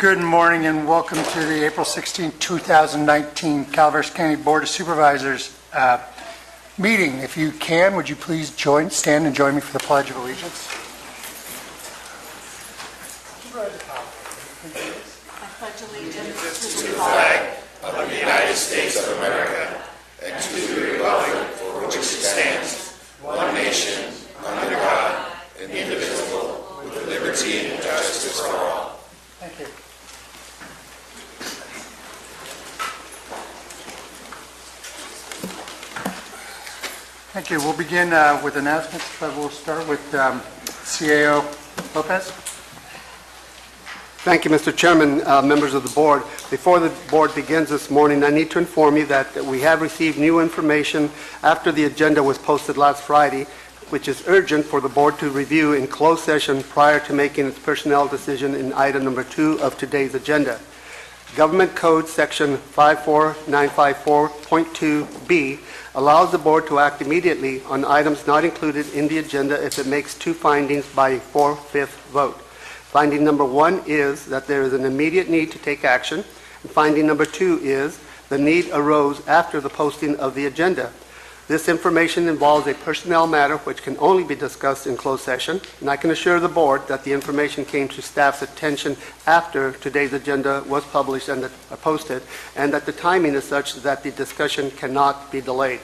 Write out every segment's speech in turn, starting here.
Good morning and welcome to the April 16, 2019 Calaveras County Board of Supervisors meeting. If you can, would you please stand and join me for the Pledge of Allegiance? I pledge allegiance to the flag of the United States of America and to the republic for which it stands, one nation, under God, indivisible, with liberty and justice for all. Thank you. Thank you. We'll begin with announcements, but we'll start with CAO Lopez. Thank you, Mr. Chairman, members of the board. Before the board begins this morning, I need to inform you that we have received new information after the agenda was posted last Friday, which is urgent for the board to review in closed session prior to making its personnel decision in item number 2 of today's agenda. Government Code Section 54954.2b allows the board to act immediately on items not included in the agenda if it makes 2 findings by 4/5 vote. Finding number 1 is that there is an immediate need to take action, and finding number 2 is the need arose after the posting of the agenda. This information involves a personnel matter which can only be discussed in closed session, and I can assure the board that the information came to staff's attention after today's agenda was published and posted, and that the timing is such that the discussion cannot be delayed.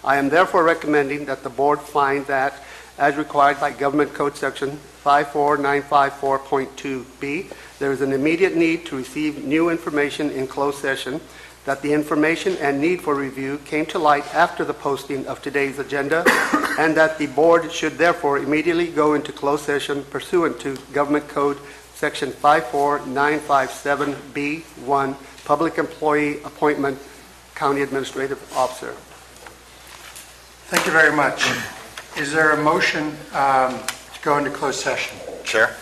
I am therefore recommending that the board find that, as required by Government Code Section 54954.2b, there is an immediate need to receive new information in closed session, that the information and need for review came to light after the posting of today's agenda, and that the board should therefore immediately go into closed session pursuant to Government Code Section 54957B1, Public Employee Appointment, County Administrative Officer. Thank you very much. Is there a motion to go into closed session? Chair,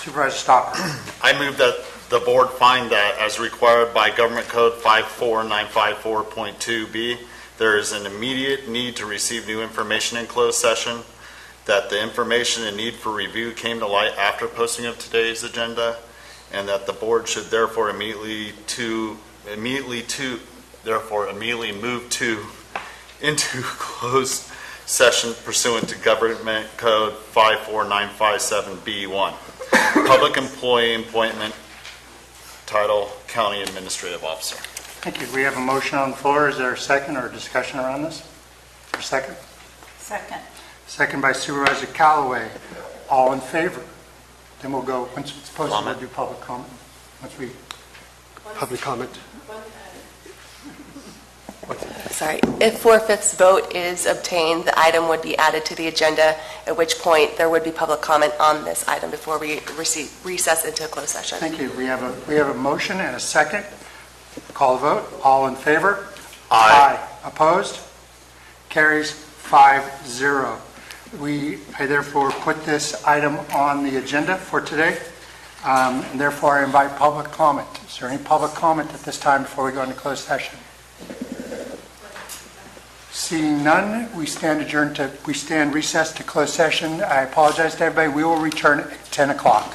Supervisor Stopper. I move that the board find that, as required by Government Code 54954.2b, there is an immediate need to receive new information in closed session, that the information and need for review came to light after posting of today's agenda, and that the board should therefore immediately move into closed session pursuant to Government Code 54957B1. Public Employee Appointment, Title, County Administrative Officer. Thank you. We have a motion on the floor. Is there a second or a discussion around this? A second? Second. Second by Supervisor Callaway. All in favor? Then we'll go, once it's posted, we'll do public comment. Public comment. Sorry. If 4/5 vote is obtained, the item would be added to the agenda, at which point there would be public comment on this item before we recess into a closed session. Thank you. We have a motion and a second. Call the vote. All in favor? Aye. Opposed? Carries 5-0. I therefore put this item on the agenda for today, and therefore I invite public comment. Is there any public comment at this time before we go into closed session? Seeing none, we stand recessed to closed session. I apologize to everybody. We will return at 10 o'clock.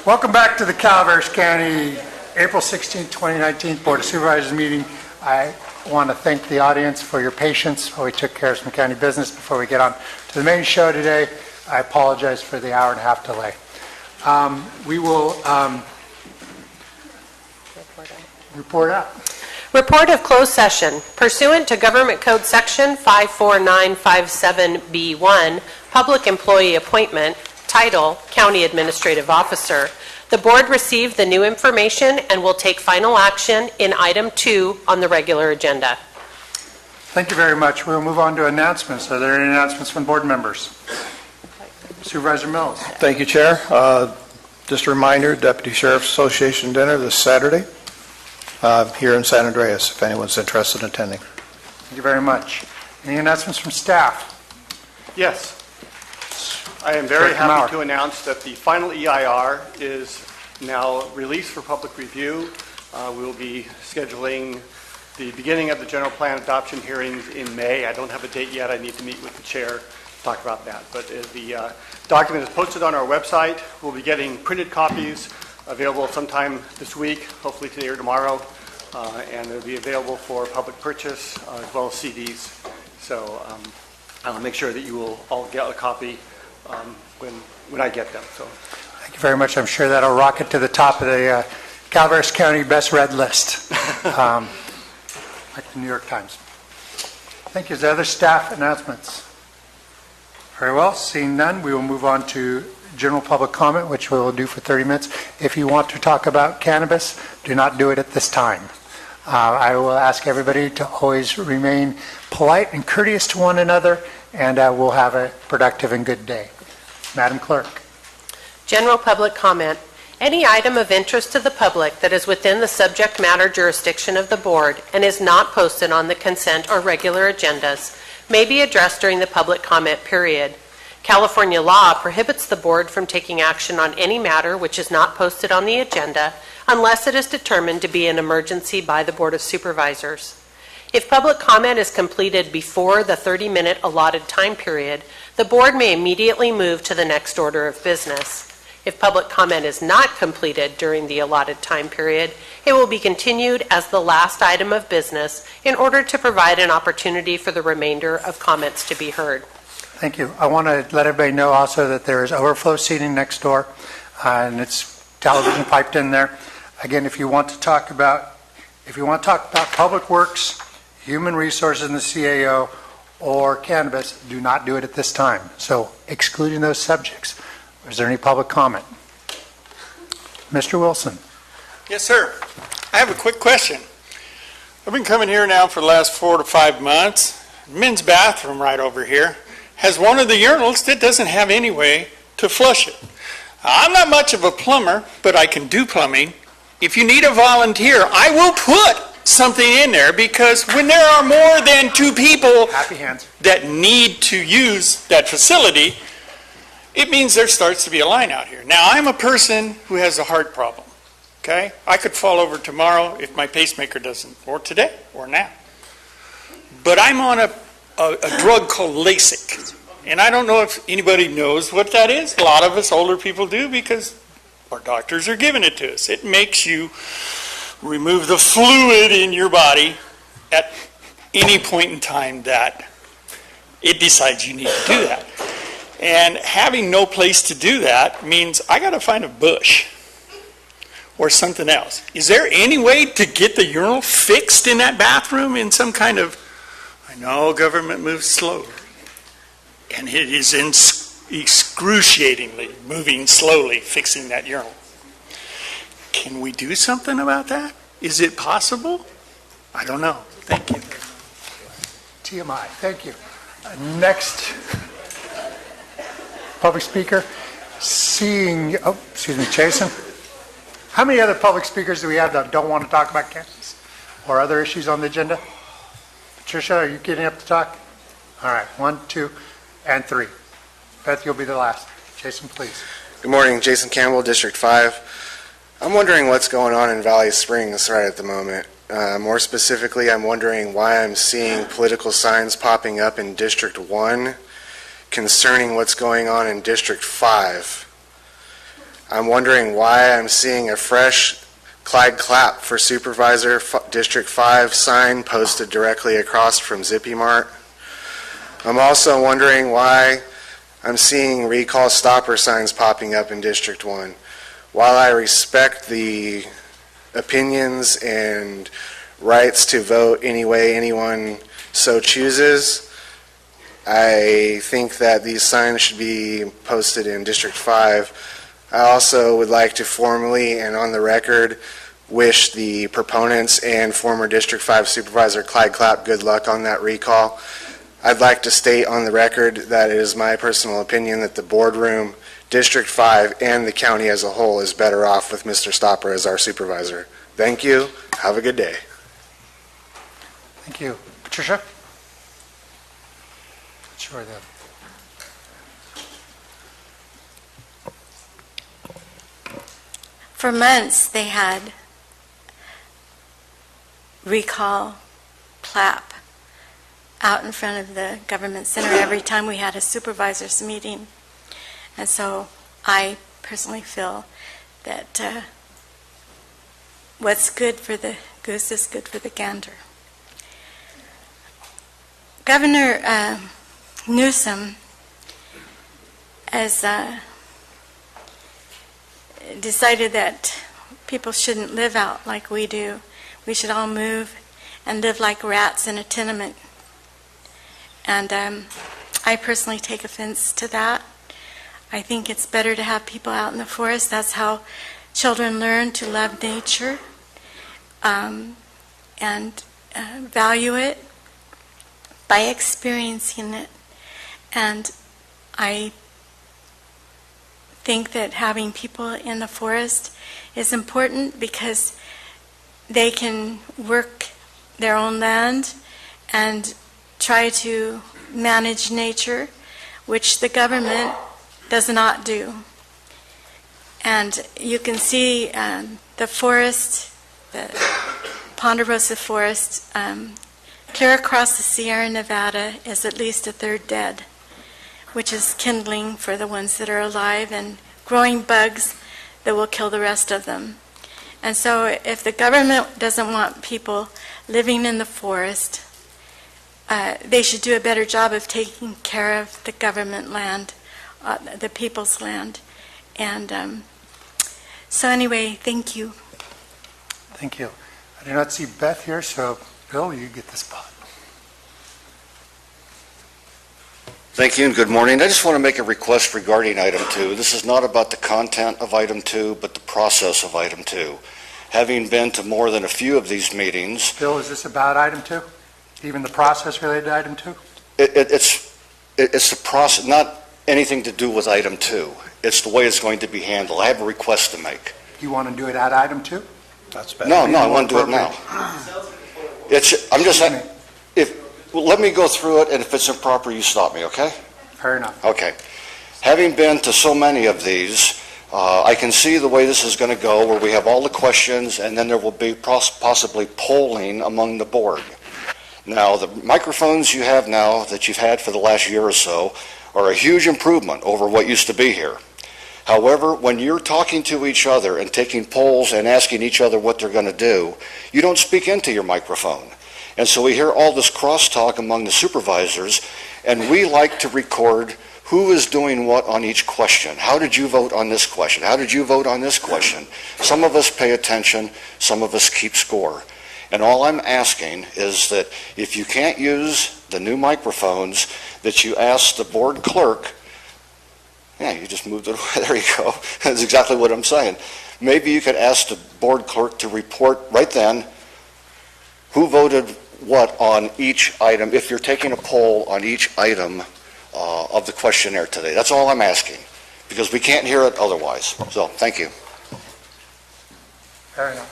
Welcome back to the Calaveras County April 16, 2019 Board of Supervisors meeting. I want to thank the audience for your patience while we took care of some county business before we get on to the main show today. I apologize for the hour and a half delay. We will report out. Report of closed session. Pursuant to Government Code Section 54957B1, Public Employee Appointment, Title, County Administrative Officer, the board received the new information and will take final action in item 2 on the regular agenda. Thank you very much. We'll move on to announcements. Are there any announcements from board members? Supervisor Mills. Thank you, Chair. Just a reminder, Deputy Sheriff's Association dinner this Saturday here in San Andreas, if anyone's interested in attending. Thank you very much. Any announcements from staff? Yes. I am very Director Maurer. happy to announce that the final EIR is now released for public review. We will be scheduling the beginning of the general plan adoption hearings in May. I don't have a date yet. I need to meet with the chair to talk about that. But the document is posted on our website. We'll be getting printed copies available sometime this week, hopefully today or tomorrow, and it'll be available for public purchase as well as CDs. So I'll make sure that you will all get a copy when I get them. So. Thank you very much. I'm sure that'll rocket to the top of the Calaveras County Best Read list, like the New York Times. Thank you. Is there other staff announcements? Very well. Seeing none, we will move on to general public comment, which we will do for 30 minutes. If you want to talk about cannabis, do not do it at this time. I will ask everybody to always remain polite and courteous to one another, and we'll have a productive and good day. Madam Clerk. General public comment. Any item of interest to the public that is within the subject matter jurisdiction of the board and is not posted on the consent or regular agendas may be addressed during the public comment period. California law prohibits the board from taking action on any matter which is not posted on the agenda unless it is determined to be an emergency by the Board of Supervisors. If public comment is completed before the 30-minute allotted time period, the board may immediately move to the next order of business. If public comment is not completed during the allotted time period, it will be continued as the last item of business in order to provide an opportunity for the remainder of comments to be heard. Thank you. I want to let everybody know also that there is overflow seating next door, and it's television piped in there. Again, if you want to talk about public works, human resources in the CAO, or cannabis, do not do it at this time. So, excluding those subjects. Is there any public comment? Mr. Wilson. Yes, sir. I have a quick question. I've been coming here now for the last 4 to 5 months. Men's bathroom right over here has one of the urinals that doesn't have any way to flush it. I'm not much of a plumber, but I can do plumbing. If you need a volunteer, I will put something in there, because when there are more than 2 people Happy hands. that need to use that facility, it means there starts to be a line out here. Now, I'm a person who has a heart problem, okay? I could fall over tomorrow if my pacemaker doesn't, or today, or now. But I'm on a drug called LASIK, and I don't know if anybody knows what that is. A lot of us older people do, because our doctors are giving it to us. It makes you remove the fluid in your body at any point in time that it decides you need to do that. And having no place to do that means I got to find a bush or something else. Is there any way to get the urinal fixed in that bathroom in some kind of, I know government moves slowly, and it is excruciatingly moving slowly fixing that urinal. Can we do something about that? Is it possible? I don't know. Thank you. TMI. Thank you. Next public speaker. Jason. How many other public speakers do we have that don't want to talk about cannabis or other issues on the agenda? Patricia, are you getting up to talk? All right, 1, 2, and 3. Beth, you'll be the last. Jason, please. Good morning, Jason Campbell, District 5. I'm wondering what's going on in Valley Springs right at the moment. More specifically, I'm wondering why I'm seeing political signs popping up in District 1 concerning what's going on in District 5. I'm wondering why I'm seeing a fresh Clyde Clapp for Supervisor District 5 sign posted directly across from Zippy Mart. I'm also wondering why I'm seeing recall stopper signs popping up in District 1. While I respect the opinions and rights to vote any way anyone so chooses, I think that these signs should be posted in District 5. I also would like to formally and on the record wish the proponents and former District 5 Supervisor Clyde Clapp good luck on that recall. I'd like to state on the record that it is my personal opinion that the boardroom, District 5, and the county as a whole is better off with Mr. Stopper as our supervisor. Thank you. Have a good day. Thank you. Patricia? Sure, then. For months, they had recall plap out in front of the government center every time we had a supervisors meeting. And so I personally feel that what's good for the goose is good for the gander. Governor Newsom has decided that people shouldn't live out like we do. We should all move and live like rats in a tenement. And I personally take offense to that. I think it's better to have people out in the forest. That's how children learn to love nature and value it by experiencing it. And I think that having people in the forest is important because they can work their own land and try to manage nature, which the government does not do. And you can see the forest, the Ponderosa Forest, clear across the Sierra Nevada is at least a third dead, which is kindling for the ones that are alive and growing bugs that will kill the rest of them. And so if the government doesn't want people living in the forest, they should do a better job of taking care of the government land, the people's land. And so anyway, thank you. Thank you. I do not see Beth here, so Bill, you get the spot. Thank you and good morning. I just want to make a request regarding item 2. This is not about the content of item 2, but the process of item 2. Having been to more than a few of these meetings, Bill, is this about item 2? Even the process related to item 2? it's the process, not anything to do with item 2. It's the way it's going to be handled. I have a request to make. You want to do it at item 2? That's better. No, I want to do it now. I'm just saying, let me go through it, and if it's improper, you stop me, okay? Fair enough. Okay. Having been to so many of these, I can see the way this is going to go, where we have all the questions, and then there will be possibly polling among the board. Now, the microphones you have now that you've had for the last year or so are a huge improvement over what used to be here. However, when you're talking to each other and taking polls and asking each other what they're going to do, you don't speak into your microphone. And so we hear all this crosstalk among the supervisors, and we like to record who is doing what on each question. How did you vote on this question? How did you vote on this question? Some of us pay attention, some of us keep score. And all I'm asking is that if you can't use the new microphones, that you ask the board clerk, yeah, you just moved it away, there you go. That's exactly what I'm saying. Maybe you could ask the board clerk to report right then who voted what on each item, if you're taking a poll on each item of the questionnaire today. That's all I'm asking, because we can't hear it otherwise. So, thank you. Fair enough.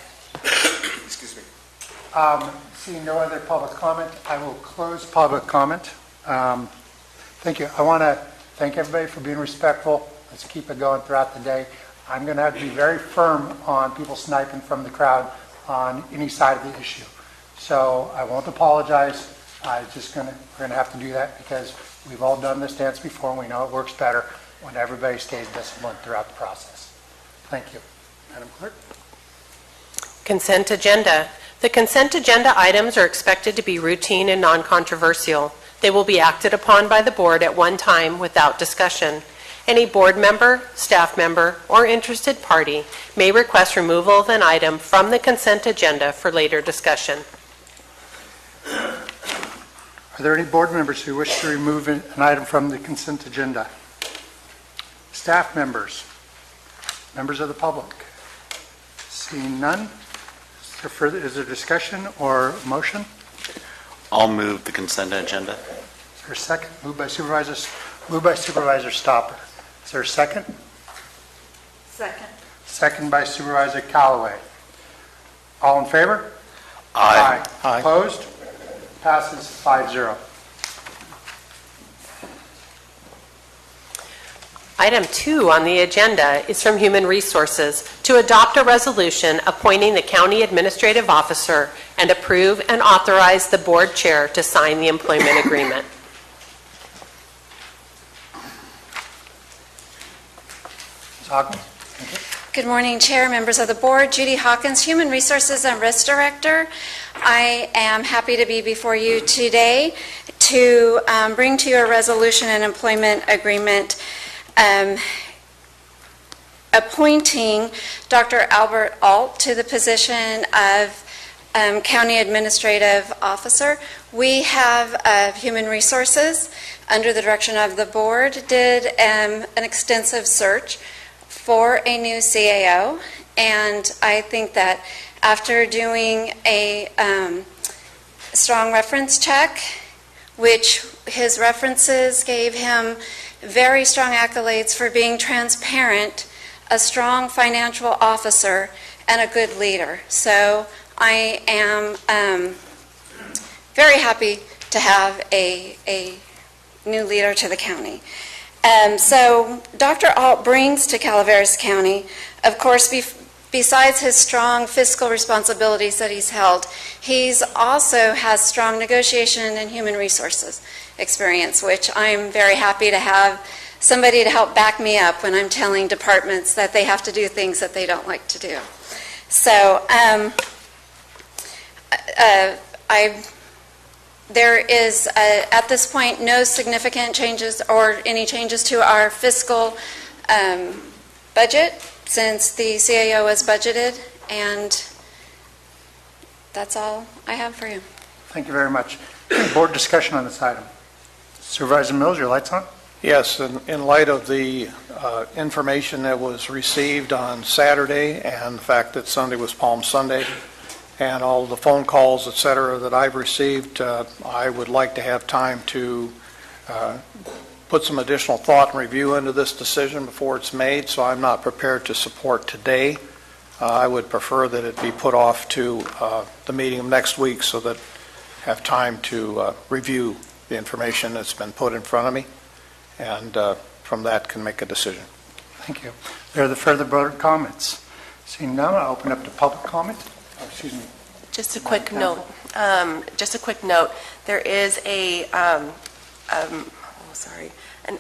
Excuse me. Seeing no other public comment, I will close public comment. Thank you. I want to thank everybody for being respectful. Let's keep it going throughout the day. I'm going to have to be very firm on people sniping from the crowd on any side of the issue. So I won't apologize. We're going to have to do that because we've all done this dance before and we know it works better when everybody stays disciplined throughout the process. Thank you. Madam Clerk? Consent agenda. The consent agenda items are expected to be routine and non-controversial. They will be acted upon by the board at one time without discussion. Any board member, staff member, or interested party may request removal of an item from the consent agenda for later discussion. Are there any board members who wish to remove an item from the consent agenda? Staff members, members of the public? Seeing none, is there discussion or motion? I'll move the consent agenda. Is there a second? Moved by Supervisor Stopper. Is there a second? Second. Second by Supervisor Callaway. All in favor? Aye. Opposed? Passes 5-0. Item 2 on the agenda is from Human Resources to adopt a resolution appointing the county administrative officer and approve and authorize the board chair to sign the employment agreement. Ms. Hawkins? Good morning, Chair, members of the board. Judy Hawkins, Human Resources and Risk Director. I am happy to be before you today to bring to you a resolution and employment agreement appointing Dr. Albert Alt to the position of County Administrative Officer. We have Human Resources, under the direction of the board, did an extensive search for a new CAO, and I think that after doing a strong reference check, which his references gave him very strong accolades for being transparent, a strong financial officer, and a good leader. So I am very happy to have a new leader to the county. So Dr. Alt brings to Calaveras County, of course, besides his strong fiscal responsibilities that he's held, he's also has strong negotiation and human resources experience, which I'm very happy to have somebody to help back me up when I'm telling departments that they have to do things that they don't like to do. So there is, at this point, no significant changes or any changes to our fiscal budget since the CAO was budgeted, and that's all I have for you. Thank you very much. Board discussion on this item. Supervisor Mills, your light's on? Yes, in light of the information that was received on Saturday and the fact that Sunday was Palm Sunday, and all the phone calls, et cetera, that I've received, I would like to have time to put some additional thought and review into this decision before it's made, so I'm not prepared to support today. I would prefer that it be put off to the meeting of next week so that I have time to review the information that's been put in front of me, and from that can make a decision. Thank you. There are the further board comments. Seeing none, I'll open up to public comment. Oh, excuse me. Just a quick note. There is an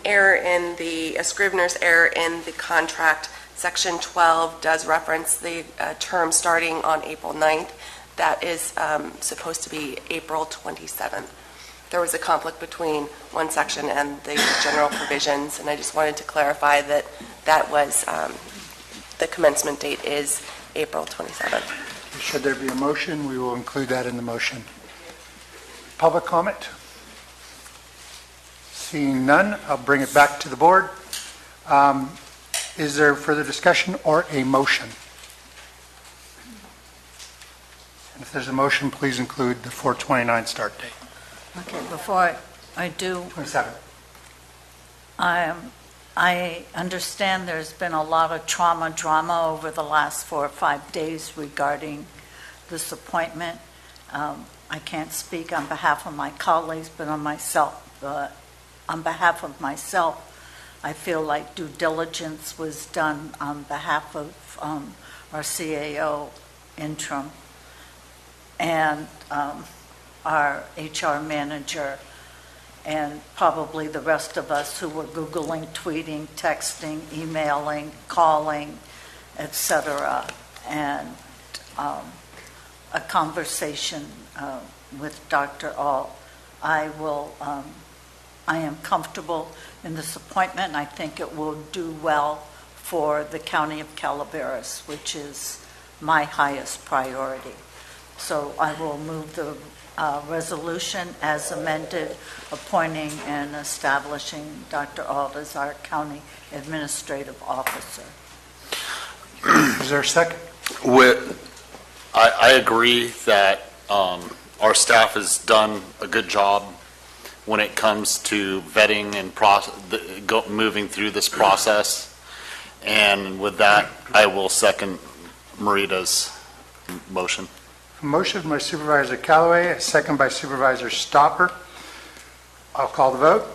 error in a Scrivener's error in the contract. Section 12 does reference the term starting on April 9th. That is supposed to be April 27th. There was a conflict between one section and the general provisions, and I just wanted to clarify that was the commencement date is April 27th. Should there be a motion, we will include that in the motion. Public comment? Seeing none, I'll bring it back to the board. Is there further discussion or a motion? And if there's a motion, please include the 4/29 start date. Okay, before I do, 27. I understand there's been a lot of drama over the last 4 or 5 days regarding this appointment. I can't speak on behalf of my colleagues, but on behalf of myself, I feel like due diligence was done on behalf of our CAO interim and our HR manager, and probably the rest of us who were Googling, tweeting, texting, emailing, calling, etc., and a conversation with Dr. Alt. I am comfortable in this appointment. I think it will do well for the County of Calaveras, which is my highest priority. So I will move the resolution as amended, appointing and establishing Dr. Alt as our county administrative officer. Is there a second? I agree that our staff has done a good job when it comes to vetting and moving through this process. And with that, I will second Marita's motion. A motion by Supervisor Callaway, a second by Supervisor Stopper. I'll call the vote.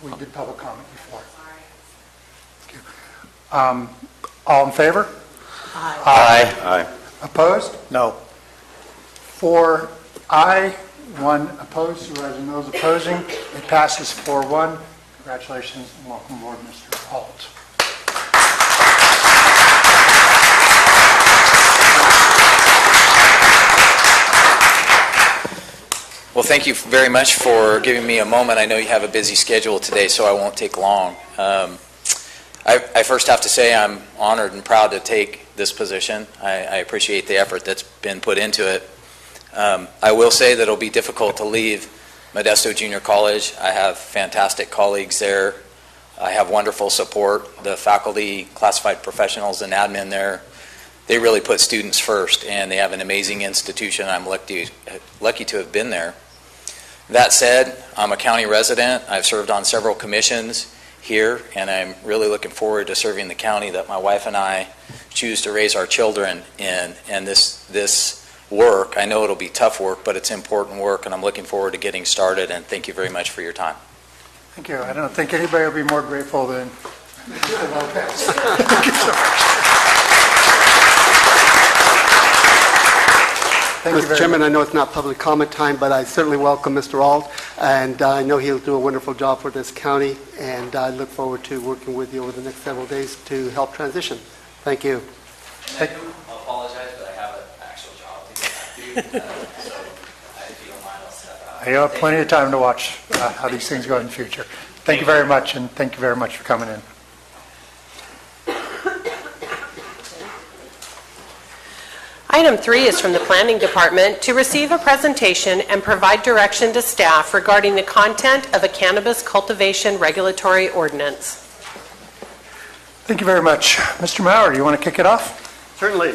We did public comment before. All in favor? Aye. Opposed? No. 4 aye, 1 opposed. Supervisor Mills opposing. It passes 4-1. Congratulations and welcome aboard, Mr. Alt. Well, thank you very much for giving me a moment. I know you have a busy schedule today, so I won't take long. I first have to say I'm honored and proud to take this position. I appreciate the effort that's been put into it. I will say that it'll be difficult to leave Modesto Junior College. I have fantastic colleagues there. I have wonderful support. The faculty, classified professionals, and admin there, they really put students first, and they have an amazing institution. I'm lucky to have been there. That said, I'm a county resident. I've served on several commissions here, and I'm really looking forward to serving the county that my wife and I choose to raise our children in. And this work, I know it'll be tough work, but it's important work, and I'm looking forward to getting started, and thank you very much for your time. Thank you. I don't think anybody will be more grateful than Mr. Lopez. Thank you so much. Thank you Mr. very Chairman, much. I know it's not public comment time, but I certainly welcome Mr. Alt, and I know he'll do a wonderful job for this county, and I look forward to working with you over the next several days to help transition. Thank you. And I do apologize, but I have an actual job to get back to, so if you don't mind, I'll step out. You have plenty of time to watch how these things go in the future. Thank you very much, and thank you very much for coming in. Item 3 is from the Planning Department to receive a presentation and provide direction to staff regarding the content of a cannabis cultivation regulatory ordinance. Thank you very much. Mr. Maurer, you want to kick it off? Certainly.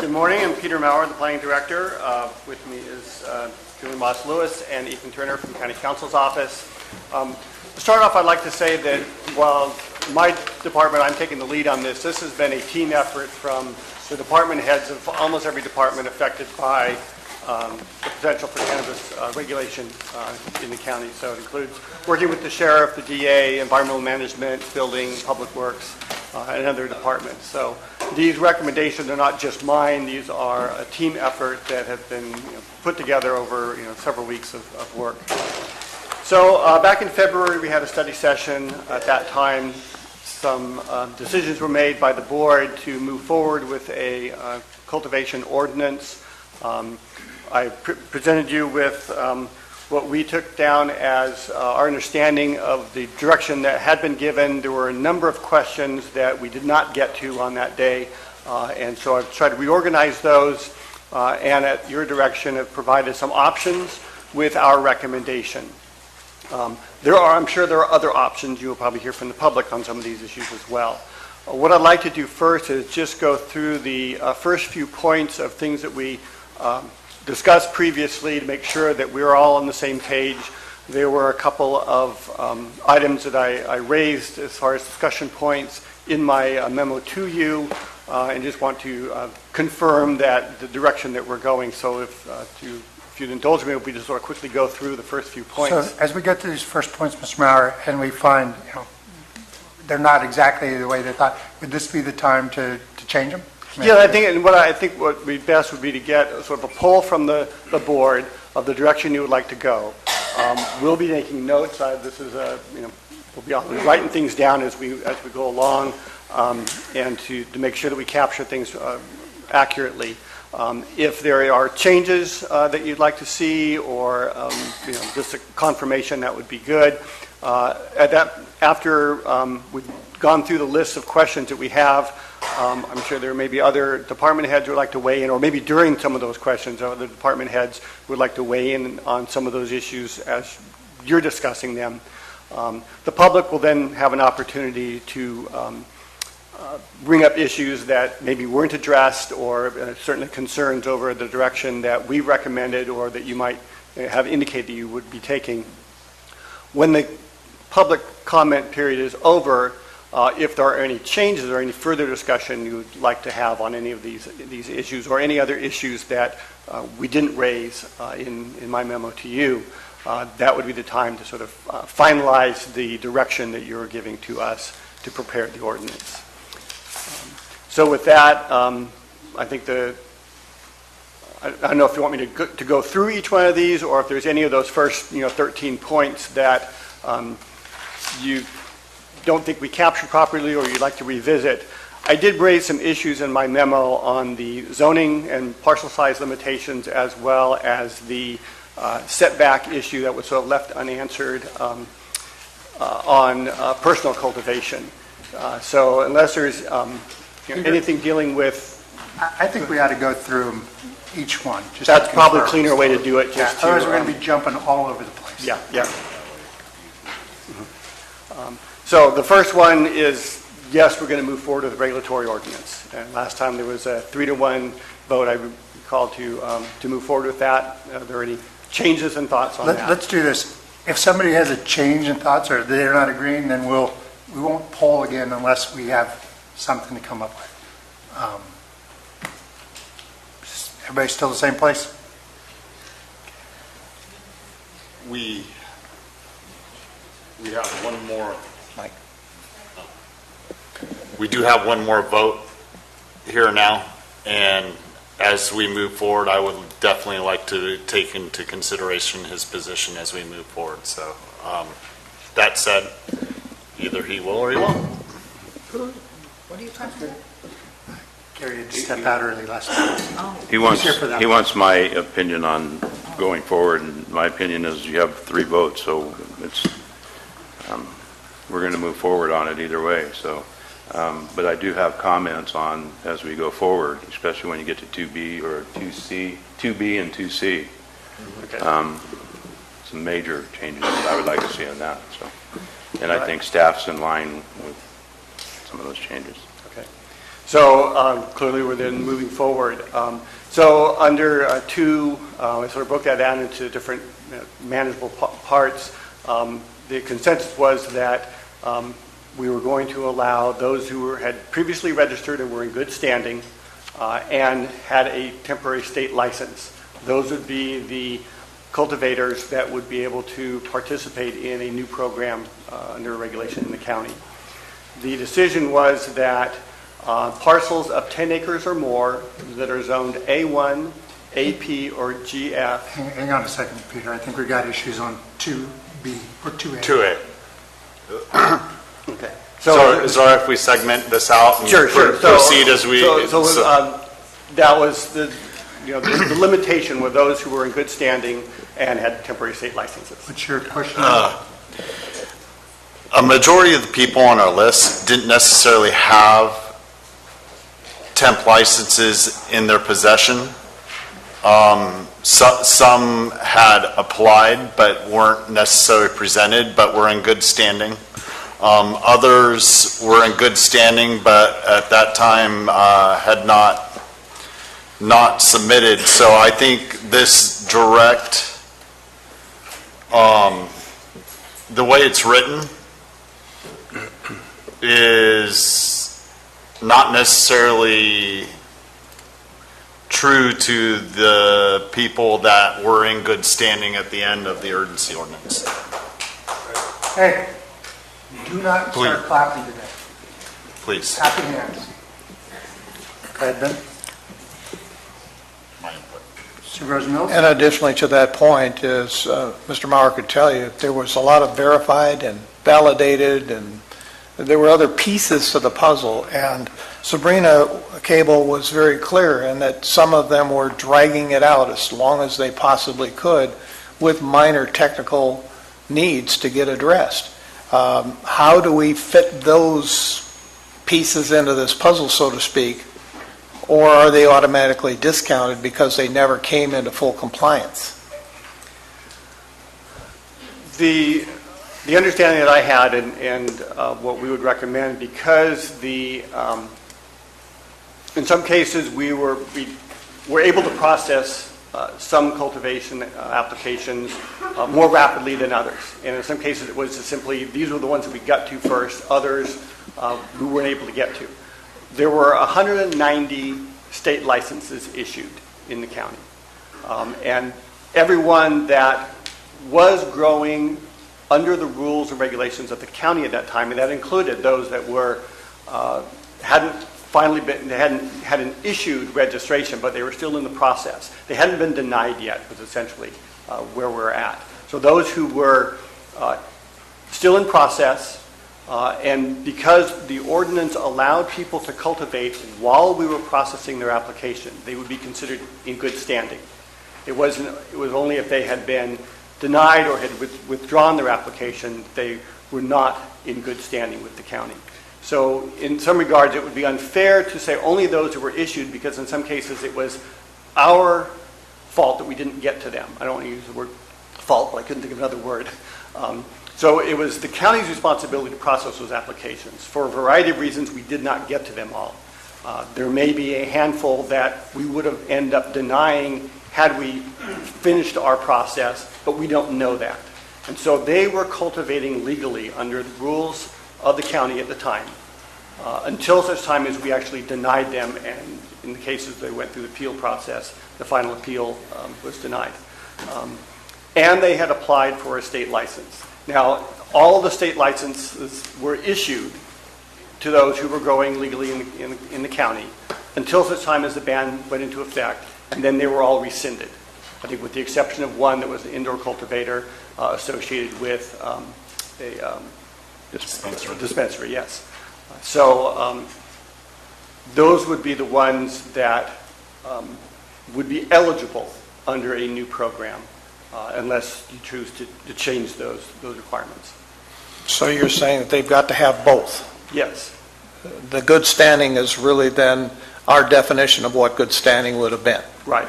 Good morning. I'm Peter Maurer, the Planning Director. With me is Julie Moss-Lewis and Ethan Turner from County Counsel's Office. To start off, I'd like to say that while my department, I'm taking the lead on this, this has been a team effort from the department heads of almost every department affected by the potential for cannabis regulation in the county. So it includes working with the sheriff, the DA, environmental management, building, public works, and other departments. So these recommendations are not just mine. These are a team effort that have been put together over several weeks of work. So back in February, we had a study session. At that time, some decisions were made by the board to move forward with a cultivation ordinance. I presented you with what we took down as our understanding of the direction that had been given. There were a number of questions that we did not get to on that day, and so I've tried to reorganize those, and at your direction have provided some options with our recommendation. I'm sure there are other options. You will probably hear from the public on some of these issues as well. What I'd like to do first is just go through the first few points of things that we discussed previously to make sure that we're all on the same page. There were a couple of items that I raised as far as discussion points in my memo to you, and just want to confirm that the direction that we're going. So if you'd indulge me, we just sort of quickly go through the first few points. So as we get to these first points, Mr. Maurer, and we find they're not exactly the way they thought, would this be the time to change them? Yeah, I think what would be best would be to get sort of a poll from the board of the direction you would like to go. We'll be making notes. We'll be writing things down as we go along, and to make sure that we capture things accurately. If there are changes that you'd like to see, or just a confirmation, that would be good. After we've gone through the list of questions that we have, I'm sure there may be other department heads who would like to weigh in, or maybe during some of those questions, other department heads would like to weigh in on some of those issues as you're discussing them. The public will then have an opportunity to bring up issues that maybe weren't addressed, or certainly concerns over the direction that we recommended or that you might have indicated you would be taking. When the public comment period is over, if there are any changes or any further discussion you would like to have on any of these issues, or any other issues that we didn't raise in my memo to you, that would be the time to sort of finalize the direction that you're giving to us to prepare the ordinance. So with that, I think I don't know if you want me to go through each one of these, or if there's any of those first 13 points that you don't think we captured properly or you'd like to revisit. I did raise some issues in my memo on the zoning and parcel size limitations, as well as the setback issue that was sort of left unanswered on personal cultivation. So unless there's anything dealing with... I think we ought to go through each one. Just That's to probably a confirm. cleaner way to do it. Just Otherwise, to, we're going to be jumping all over the place. Yeah. So the first one is, yes, we're going to move forward with the regulatory ordinance. And last time there was a 3-to-1 vote. I called to move forward with that. Are there any changes and thoughts on that? Let's do this. If somebody has a change in thoughts or they're not agreeing, then we won't poll again unless we have something to come up with. Everybody still the same place? We have one more. Mike. We do have one more vote here now, and as we move forward, I would definitely like to take into consideration his position as we move forward. So that said, either he will or he won't. What are you talking about? Gary had to step out early last time. He wants here for that. he wants my opinion on going forward, and my opinion is you have 3 votes, so it's we're going to move forward on it either way. So, but I do have comments on as we go forward, especially when you get to 2B or 2C, 2B and 2C. Okay. Some major changes that I would like to see on that. So, and I think staff's in line with some of those changes. Okay. So clearly we're then moving forward. So under 2, I sort of broke that down into different manageable parts. The consensus was that we were going to allow those who had previously registered and were in good standing and had a temporary state license. Those would be the cultivators that would be able to participate in a new program under regulation in the county. The decision was that parcels of 10 acres or more that are zoned A1, AP, or GF. Hang on a second, Peter. I think we got issues on 2B or 2A. 2A. Okay. So is it all right if we segment this out and Sure. proceed as we... That was the limitation were those who were in good standing and had temporary state licenses. What's your question? A majority of the people on our list didn't necessarily have temp licenses in their possession. Some had applied but weren't necessarily presented, but were in good standing. Others were in good standing, but at that time had not submitted. So I think this direct, the way it's written, is not necessarily true to the people that were in good standing at the end of the urgency ordinance. Hey, do not Please. start clapping today. Please. Happy hands. Go ahead, Ben. My input. Supervisor Mills? And additionally to that point is, Mr. Maurer could tell you, there was a lot of verified and validated, and there were other pieces to the puzzle. And Sabrina Cable was very clear in that some of them were dragging it out as long as they possibly could with minor technical needs to get addressed. How do we fit those pieces into this puzzle, so to speak, or are they automatically discounted because they never came into full compliance? The understanding that I had and what we would recommend, because in some cases we were able to process some cultivation applications more rapidly than others. And in some cases it was simply, these were the ones that we got to first, others we weren't able to get to. There were 190 state licenses issued in the county. And everyone that was growing under the rules and regulations of the county at that time, and that included those that were hadn't finally been, they hadn't issued registration, but they were still in the process. They hadn't been denied yet, was essentially where we're at. So those who were still in process, and because the ordinance allowed people to cultivate while we were processing their application, they would be considered in good standing. It was only if they had been denied or had withdrawn their application, they were not in good standing with the county. So in some regards, it would be unfair to say only those who were issued, because in some cases it was our fault that we didn't get to them. I don't want to use the word fault, but I couldn't think of another word. So it was the county's responsibility to process those applications. For a variety of reasons, we did not get to them all. There may be a handful that we would have ended up denying had we finished our process, but we don't know that. And so they were cultivating legally under the rules of the county at the time, until such time as we actually denied them, and in the cases they went through the appeal process, the final appeal was denied. And they had applied for a state license. Now, all the state licenses were issued to those who were growing legally in the county until such time as the ban went into effect, and then they were all rescinded. I think with the exception of one that was an indoor cultivator associated with a dispensary, yes. So those would be the ones that would be eligible under a new program, unless you choose to change those requirements. So you're saying that they've got to have both? Yes. The good standing is really then our definition of what good standing would have been? Right.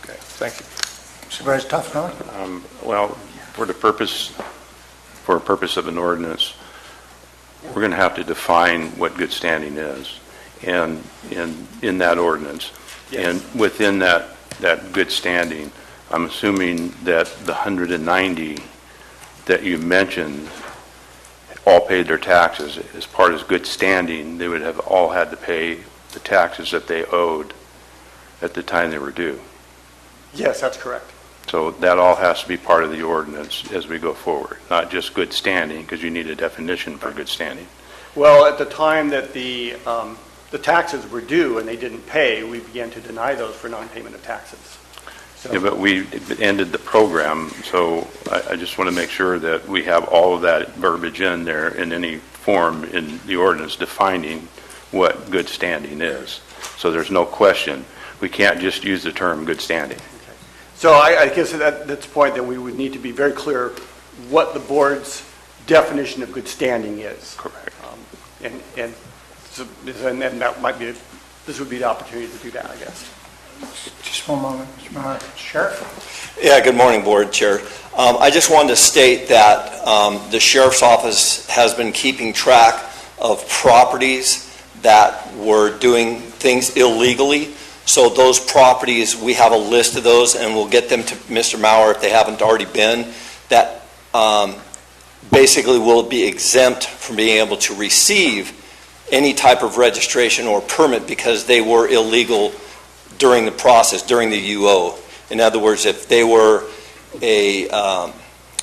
Okay, thank you. Supervisor Toffenauer? Well, for a purpose of an ordinance, we're going to have to define what good standing is, and in that ordinance. Yes. And within that good standing, I'm assuming that the 190 that you mentioned all paid their taxes. As part of good standing, they would have all had to pay the taxes that they owed at the time they were due. Yes, that's correct. So that all has to be part of the ordinance as we go forward, not just good standing, because you need a definition for good standing. Well, at the time that the taxes were due and they didn't pay, we began to deny those for non-payment of taxes. So, Yeah, but we ended the program, so I just want to make sure that we have all of that verbiage in there in any form in the ordinance defining what good standing is. So there's no question. We can't just use the term good standing. okay. So I guess that's the point that we would need to be very clear what the board's definition of good standing is. Correct. And that might be, this would be the opportunity to do that, I guess. Just one moment, Mr. Mauer. Sheriff? Yeah, good morning, Board Chair. I just wanted to state that the Sheriff's Office has been keeping track of properties that were doing things illegally. So those properties, we have a list of those, and we'll get them to Mr. Mauer if they haven't already been, that basically will be exempt from being able to receive any type of registration or permit because they were illegal during the process, during the UO. In other words, if they were a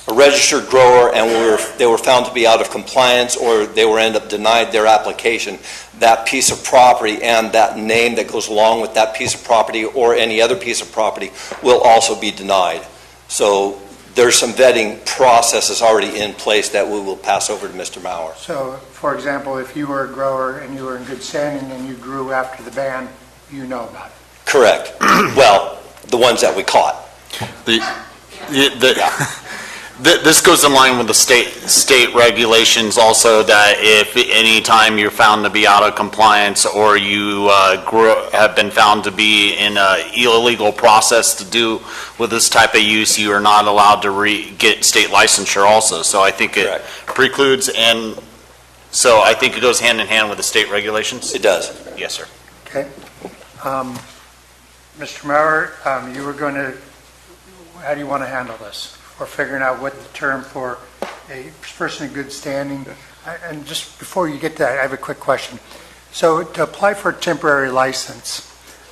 registered grower and they were found to be out of compliance, or they were end up denied their application, that piece of property and that name that goes along with that piece of property or any other piece of property will also be denied. So there's some vetting processes already in place that we will pass over to Mr. Mauer. So, for example, if you were a grower and you were in good standing and you grew after the ban, you know about it? Correct. Well, the ones that we caught. This goes in line with the state regulations also, that if any time you're found to be out of compliance or you have been found to be in an illegal process to do with this type of use, you are not allowed to get state licensure also. So I think it precludes, and so I think it goes hand in hand with the state regulations. It does. Yes, sir. Okay. Mr. Mauer, you were going to, how do you want to handle this? Or figuring out what the term for a person in good standing, and just before you get to that, I have a quick question. So to apply for a temporary license,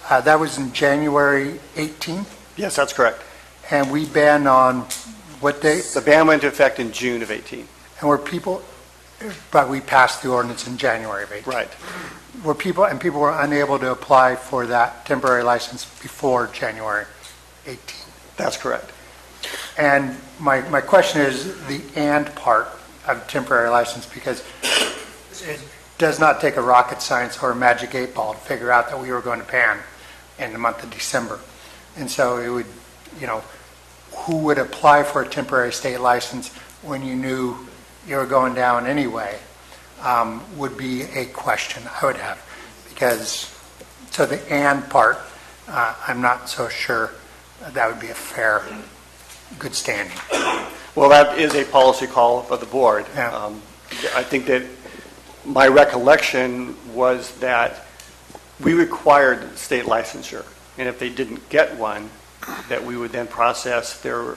that was in January 18th? Yes, that's correct. And we banned on What date? The ban went into effect in June of 18. And were people, but we passed the ordinance in January of 18. Right. Were people were unable to apply for that temporary license before January 18? That's correct. And my question is the "and" part of temporary license, because it does not take a rocket science or a magic 8 ball to figure out that we were going to ban in the month of December. And so it would, who would apply for a temporary state license when you knew you were going down anyway, would be a question I would have. Because, so the "and" part, I'm not so sure that would be a fair, good standing. Well, that is a policy call for the board. Yeah. I think that my recollection was that we required state licensure, and if they didn't get one, that we would then process their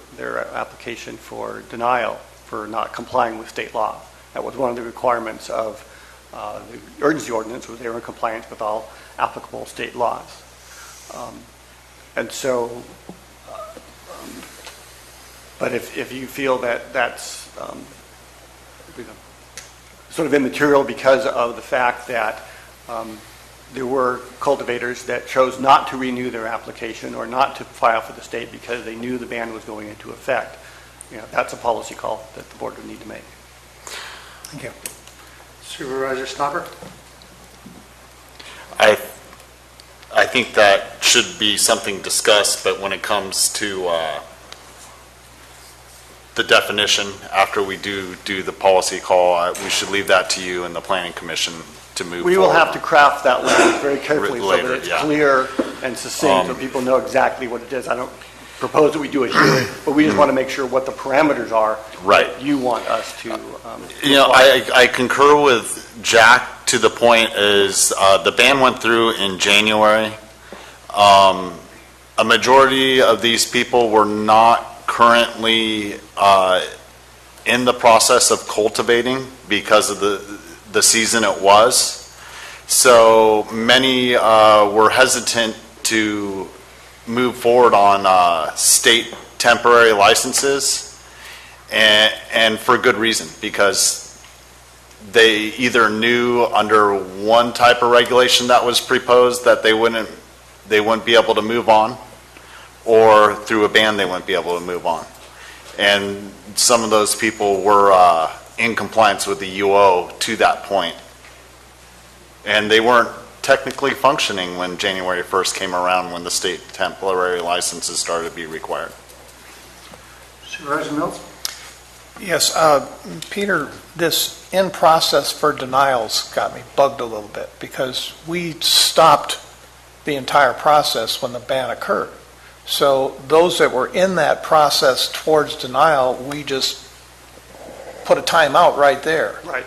application for denial for not complying with state law. That was one of the requirements of the urgency ordinance, was they were in compliance with all applicable state laws. And so, but if you feel that that's sort of immaterial because of the fact that there were cultivators that chose not to renew their application or not to file for the state because they knew the ban was going into effect, that's a policy call that the board would need to make. Thank you. Supervisor Stopper? I think that should be something discussed, but when it comes to the definition, after we do the policy call, we should leave that to you and the planning commission to move forward. We will have to craft that language very carefully so Later, that it's yeah. clear and succinct so people know exactly what it is. I don't propose that we do it here, but we just want to make sure what the parameters are Right. that you want us to I concur with Jack to the point is the ban went through in January. A majority of these people were not currently in the process of cultivating because of the season it was. So many were hesitant to move forward on state temporary licenses, and for good reason, because they either knew under one type of regulation that was proposed that they wouldn't be able to move on, or through a ban they wouldn't be able to move on. And some of those people were in compliance with the UO to that point. And they weren't technically functioning when January 1st came around, when the state temporary licenses started to be required. Supervisor Mills? Yes, Peter, this in process for denials got me bugged a little bit because we stopped the entire process when the ban occurred. So those that were in that process towards denial, we just put a timeout right there. Right.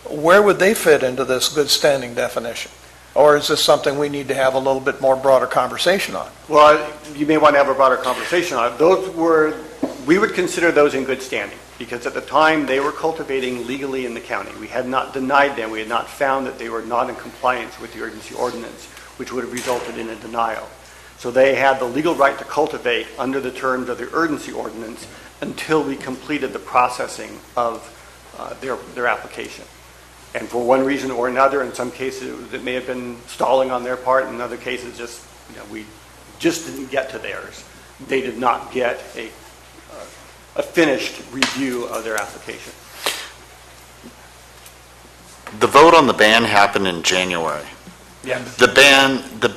Where would they fit into this good standing definition? Or is this something we need to have a little bit more broader conversation on? Well, you may want to have a broader conversation on it. We would consider those in good standing because at the time they were cultivating legally in the county. We had not denied them. We had not found that they were not in compliance with the urgency ordinance, which would have resulted in a denial. So they had the legal right to cultivate under the terms of the urgency ordinance until we completed the processing of their application. And for one reason or another, in some cases it may have been stalling on their part, in other cases we just didn't get to theirs. They did not get a finished review of their application. The vote on the ban happened in January. Yeah. The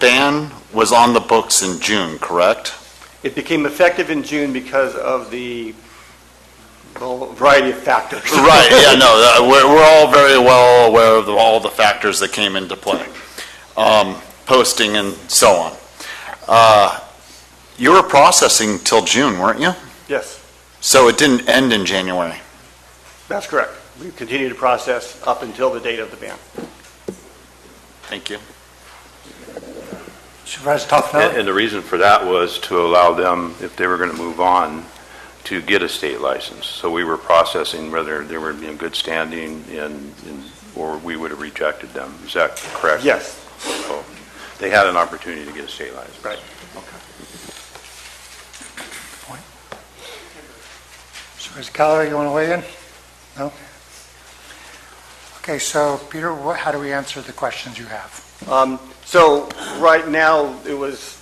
ban was on the books in June, correct? It became effective in June because of the variety of factors. Right, yeah, no, we're all very well aware of all the factors that came into play. Posting and so on. You were processing till June, weren't you? Yes, So it didn't end in January? that's correct. We continue to process up until the date of the ban. Thank you. Supervisor Toffenelli? And the reason for that was to allow them, if they were going to move on, to get a state license. So we were processing whether they were in good standing or we would have rejected them. Is that correct? Yes. So they had an opportunity to get a state license. Right. Supervisor Callaway, you want to weigh in? No? Okay, so Peter, how do we answer the questions you have? So right now, it was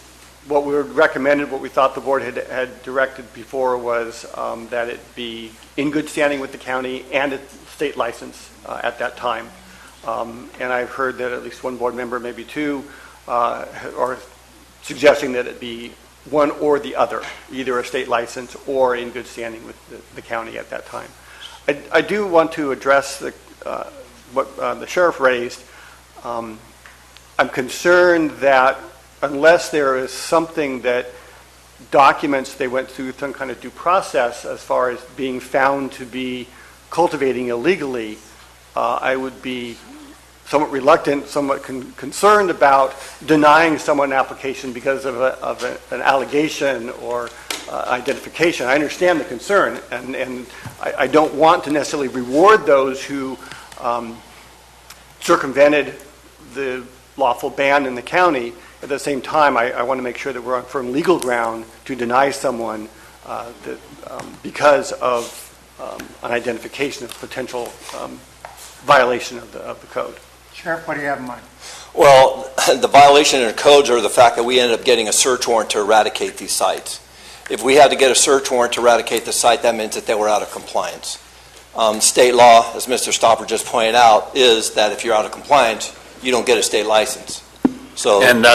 what we recommended, what we thought the board had directed before was that it be in good standing with the county and a state license at that time. And I've heard that at least one board member, maybe two, are suggesting that it be one or the other, either a state license or in good standing with the county at that time. I do want to address what the sheriff raised. I'm concerned that unless there is something that documents they went through some kind of due process as far as being found to be cultivating illegally, I would be somewhat reluctant, somewhat concerned about denying someone an application because of an allegation or identification. I understand the concern, and I don't want to necessarily reward those who circumvented the lawful ban in the county. At the same time, I want to make sure that we're on firm legal ground to deny someone because of an identification of potential violation of the code. Sheriff, what do you have in mind? Well, the violation of the codes are the fact that we ended up getting a search warrant to eradicate these sites. If we had to get a search warrant to eradicate the site, that means that they were out of compliance. State law, as Mr. Stopper just pointed out, is that if you're out of compliance, you don't get a state license. So And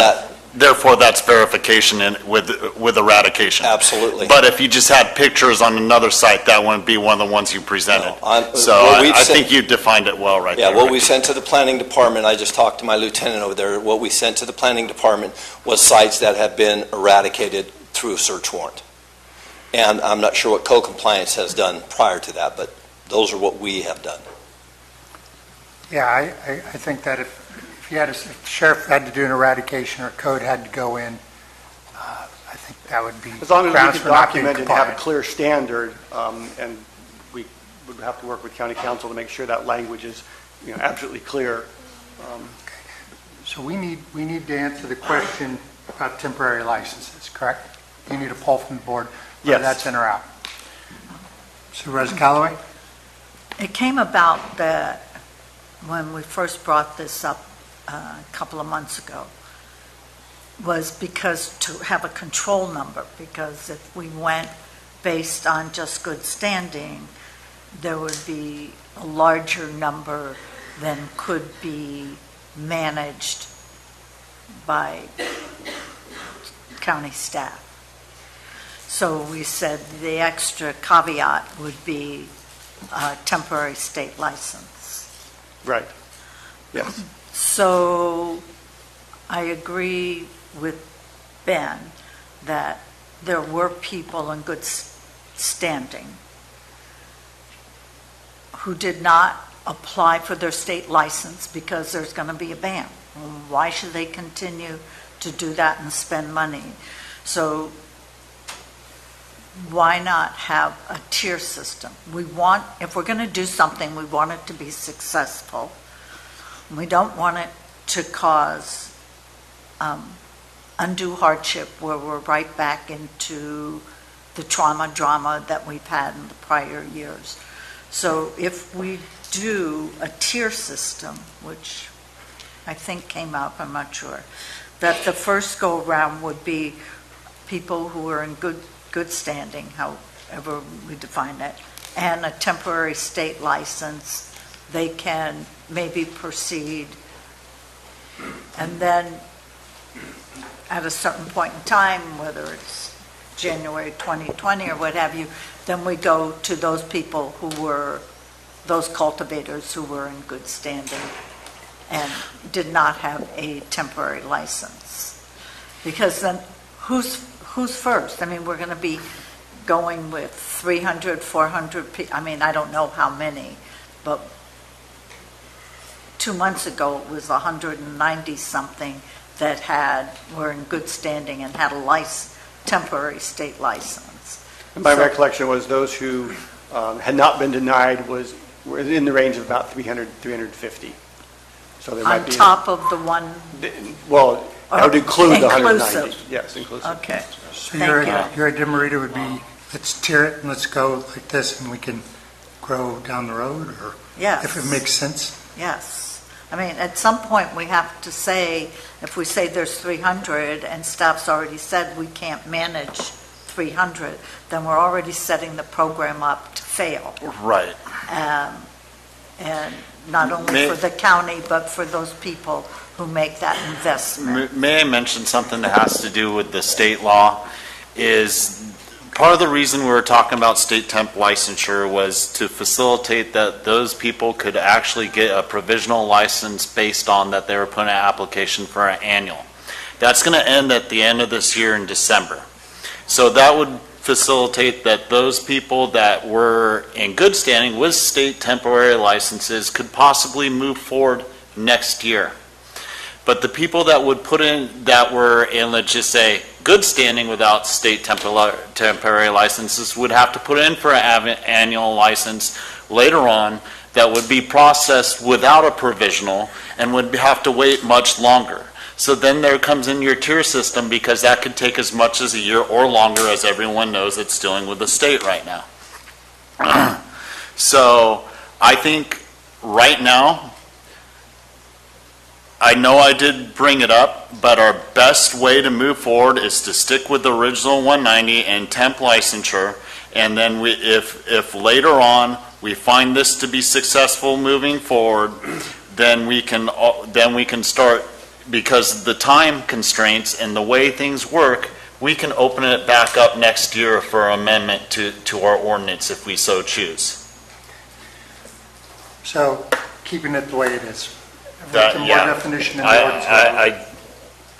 therefore, that's verification with eradication. Absolutely. But if you just had pictures on another site, that wouldn't be one of the ones you presented. No, so I think you defined it well right there. Yeah, what we sent to the planning department, I just talked to my lieutenant over there, what we sent to the planning department was sites that have been eradicated through a search warrant. And I'm not sure what code compliance has done prior to that, but those are what we have done. Yeah, I think that if sheriff had to do an eradication or code had to go in, I think that would be As long as grounds we for can not being document and have a compliant. clear standard, and we would have to work with county council to make sure that language is, absolutely clear. So we need to answer the question about temporary licenses, correct? You need a poll from the board, whether Yes. that's in or out. Supervisor Callaway? It came about that when we first brought this up a couple of months ago, was because to have a control number, because if we went based on just good standing, there would be a larger number than could be managed by county staff. So we said the extra caveat would be a temporary state license. Right. Yes. So I agree with Ben that there were people in good standing who did not apply for their state license because there's going to be a ban. Why should they continue to do that and spend money? So why not have a tier system? If we're going to do something, we want it to be successful. We don't want it to cause undue hardship where we're right back into the drama that we've had in the prior years. So if we do a tier system, which I think came out, I'm not sure, that the first go-around would be people who are in good standing, however we define it, and a temporary state license, they can maybe proceed. And then at a certain point in time, whether it's January 2020 or what have you, then we go to those people who were, those cultivators who were in good standing and did not have a temporary license. Because then who's first? I mean, we're going to be going with 300, 400 people. I mean, I don't know how many, but 2 months ago it was 190 something that were in good standing and had a temporary state license. And my recollection was those who had not been denied were in the range of about 300, 350. So there might on be top of the one. Well, that would include the 190. Inclusive. Yes, inclusive. Okay. So Thank you. your DeMarita would be let's tier it and let's go like this and we can grow down the road, or Yes. if it makes sense? Yes. I mean, at some point, we have to say, if we say there's 300 and staff's already said we can't manage 300, then we're already setting the program up to fail. Right. And not only for the county, but for those people who make that investment. May I mention something that has to do with the state law? Is part of the reason we were talking about state temp licensure was to facilitate that those people could actually get a provisional license based on that they were putting an application for an annual. That's going to end at the end of this year in December. So that would facilitate that those people that were in good standing with state temporary licenses could possibly move forward next year. But the people that would put in, that were in, let's just say, good standing without state temporary licenses would have to put in for an annual license later on that would be processed without a provisional and would have to wait much longer. So then there comes in your tier system, because that could take as much as a year or longer, as everyone knows that's dealing with the state right now. So I think right now, I know I did bring it up, but our best way to move forward is to stick with the original 190 and temp licensure. And then if later on we find this to be successful moving forward, then we can start, because the time constraints and the way things work, we can open it back up next year for amendment to our ordinance if we so choose. So keeping it the way it is. That, More yeah. definition in the ordinance.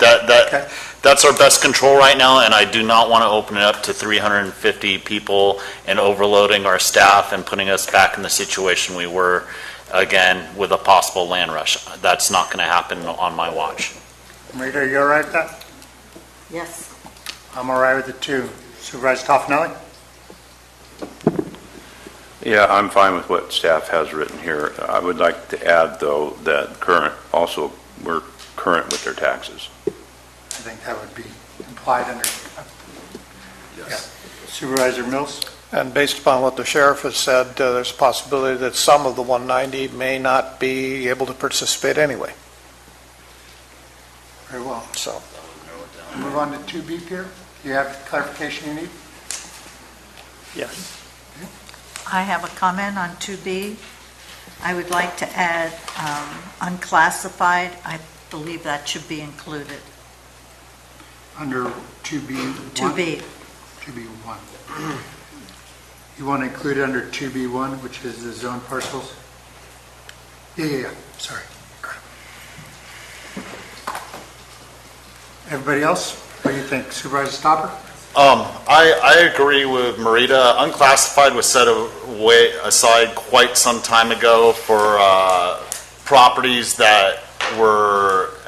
Okay. That's our best control right now, and I do not want to open it up to 350 people and overloading our staff and putting us back in the situation we were, again, with a possible land rush. That's not going to happen on my watch. Rita, are you all right with that? Yes. I'm all right with it too. Supervisor Toffenelli? Yeah, I'm fine with what staff has written here. I would like to add, though, that we're current with their taxes. I think that would be implied under. Yes. Supervisor Mills? And based upon what the sheriff has said, there's a possibility that some of the 190 may not be able to participate anyway. Very well. So move on to 2B here. Do you have clarification you need? Yes. I have a comment on 2B. I would like to add unclassified. I believe that should be included. Under 2B1? 2B. 2B1. You want to include it under 2B1, which is the zone parcels? Yeah. Sorry. Everybody else? What do you think? Supervisor Stopper? I agree with Marita. Unclassified was set aside quite some time ago for properties that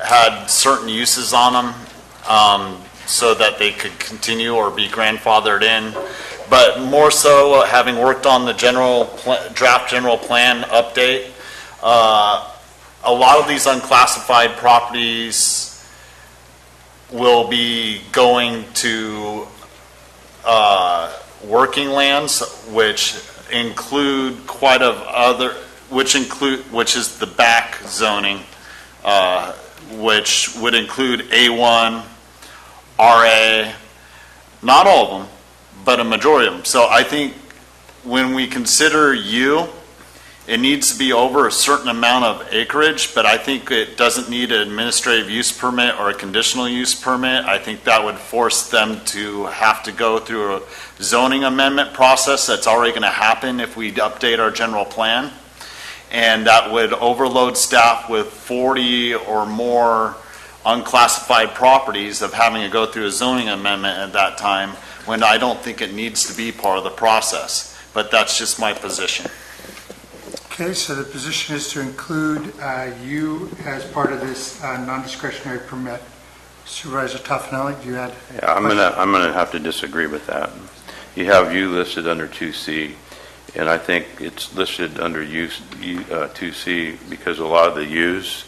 had certain uses on them, so that they could continue or be grandfathered in. But more so, having worked on the draft general plan update, a lot of these unclassified properties will be going to working lands, which include which is the back zoning, which would include A1, RA, not all of them, but a majority of them. So I think when we consider it needs to be over a certain amount of acreage, but I think it doesn't need an administrative use permit or a conditional use permit. I think that would force them to have to go through a zoning amendment process that's already going to happen if we update our general plan. And that would overload staff with 40 or more unclassified properties of having to go through a zoning amendment at that time, when I don't think it needs to be part of the process. But that's just my position. Okay, so the position is to include you as part of this non-discretionary permit. Supervisor Toffenelli, do you have? Yeah, I'm gonna have to disagree with that. You have you listed under 2C, and I think it's listed under 2C because a lot of the U's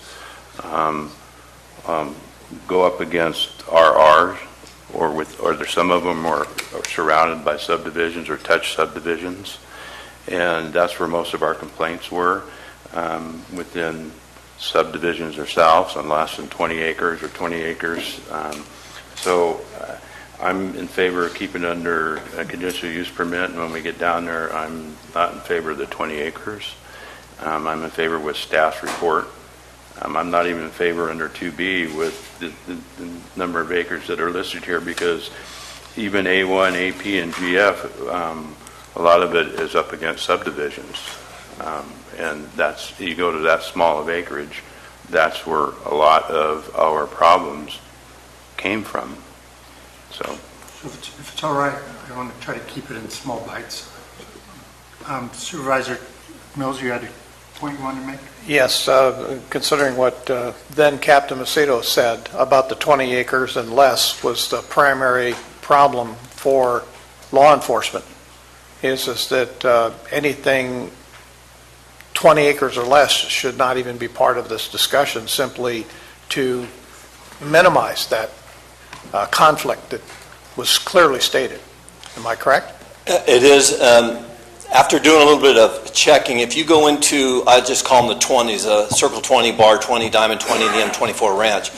go up against RRs or the or some of them are surrounded by subdivisions or touch subdivisions, and that's where most of our complaints were, within subdivisions themselves on less than 20 acres or 20 acres. So I'm in favor of keeping it under a conditional use permit, and when we get down there, I'm not in favor of the 20 acres. I'm in favor with staff's report. I'm not even in favor under 2B with the number of acres that are listed here, because even A1, AP, and GF, a lot of it is up against subdivisions. And that's, you go to that small of acreage, that's where a lot of our problems came from. So If it's all right, I want to try to keep it in small bites. Supervisor Mills, you had a point you wanted to make? Yes, considering what then Captain Macedo said about the 20 acres and less was the primary problem for law enforcement, is that anything 20 acres or less should not even be part of this discussion, simply to minimize that conflict that was clearly stated. Am I correct? It is. After doing a little bit of checking, if you go into, I just call them the 20s, Circle 20, Bar 20, Diamond 20, and the M24 Ranch,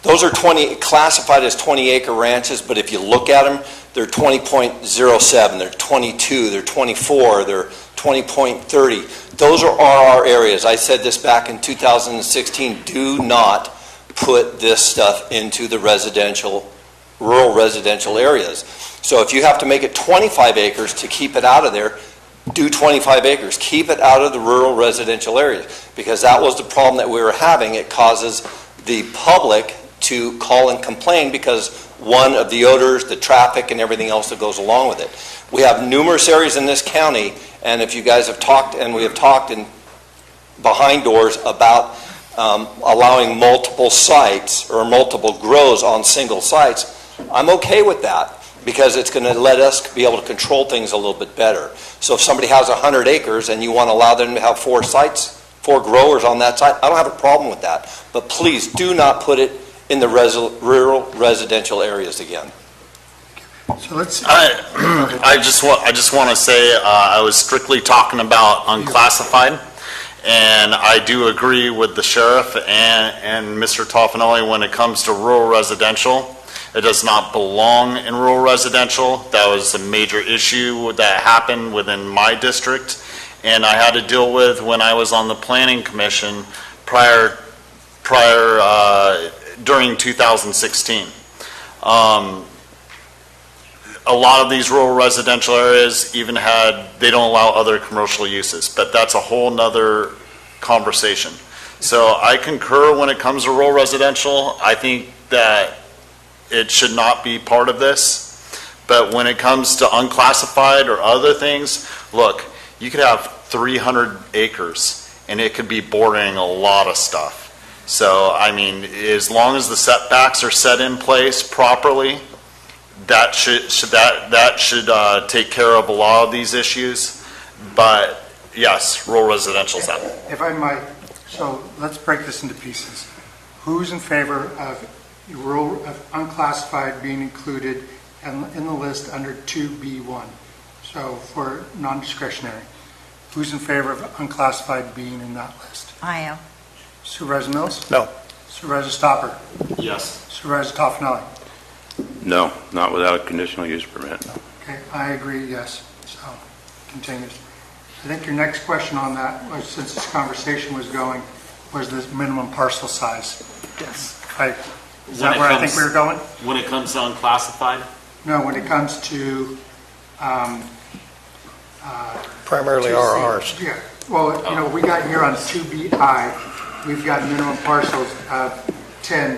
those are classified as 20-acre ranches, but if you look at them, they're 20.07, they're 22, they're 24, they're 20.30. Those are our areas. I said this back in 2016, do not put this stuff into the rural residential areas. So if you have to make it 25 acres to keep it out of there, do 25 acres. Keep it out of the rural residential areas, because that was the problem that we were having. It causes the public to call and complain because one of the odors, the traffic, and everything else that goes along with it. We have numerous areas in this county, and if you guys have talked, and we have talked in behind doors about allowing multiple sites or multiple grows on single sites, I'm okay with that, because it's going to let us be able to control things a little bit better. So if somebody has 100 acres and you want to allow them to have 4 sites, 4 growers on that site, I don't have a problem with that. But please do not put it in the rural residential areas again. So let's. I just want to say I was strictly talking about unclassified, and I do agree with the sheriff and Mr. Toffanelli when it comes to rural residential. It does not belong in rural residential. That was a major issue that happened within my district, and I had to deal with when I was on the planning commission during 2016. A lot of these rural residential areas even they don't allow other commercial uses, but that's a whole nother conversation. So I concur when it comes to rural residential. I think that it should not be part of this. But when it comes to unclassified or other things, look, you could have 300 acres and it could be bordering a lot of stuff. So, I mean, as long as the setbacks are set in place properly, that should take care of a lot of these issues. But yes, rural residential is out. If I might, so let's break this into pieces. Who's in favor of unclassified being included in the list under 2B1? So for non-discretionary. Who's in favor of unclassified being in that list? I am. Supervisor Mills? No. Supervisor Stopper? Yes. Supervisor Toffanelli? no, not without a conditional use permit. Okay, I agree, yes. So, continues. I think your next question on that was, since this conversation was going, was the minimum parcel size. Yes. Is that where I think we were going? When it comes to unclassified? No, when it comes to Primarily RRs. Yeah, well, we got here on 2BI, we've got minimum parcels of 10,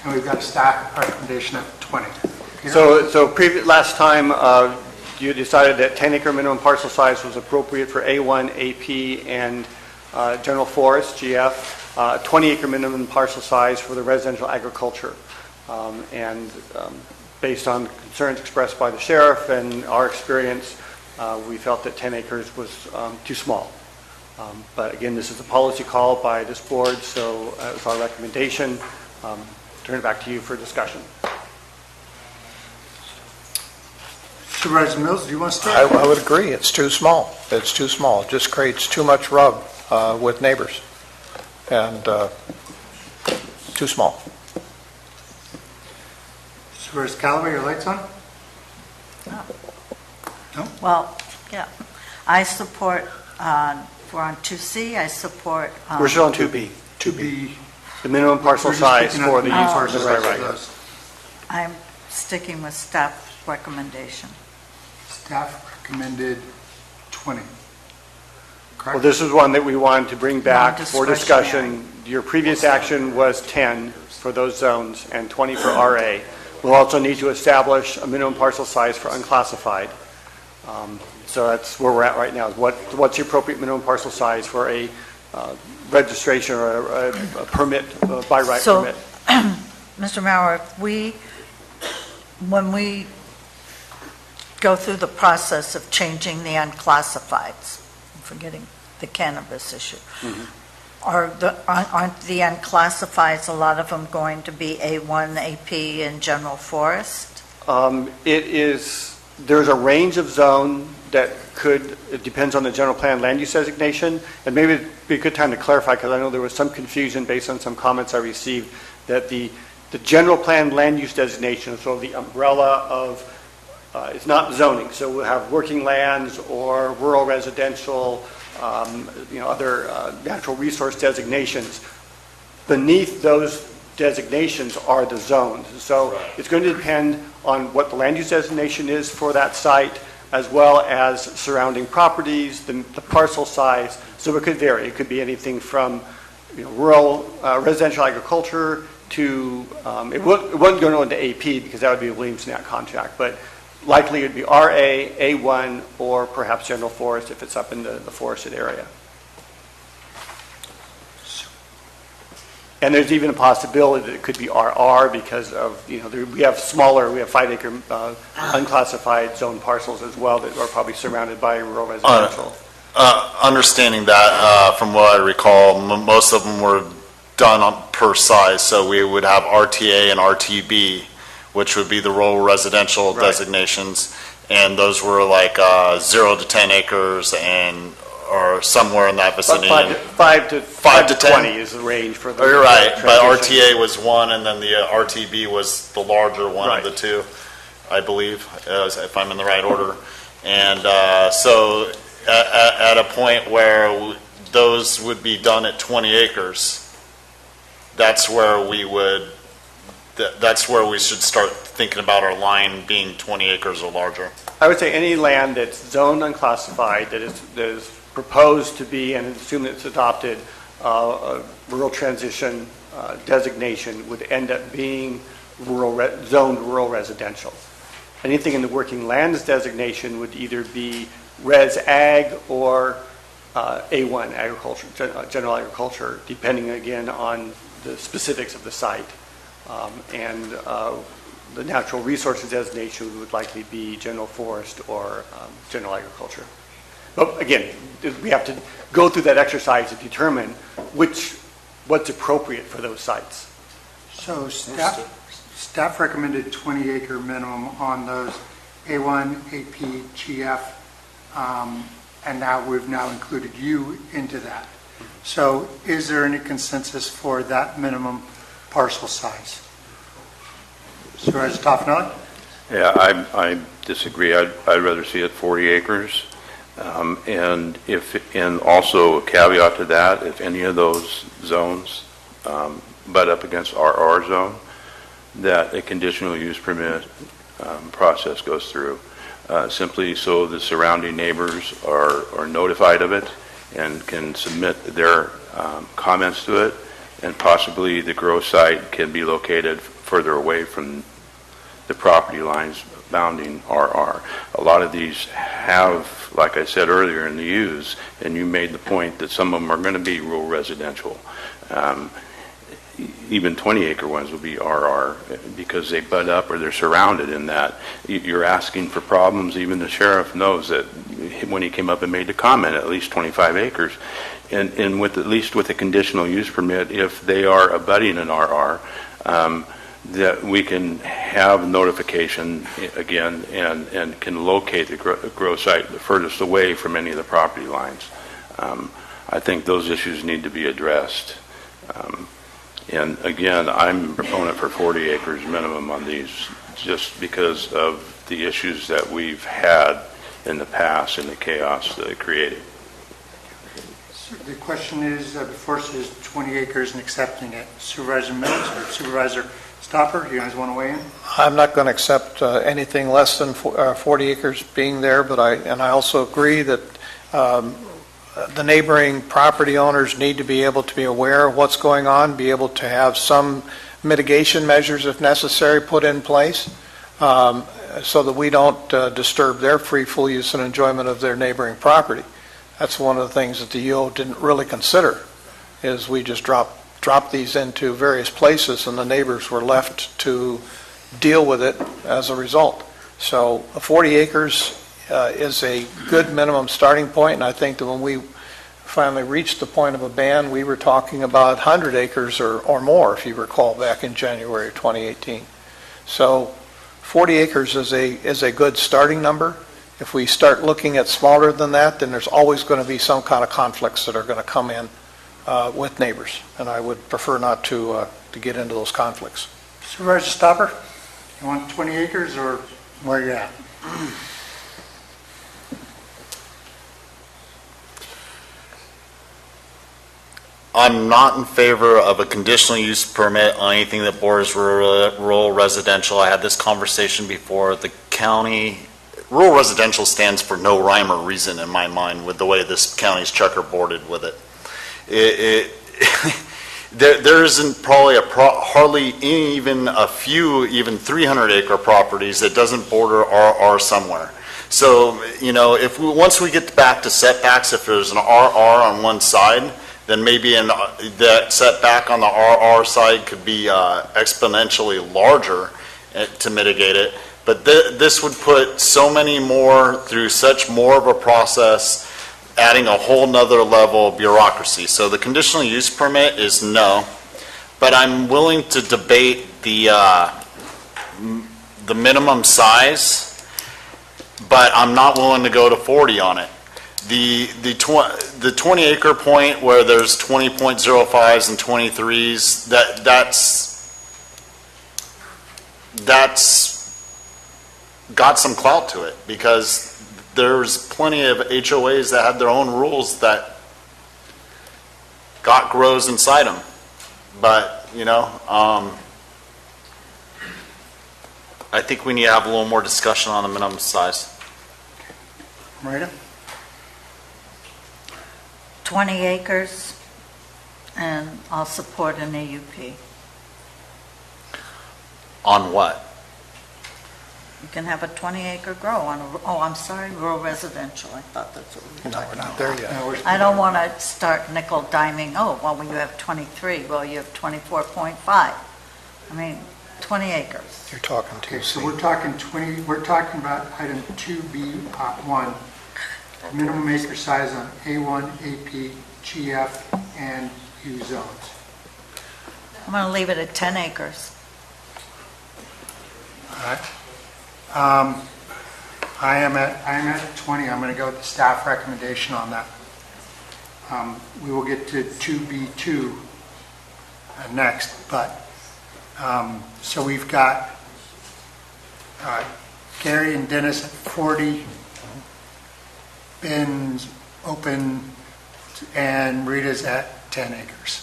and we've got a staff recommendation of 20. So last time, you decided that 10-acre minimum parcel size was appropriate for A1, AP, and general forest, GF, 20-acre minimum parcel size for the residential agriculture. Based on concerns expressed by the sheriff and our experience, we felt that 10 acres was too small. But again, this is a policy call by this board, so it was our recommendation. Turn it back to you for discussion. Supervisor Mills, do you want to start? I would agree, it's too small. It's too small. It just creates too much rub with neighbors. And too small. Supervisor Callaway, your light's on? Well, yeah, I support, we're on 2C, I support. We're still on 2B. 2B. The minimum parcel size for the parcel right, size. right. I'm sticking with staff recommendation. Staff recommended 20. Well, Correct? this is one that we wanted to bring back for Non-discretionary. discussion. Your previous action was 10 for those zones and 20 for RA. We'll also need to establish a minimum parcel size for unclassified. So that's where we're at right now. What's the appropriate minimum parcel size for a registration or a permit, by right So, permit? Mr. Mauer, when we go through the process of changing the unclassifieds, I'm forgetting the cannabis issue, aren't the unclassifieds, a lot of them going to be A1, AP, and general forest? There's a range of zone that it depends on the general plan land use designation, and maybe it'd be a good time to clarify, because I know there was some confusion based on some comments I received, that the general plan land use designation is sort of the umbrella of, it's not zoning, so we'll have working lands or rural residential, other natural resource designations. Beneath those designations are the zones. So it's going to depend on what the land use designation is for that site, as well as surrounding properties, the parcel size. So it could vary. It could be anything from rural residential agriculture to, it wouldn't go into AP because that would be a Williams Act contract, but likely it would be RA, A1, or perhaps general forest if it's up in the forested area. And there's even a possibility that it could be RR because of, we have 5-acre unclassified zone parcels as well that are probably surrounded by rural residential. Understanding that, from what I recall, most of them were done per size, so we would have RTA and RTB, which would be the rural residential designations, and those were like 0 to 10 acres or somewhere in that vicinity. 5 to 20 is the range for the You're right, but transition. RTA was one, and then the RTB was the larger one of the two, I believe, if I'm in the right order. And so at a point where those would be done at 20 acres, that's where we should start thinking about our line being 20 acres or larger. I would say any land that's zoned unclassified that is proposed to be, and assume it's adopted, a rural transition designation would end up being zoned rural residential. Anything in the working lands designation would either be res ag or A1 agriculture, general agriculture, depending again on the specifics of the site. And the natural resources designation would likely be general forest or general agriculture. But again, we have to go through that exercise to determine what's appropriate for those sites. So staff recommended 20-acre minimum on those A1, AP, GF, and now we've included you into that. So is there any consensus for that minimum parcel size? Supervisor Toffenelli? Yeah, I disagree. I'd rather see it 40 acres. And also a caveat to that, if any of those zones butt up against RR zone, that a conditional use permit process goes through, simply so the surrounding neighbors are notified of it and can submit their comments to it, and possibly the grow site can be located further away from the property lines bounding RR. A lot of these have, like I said earlier in the use, and you made the point that some of them are going to be rural residential. Even 20-acre ones will be RR because they butt up or they're surrounded in that. You're asking for problems. Even the sheriff knows that when he came up and made the comment, at least 25 acres. And at least with a conditional use permit, if they are abutting an RR, that we can have notification again and can locate the grow site the furthest away from any of the property lines. I think those issues need to be addressed. And again, I'm a proponent for 40 acres minimum on these, just because of the issues that we've had in the past and the chaos that it created. So the question is, before it says 20 acres and accepting it, Supervisor Mills or Supervisor Stopper, you guys want to weigh in? I'm not going to accept anything less than 40 acres being there, but I also agree that the neighboring property owners need to be able to be aware of what's going on, be able to have some mitigation measures, if necessary, put in place, so that we don't disturb their free, full use and enjoyment of their neighboring property. That's one of the things that the UO didn't really consider, is we just dropped these into various places and the neighbors were left to deal with it as a result. So 40 acres is a good minimum starting point, and I think that when we finally reached the point of a ban, we were talking about 100 acres or more, if you recall, back in January of 2018. So 40 acres is a good starting number. If we start looking at smaller than that, then there's always going to be some kind of conflicts that are going to come in with neighbors, and I would prefer not to get into those conflicts. Supervisor Stopper, you want 20 acres or where you at? I'm not in favor of a conditional use permit on anything that borders rural residential. I had this conversation before. The county, rural residential stands for no rhyme or reason in my mind with the way this county's checkerboarded with it. There isn't probably hardly even a few, even 300-acre properties that doesn't border RR somewhere. So, you know, once we get back to setbacks, if there's an RR on one side, then maybe that setback on the RR side could be exponentially larger to mitigate it. But this would put so many more through such more of a process, adding a whole nother level of bureaucracy. So the conditional use permit is no, but I'm willing to debate the minimum size, but I'm not willing to go to 40 on it. The 20-acre point where there's 20.05s and 23s, that's got some clout to it, because there's plenty of HOAs that had their own rules that got grows inside them. But, you know, I think we need to have a little more discussion on the minimum size. Marita? 20 acres, and I'll support an AUP. On what? You can have a 20-acre grow on rural residential. I thought that's what we were No, talking we're not about. there yet. I don't want to start nickel diming, when you have 23, well, you have 24.5. I mean, 20 acres. You're talking Okay, 2C. so we're talking about item 2B1, minimum acre size on A1, AP, GF, and U zones. I'm going to leave it at 10 acres. All right. I am at 20. I'm going to go with the staff recommendation on that. We will get to 2B2 next, but so we've got Gary and Dennis at 40, Ben's open, and Rita's at 10 acres.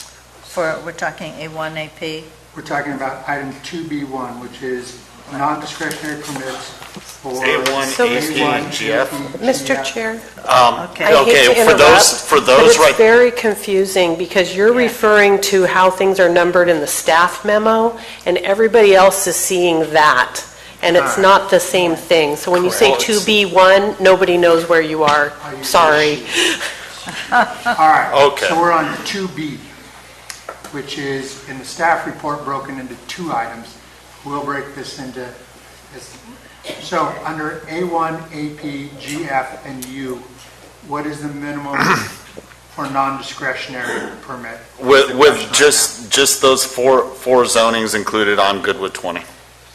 We're talking A1, AP? We're talking about item 2B1, which is non-discretionary permits for A1, So- AP, and GF. Mr. Chair? Okay. I hate to Okay, for interrupt, those but right. it's very confusing because you're referring to how things are numbered in the staff memo, and everybody else is seeing that, and it's not the same thing. So when you say Correct. 2B1, nobody knows where you are. Sorry. All right. Okay. So we're on 2B, which is in the staff report broken into two items. We'll break this into this. So under A1, AP, GF, and U, what is the minimum or non-discretionary permit? With just those four zonings included, I'm good with 20,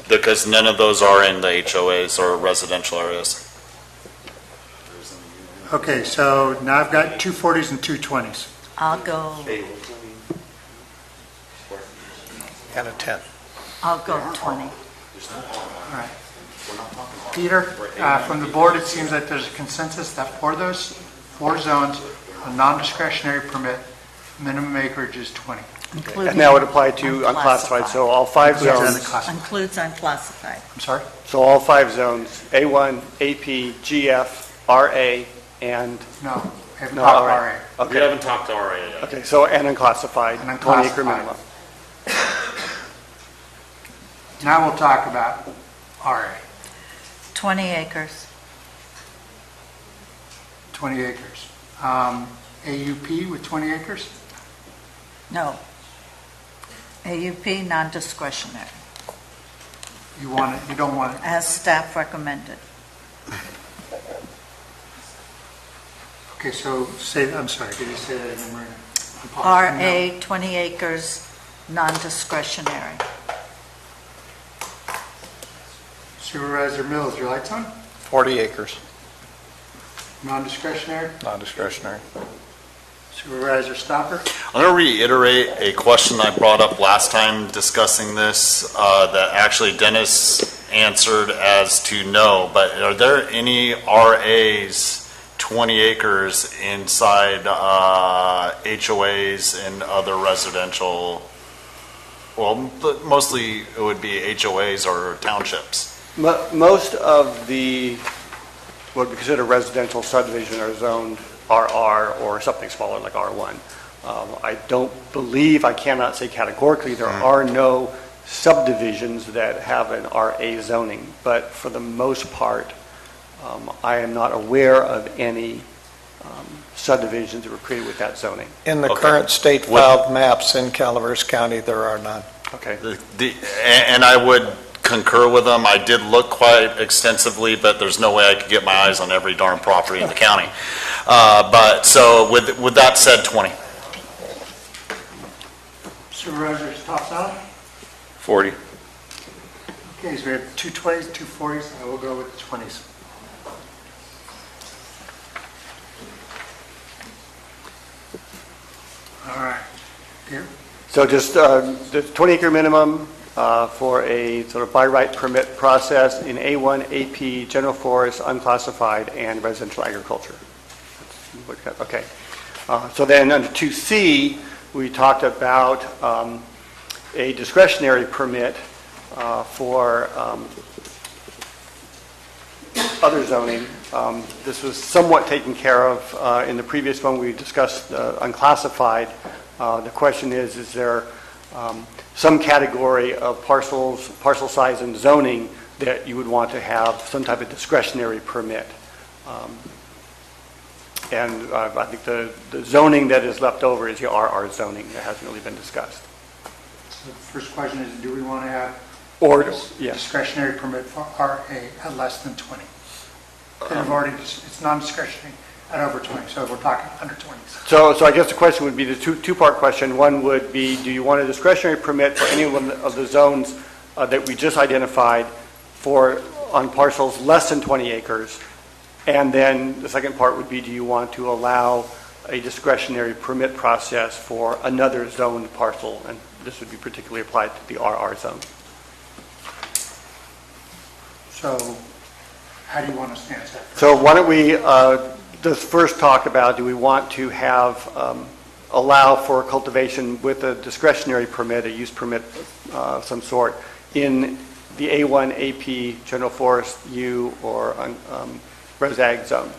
because none of those are in the HOAs or residential areas. Okay, so now I've got 240s and 220s. I'll go And a 10. 20. All right. Peter, from the board, it seems that there's a consensus that for those four zones, a non-discretionary permit, minimum acreage is 20. And that would apply to unclassified, so all 5 Includes zones. unclassified. Includes unclassified. I'm sorry? So all 5 zones, A1, AP, GF, RA, and, No, we haven't no, talked all right. RA. We Okay, haven't talked to RA yet. okay, so, and unclassified, And 20 acre unclassified. minimum. Now we'll talk about RA, 20 acres. 20 acres. AUP with 20 acres? No. AUP, non-discretionary, You want it, you don't want it? as staff recommended. Okay, so say, I'm sorry, did you say that again, Marina? I'm pausing. RA, 20 acres, non-discretionary. Supervisor Mills, your lights on? 40 acres, Non-discretionary? non-discretionary. Supervisor Stopper? I'm going to reiterate a question I brought up last time discussing this, that actually Dennis answered as to no, but are there any RAs 20 acres inside HOAs and other residential, well, mostly it would be HOAs or townships? Most of the, what we consider residential subdivision are zoned RR or something smaller like R1. I don't believe, I cannot say categorically, there are no subdivisions that have an RA zoning, but for the most part, I am not aware of any subdivisions that were created with that zoning. In the Okay. current state filed maps in Calaveras County, there are none. Okay. And I would concur with them. I did look quite extensively, but there's no way I could get my eyes on every darn property in the county. But so with that said, 20. Supervisors tops out? 40. Okay, so we have 220s, 240s, I will go with the 20s. All right. Here? So just the 20 acre minimum for a sort of by right permit process in A1, AP, general forest, unclassified, and residential agriculture. Okay. So then under 2C, we talked about a discretionary permit for other zoning. This was somewhat taken care of in the previous one. We discussed unclassified. The question is there some category of parcels, parcel size and zoning that you would want to have some type of discretionary permit? And I think the zoning that is left over is the RR zoning that hasn't really been discussed. So the first question is, do we want to have Or, a yeah. discretionary permit for RA at less than 20? They've already, it's non-discretionary at over 20, so we're talking under 20s. So I guess the question would be the two-part question. One would be, do you want a discretionary permit for any one of the zones that we just identified on parcels less than 20 acres? And then the second part would be, do you want to allow a discretionary permit process for another zoned parcel? And this would be particularly applied to the RR zone. So how do you want us to answer that? So why don't we just first talk about, do we want to have, allow for cultivation with a discretionary permit, a use permit of some sort, in the A1, AP, General Forest, U, or Res Ag zone?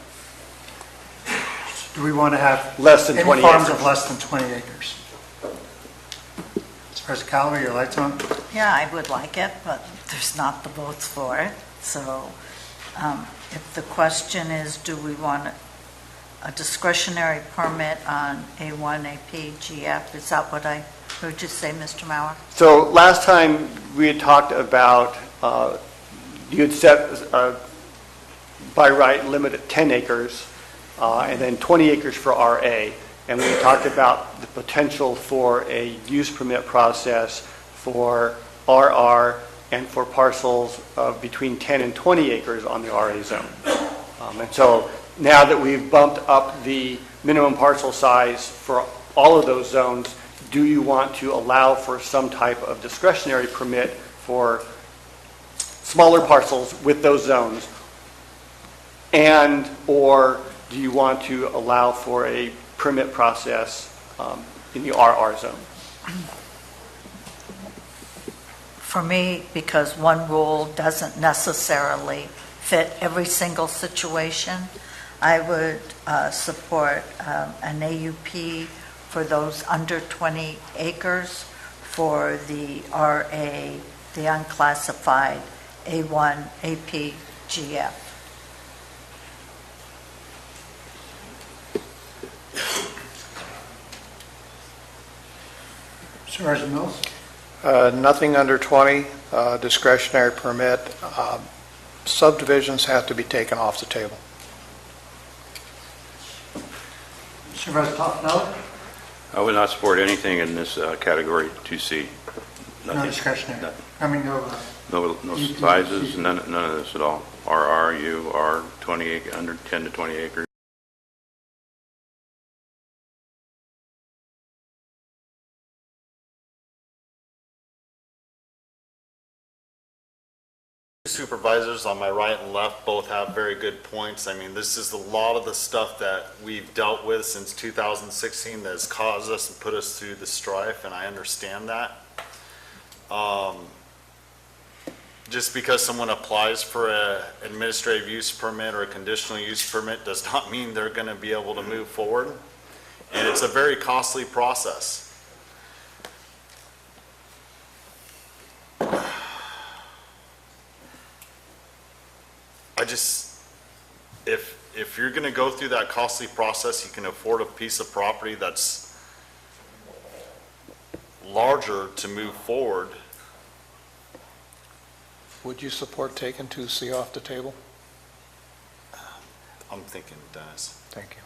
Do we want to have Less than 20 any farms acres. of less than 20 acres? Supervisor Callaway, your lights on? Yeah, I would like it, but there's not the votes for it. So if the question is, do we want a discretionary permit on A1, AP, GF, is that what I heard you say, Mr. Mauer? So last time we had talked about, you had set by right limit at 10 acres and then 20 acres for RA. and we talked about the potential for a use permit process for RR and for parcels of between 10 and 20 acres on the RA zone. And so now that we've bumped up the minimum parcel size for all of those zones, do you want to allow for some type of discretionary permit for smaller parcels with those zones? And or do you want to allow for a permit process in the RR zone? For me, because one rule doesn't necessarily fit every single situation, I would support an AUP for those under 20 acres for the RA, the unclassified A1, AP, GF. Supervisor Mills? Nothing under 20, discretionary permit. Subdivisions have to be taken off the table. Supervisor Toffenelli? I would not support anything in this category 2C. No discretionary. Nothing. I mean, No sizes, none of this at all. RR, U, R, 20 under 10 to 20 acres. Supervisors on my right and left both have very good points. I mean, this is a lot of the stuff that we've dealt with since 2016 that has caused us and put us through the strife, and I understand that. Just because someone applies for an administrative use permit or a conditional use permit does not mean they're going to be able to move forward. And it's a very costly process. If you're going to go through that costly process, you can afford a piece of property that's larger to move forward. Would you support taking 2C off the table? I'm thinking Dennis. Thank you.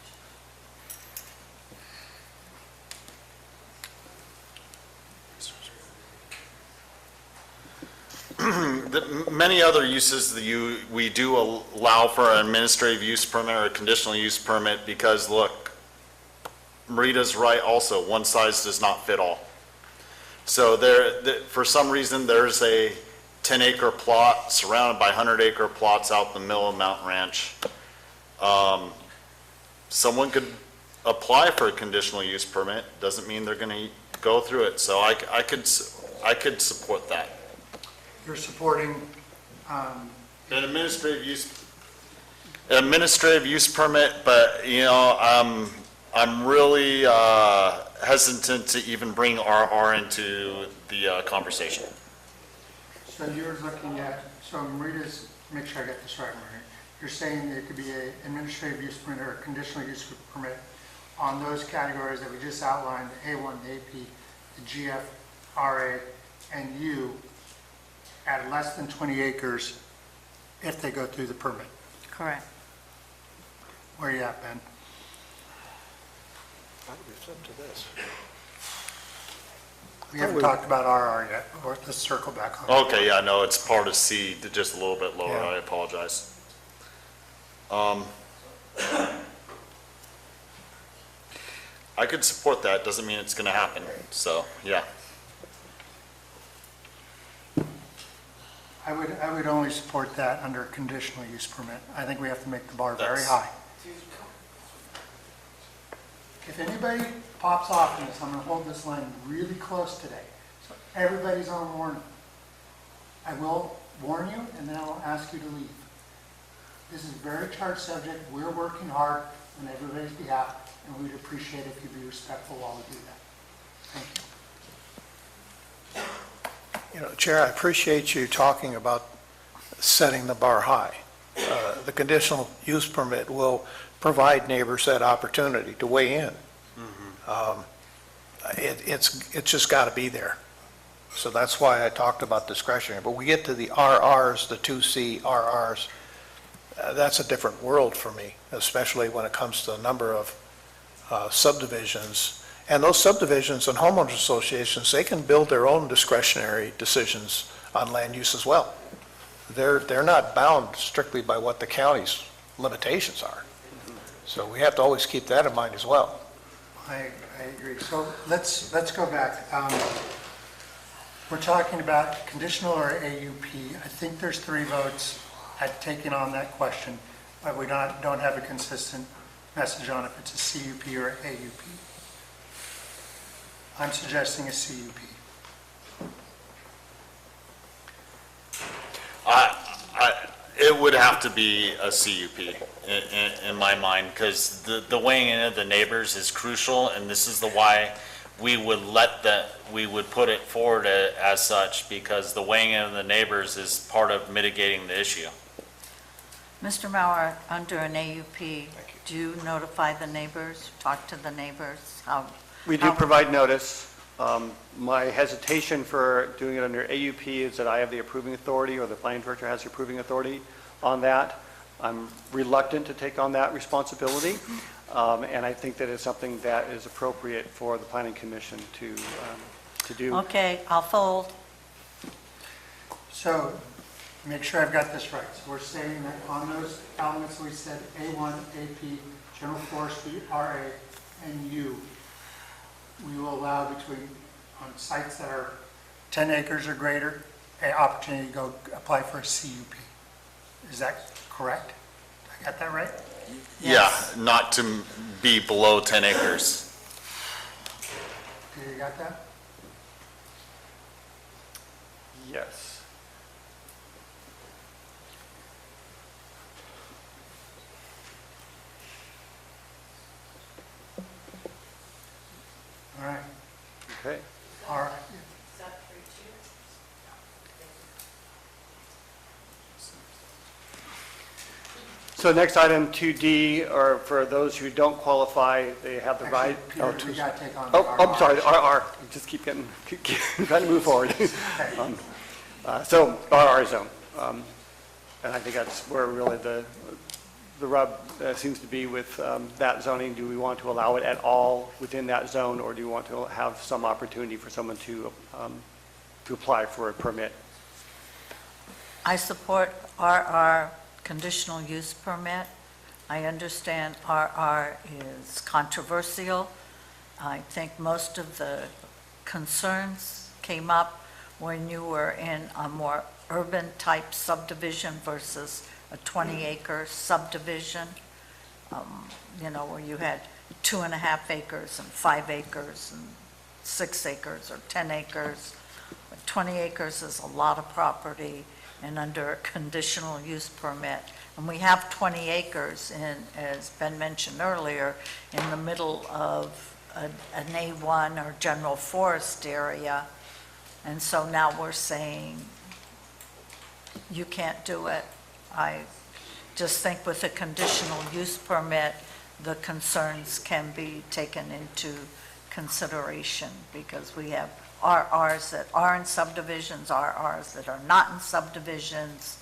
Many other uses that we do allow for an administrative use permit or a conditional use permit because, look, Marita's right also, one size does not fit all. So for some reason, there's a 10-acre plot surrounded by 100-acre plots out in the middle of Mountain Ranch. Someone could apply for a conditional use permit, doesn't mean they're going to go through it. So I could support that. You're supporting An administrative use permit, but I'm really hesitant to even bring RR into the conversation. So you're looking at, so Marita's, make sure I get this right, Marita. You're saying there could be an administrative use permit or a conditional use permit on those categories that we just outlined, the A1, the AP, the GF, RA, and U, at less than 20 acres if they go through the permit. Correct. Where are you at, Ben? How do we flip to this? We haven't talked about RR yet. Let's circle back on. Okay, yeah, no, it's part of C, just a little bit lower. Yeah. I apologize. I could support that. Doesn't mean it's going to happen. So, yeah. I would only support that under a conditional use permit. I think we have to make the bar very high. If anybody pops off in this, I'm going to hold this line really close today. So everybody's on warning. I will warn you, and then I will ask you to leave. This is a very charged subject. We're working hard on everybody's behalf, and we'd appreciate if you'd be respectful while we do that. Thank you. Chair, I appreciate you talking about setting the bar high. The conditional use permit will provide neighbors that opportunity to weigh in. It's just got to be there. So that's why I talked about discretionary. But we get to the RRs, the 2C RRs, that's a different world for me, especially when it comes to the number of subdivisions. And those subdivisions and homeowners associations, they can build their own discretionary decisions on land use as well. They're not bound strictly by what the county's limitations are. So we have to always keep that in mind as well. I agree. So let's go back. We're talking about conditional or AUP. I think there's 3 votes at taking on that question, but we don't have a consistent message on if it's a CUP or AUP. I'm suggesting a CUP. It would have to be a CUP in my mind, because the weighing in of the neighbors is crucial, and this is why we would put it forward as such, because the weighing in of the neighbors is part of mitigating the issue. Mr. Mauer, under an AUP, do you notify the neighbors, talk to the neighbors? We do provide notice. My hesitation for doing it under AUP is that I have the approving authority, or the planning director has the approving authority on that. I'm reluctant to take on that responsibility, and I think that it's something that is appropriate for the planning commission to do. Okay, I'll fold. So, make sure I've got this right. So we're saying that on those elements we said A1, AP, general forestry, RA, and U, we will allow between, on sites that are 10 acres or greater, an opportunity to go apply for a CUP. Is that correct? I got that right? Yes. Yeah, not to be below 10 acres. You got that? Yes. All right. Okay. All right. So next item 2D, or for those who don't qualify, they have the right. Peter, we got to take on the I'm sorry, RR. Just keep trying to move forward. So RR zone, and I think that's where really the rub seems to be with that zoning. Do we want to allow it at all within that zone, or do we want to have some opportunity for someone to apply for a permit? I support RR conditional use permit. I understand RR is controversial. I think most of the concerns came up when you were in a more urban type subdivision versus a 20-acre subdivision, where you had 2.5 acres and 5 acres and 6 acres or 10 acres. But 20 acres is a lot of property, and under a conditional use permit. And we have 20 acres in, as Ben mentioned earlier, in the middle of an A1 or general forest area. And so now we're saying you can't do it. I just think with a conditional use permit, the concerns can be taken into consideration, because we have RRs that are in subdivisions, RRs that are not in subdivisions.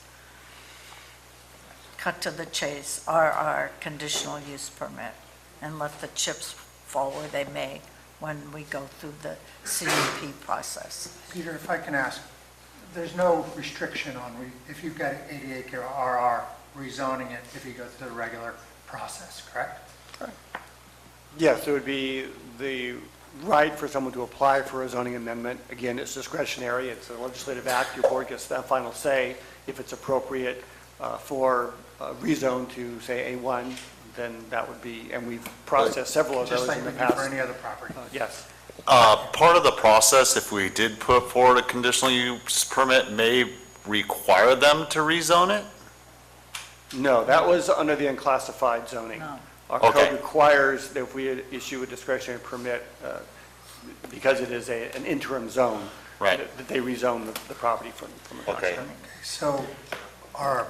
Cut to the chase, RR conditional use permit, and let the chips fall where they may when we go through the CUP process. Peter, if I can ask, there's no restriction on, if you've got an 80-acre RR, rezoning it if you go through the regular process, correct? Correct. Yes, it would be the right for someone to apply for a zoning amendment. Again, it's discretionary, it's a legislative act, your board gets that final say. If it's appropriate for rezone to, say, A1, then that would be, and we've processed several of those in the past. Just like we do for any other property. Yes. Part of the process, if we did put forward a conditional use permit, may require them to rezone it? No, that was under the unclassified zoning. No. Our code requires that if we issue a discretionary permit, because it is an interim zone, right, that they rezone the property from a classified. Okay, so our,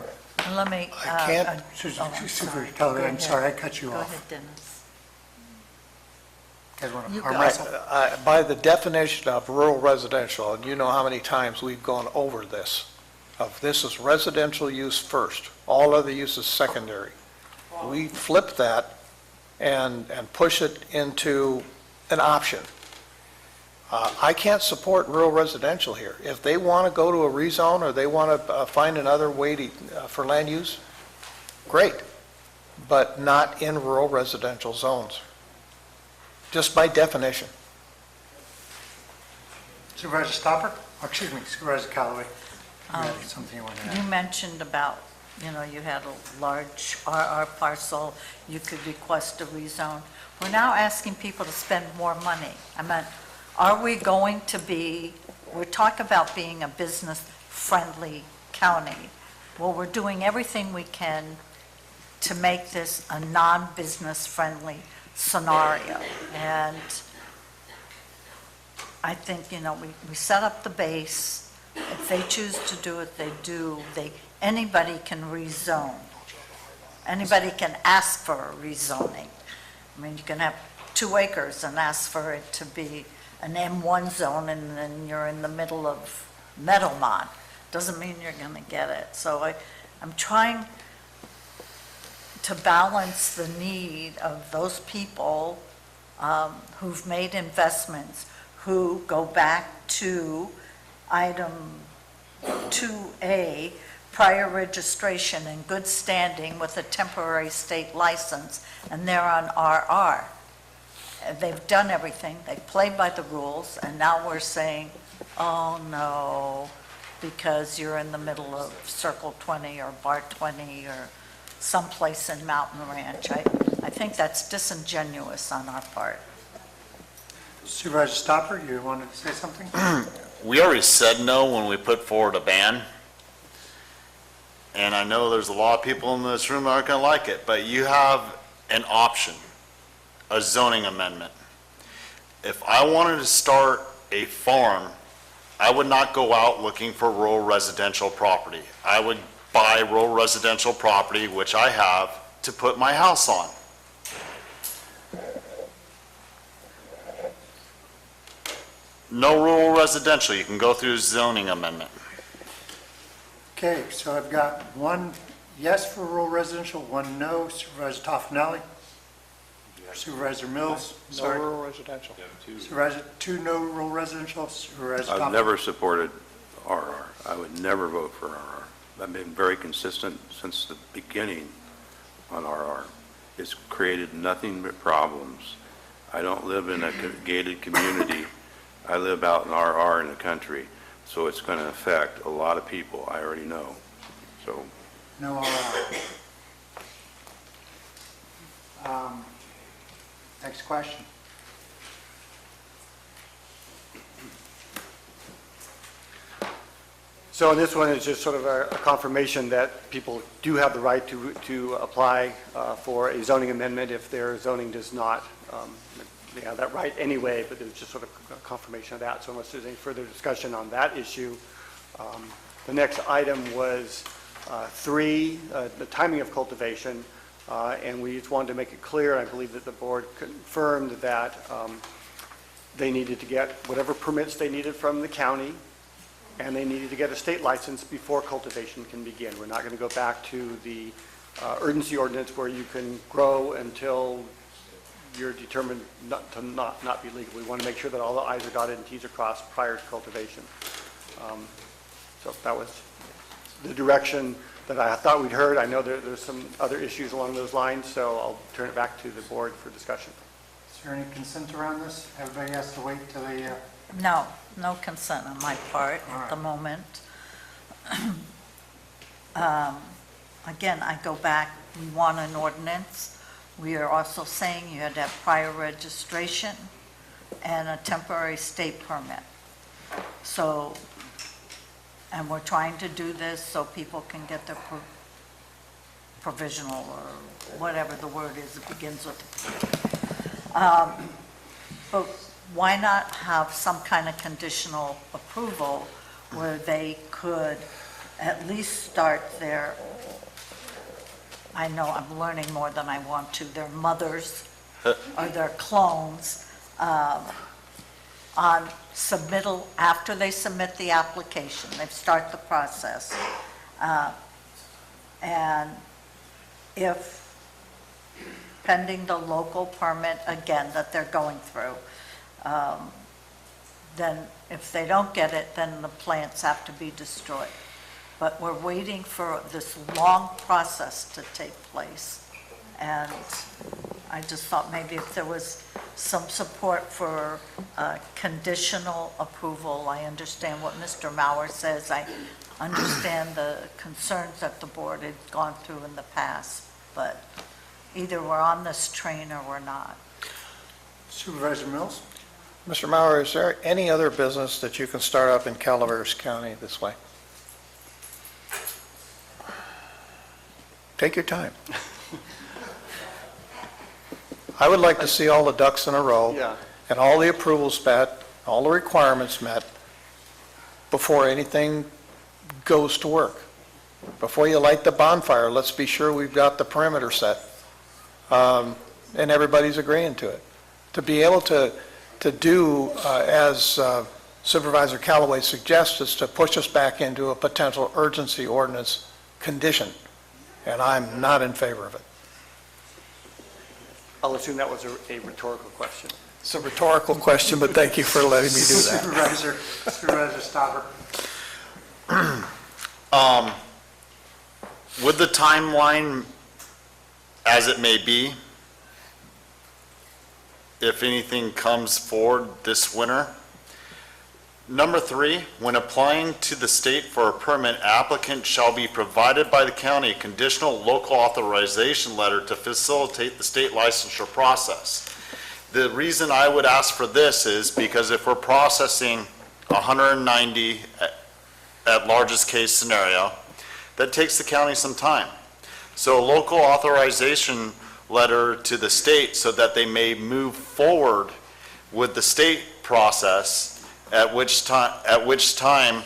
Let me. I can't, I'm sorry, I cut you Go off. ahead, Dennis. You guys want to You arm go. wrestle? By the definition of rural residential, and you know how many times we've gone over this, this is residential use first, all other uses secondary. We flipped that and push it into an option. I can't support rural residential here. If they want to go to a rezone or they want to find another way to, for land use, great, but not in rural residential zones, just by definition. Supervisor Stopper? Oh, excuse me, Supervisor Callaway. You had something you wanted to You add? mentioned about, you had a large RR parcel, you could request a rezone. We're now asking people to spend more money. I mean, are we going to be, we're talking about being a business-friendly county. Well, we're doing everything we can to make this a non-business friendly scenario. And I think, we set up the base. If they choose to do it, they do. Anybody can rezone. Anybody can ask for a rezoning. I mean, you can have 2 acres and ask for it to be an M1 zone, and then you're in the middle of Meadowmont. Doesn't mean you're going to get it. So I'm trying to balance the need of those people who've made investments, who go back to item 2A, prior registration in good standing with a temporary state license, and they're on RR. They've done everything, they played by the rules, and now we're saying, oh no, because you're in the middle of Circle 20 or Bar 20 or someplace in Mountain Ranch. I think that's disingenuous on our part. Supervisor Stopper, you wanted to say something? We already said no when we put forward a ban. And I know there's a lot of people in this room that aren't going to like it, but you have an option, a zoning amendment. If I wanted to start a farm, I would not go out looking for rural residential property. I would buy rural residential property, which I have, to put my house on. No rural residential, you can go through a zoning amendment. Okay, so I've got 1 yes for rural residential, 1 no. Supervisor Toffenelli? Supervisor Mills? No Sorry. rural residential. Supervisor, 2 no rural residential. Supervisor Toffenelli? I've never supported RR. I would never vote for RR. I've been very consistent since the beginning on RR. It's created nothing but problems. I don't live in a gated community. I live out in RR in the country, so it's going to affect a lot of people, I already know. So, No RR. Next question. So this one is just sort of a confirmation that people do have the right to apply for a zoning amendment if their zoning does not. They have that right anyway, but there's just sort of a confirmation of that. So unless there's any further discussion on that issue, the next item was 3, the timing of cultivation, and we just wanted to make it clear, I believe that the board confirmed that they needed to get whatever permits they needed from the county, and they needed to get a state license before cultivation can begin. We're not going to go back to the urgency ordinance where you can grow until you're determined not to not be legal. We want to make sure that all the I's are dotted and T's are crossed prior to cultivation. So that was the direction that I thought we'd heard. I know there's some other issues along those lines, so I'll turn it back to the board for discussion. Is there any consent around this? Everybody has to wait till they... No consent on my part at the moment. Again, I go back, we want an ordinance. We are also saying you had to have prior registration and a temporary state permit. So, and we're trying to do this so people can get their provisional or whatever the word is, it begins with. But why not have some kind of conditional approval where they could at least start their, I know I'm learning more than I want to, their mothers or their clones on submittal, after they submit the application, they start the process. And if pending the local permit again that they're going through. Then if they don't get it, then the plants have to be destroyed. But we're waiting for this long process to take place. And I just thought maybe if there was some support for conditional approval. I understand what Mr. Mauer says. I understand the concerns that the board had gone through in the past. But either we're on this train or we're not. Supervisor Mills? Mr. Mauer, is there any other business that you can start up in Calaveras County this way? Take your time. I would like to see all the ducks in a row and all the approvals met, all the requirements met before anything goes to work. Before you light the bonfire, let's be sure we've got the perimeter set and everybody's agreeing to it. To be able to do, as Supervisor Callaway suggests, is to push us back into a potential urgency ordinance condition, and I'm not in favor of it. I'll assume that was a rhetorical question. It's a rhetorical question, but thank you for letting me do that. Supervisor Stauber. With the timeline as it may be, if anything comes forward this winter. Number 3, when applying to the state for a permit, applicant shall be provided by the county a conditional local authorization letter to facilitate the state licensure process. The reason I would ask for this is because if we're processing 190 at largest case scenario, that takes the county some time. So a local authorization letter to the state so that they may move forward with the state process, at which time,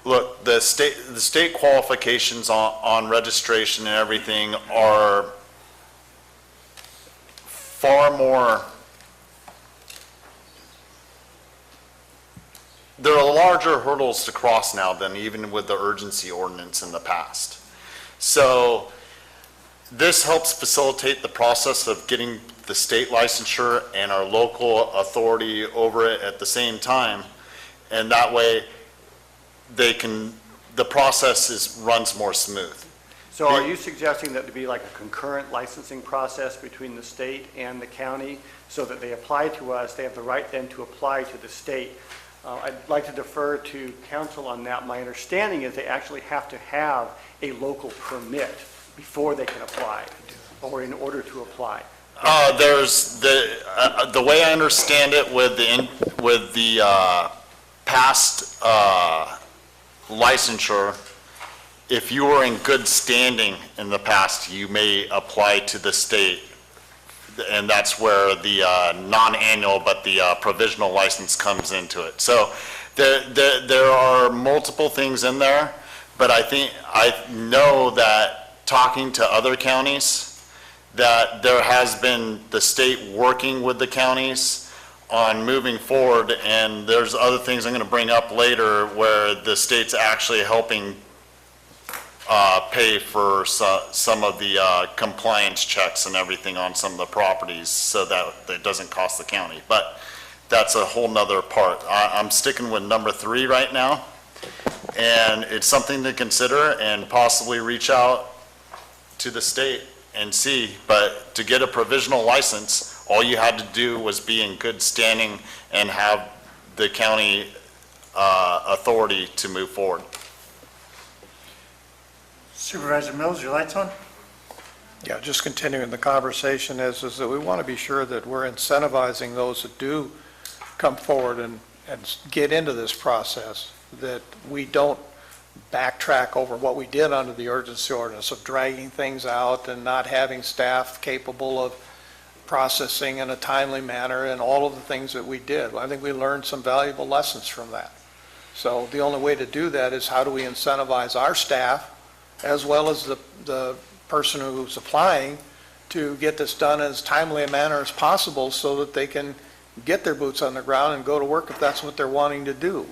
look, the state qualifications on registration and everything are far more, there are larger hurdles to cross now than even with the urgency ordinance in the past. So this helps facilitate the process of getting the state licensure and our local authority over it at the same time. And that way the process runs more smooth. So are you suggesting that to be like a concurrent licensing process between the state and the county so that they apply to us, they have the right then to apply to the state? I'd like to defer to council on that. My understanding is they actually have to have a local permit before they can apply, or in order to apply. There's the way I understand it with the past licensure, if you were in good standing in the past, you may apply to the state, and that's where the non-annual but the provisional license comes into it. So there are multiple things in there, but I know that talking to other counties, that there has been the state working with the counties on moving forward, and there's other things I'm going to bring up later where the state's actually helping pay for some of the compliance checks and everything on some of the properties so that it doesn't cost the county. But that's a whole nother part. I'm sticking with number 3 right now, and it's something to consider and possibly reach out to the state and see. But to get a provisional license, all you had to do was be in good standing and have the county authority to move forward. Supervisor Mills, your light's on? Yeah, just continuing the conversation is that we want to be sure that we're incentivizing those that do come forward and get into this process, that we don't backtrack over what we did under the urgency ordinance of dragging things out and not having staff capable of processing in a timely manner and all of the things that we did. I think we learned some valuable lessons from that. So the only way to do that is how do we incentivize our staff as well as the person who's applying to get this done in as timely a manner as possible so that they can get their boots on the ground and go to work if that's what they're wanting to do.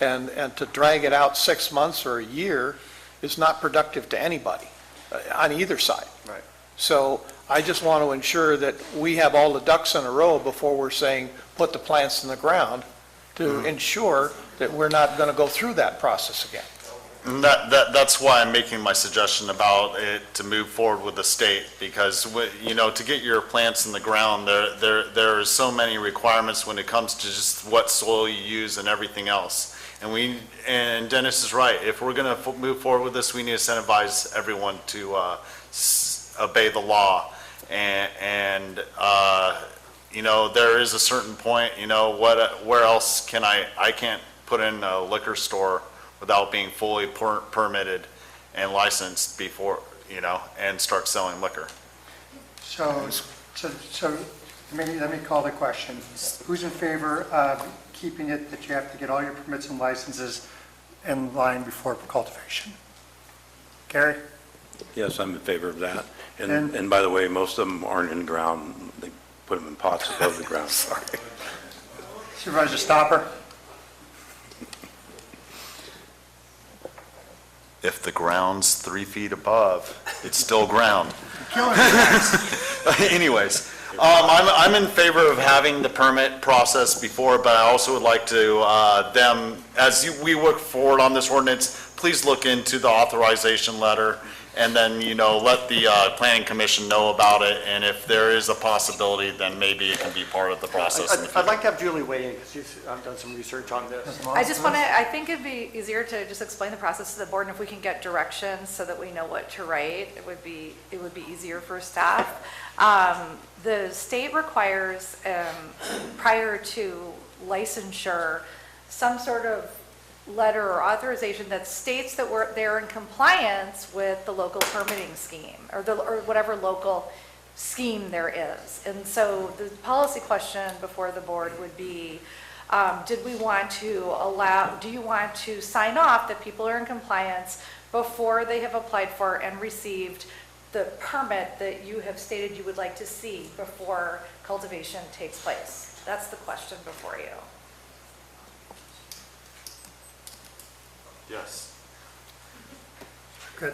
And to drag it out 6 months or a year is not productive to anybody on either side. Right. So I just want to ensure that we have all the ducks in a row before we're saying, put the plants in the ground, to ensure that we're not going to go through that process again. And that's why I'm making my suggestion about it to move forward with the state, because, you know, to get your plants in the ground, there are so many requirements when it comes to just what soil you use and everything else. And Dennis is right. If we're going to move forward with this, we need to incentivize everyone to obey the law. And you know, there is a certain point, you know, where else can I can't put in a liquor store without being fully permitted and licensed before, you know, and start selling liquor. So let me call the question. Who's in favor of keeping it that you have to get all your permits and licenses in line before cultivation? Gary? Yes, I'm in favor of that. And- And by the way, most of them aren't in the ground. They put them in pots above the ground. Sorry. Supervisor Stopper? If the ground's 3 feet above, it's still ground. Anyways, I'm in favor of having the permit process before, but I also would like to, we work forward on this ordinance, please look into the authorization letter, and then, you know, let the planning commission know about it, and if there is a possibility, then maybe it can be part of the process in the future. I'd like to have Julie weigh in, because she's done some research on this. I just want to, I think it'd be easier to just explain the process to the board, and if we can get directions so that we know what to write, it would be easier for staff. The state requires, prior to licensure, some sort of letter or authorization that states that they're in compliance with the local permitting scheme, or whatever local scheme there is. And so the policy question before the board would be, do you want to sign off that people are in compliance before they have applied for and received the permit that you have stated you would like to see before cultivation takes place? That's the question before you. Yes. Got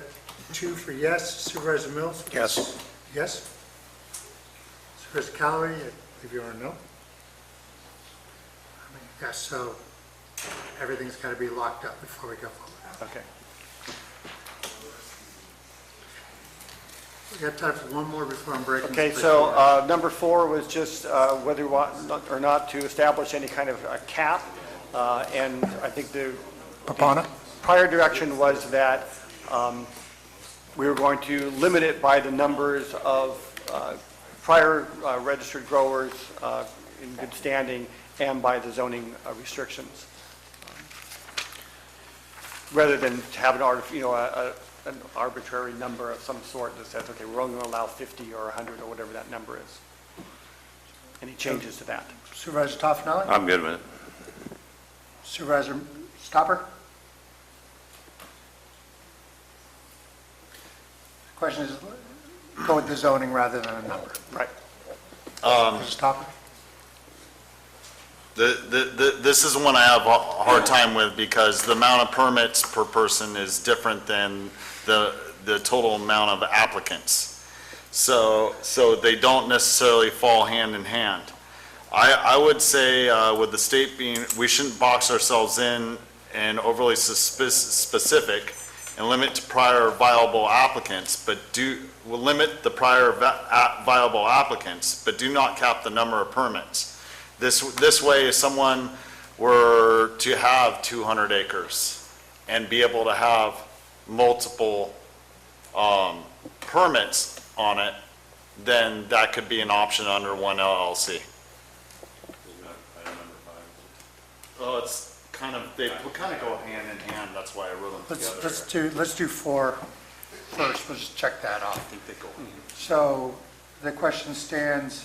2 for yes. Supervisor Mills? Yes. Yes. Supervisor Callaway, if you want to know. Yes, so everything's got to be locked up before we go forward. Okay. We got time for one more before I'm breaking. Okay, so number 4 was just whether you want or not to establish any kind of a cap. And I think the prior direction was that we were going to limit it by the numbers of prior registered growers in good standing and by the zoning restrictions, rather than to have an arbitrary number of some sort that says, okay, we're only going to allow 50 or 100 or whatever that number is. Any changes to that? Supervisor Toffenelli? I'm good with it. Supervisor Stopper? The question is, go with the zoning rather than a number. Right. Stopper? This is one I have a hard time with, because the amount of permits per person is different than the total amount of applicants. So they don't necessarily fall hand in hand. I would say with the state being, we shouldn't box ourselves in and overly specific and limit to prior viable applicants, but limit the prior viable applicants, but do not cap the number of permits. This way, if someone were to have 200 acres and be able to have multiple permits on it, then that could be an option under one LLC. Well, it's they kind of go hand in hand, that's why I wrote them together. Let's do 4 first, we'll just check that off. I think they go. So the question stands,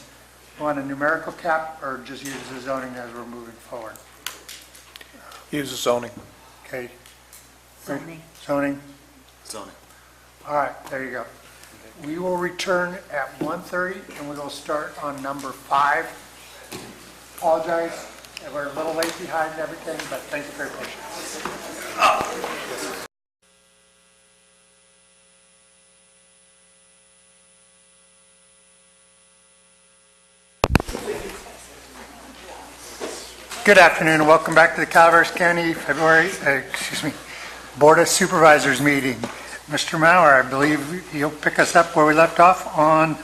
want a numerical cap or just use the zoning as we're moving forward? Use the zoning. Okay. Zoning. Zoning? Zoning. All right, there you go. We will return at 1:30 and we will start on number 5. Apologize, we're a little late behind everything, but thank you for your patience. Good afternoon and welcome back to the Calaveras County Board of Supervisors meeting. Mr. Maurer, I believe you'll pick us up where we left off on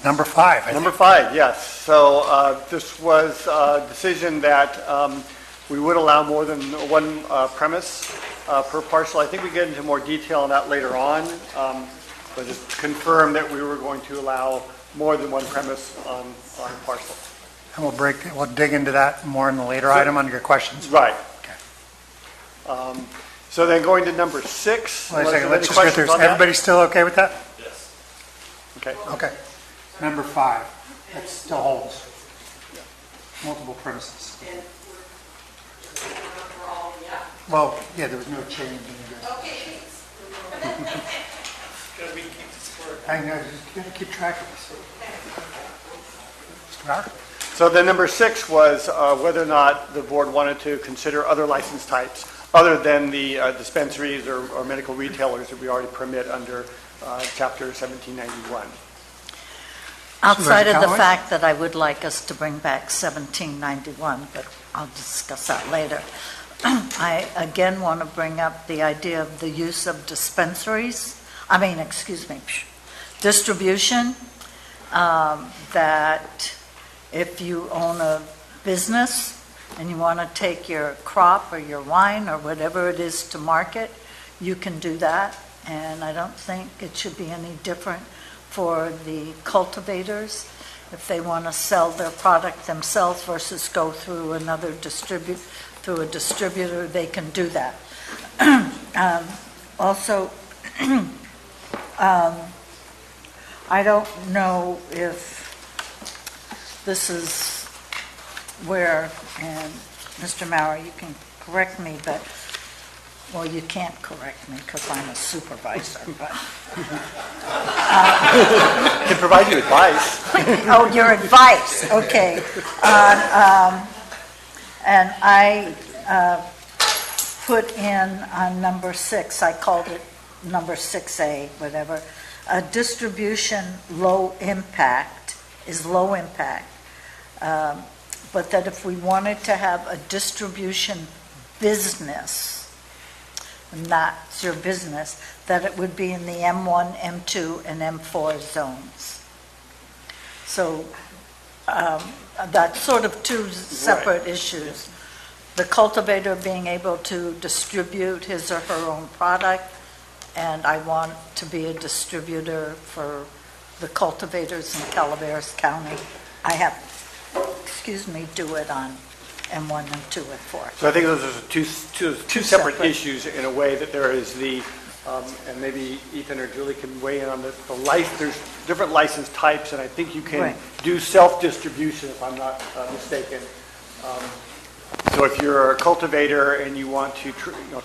number 5. Number 5, yes. So this was a decision that we would allow more than one premise per parcel. I think we get into more detail on that later on, but just confirm that we were going to allow more than one premise on a parcel. And we'll dig into that more in the later item under your questions. Right. Okay. So then going to number 6. Wait a second, let's just go through. Is everybody still okay with that? Yes. Okay. Okay. Number 5, that still holds. Multiple premises. Well, yeah, there was no change in the... I know, you got to keep track of this. Mr. Maurer? So then number 6 was whether or not the board wanted to consider other license types other than the dispensaries or medical retailers that we already permit under Chapter 1791. Outside of the fact that I would like us to bring back 1791, but I'll discuss that later. I again want to bring up the idea of the use of distribution, that if you own a business and you want to take your crop or your wine or whatever it is to market, you can do that. And I don't think it should be any different for the cultivators. If they want to sell their product themselves versus go through another distributor, they can do that. Also, I don't know if this is where, and Mr. Maurer, you can correct me, but, well, you can't correct me because I'm a supervisor, but. I can provide you advice. Oh, your advice, okay. And I put in on number 6, I called it number 6A, whatever, a distribution low impact is low impact. But that if we wanted to have a distribution business, not your business, that it would be in the M1, M2, and M4 zones. So that's sort of two separate issues. The cultivator being able to distribute his or her own product, and I want to be a distributor for the cultivators in Calaveras County. I have, do it on M1, M2, and 4. So I think those are two separate issues in a way, that there is the, and maybe Ethan or Julie can weigh in on the license. There's different license types, and I think you can do self-distribution, if I'm not mistaken. So if you're a cultivator and you want to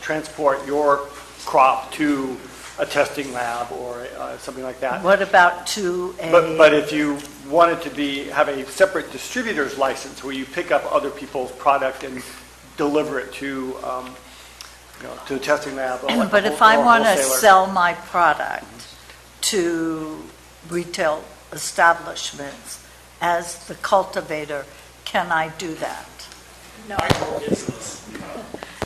transport your crop to a testing lab or something like that. What about to a... But if you wanted to have a separate distributor's license where you pick up other people's product and deliver it to a testing lab. But if I want to sell my product to retail establishments as the cultivator, can I do that?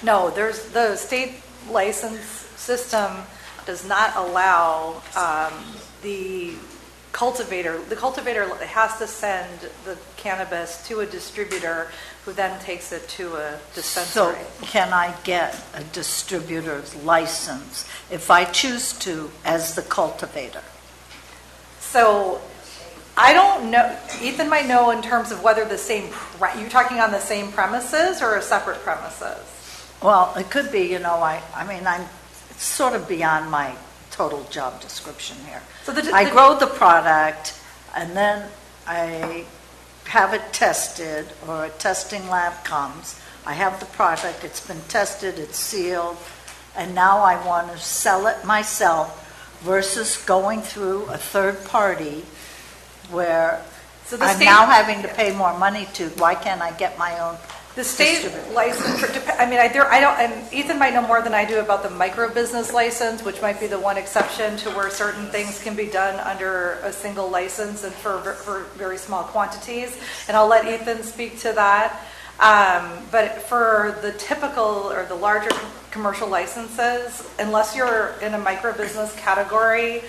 No, there's the state license system does not allow the cultivator has to send the cannabis to a distributor who then takes it to a dispensary. So can I get a distributor's license if I choose to as the cultivator? So I don't know, Ethan might know in terms of whether you're talking on the same premises or a separate premises? Well, it could be, it's sort of beyond my total job description here. So I grow the product and then I have it tested, or a testing lab comes. I have the product, it's been tested, it's sealed, and now I want to sell it myself versus going through a third party where I'm now having to pay more money to. Why can't I get my own? The state license, and Ethan might know more than I do about the micro business license, which might be the one exception to where certain things can be done under a single license and for very small quantities. And I'll let Ethan speak to that. But for the typical or the larger commercial licenses, unless you're in a micro-business category,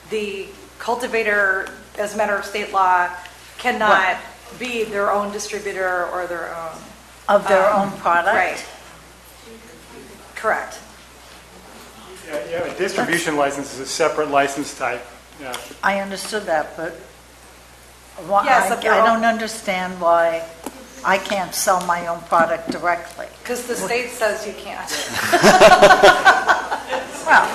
the cultivator, as a matter of state law, cannot be their own distributor or their own. Of their own product? Right. Correct. Yeah, a distribution license is a separate license type. Yeah. I understood that, but why, Yes, I of their own- don't understand why I can't sell my own product directly. Because the state says you can't. Well,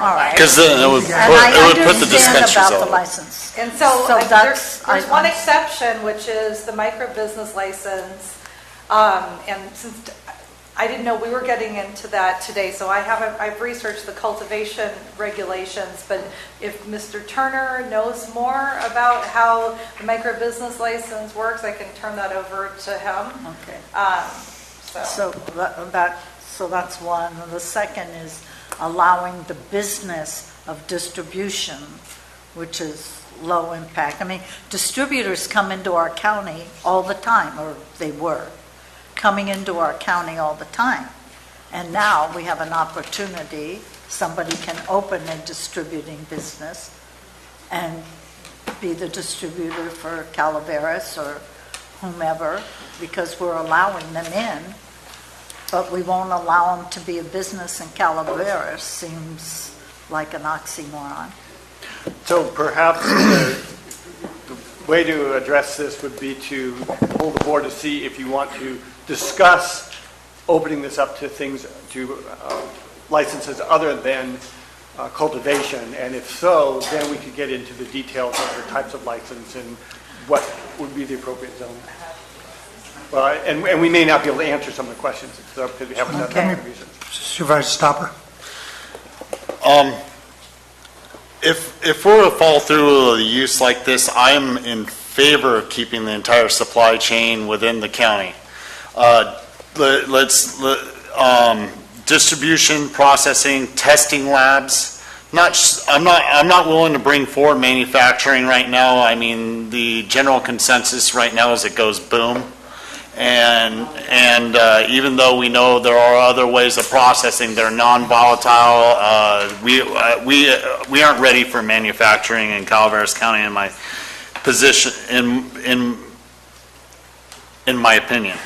all right. Because then it would And I put the understand dispensaries about the out. license. And so that's, there's one exception, which is the micro-business license. And since I didn't know we were getting into that today, so I've researched the cultivation regulations, but if Mr. Turner knows more about how the micro-business license works, I can turn that over to him. Okay. So So that's one. And the second is allowing the business of distribution, which is low impact. I mean, distributors come into our county all the time, or they were coming into our county all the time. And now we have an opportunity, somebody can open a distributing business and be the distributor for Calaveras or whomever, because we're allowing them in, but we won't allow them to be a business in Calaveras. Seems like an oxymoron. So perhaps the way to address this would be to hold the board to see if you want to discuss opening this up to things, to licenses other than cultivation, and if so, then we could get into the details of the types of license and what would be the appropriate zone. Well, and we may not be able to answer some of the questions because we haven't done that research. Supervisor Stopper? If we're to follow through with a use like this, I'm in favor of keeping the entire supply chain within the county. Distribution, processing, testing labs. I'm not willing to bring forward manufacturing right now. I mean, the general consensus right now is it goes boom. And even though we know there are other ways of processing, they're non-volatile. We aren't ready for manufacturing in Calaveras County, in my position, in my opinion.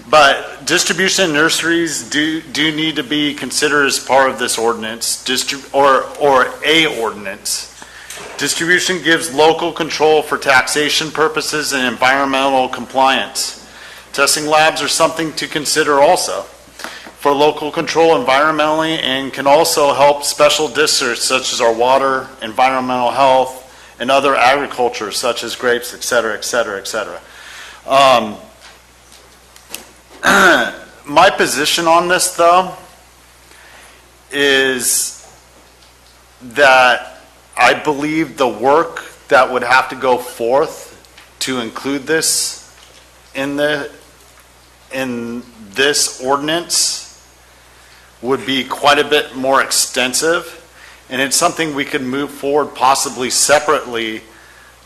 But distribution nurseries do need to be considered as part of this ordinance, or a ordinance. Distribution gives local control for taxation purposes and environmental compliance. Testing labs are something to consider also for local control environmentally, and can also help special districts such as our water, environmental health, and other agriculture such as grapes, et cetera, et cetera, et cetera. My position on this, though, is that I believe the work that would have to go forth to include this in this ordinance would be quite a bit more extensive, and it's something we could move forward possibly separately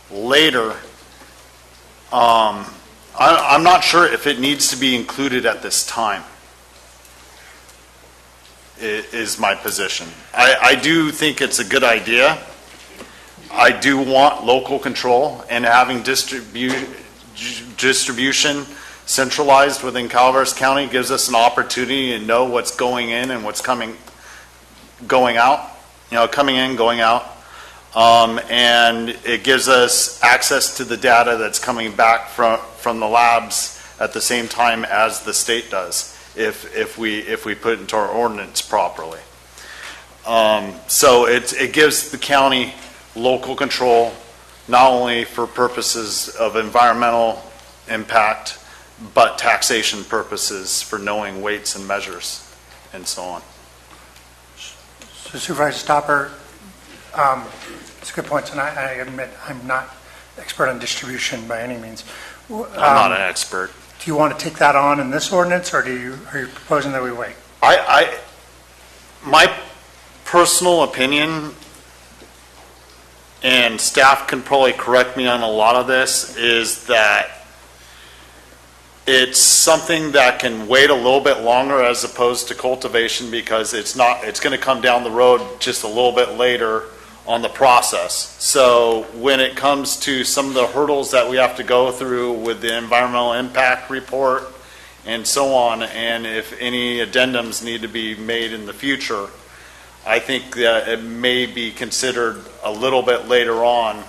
later. I'm not sure if it needs to be included at this time, is my position. I do think it's a good idea. I do want local control, and having distribution centralized within Calaveras County gives us an opportunity to know what's going in and what's going out, coming in, going out. And it gives us access to the data that's coming back from the labs at the same time as the state does, if we put it into our ordinance properly. So it gives the county local control, not only for purposes of environmental impact, but taxation purposes for knowing weights and measures and so on. So Supervisor Stopper, it's a good point, and I admit I'm not expert on distribution by any means. I'm not an expert. Do you want to take that on in this ordinance, or are you proposing that we wait? My personal opinion, and staff can probably correct me on a lot of this, is that It's something that can wait a little bit longer as opposed to cultivation because it's going to come down the road just a little bit later on the process. So when it comes to some of the hurdles that we have to go through with the environmental impact report and so on, and if any addendums need to be made in the future, I think that it may be considered a little bit later on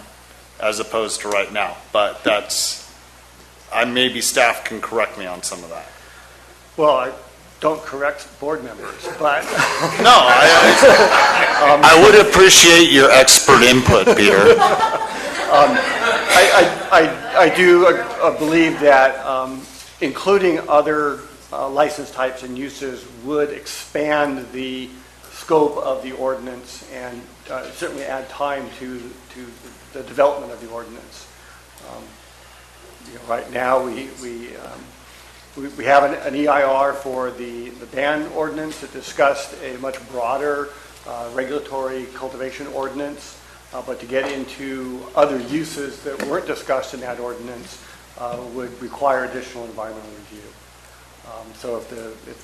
as opposed to right now. But maybe staff can correct me on some of that. Well, I don't correct board members, but... No, I would appreciate your expert input, Peter. I do believe that including other license types and uses would expand the scope of the ordinance and certainly add time to the development of the ordinance. Right now, we have an EIR for the ban ordinance that discussed a much broader regulatory cultivation ordinance, but to get into other uses that weren't discussed in that ordinance would require additional environmental review. So if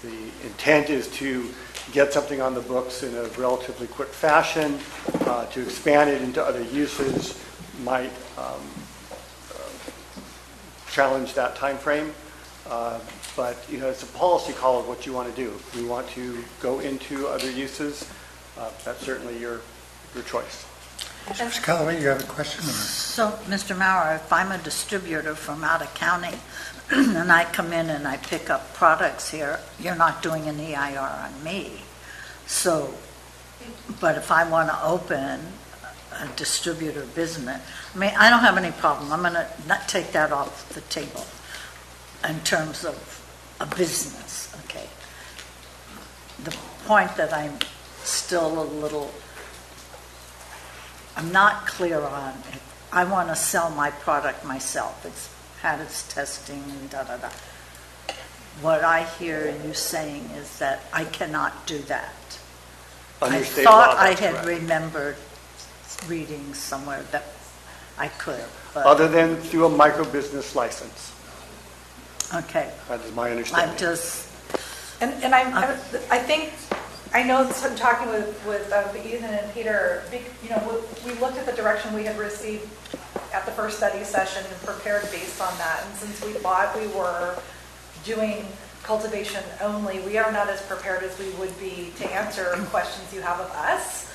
the intent is to get something on the books in a relatively quick fashion, to expand it into other uses might challenge that time frame. But it's a policy call of what you want to do. If you want to go into other uses, that's certainly your choice. Mr. Callaway, you have a question? So, Mr. Maurer, if I'm a distributor from out of county and I come in and I pick up products here, you're not doing an EIR on me. So, but if I want to open a distributor business, I mean, I don't have any problem. I'm going to not take that off the table in terms of a business, okay? The point that I'm still I'm not clear on, if I want to sell my product myself, it's had its testing and da-da-da. What I hear you saying is that I cannot do that. I thought I had remembered reading somewhere that I could. But other than through a micro-business license. Okay. That is my understanding. I'm just... I think, I know from talking with Ethan and Peter, we looked at the direction we had received at the first study session and prepared based on that. And since we thought we were doing cultivation only, we are not as prepared as we would be to answer questions you have of us,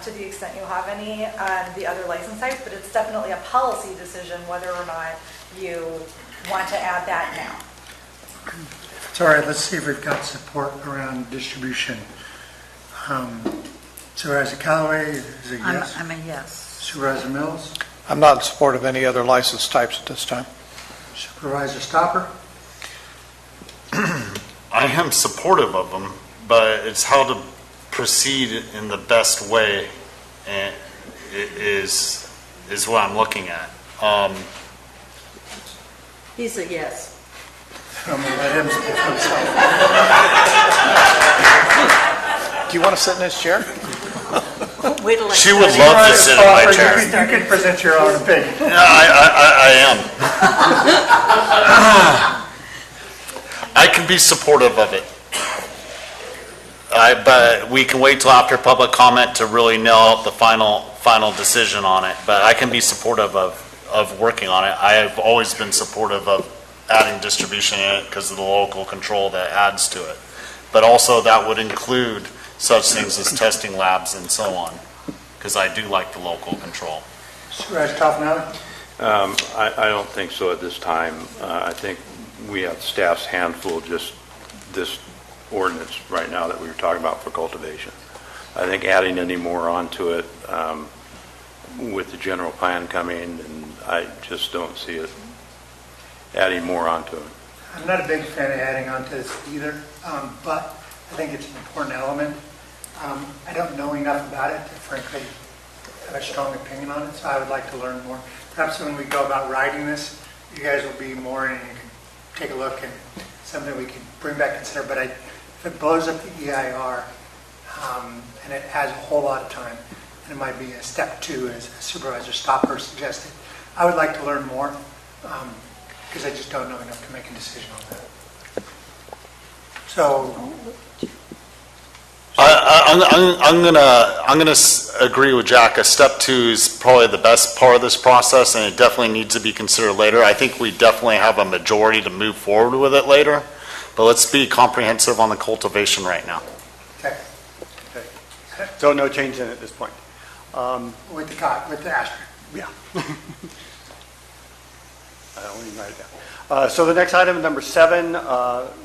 to the extent you have any on the other license types, but it's definitely a policy decision whether or not you want to add that now. It's all right. Let's see if we've got support around distribution. Supervisor Callaway, is it yes? I'm a yes. Supervisor Mills? I'm not in support of any other license types at this time. Supervisor Stopper? I am supportive of them, but it's how to proceed in the best way and is what I'm looking at. He's a yes. I'm going to let him speak for himself. Do you want to sit in his chair? She would love to sit in my chair. You can present your own opinion. I am. I can be supportive of it. But we can wait till after public comment to really nail out the final decision on it. But I can be supportive of working on it. I have always been supportive of adding distribution in it because of the local control that adds to it. But also that would include such things as testing labs and so on, because I do like the local control. Supervisor Toffenali? I don't think so at this time. I think we have staff's handful just this ordinance right now that we were talking about for cultivation. I think adding any more onto it with the general plan coming, and I just don't see it adding more onto it. I'm not a big fan of adding on to this either, but I think it's an important element. I don't know enough about it to frankly have a strong opinion on it, so I would like to learn more. Perhaps when we go about writing this, you guys will be more and you can take a look and something we can bring back and consider. But if it blows up the EIR and it has a whole lot of time, and it might be a step 2 as Supervisor Stopper suggested, I would like to learn more. because I just don't know enough to make a decision on that. So, I'm gonna agree with Jack. A step 2 is probably the best part of this process, and it definitely needs to be considered later. I think we definitely have a majority to move forward with it later, but let's be comprehensive on the cultivation right now. okay, So no change in it at this point. with the asterisk. Yeah. I don't even write it down. So the next item, number 7,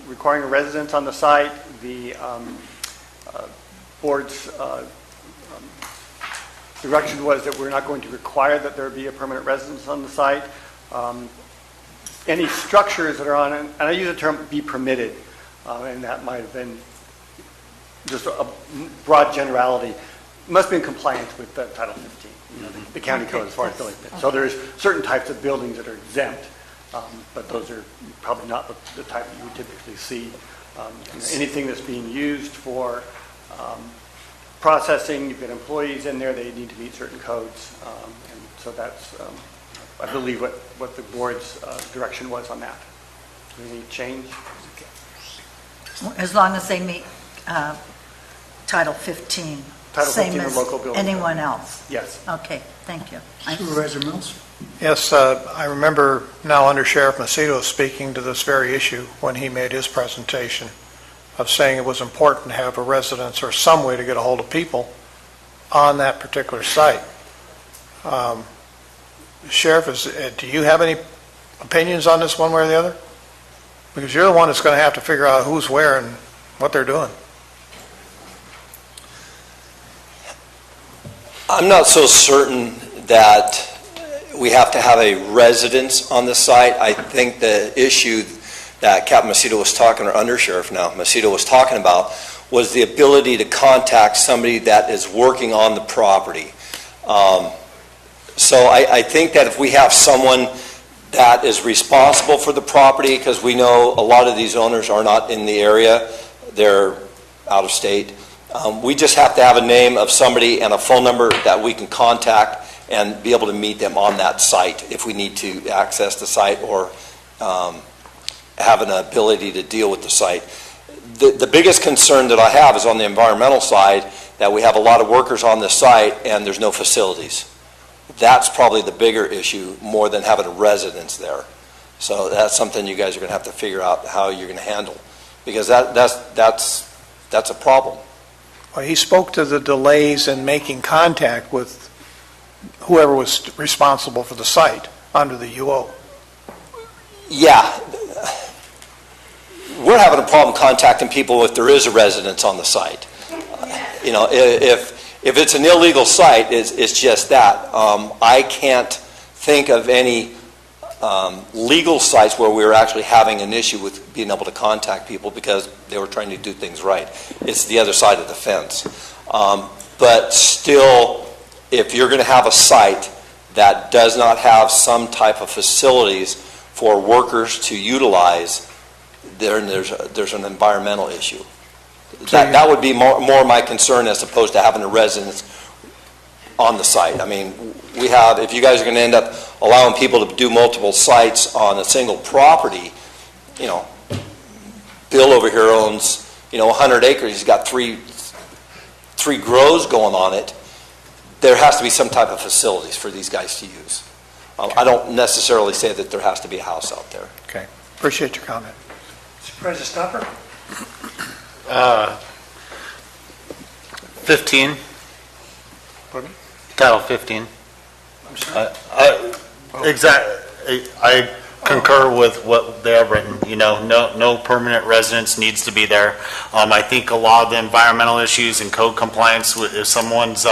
requiring a residence on the site. The board's direction was that we're not going to require that there be a permanent residence on the site. Any structures that are on, and I use the term "be permitted," and that might have been just a broad generality, must be in compliance with Title 15, the county code as far as building. So there's certain types of buildings that are exempt, but those are probably not the type that you would typically see. Anything that's being used for processing, you've got employees in there, they need to meet certain codes, and so that's, I believe, what the board's direction was on that. Any change? As long as they meet Title 15. Title 15 Same of as local building code. anyone else. Yes. Okay, thank you. Supervisor Mills? Yes, I remember now Under Sheriff Macedo speaking to this very issue when he made his presentation of saying it was important to have a residence or some way to get a hold of people on that particular site. Sheriff, do you have any opinions on this one way or the other? Because you're the one that's going to have to figure out who's where and what they're doing. I'm not so certain that we have to have a residence on the site. I think the issue that Captain Macedo was talking, or Undersheriff now, Macedo was talking about, was the ability to contact somebody that is working on the property. So I think that if we have someone that is responsible for the property, because we know a lot of these owners are not in the area, they're out of state, we just have to have a name of somebody and a phone number that we can contact and be able to meet them on that site if we need to access the site or have an ability to deal with the site. The biggest concern that I have is on the environmental side, that we have a lot of workers on the site and there's no facilities. That's probably the bigger issue more than having a residence there. So that's something you guys are going to have to figure out how you're going to handle, because that's a problem. Well, he spoke to the delays in making contact with whoever was responsible for the site under the UO. Yeah. We're having a problem contacting people if there is a residence on the site. If it's an illegal site, it's just that. I can't think of any legal sites where we were actually having an issue with being able to contact people because they were trying to do things right. It's the other side of the fence. But still, if you're going to have a site that does not have some type of facilities for workers to utilize, then there's an environmental issue. That would be more my concern as opposed to having a residence on the site. I mean, if you guys are going to end up allowing people to do multiple sites on a single property, Bill over here owns, 100 acres. He's got three grows going on it. There has to be some type of facilities for these guys to use. I don't necessarily say that there has to be a house out there. Okay. Appreciate your comment. Supervisor Stopper? 15. Pardon me? Title 15. I'm sorry? Exactly. I concur with what they have written. No permanent residence needs to be there. I think a lot of the environmental issues and code compliance, if someone's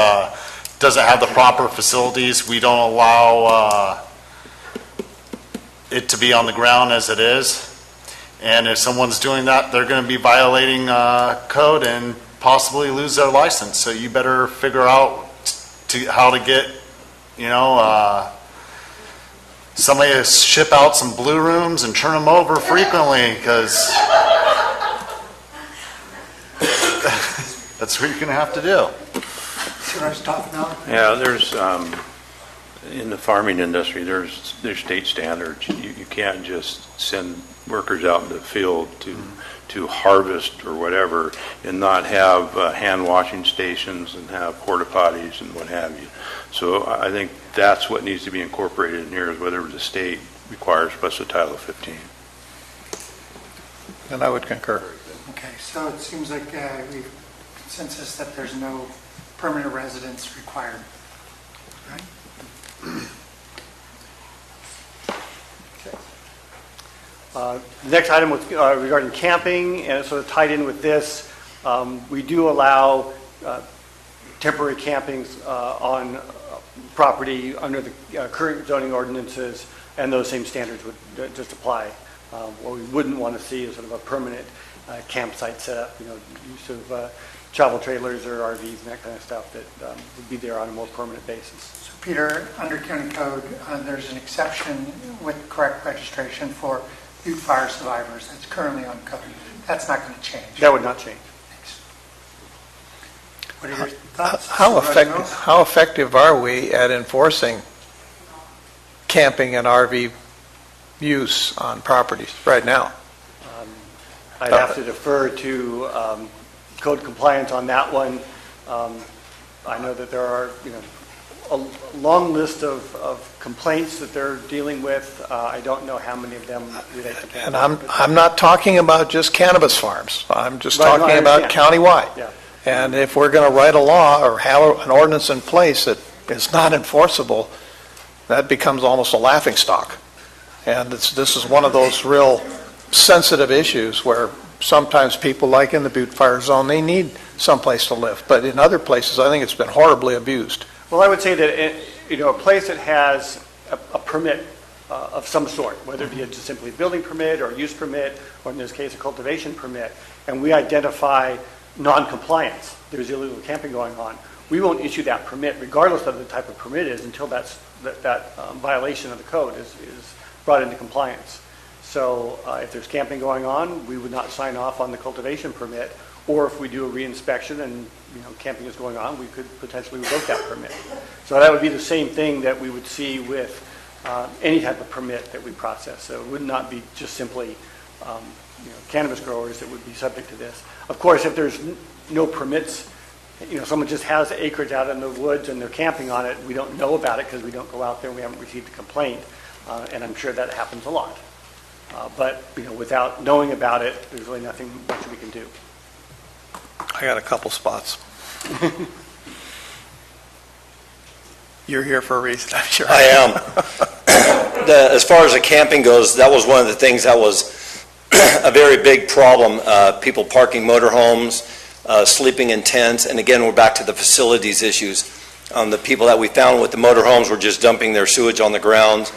doesn't have the proper facilities, we don't allow it to be on the ground as it is. And if someone's doing that, they're going to be violating code and possibly lose their license. So you better figure out how to get, somebody to ship out some blue rooms and turn them over frequently, because that's what you're going to have to do. Supervisor Stopper now? Yeah, there's in the farming industry, there's state standards. You can't just send workers out in the field to harvest or whatever and not have hand washing stations and have porta potties and what have you. So I think that's what needs to be incorporated in here, is whether the state requires plus a Title 15. And I would concur. Okay, so it seems like we've consensus that there's no permanent residence required, right? The next item was regarding camping, and sort of tied in with this. We do allow temporary campings on property under the current zoning ordinances, and those same standards would just apply. What we wouldn't want to see is sort of a permanent campsite set up, use of travel trailers or RVs and that kind of stuff that would be there on a more permanent basis. So Peter, under county code, there's an exception with correct registration for butte fire survivors that's currently on code. That's not going to change. That would not change. Thanks. What are your thoughts? How effective are we at enforcing camping and RV use on properties right now? I'd have to defer to code compliance on that one. I know that there are, a long list of complaints that they're dealing with. I don't know how many of them relate to camping. And I'm not talking about just cannabis farms. I'm just Right, no, talking I about understand. countywide. Yeah. And if we're going to write a law or have an ordinance in place that is not enforceable, that becomes almost a laughing stock. And this is one of those real sensitive issues where sometimes people, like in the butte fire zone, they need someplace to live. But in other places, I think it's been horribly abused. Well, I would say that a place that has a permit of some sort, whether it be just simply a building permit or a use permit, or in this case a cultivation permit, and we identify non-compliance, there's illegal camping going on, we won't issue that permit regardless of the type of permit it is until that violation of the code is brought into compliance. So if there's camping going on, we would not sign off on the cultivation permit, or if we do a reinspection and camping is going on, we could potentially revoke that permit. So that would be the same thing that we would see with any type of permit that we process. So it would not be just simply cannabis growers that would be subject to this. Of course, if there's no permits, someone just has acreage out in the woods and they're camping on it, we don't know about it because we don't go out there and we haven't received a complaint, and I'm sure that happens a lot. But without knowing about it, there's really nothing much we can do. I got a couple spots. You're here for a reason, I'm sure. I am. As far as the camping goes, that was one of the things that was a very big problem. People parking motorhomes, sleeping in tents, and again, we're back to the facilities issues. The people that we found with the motorhomes were just dumping their sewage on the ground.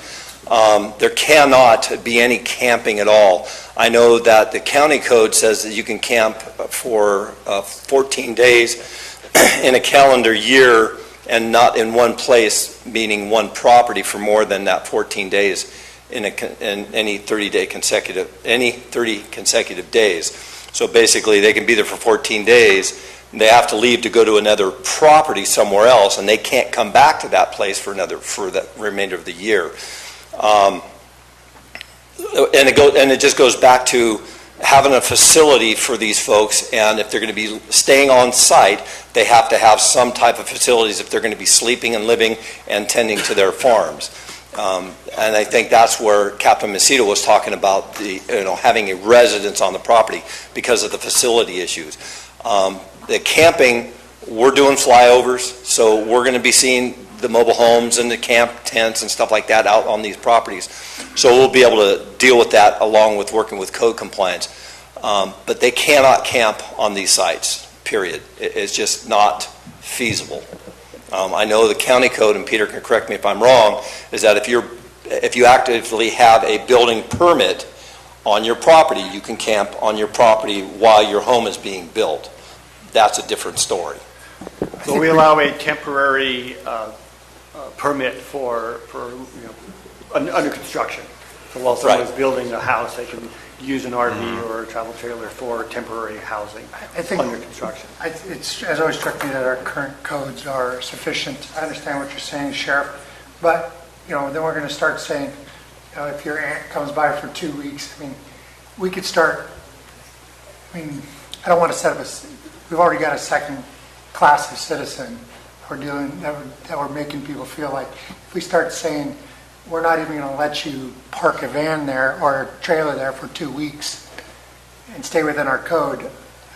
There cannot be any camping at all. I know that the county code says that you can camp for 14 days in a calendar year and not in one place, meaning one property, for more than that 14 days in any 30 consecutive days. So basically, they can be there for 14 days. They have to leave to go to another property somewhere else, and they can't come back to that place for the remainder of the year. And it just goes back to having a facility for these folks, and if they're going to be staying on site, they have to have some type of facilities if they're going to be sleeping and living and tending to their farms. And I think that's where Captain Macedo was talking about having a residence on the property because of the facility issues. The camping, we're doing flyovers, so we're going to be seeing the mobile homes and the camp tents and stuff like that out on these properties. So we'll be able to deal with that along with working with code compliance. But they cannot camp on these sites, period. It's just not feasible. I know the county code, and Peter can correct me if I'm wrong, is that if you actively have a building permit on your property, you can camp on your property while your home is being built. That's a different story. So we allow a temporary permit for under construction. So while someone's building a house, they can use an RV or a travel trailer for temporary housing under construction. It's always struck me that our current codes are sufficient. I understand what you're saying, Sheriff, But, then we're going to start saying, if your aunt comes by for 2 weeks, we could start, I don't want to set up we've already got a second class of citizen that we're making people feel like, if we start saying, we're not even going to let you park a van there or a trailer there for 2 weeks and stay within our code,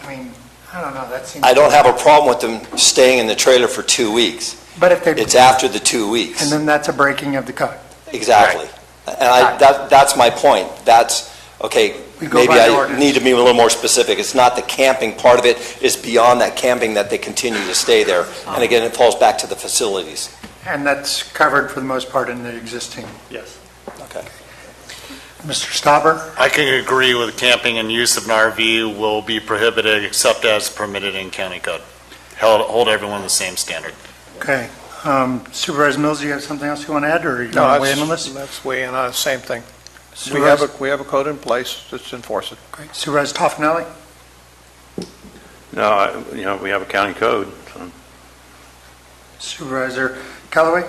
I don't know, that seems... I don't have a problem with them staying in the trailer for 2 weeks. But if they... It's after the 2 weeks. And then that's a breaking of the code. Exactly. And that's my point. That's, okay, maybe I need to be a little more specific. It's not the camping part of it. It's beyond that camping that they continue to stay there. And again, it falls back to the facilities. And that's covered for the most part in the existing. Yes. Okay. Mr. Stauber? I can agree with camping and use of an RV will be prohibited except as permitted in county code. Hold everyone the same standard. Okay. Supervisor Mills, do you have something else you want to add, or you want to weigh in on this? That's weigh in on the same thing. We have a code in place, let's enforce it. Great. Supervisor Toffenelli? No, we have a county code. So. Supervisor Callaway?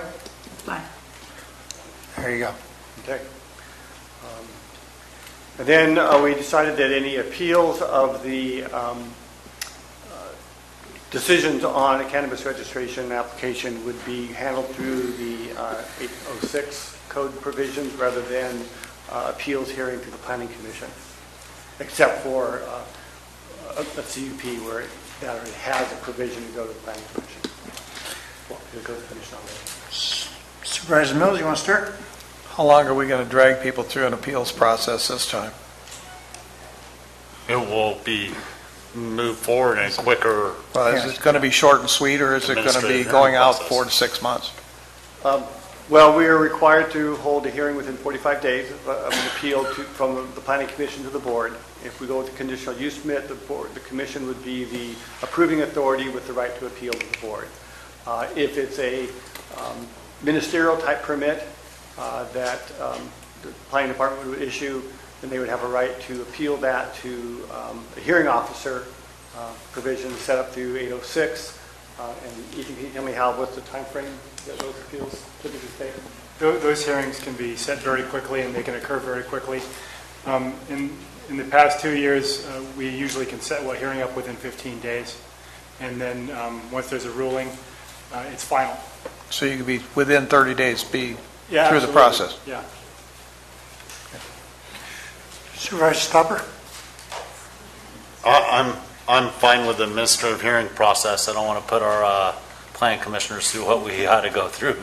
Fine. There you go. Okay. And then we decided that any appeals of the decisions on a cannabis registration application would be handled through the 806 code provisions rather than appeals hearing to the Planning Commission, except for a CUP where that already has a provision to go to the Planning Commission. Well, it goes to the Commission already. Supervisor Mills, you want to start? How long are we going to drag people through an appeals process this time? It will be moved forward and quicker. Is it going to be short and sweet, or is it going to be going out 4 to 6 months? Well, we are required to hold a hearing within 45 days of an appeal from the Planning Commission to the board. If we go with the conditional use permit, the commission would be the approving authority with the right to appeal to the board. If it's a ministerial type permit that the planning department would issue, then they would have a right to appeal that to a hearing officer provision set up through 806. And Ethan, can you tell me what's the time frame that those appeals typically take? Those hearings can be set very quickly, and they can occur very quickly. In the past 2 years, we usually can set a hearing up within 15 days. And then once there's a ruling, it's final. So you could be within 30 days, through absolutely. the process? Yeah. Supervisor Stopper? I'm fine with the administrative hearing process. I don't want to put our planning commissioners through what we had to go through.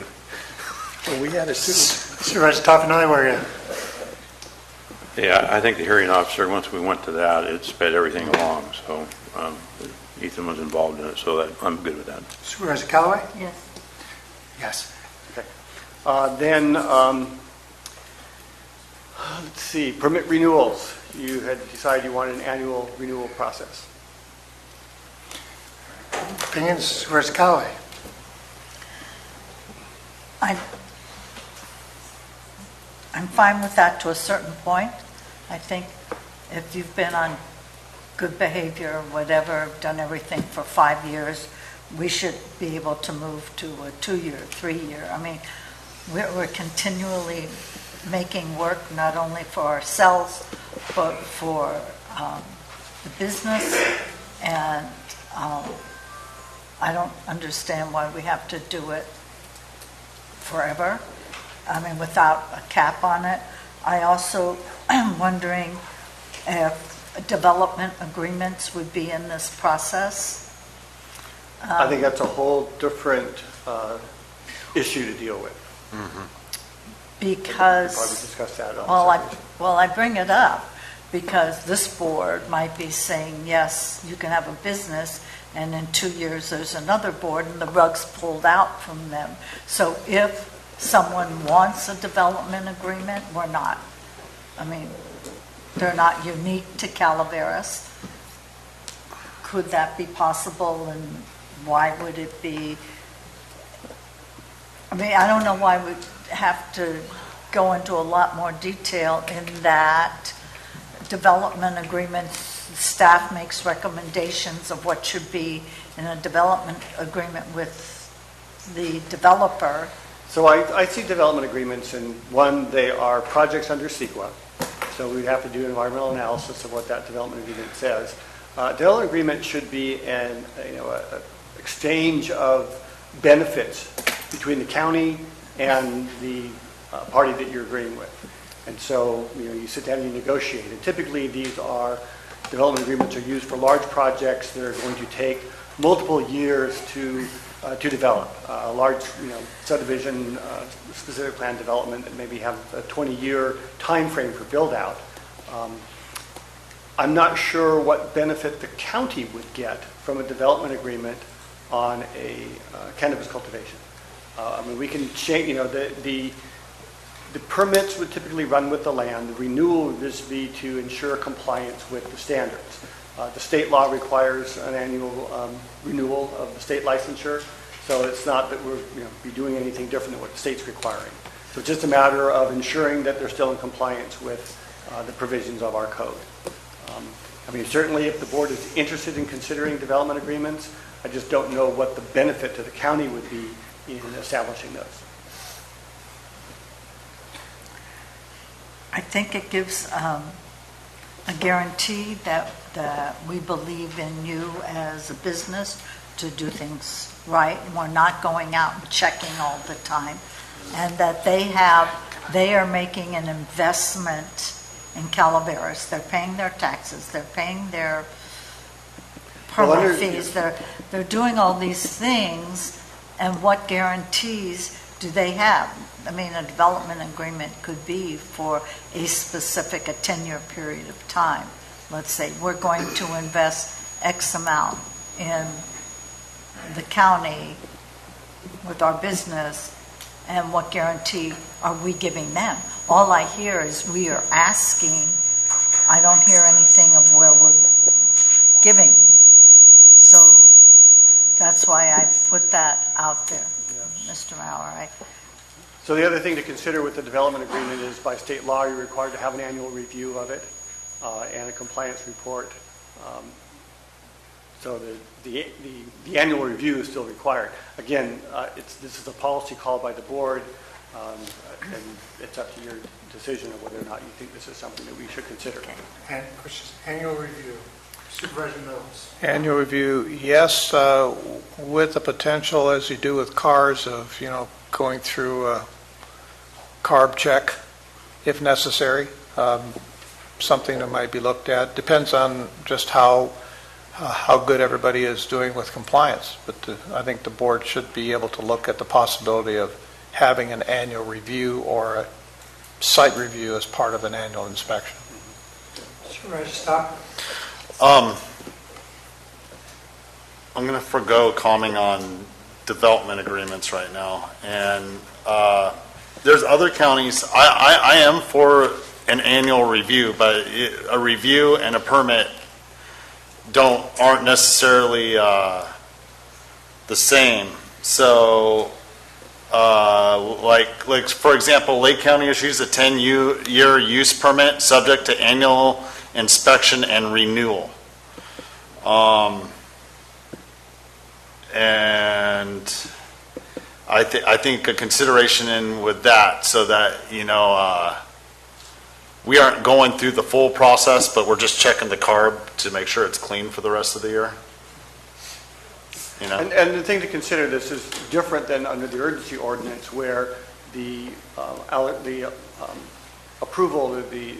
Well, we had it too. Supervisor Toffenelli, where are you? Yeah, I think the hearing officer, once we went to that, it sped everything along. So Ethan was involved in it, so I'm good with that. Supervisor Callaway? Yes. Yes. Okay. Then, let's see, permit renewals. You had decided you wanted an annual renewal process. Opinions, Supervisor Callaway? I'm fine with that to a certain point. I think if you've been on good behavior or whatever, done everything for 5 years, we should be able to move to a 2-year, 3-year. I mean, we're continually making work not only for ourselves, but for the business, and I don't understand why we have to do it forever. I mean, without a cap on it. I also am wondering if development agreements would be in this process. I think that's a whole different issue to deal with. Because, we'll probably discuss that on I bring it up because this board might be saying, yes, you can have a business, and in 2 years there's another board and the rug's pulled out from them. So if someone wants a development agreement, we're not. I mean, they're not unique to Calaveras. Could that be possible, and why would it be? I mean, I don't know why we'd have to go into a lot more detail in that development agreements. Staff makes recommendations of what should be in a development agreement with the developer, So I see development agreements, and one, they are projects under CEQA, so we have to do an environmental analysis of what that development agreement says. Development agreement should be an exchange of benefits between the county and the party that you're agreeing with. And so, you sit down and you negotiate. And typically, development agreements are used for large projects that are going to take multiple years to develop. A large, subdivision, specific plan development that maybe have a 20-year time frame for build-out. I'm not sure what benefit the county would get from a development agreement on a cannabis cultivation. We can change, the permits would typically run with the land. The renewal would just be to ensure compliance with the standards. The state law requires an annual renewal of the state licensure, so it's not that we're be doing anything different than what the state's requiring. So it's just a matter of ensuring that they're still in compliance with the provisions of our code. Certainly if the board is interested in considering development agreements, I just don't know what the benefit to the county would be in establishing those. I think it gives a guarantee that we believe in you as a business to do things right. We're not going out and checking all the time. And that they are making an investment in Calaveras. They're paying their taxes. They're paying their permit fees. They're doing all these things. And what guarantees do they have? A development agreement could be for a specific, a 10-year period of time. Let's say we're going to invest X amount in the county with our business, and what guarantee are we giving them? All I hear is we are asking. I don't hear anything of where we're giving. So that's why I put that out there, Mr. Maurer. So the other thing to consider with the development agreement is by state law, you're required to have an annual review of it and a compliance report. So the annual review is still required. Again, this is a policy call by the board, and it's up to your decision of whether or not you think this is something that we should consider. And annual review. Supervisor Mills. Annual review, yes, with the potential, as you do with cars, of, going through a carb check if necessary. Something that might be looked at. Depends on just how good everybody is doing with compliance. But I think the board should be able to look at the possibility of having an annual review or a site review as part of an annual inspection. Supervisor Stock. I'm going to forego commenting on development agreements right now. And there's other counties, I am for an annual review, but a review and a permit aren't necessarily the same. So, like for example, Lake County issues a 10-year use permit subject to annual inspection and renewal. And I think a consideration with that, so that we aren't going through the full process, but we're just checking the carb to make sure it's clean for the rest of the year. And the thing to consider, this is different than under the urgency ordinance, where the approval, the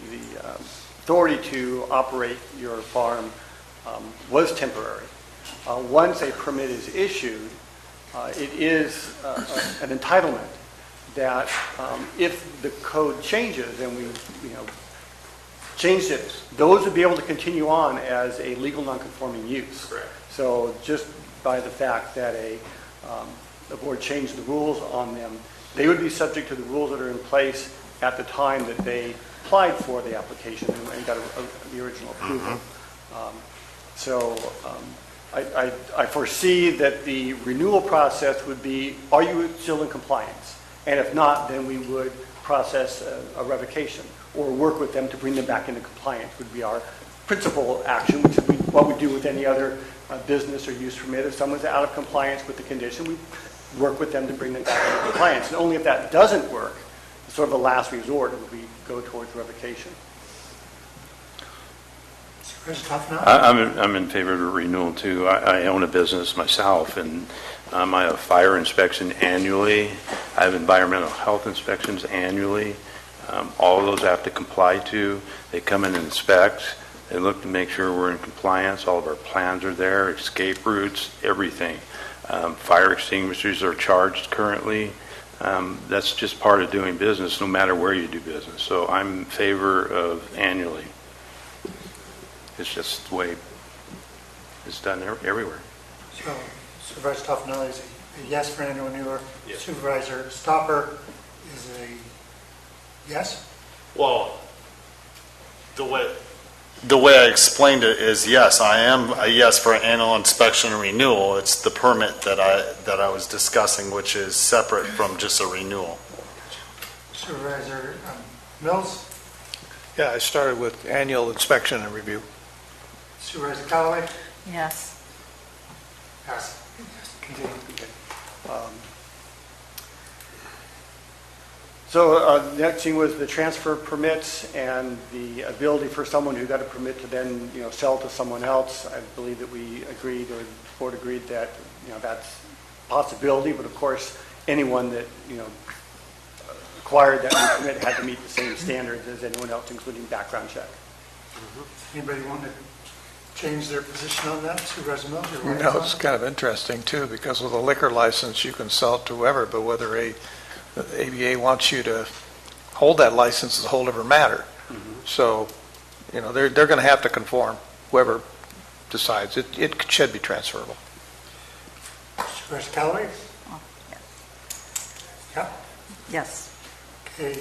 authority to operate your farm was temporary. Once a permit is issued, it is an entitlement that if the code changes and we changed it, those would be able to continue on as a legal nonconforming use. Correct. So just by the fact that the board changed the rules on them, they would be subject to the rules that are in place at the time that they applied for the application and got the original approval. I foresee that the renewal process would be, are you still in compliance? And if not, then we would process a revocation or work with them to bring them back into compliance would be our principal action, which is what we do with any other business or use permit. If someone's out of compliance with the condition, we work with them to bring them back into compliance. And only if that doesn't work, sort of a last resort, would we go towards revocation. I'm in favor of a renewal too. I own a business myself, and I have fire inspection annually. I have environmental health inspections annually. All of those I have to comply to. They come in and inspect. They look to make sure we're in compliance. All of our plans are there, escape routes, everything. Fire extinguishers are charged currently. That's just part of doing business, no matter where you do business. So I'm in favor of annually. It's just the way it's done everywhere. So Supervisor Toffenelli is a yes for annual renewal. Yes. Supervisor Stopper is a yes? Well, the way I explained it is yes, I am a yes for an annual inspection and renewal. It's the permit that I was discussing, which is separate from just a renewal. Supervisor Mills? Yeah, I started with annual inspection and review. Supervisor Callaway? Yes. Yes. Continue. So the next thing was the transfer permits and the ability for someone who got a permit to then, sell to someone else. I believe that we agreed, or the board agreed that, that's a possibility, but of course, anyone that, acquired that new permit had to meet the same standards as anyone else, including background check. Anybody want to change their position on that? Supervisor Mills? No, it's kind of interesting too, because with a liquor license, you can sell it to whoever, but whether the ABA wants you to hold that license is a whole different matter. So, they're going to have to conform, whoever decides. It should be transferable. Supervisor Callaway? Oh, yes. Yeah. Yes. Okay.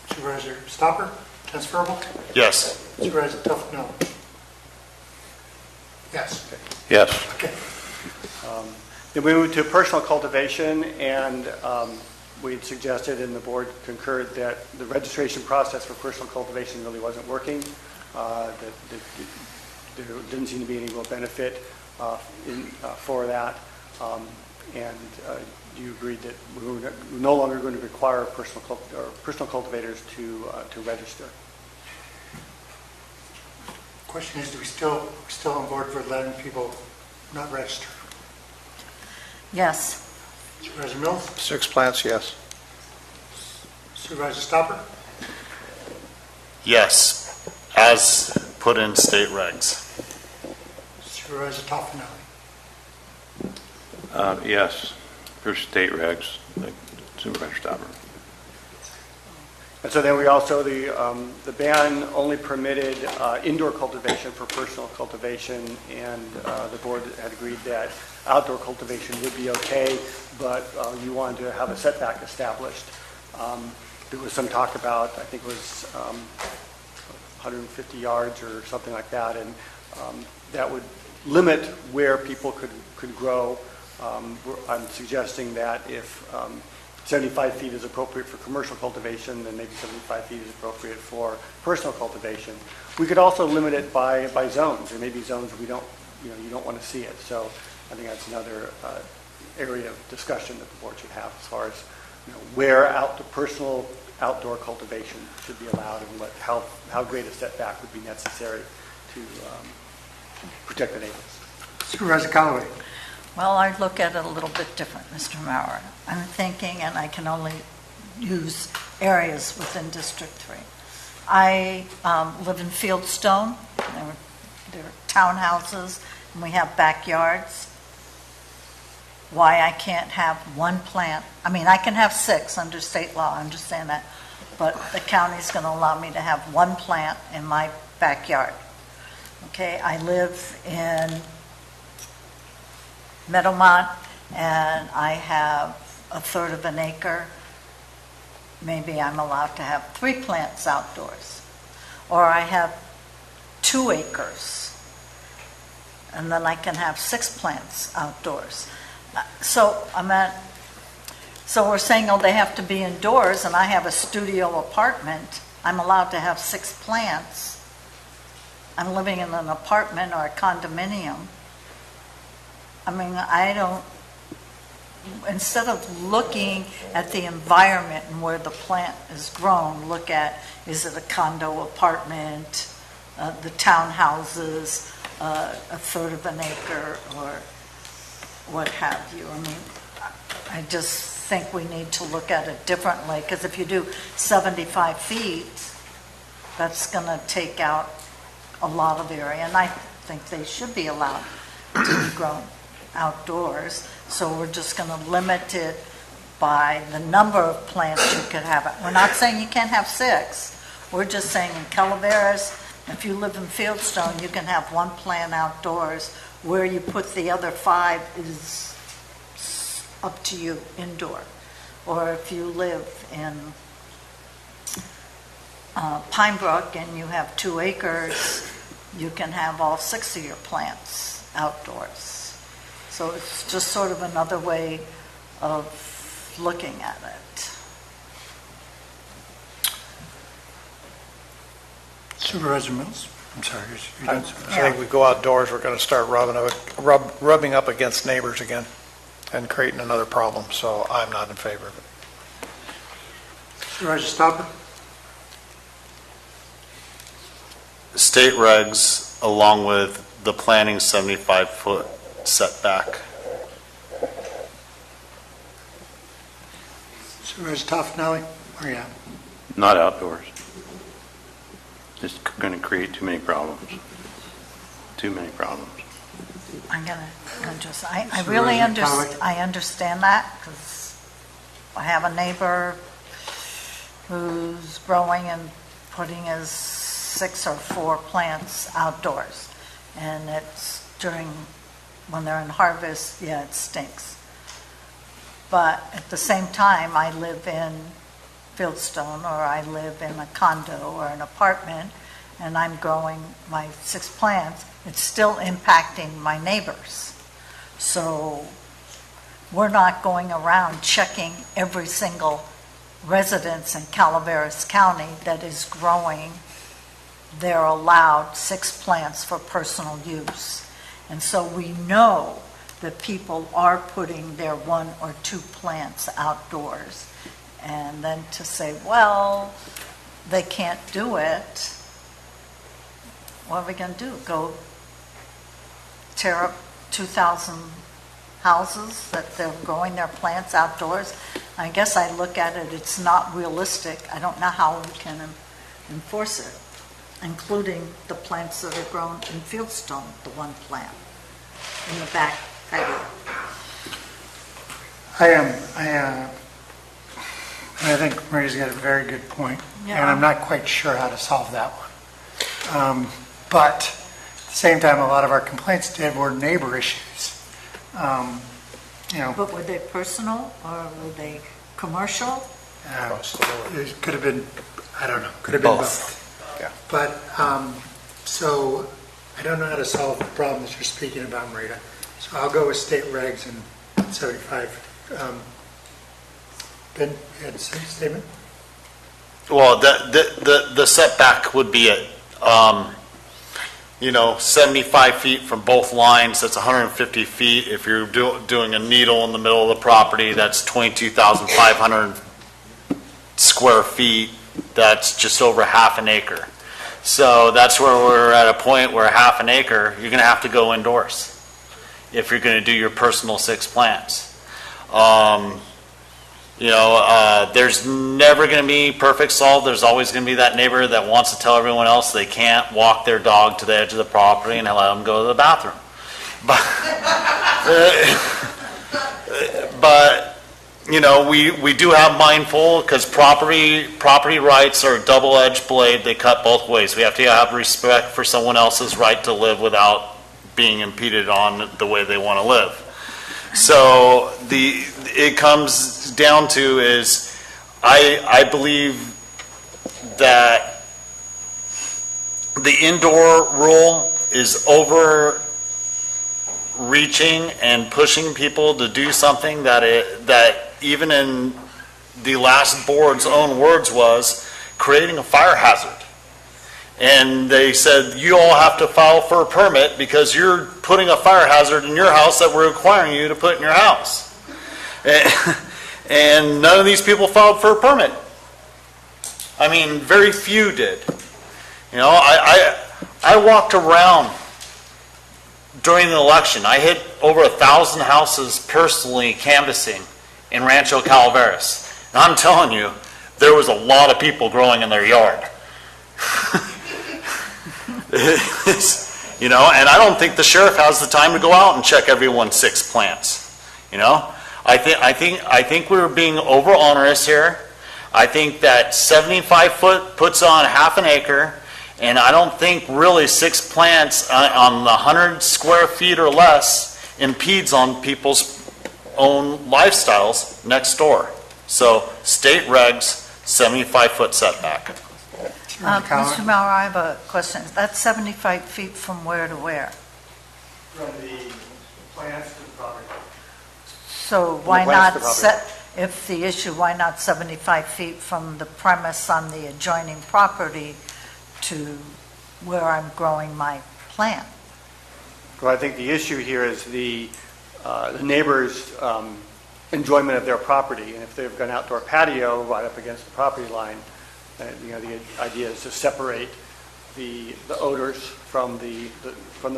Supervisor Stopper? Transferable? Yes. Supervisor Toffenelli? Yes. Yes. Okay. Then we moved to personal cultivation, and we had suggested, and the board concurred, that the registration process for personal cultivation really wasn't working. That there didn't seem to be any real benefit for that. And you agreed that we were no longer going to require personal cultivators to register. Question is, do we still on board for letting people not register? Yes. Supervisor Mills? 6 plants, yes. Supervisor Stopper? Yes, as put in state regs. Supervisor Toffenelli? Yes, for state regs, like Supervisor Stopper. And so then we also, the ban only permitted indoor cultivation for personal cultivation, and the board had agreed that outdoor cultivation would be okay, but you wanted to have a setback established. There was some talk about, I think it was 150 yards or something like that, and that would limit where people could grow. I'm suggesting that if 75 feet is appropriate for commercial cultivation, then maybe 75 feet is appropriate for personal cultivation. We could also limit it by zones. There may be zones where we don't, you don't want to see it. So I think that's another area of discussion that the board should have as far as where the personal outdoor cultivation should be allowed, and how great a setback would be necessary to protect the neighbors. Supervisor Callaway? Well, I look at it a little bit different, Mr. Maurer. I'm thinking, and I can only use areas within District 3. I live in Fieldstone. There are townhouses, and we have backyards. Why I can't have one plant? I mean, I can have 6 under state law, I understand that, but the county's going to allow me to have one plant in my backyard. Okay, I live in Meadowmont, and I have 1/3 of an acre. Maybe I'm allowed to have 3 plants outdoors. Or I have 2 acres, and then I can have 6 plants outdoors. So we're saying, oh, they have to be indoors, and I have a studio apartment. I'm allowed to have 6 plants. I'm living in an apartment or a condominium. I mean, instead of looking at the environment and where the plant is grown, look at, is it a condo, apartment, the townhouses, a third of an acre, or what have you. I mean, I just think we need to look at it differently, because if you do 75 feet, that's going to take out a lot of area, and I think they should be allowed to be grown outdoors. So we're just going to limit it by the number of plants you could have. We're not saying you can't have 6. We're just saying in Calaveras, if you live in Fieldstone, you can have 1 plant outdoors. Where you put the other 5 is up to you, indoor. Or if you live in Pine Brook and you have 2 acres, you can have all 6 of your plants outdoors. So it's just sort of another way of looking at it. Supervisor Mills? I'm sorry. I think we go outdoors, we're going to start rubbing up against neighbors again and creating another problem, so I'm not in favor of it. Supervisor Stopper? State regs, along with the planning 75-foot setback. Supervisor Toffenelli? Where are you at? Not outdoors. It's going to create too many problems. Too many problems. I'm going to just, I really understand that, because I have a neighbor who's growing and putting his 6 or 4 plants outdoors. And it's when they're in harvest, yeah, it stinks. But at the same time, I live in Fieldstone, or I live in a condo or an apartment, and I'm growing my 6 plants, it's still impacting my neighbors. So we're not going around checking every single residence in Calaveras County that is growing. They're allowed 6 plants for personal use. And so we know that people are putting their 1 or 2 plants outdoors. And then to say, well, they can't do it, what are we going to do? Go tear up 2,000 houses that they're growing their plants outdoors? I guess I look at it, it's not realistic. I don't know how we can enforce it, including the plants that are grown in Fieldstone, the 1 plant in the back patio. I think Maria's got a very good point, Yeah. and I'm not quite sure how to solve that one. But at the same time, a lot of our complaints were neighbor issues. But were they personal or were they commercial? It could have been, I don't know, could have been both. Yeah. But, so I don't know how to solve the problem that you're speaking about, Marita. So I'll go with state regs and 75. Ben, you had a statement? Well, the setback would be at, 75 feet from both lines, that's 150 feet. If you're doing a needle in the middle of the property, that's 22,500 square feet. That's just over half an acre. So that's where we're at a point where half an acre, you're going to have to go indoors if you're going to do your personal 6 plants. There's never going to be perfect solve. There's always going to be that neighbor that wants to tell everyone else they can't walk their dog to the edge of the property and let them go to the bathroom. But we do have mindful, because property rights are a double-edged blade. They cut both ways. We have to have respect for someone else's right to live without being impeded on the way they want to live. So it comes down to is I believe that the indoor rule is overreaching and pushing people to do something that even in the last board's own words was creating a fire hazard. And they said, you all have to file for a permit because you're putting a fire hazard in your house that we're requiring you to put in your house. And none of these people filed for a permit. I mean, very few did. You know, I walked around during the election. I hit over 1,000 houses personally canvassing in Rancho Calaveras. And I'm telling you, there was a lot of people growing in their yard. You know, and I don't think the sheriff has the time to go out and check everyone's 6 plants. You know, I think we're being over onerous here. I think that 75 foot puts on half an acre, and I don't think really 6 plants on the 100 square feet or less impedes on people's own lifestyles next door. So state regs, 75 foot setback. Mr. Maurer, I have a question. That's 75 feet from where to where? From the plants to the property. So why not set, if the issue, why not 75 feet from the premise on the adjoining property to where I'm growing my plant? Well, I think the issue here is the neighbors' enjoyment of their property. And if they've got an outdoor patio right up against the property line, you know, the idea is to separate the odors from the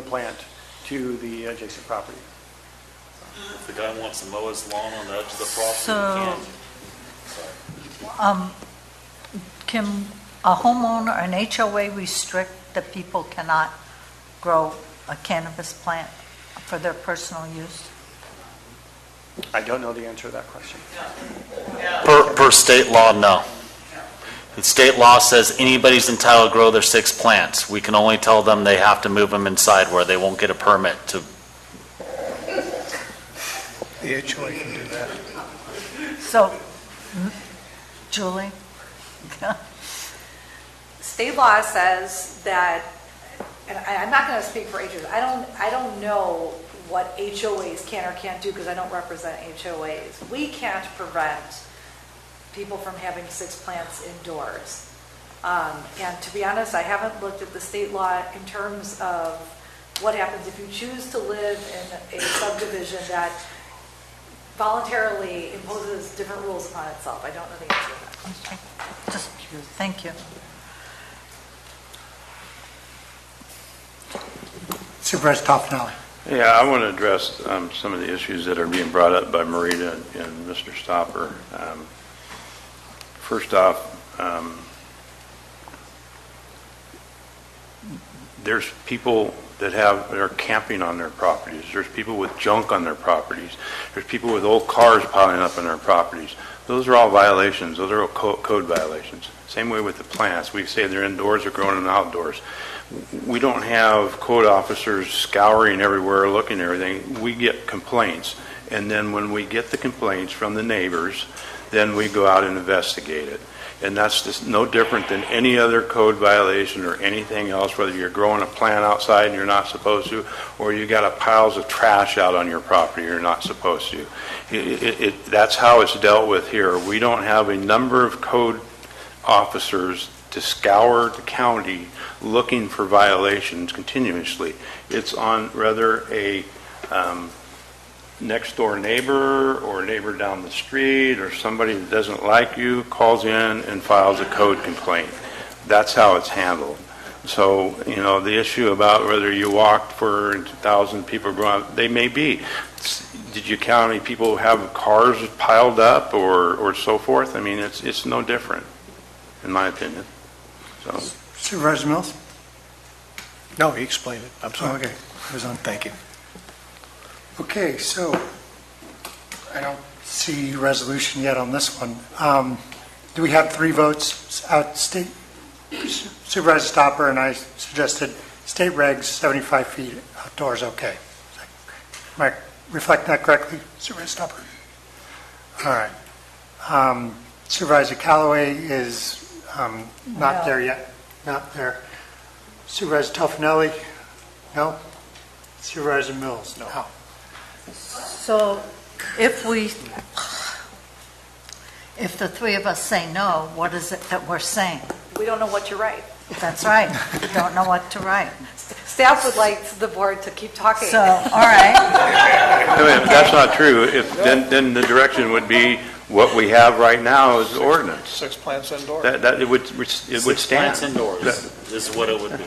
plant to the adjacent property. If the guy wants to mow his lawn on the edge of the property, So, he can. can a homeowner, an HOA restrict that people cannot grow a cannabis plant for their personal use? I don't know the answer to that question. Per state law, no. The state law says anybody's entitled to grow their 6 plants. We can only tell them they have to move them inside where they won't get a permit to. The HOA can do that. So, Julie? State law says that, and I'm not going to speak for HOAs. I don't know what HOAs can or can't do because I don't represent HOAs. We can't prevent people from having 6 plants indoors. And to be honest, I haven't looked at the state law in terms of what happens if you choose to live in a subdivision that voluntarily imposes different rules upon itself. I don't know the answer to that question. Okay. Just curious. Thank you. Supervisor Toffenelli. Yeah, I want to address some of the issues that are being brought up by Marita and Mr. Stopper. First off, there's people that are camping on their properties. There's people with junk on their properties. There's people with old cars piling up on their properties. Those are all violations. Those are all code violations. Same way with the plants. We say they're indoors or growing in outdoors. We don't have code officers scouring everywhere, looking at everything. We get complaints. And then when we get the complaints from the neighbors, then we go out and investigate it. And that's just no different than any other code violation or anything else, whether you're growing a plant outside and you're not supposed to, or you got piles of trash out on your property you're not supposed to. That's how it's dealt with here. We don't have a number of code officers to scour the county looking for violations continuously. It's on rather a next door neighbor or a neighbor down the street or somebody that doesn't like you calls in and files a code complaint. That's how it's handled. So, you know, the issue about whether you walked for 2,000 people going out, they may be. Did you count any people who have cars piled up or so forth? I mean, it's no different, in my opinion. So. Supervisor Mills? No, he explained it. I'm sorry. Okay, I was on. Thank you. Okay, so I don't see resolution yet on this one. Do we have 3 votes out? State Supervisor Stopper and I suggested state regs 75 feet outdoors. Okay. Am I reflecting that correctly, Supervisor Stopper? All right. Supervisor Callaway is not there yet. Not there. Supervisor Toffenelli? No. Supervisor Mills? No. So if the 3 of us say no, what is it that we're saying? We don't know what to write. That's right. We don't know what to write. Staff would like the board to keep talking. So, all right. If that's not true, then the direction would be what we have right now is ordinance. 6 plants indoors. That it would stand. 6 plants indoors is what it would be.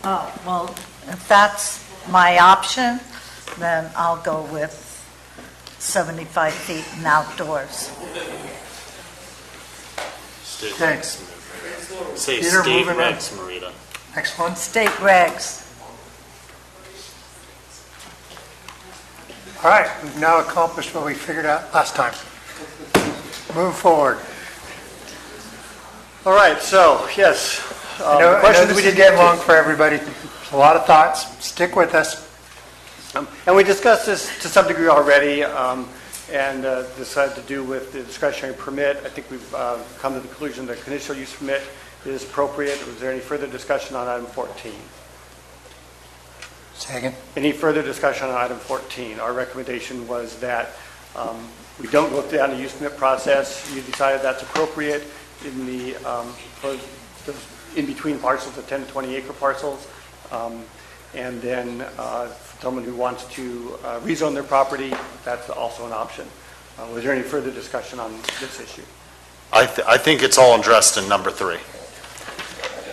Oh, well, if that's my option, then I'll go with 75 feet and outdoors. Thanks. Say Peter, state moving on. regs, Marita. Next one. State regs. All right, we've now accomplished what we figured out last time. Move forward. All right, so, yes. I know questions this we is did getting get long for everybody. A lot of thoughts. Stick with us. And we discussed this to some degree already, and this had to do with the discretionary permit. I think we've come to the conclusion that conditional use permit is appropriate. Was there any further discussion on item 14? Second. Any further discussion on item 14? Our recommendation was that we don't go down the use permit process. You decided that's appropriate in the in between parcels of 10 to 20 acre parcels. And then someone who wants to rezone their property, that's also an option. Was there any further discussion on this issue? I think it's all addressed in number 3.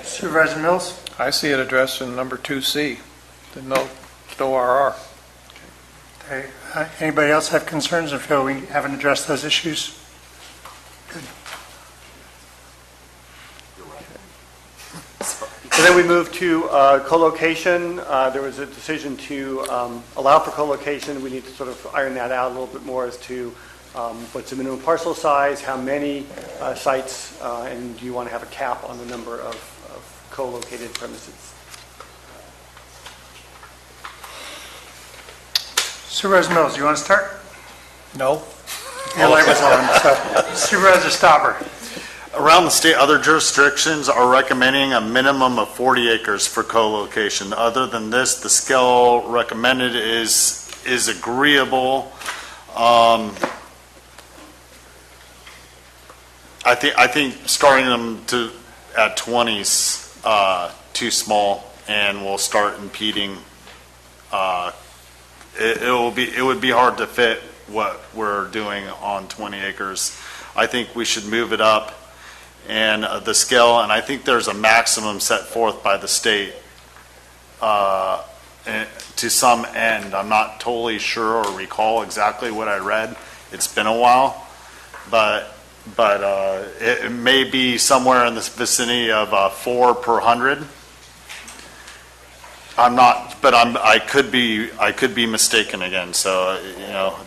Supervisor Mills? I see it addressed in number 2C, the no RR. Okay. Anybody else have concerns or feel we haven't addressed those issues? Good. So then we move to co-location. There was a decision to allow for co-location. We need to sort of iron that out a little bit more as to what's the minimum parcel size, how many sites, and do you want to have a cap on the number of co-located premises? Supervisor Mills, you want to start? No? Your light was on. So. Supervisor Stopper. Around the state, other jurisdictions are recommending a minimum of 40 acres for co-location. Other than this, the scale recommended is agreeable. I think starting them at 20 is too small, and will start impeding. It would be hard to fit what we're doing on 20 acres. I think we should move it up. And the scale, and I think there's a maximum set forth by the state to some end. I'm not totally sure or recall exactly what I read. It's been a while, but it may be somewhere in the vicinity of 4 per 100. I'm not, but I could be mistaken again. So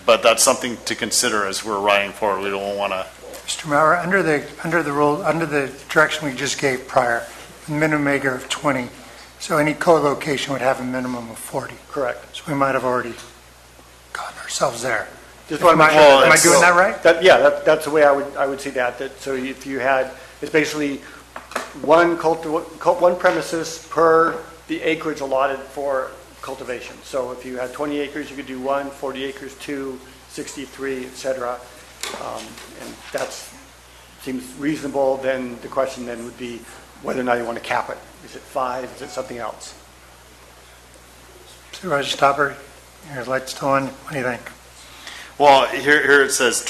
but that's something to consider as we're riding forward. We don't want to. Mr. Maurer, under the direction we just gave prior, minimum acre of 20, so any co-location would have a minimum of 40. Correct. So we might have already gotten ourselves there. Just want to make sure. Am I doing that right? That's the way I would see that. So if you had, it's basically one premises per the acreage allotted for cultivation. So if you had 20 acres, you could do 1, 40 acres, 2, 63, et cetera. And that seems reasonable. Then the question then would be whether or not you want to cap it. Is it 5? Is it something else? Supervisor Stopper, your light's still on. What do you think? Well, here it says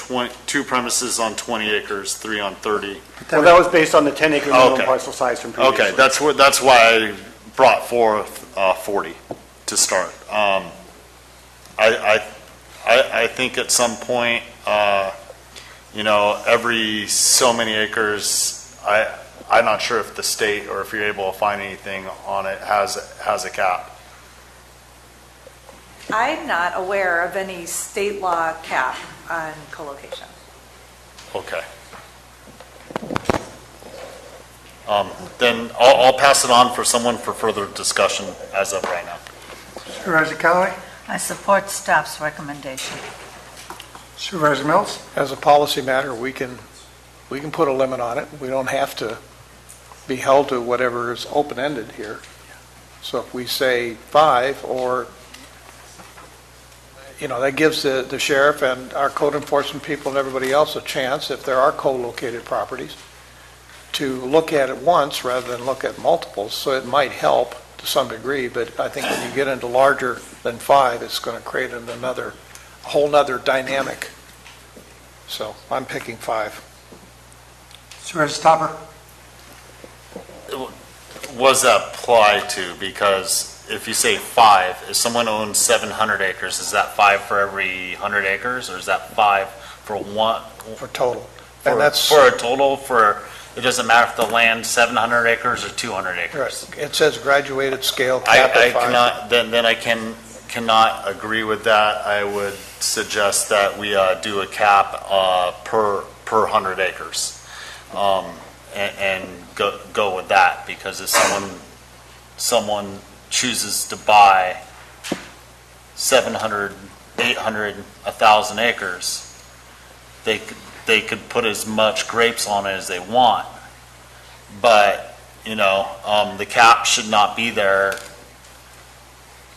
2 premises on 20 acres, 3 on 30. Well, that was based on the 10-acre minimum parcel size from previously. Okay, that's why I brought forth 40 to start. I think at some point, every so many acres, I'm not sure if the state or if you're able to find anything on it has a cap. I'm not aware of any state law cap on co-location. Okay. Then I'll pass it on for someone for further discussion as of right now. Supervisor Callaway? I support staff's recommendation. Supervisor Mills? As a policy matter, we can put a limit on it. We don't have to be held to whatever is open-ended here. So if we say 5, or, that gives the sheriff and our code enforcement people and everybody else a chance, if there are co-located properties, to look at it once rather than look at multiples. So it might help to some degree, but I think when you get into larger than 5, it's going to create a whole nother dynamic. So I'm picking 5. Supervisor Stopper? What does that apply to? Because if you say 5, if someone owns 700 acres, is that 5 for every 100 acres, or is that 5 for one? For total. For a total it doesn't matter if the land's 700 acres or 200 acres. Right. It says graduated scale, cap at 5. Then I cannot agree with that. I would suggest that we do a cap per 100 acres. And go with that, because if someone chooses to buy 700, 800, 1,000 acres, they could put as much grapes on it as they want, but the cap should not be there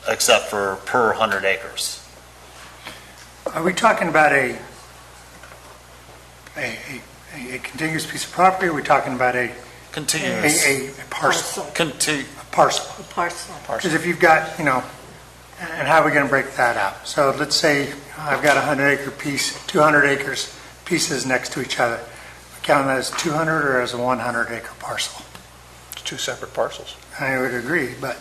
except for per 100 acres. Are we talking about a contiguous piece of property? Or are we talking about a parcel? A parcel. Because if you've got, and how are we going to break that out? So let's say I've got a 100-acre piece, 200 acres pieces next to each other. Count that as 200 or as a 100-acre parcel? It's 2 separate parcels. I would agree, but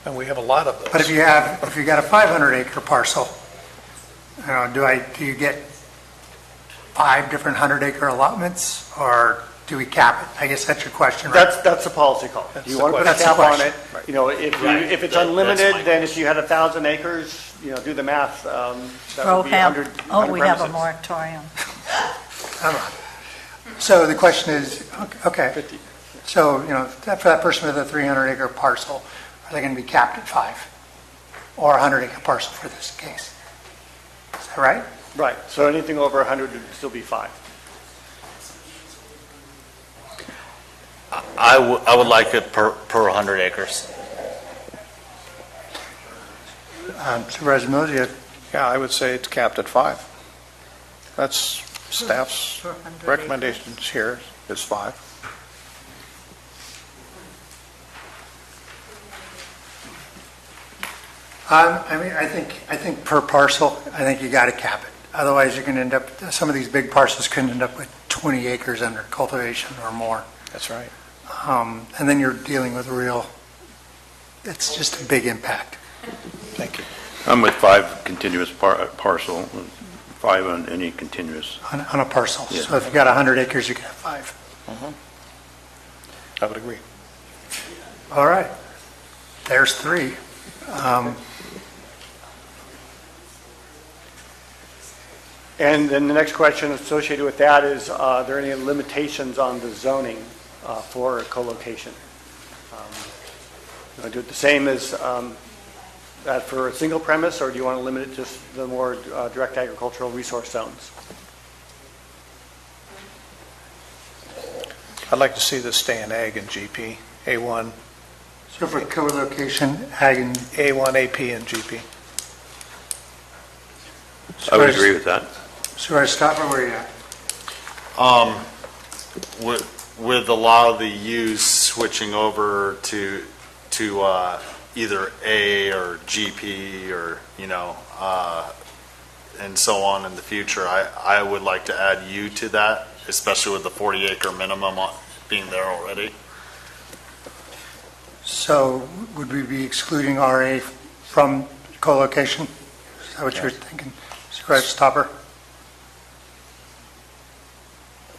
and we have a lot of those. But if you got a 500-acre parcel, do you get 5 different 100-acre allotments, or do we cap it? I guess that's your question, right? That's a policy call. You want to put a cap on it. If it's unlimited, then if you had 1,000 acres, do the math. That would be 100 we have a premises. moratorium. Come on. So the question is, okay, 50. so, for that person with a 300-acre parcel, are they going to be capped at 5? Or a 100-acre parcel for this case? Is that right? Right. So anything over 100 would still be 5. I would like it per 100 acres. Supervisor Mills, you have... Yeah, I would say it's capped at 5. That's staff's recommendations here is 5. I think per parcel, I think you got to cap it. Otherwise, you're going to end up, some of these big parcels could end up with 20 acres under cultivation or more. That's right. And then you're dealing with it's just a big impact. Thank you. I'm with 5 continuous parcel, 5 on any continuous. On a parcel. Yeah. So if you got 100 acres, you can have 5. I would agree. All right. There's 3. And then the next question associated with that is, are there any limitations on the zoning for co-location? You want to do it the same as that for a single premise, or do you want to limit it just the more direct agricultural resource zones? I'd like to see this stay in ag and GP, A1. So for co-location, ag and... A1, AP, and GP. I would agree with that. Supervisor Stopper, where are you at? With a lot of the use switching over to either A or GP or and so on in the future, I would like to add U to that, especially with the 40-acre minimum being there already. So would we be excluding RA from co-location? Is that what you're thinking? Supervisor Stopper?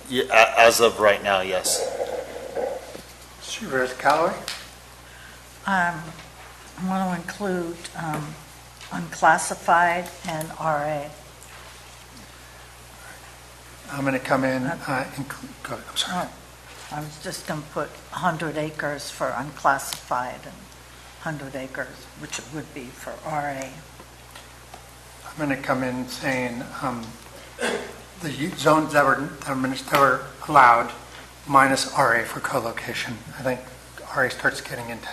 Yeah, as of right now, yes. Supervisor Callaway? I want to include unclassified and RA. I'm going to come in, go ahead, I'm sorry. I was just going to put 100 acres for unclassified and 100 acres, which it would be for RA. I'm going to come in saying the zones that were allowed minus RA for co-location. I think RA starts getting into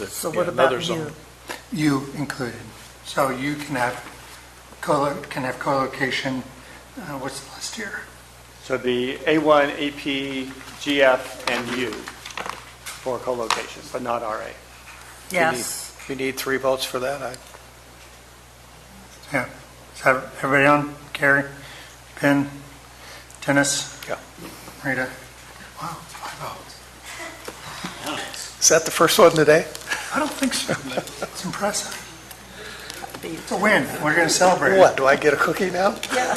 So what about another zone. U included. So you can have co-location. What's the list here? So the A1, AP, GF, and U. for co-location, but not RA. Yes. You need 3 votes for that? Yeah. Is that everybody on? Gary, Ben, Dennis? Yeah. Rita? Wow, 5 votes. Is that the first one today? I don't think so. It's impressive. It's a win. We're going to celebrate it. What, do I get a cookie now? Yeah.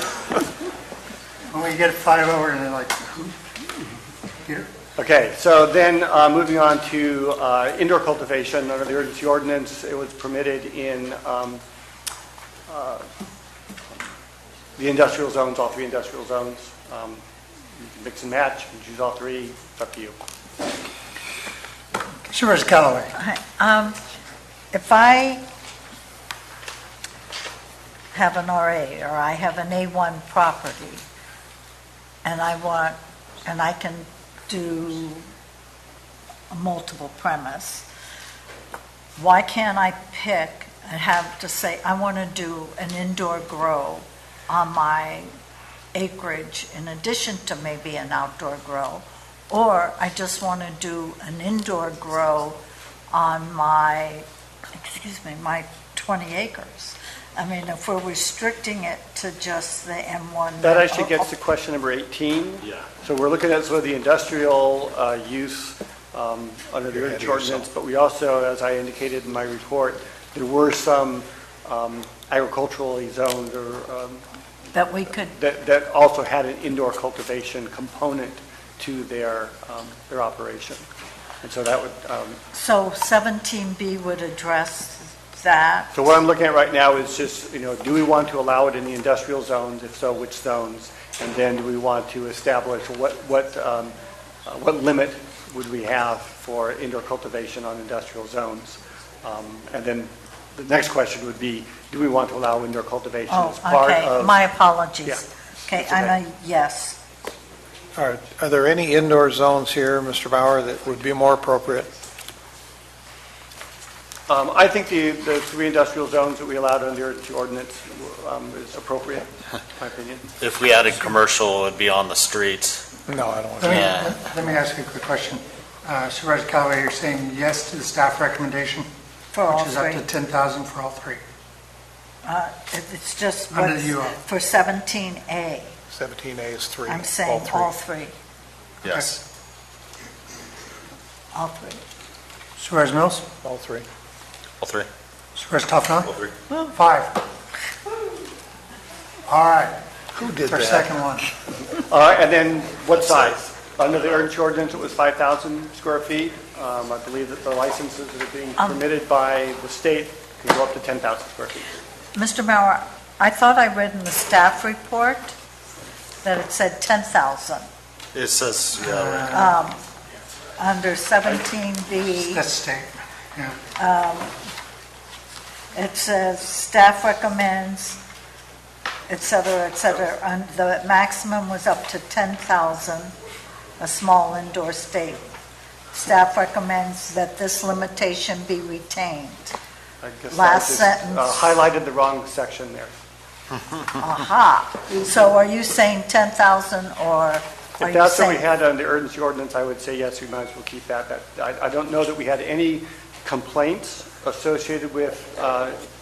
When we get 5 over and they're like, who? Peter? Okay, so then moving on to indoor cultivation. Under the urgency ordinance, it was permitted in the industrial zones, all 3 industrial zones. You can mix and match, you can choose all 3, it's up to you. Supervisor Callaway. If I have an RA or I have an A1 property and I can do a multiple premise, why can't I pick and have to say, I want to do an indoor grow on my acreage in addition to maybe an outdoor grow, or I just want to do an indoor grow on my 20 acres. I mean, if we're restricting it to just the M1. That actually gets to question number 18. Yeah. So we're looking at sort of the industrial use under the urgency ordinance, but we also, as I indicated in my report, there were some agriculturally zoned or that we could. That also had an indoor cultivation component to their operation. And so that would. So 17B would address that. So what I'm looking at right now is just, do we want to allow it in the industrial zones? If so, which zones? And then do we want to establish what limit would we have for indoor cultivation on industrial zones? And then the next question would be, do we want to allow indoor cultivation as part of? Okay, my apologies. Yeah. Okay, I'm a yes. Are there any indoor zones here, Mr. Bauer, that would be more appropriate? I think the 3 industrial zones that we allowed under the ordinance is appropriate, in my opinion. If we added commercial, it would be on the streets. No, I don't want Let me ask you a quick question. Supervisor Callaway, you're saying yes to the staff recommendation, For all which is up to 3. 10,000 for all 3? It's just Under what's the UO. for 17A. 17A is 3. I'm saying all 3. Yes. All 3. Supervisor Mills? All 3. All 3. Supervisor Toffenali? All 3. 5. All right. Who did Our that? second one. All right, and then what size? Under the urgency ordinance, it was 5,000 square feet. I believe that the licenses that are being permitted by the state can go up to 10,000 square feet. Mr. Bauer, I thought I read in the staff report that it said 10,000. It says, yeah, right. Under 17B. That's state, yeah. It says staff recommends, et cetera, and the maximum was up to 10,000, a small indoor state. Staff recommends that this limitation be retained. I guess Last I just, sentence. highlighted the wrong section there. Aha. So are you saying 10,000 or are If you that's what we saying? had under the urgency ordinance, I would say yes, we might as well keep that. I don't know that we had any complaints associated with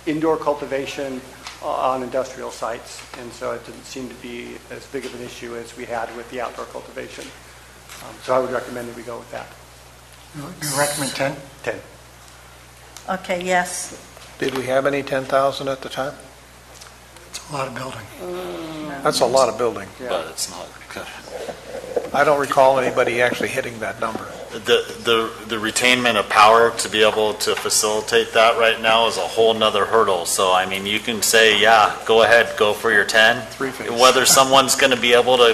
indoor cultivation on industrial sites, and so it didn't seem to be as big of an issue as we had with the outdoor cultivation. So I would recommend that we go with that. You recommend 10? 10. Okay, yes. Did we have any 10,000 at the time? It's a lot of building. That's a lot of building. But it's not good. I don't recall anybody actually hitting that number. The retainment of power to be able to facilitate that right now is a whole nother hurdle. So, I mean, you can say, yeah, go ahead, go for your 10. Three-phase. Whether someone's going to be able to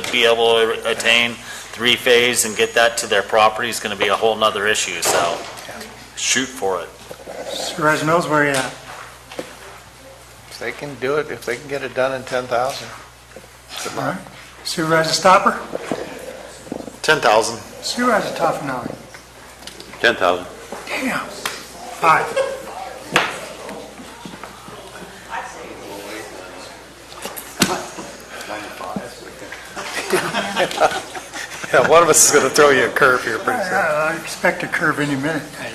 attain 3-phase and get that to their property is going to be a whole nother issue. So, shoot for it. Supervisor Mills, where are you at? If they can do it, if they can get it done in 10,000. All right. Supervisor Stopper? 10,000. Supervisor Toffenali? 10,000. Damn. 5. Yeah, one of us is going to throw you a curve here pretty soon. I expect a curve any minute, guys.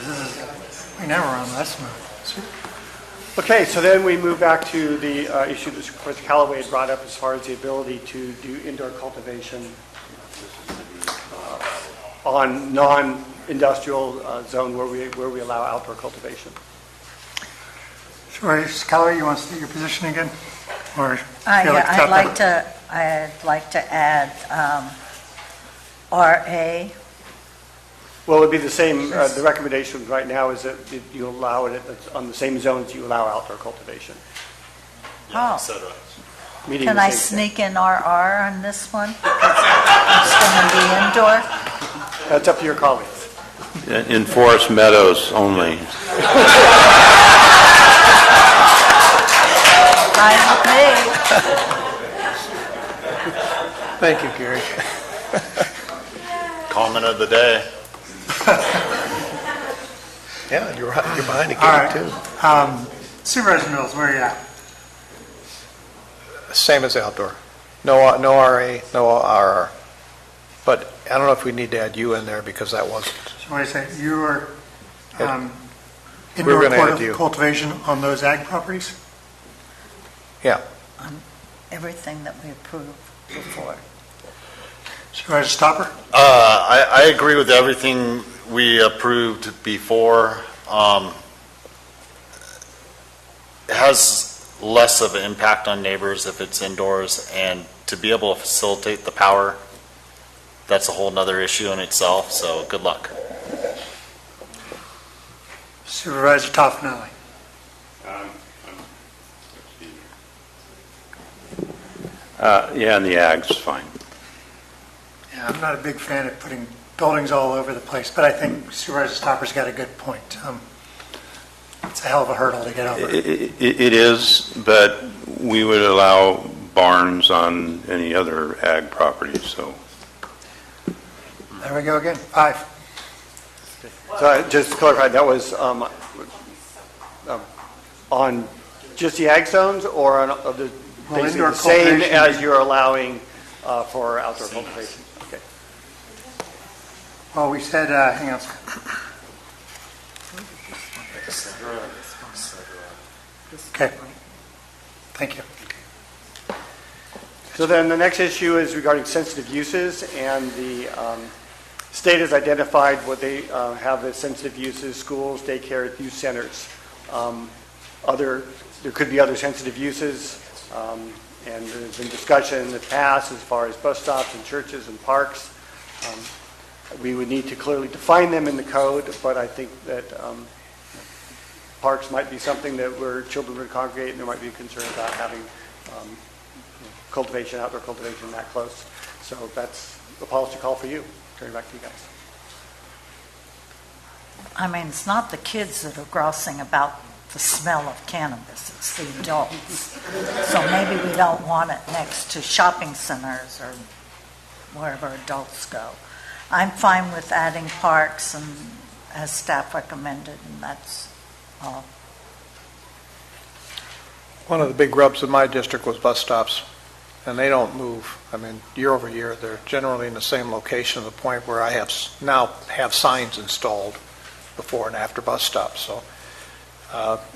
We never run that smooth. Okay, so then we move back to the issue that Supervisor Callaway had brought up as far as the ability to do indoor cultivation on non-industrial zone where we allow outdoor cultivation. Sure, Mr. Callaway, you want to state your position again? Or I'd like to add RA. Well, it would be the same, the recommendation right now is that you allow it on the same zones you allow outdoor cultivation. Oh. Meaning Can the I same thing. sneak in RR on this one? It's going to be indoor? That's up to your colleagues. In Forest Meadows only. Fine with me. Thank you, Gary. Comment of the day. Yeah, you're behind a All right. gate, too. Supervisor Mills, where are you at? Same as outdoor. No RA, no RR. But I don't know if we need to add U in there because that wasn't. So what do you say? You are We're indoor gonna add you. cultivation on those ag properties? Yeah. Everything that we approved before. Supervisor Stopper? I agree with everything we approved before. It has less of an impact on neighbors if it's indoors, and to be able to facilitate the power, that's a whole nother issue in itself, so good luck. Supervisor Toffenelli? Yeah, and the ag's fine. Yeah, I'm not a big fan of putting buildings all over the place, but I think Supervisor Stopper's got a good point. It's a hell of a hurdle to get over. It is, but we would allow barns on any other ag property, so. There we go again, 5. So just to clarify, that was on just the ag zones or on the basically indoor the same cultivation. as you're allowing for outdoor cultivation? Okay. Well, we said, hang on a second. Okay. Thank you. So then the next issue is regarding sensitive uses, and the state has identified what they have as sensitive uses: schools, daycare, youth centers. There could be other sensitive uses, and there's been discussion in the past as far as bus stops and churches and parks. We would need to clearly define them in the code, but I think that parks might be something that where children would congregate, and there might be a concern about having cultivation, outdoor cultivation that close. So that's a policy call for you. Turning back to you guys. I mean, it's not the kids that are grousing about the smell of cannabis, it's the adults. So maybe we don't want it next to shopping centers or wherever adults go. I'm fine with adding parks and as staff recommended, and that's all. One of the big rubs in my district was bus stops, and they don't move. I mean, year over year, they're generally in the same location to the point where I now have signs installed before and after bus stops. So,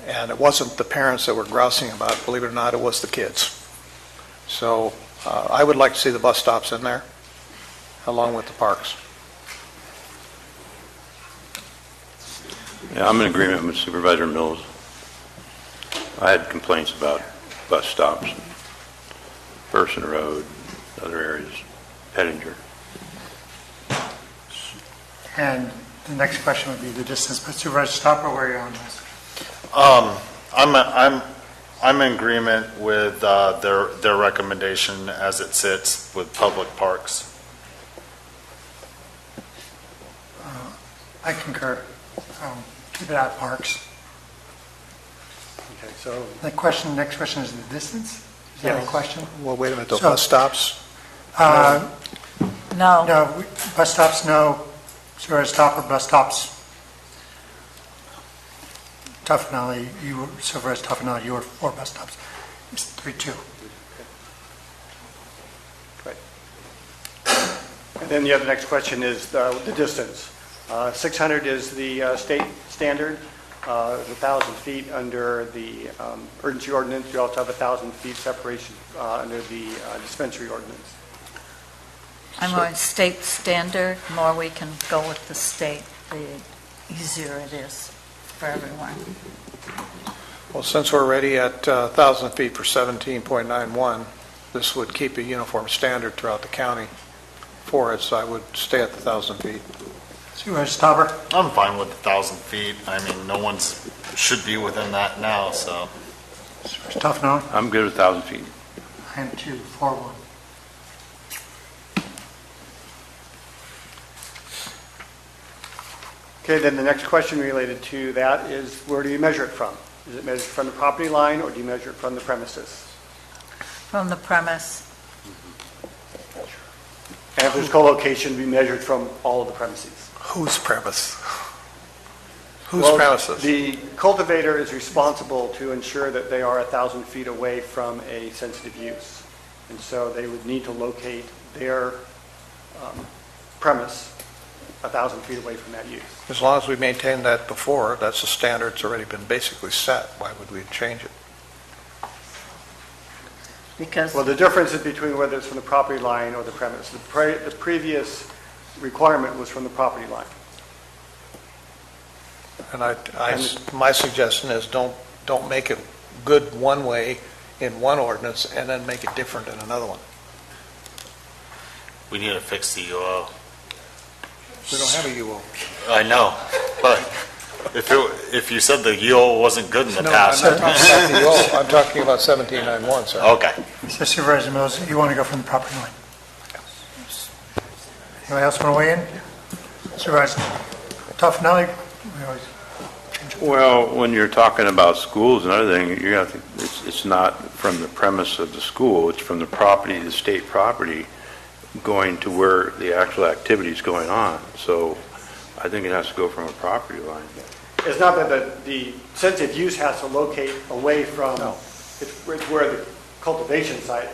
and it wasn't the parents that were grousing about it, believe it or not, it was the kids. So I would like to see the bus stops in there, along with the parks. Yeah, I'm in agreement with Supervisor Mills. I had complaints about bus stops, Person Road, other areas, Pettinger. And the next question would be the distance, but Supervisor Stopper, where are you on this? I'm in agreement with their recommendation as it sits with public parks. I concur. Keep it out parks. Okay, so Next question is the distance? Is that a question? Well, wait a minute, the So- bus stops? No. No, bus stops, no. Supervisor Stopper, bus stops. Toffenelli, Supervisor Toffenelli, you were for bus stops. It's 3-2. Right. And then the other next question is the distance. 600 is the state standard. 1,000 feet under the urgency ordinance. You also have 1,000 feet separation under the dispensary ordinance. I'm on state standard. The more we can go with the state, the easier it is for everyone. Well, since we're already at 1,000 feet for 17.91, this would keep a uniform standard throughout the county for us. I would stay at the 1,000 feet. Supervisor Stopper? I'm fine with 1,000 feet. I mean, no one's should be within that now, so. Supervisor Toffenali? I'm good with 1,000 feet. I am too, 4-1. Okay, then the next question related to that is, where do you measure it from? Is it measured from the property line, or do you measure it from the premises? From the premise, And if there's co-location, be measured from all of the premises. Whose premise? Whose Well, premises? The cultivator is responsible to ensure that they are 1,000 feet away from a sensitive use. And so they would need to locate their premise 1,000 feet away from that use. As long as we maintain that before, that's the standard, it's already been basically set. Why would we change it? because Well, the difference is between whether it's from the property line or the premise. The previous requirement was from the property line. And my suggestion is don't make it good one way in one ordinance and then make it different in another one. We need to fix the UO. We don't have a UO. I know, but if you said the UO wasn't good in the No, past. I'm not talking about the UO. I'm talking about 1791, sir. Okay. So Supervisor Mills, you want to go from the property line? Anybody else want to weigh in? Supervisor Toffenali? We always change it. Well, when you're talking about schools and other things, you have to, it's not from the premise of the school, it's from the property, the state property, going to where the actual activity is going on. So I think it has to go from a property line. It's not that the sensitive use has to locate away from, it's where the cultivation site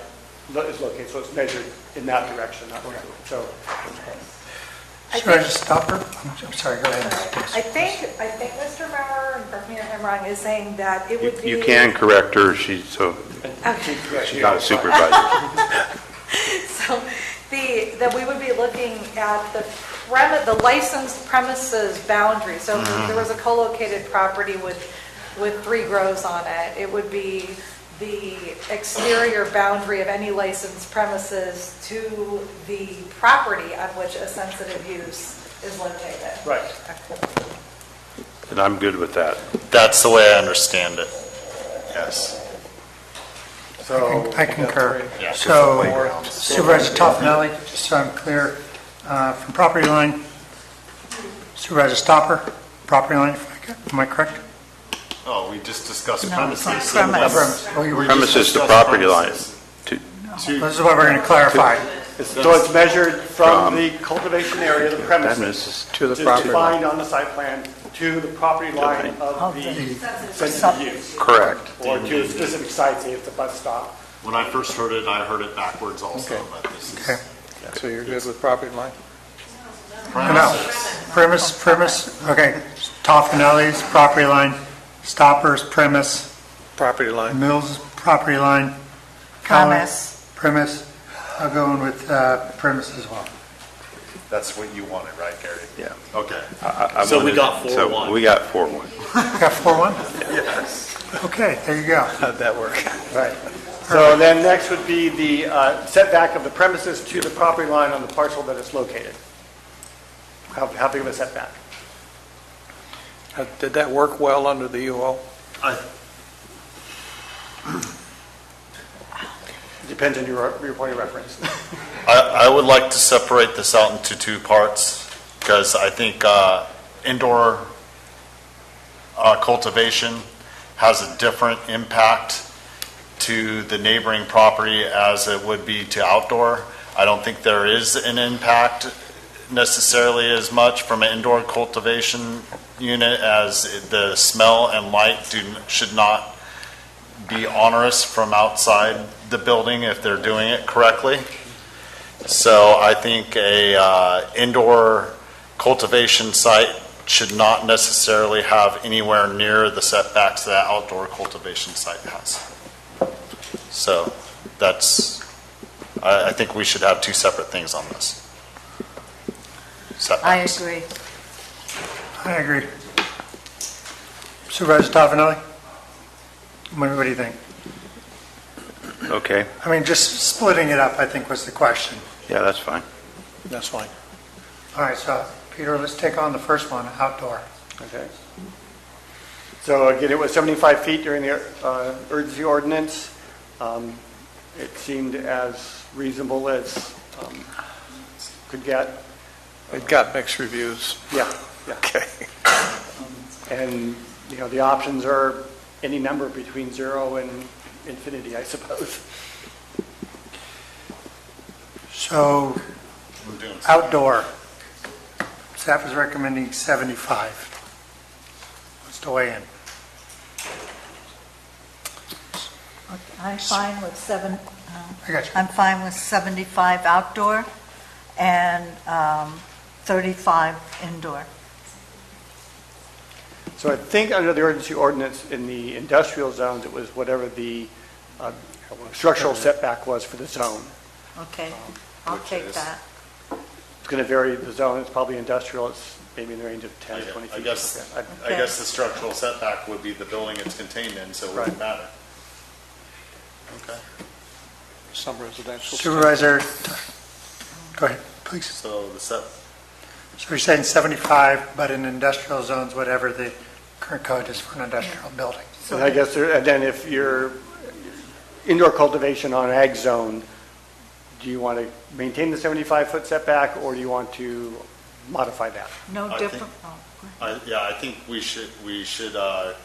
is located, so it's measured in that direction. So, Supervisor Stopper? I'm sorry, go ahead. I think Mr. Bauer, and correct me if I'm wrong, is saying that it would be... You can correct her, she's not a supervisor. So that we would be looking at the licensed premises boundary. So if there was a co-located property with 3 grows on it, it would be the exterior boundary of any licensed premises to the property on which a sensitive use is located. right. And I'm good with that. That's the way I understand it. Yes. So I concur. Yeah. So Supervisor Toffenali, just so I'm clear, from property line, Supervisor Stopper, property line, am I correct? Oh, we just discussed No, premises. it's premise. Oh, you were- Premises to property line. This is what we're going to clarify. So it's measured from the cultivation area, the premises, Premises To the which is property line. defined on the site plan, to the property line of the sensitive use. Correct. Or to a specific site, say it's a bus stop. When I first heard it, I heard it backwards also, Okay. but this is. Okay. So you're good with property line? No, premise, okay, Toffenali's property line, Stopper's premise, Property line. Mills' property line. premise. Premise, I'll go in with premise as well. That's what you wanted, right, Gary? Yeah. Okay. I So we wanted- got 4-1. So we got 4-1. Got 4-1? Yes. Okay, there you go. How'd that work? Right. So then next would be the setback of the premises to the property line on the parcel that it's located. How big of a setback? Did that work well under the UO? Depends on your point of reference. I would like to separate this out into 2 parts, because I think indoor cultivation has a different impact to the neighboring property as it would be to outdoor. I don't think there is an impact necessarily as much from an indoor cultivation unit, as the smell and light should not be onerous from outside the building if they're doing it correctly. So I think a indoor cultivation site should not necessarily have anywhere near the setbacks that outdoor cultivation site has. So I think we should have two separate things on this. I Setbacks. agree. I agree. Supervisor Toffenelli? What do you think? Okay, I mean, just splitting it up, I think, was the question. yeah, that's fine. That's fine. All right, so Peter, let's take on the first one, outdoor. Okay. So again, it was 75 feet during the urgency ordinance. It seemed as reasonable as could get. It got mixed reviews. Yeah, yeah. Okay. And, you know, the options are any number between 0 and infinity, I suppose. So, outdoor, staff is recommending 75. What's the weigh in? I'm fine with I got you. I'm fine with 75 outdoor and 35 indoor. So I think under the urgency ordinance in the industrial zones, it was whatever the structural setback was for the zone. Okay, I'll take that. It's going to vary the zone. It's probably industrial. It's maybe in the range of 10, 20 feet. I guess Okay. I guess the structural setback would be the building it's contained in, so it wouldn't matter. Okay. Some residential. Supervisor, go ahead, please. So So you're saying 75, but in industrial zones, whatever the current code is for an industrial building. And I guess, and then if you're indoor cultivation on an ag zone, do you want to maintain the 75-foot setback, or do you want to modify that? No I different. Yeah, I think we should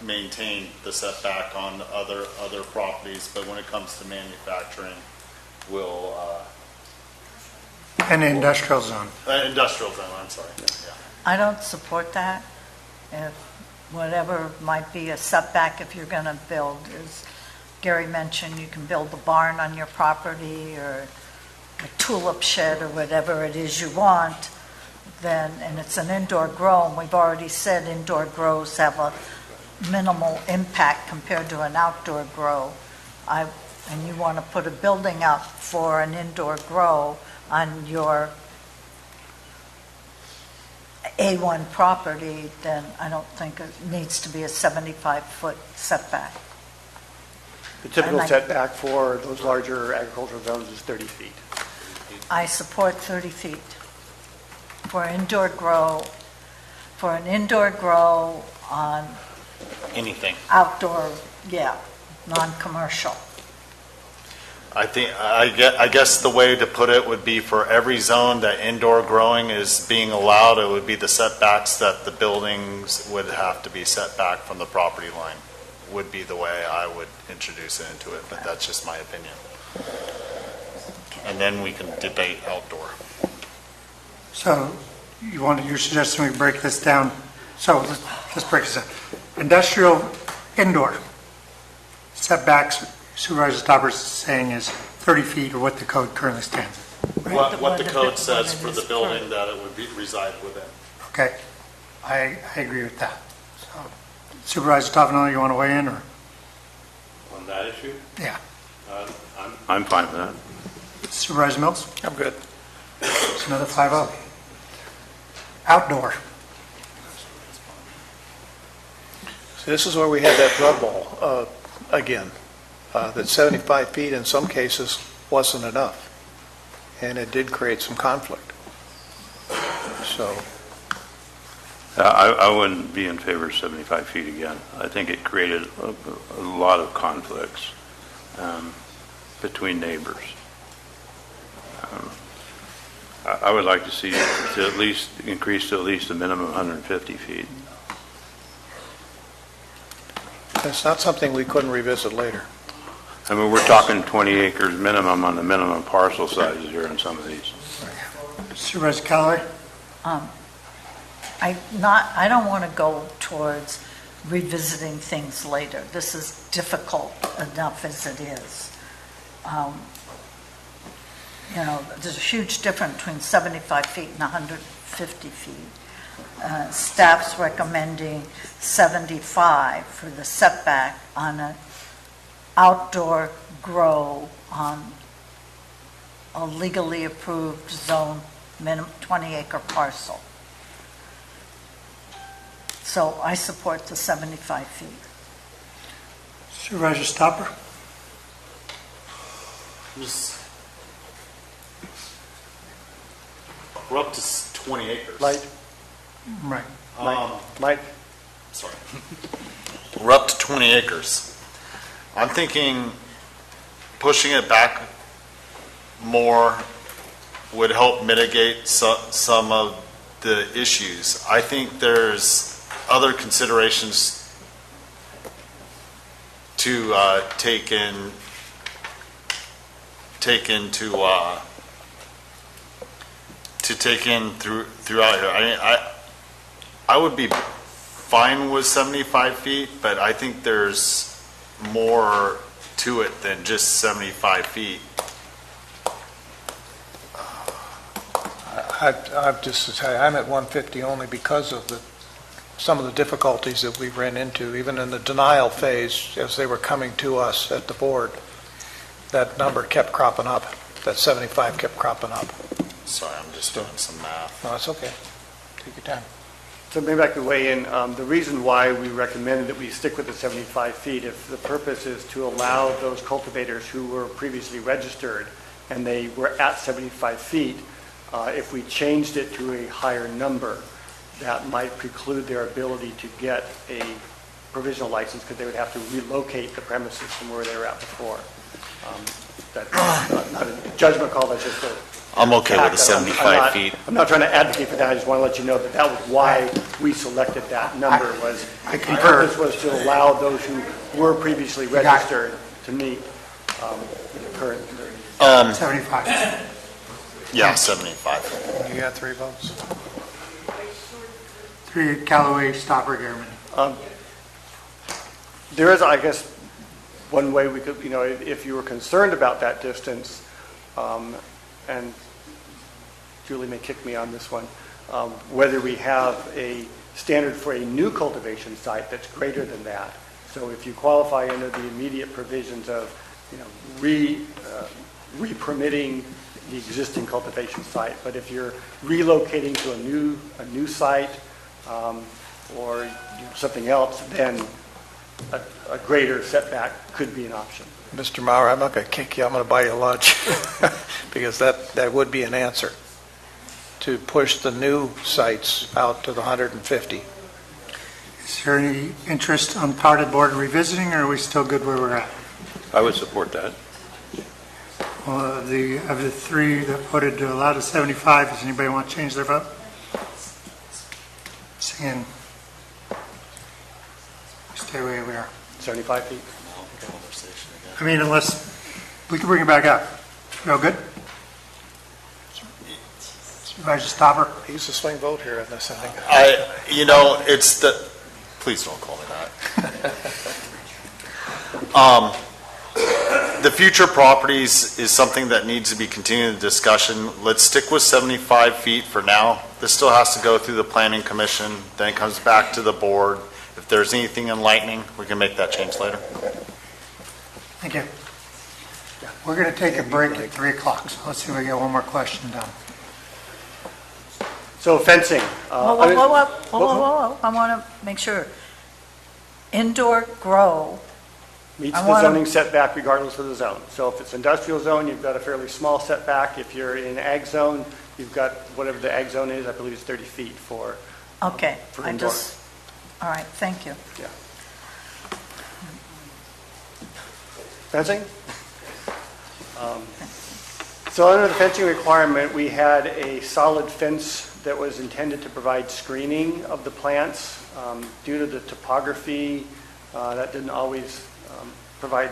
maintain the setback on other properties, but when it comes to manufacturing, we'll And industrial zone. industrial zone. I'm sorry. Yeah. I don't support that. If whatever might be a setback if you're going to build, as Gary mentioned, you can build a barn on your property or a tulip shed or whatever it is you want, then, and it's an indoor grow, and we've already said indoor grows have a minimal impact compared to an outdoor grow. And you want to put a building up for an indoor grow on your A1 property, then I don't think it needs to be a 75-foot setback. The typical And I- setback for those larger agricultural zones is 30 feet. I support 30 feet for indoor grow, for an indoor grow on Anything. outdoor, non-commercial. I guess the way to put it would be for every zone that indoor growing is being allowed, it would be the setbacks that the buildings would have to be set back from the property line, would be the way I would introduce it into it, but that's just my opinion. And then we can debate outdoor. So you're suggesting we break this down. So let's break this down. Industrial indoor setbacks, Supervisor Stopper is saying is 30 feet or what the code currently stands. What the code says for the building that it would reside within. Okay, I agree with that. So Supervisor Toffenelli, you want to weigh in or? On that issue? Yeah. I'm fine with that. Supervisor Mills? I'm good. It's another 5-0. Outdoor. See, this is where we had that drug ball again, that 75 feet in some cases wasn't enough, and it did create some conflict. So, I wouldn't be in favor of 75 feet again. I think it created a lot of conflicts between neighbors. I would like to see to at least increase to at least a minimum 150 feet. it's not something we couldn't revisit later. I mean, we're talking 20 acres minimum on the minimum parcel sizes here in some of these. Supervisor Callaway? I don't want to go towards revisiting things later. This is difficult enough as it is. you know, there's a huge difference between 75 feet and 150 feet. Staff's recommending 75 for the setback on an outdoor grow on a legally approved zone, minimum 20-acre parcel. So I support the 75 feet. Supervisor Stopper? We're up to 20 acres. Light. Right. Mike? Sorry. We're up to 20 acres. I'm thinking pushing it back more would help mitigate some of the issues. I think there's other considerations to take into throughout here. I mean, I would be fine with 75 feet, but I think there's more to it than just 75 feet. I've just to say, I'm at 150 only because of some of the difficulties that we ran into, even in the denial phase, as they were coming to us at the board. That number kept cropping up. That 75 kept cropping up. Sorry, I'm just doing some math. No, it's okay. Take your time. So maybe I could weigh in. The reason why we recommended that we stick with the 75 feet, if the purpose is to allow those cultivators who were previously registered and they were at 75 feet, if we changed it to a higher number, that might preclude their ability to get a provisional license because they would have to relocate the premises from where they were at before. That's not a judgment call, that's just a... I'm okay with the 75 feet. I'm not trying to advocate for that, I just want to let you know that that was why we selected that number, was the purpose was to allow those who were previously registered to meet the current... 75. Yeah, 75. You got 3 votes. 3 Callaway, Stopper, Garman. There is, I guess, one way we could, if you were concerned about that distance, and Julie may kick me on this one, whether we have a standard for a new cultivation site that's greater than that. So if you qualify under the immediate provisions of, re-permitting the existing cultivation site, but if you're relocating to a new site or something else, then a greater setback could be an option. Mr. Maurer, I'm not going to kick you. I'm going to buy you lunch because that would be an answer, to push the new sites out to the 150. Is there any interest on part of the board in revisiting, or are we still good where we're at? I would support that. Well, of the 3 that voted to allow to 75, does anybody want to change their vote? Seeing, stay where we are. 75 feet. I mean, unless we can bring it back up. You all good? Supervisor Stopper? He's a swing vote here in this, I think. It's the... Please don't call me that. The future properties is something that needs to be continuing the discussion. Let's stick with 75 feet for now. This still has to go through the planning commission, then it comes back to the board. If there's anything enlightening, we can make that change later. Thank you. We're going to take a break at 3 o'clock, so let's see if we get one more question done. So fencing. Whoa. I want to make sure. Indoor grow. Meets the zoning setback regardless of the zone. So if it's industrial zone, you've got a fairly small setback. If you're in ag zone, you've got whatever the ag zone is, I believe it's 30 feet for Okay. indoor. All right, thank you. Yeah. Fencing? So under the fencing requirement, we had a solid fence that was intended to provide screening of the plants. Due to the topography, that didn't always provide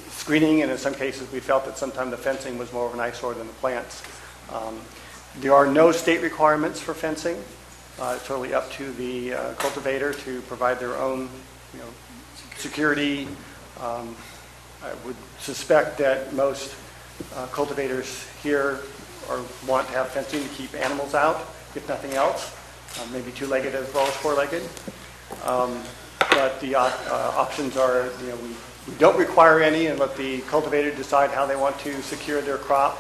screening, and in some cases we felt that sometimes the fencing was more of an eyesore than the plants. There are no state requirements for fencing. It's totally up to the cultivator to provide their own security. I would suspect that most cultivators here want to have fencing to keep animals out, if nothing else, maybe two-legged as well as four-legged. But the options are, we don't require any and let the cultivator decide how they want to secure their crop.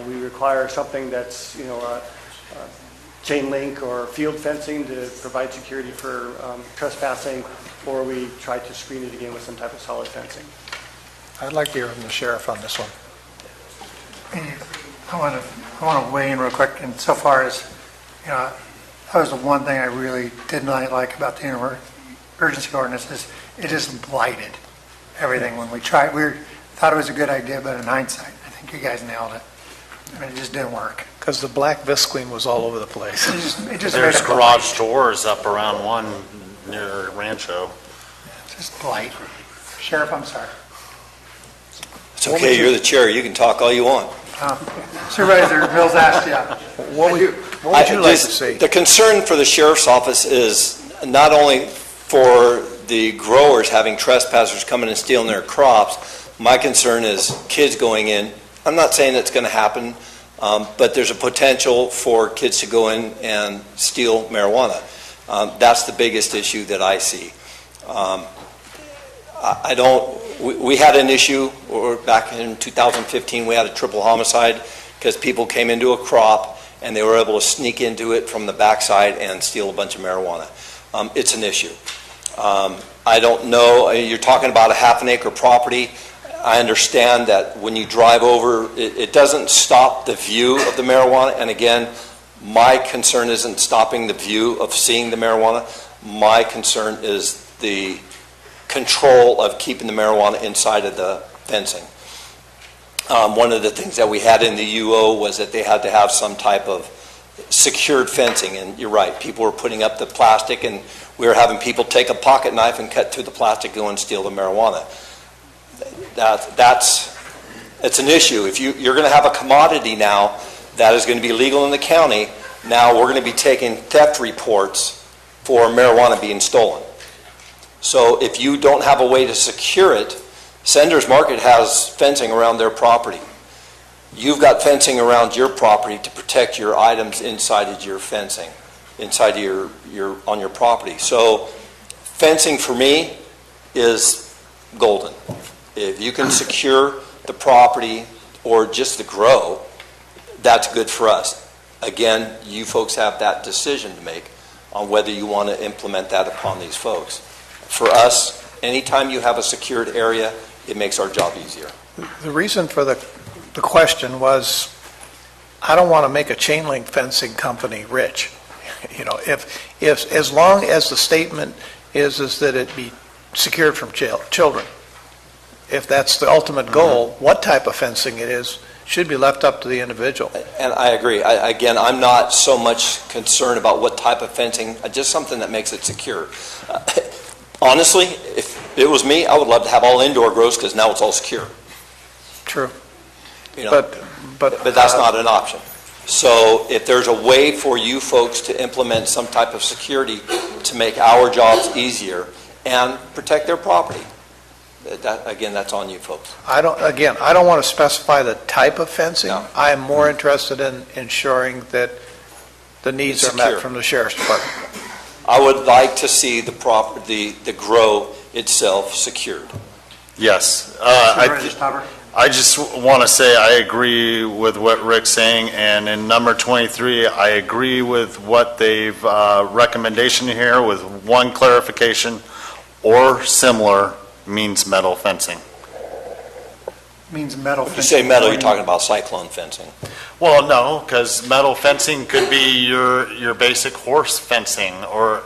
We require something that's, chain link or field fencing to provide security for trespassing, or we try to screen it again with some type of solid fencing. I'd like to hear from the sheriff on this one. I want to weigh in real quick, and so far as, that was the one thing I really did not like about the emergency ordinance is it isn't blighted. Everything, when we tried, we thought it was a good idea, but in hindsight, I think you guys nailed it. I mean, it just didn't work. Because the black visqueen was all over the place. It just There's made it garage doors up around one near Rancho. just blight. Sheriff, I'm sorry. It's okay, you're the chair, you can talk all you want. Supervisor Mills asked you. What would you like to see? The concern for the sheriff's office is not only for the growers having trespassers coming and stealing their crops. My concern is kids going in. I'm not saying it's going to happen, but there's a potential for kids to go in and steal marijuana. That's the biggest issue that I see. We had an issue, or back in 2015, we had a triple homicide because people came into a crop and they were able to sneak into it from the backside and steal a bunch of marijuana. It's an issue. I don't know, you're talking about a half an acre property. I understand that when you drive over, it doesn't stop the view of the marijuana. And again, my concern isn't stopping the view of seeing the marijuana. My concern is the control of keeping the marijuana inside of the fencing. One of the things that we had in the UO was that they had to have some type of secured fencing, and you're right, people were putting up the plastic and we were having people take a pocket knife and cut through the plastic, go and steal the marijuana. It's an issue. If you're going to have a commodity now that is going to be legal in the county, now we're going to be taking theft reports for marijuana being stolen. So if you don't have a way to secure it, Sender's Market has fencing around their property. You've got fencing around your property to protect your items inside of your fencing, inside of on your property. So fencing for me is golden. If you can secure the property or just the grow, that's good for us. Again, you folks have that decision to make on whether you want to implement that upon these folks. For us, anytime you have a secured area, it makes our job easier. The reason for the question was, I don't want to make a chain link fencing company rich. If as long as the statement is that it be secured from children, if that's the ultimate goal, what type of fencing it is should be left up to the individual. And I agree. Again, I'm not so much concerned about what type of fencing, just something that makes it secure. Honestly, if it was me, I would love to have all indoor grows because now it's all secure. True. But that's not an option. So if there's a way for you folks to implement some type of security to make our jobs easier and protect their property, again, that's on you folks. I don't want to specify the type of fencing. No. I am more interested in ensuring that the needs are met from the sheriff's department. I would like to see the grow itself secured. Yes. I just want to say I agree with what Rick's saying, and in number 23, I agree with what they've recommendation here with one clarification, or similar means metal fencing. Means metal When fencing. you say metal, you're talking about cyclone fencing. Well, no, because metal fencing could be your basic horse fencing or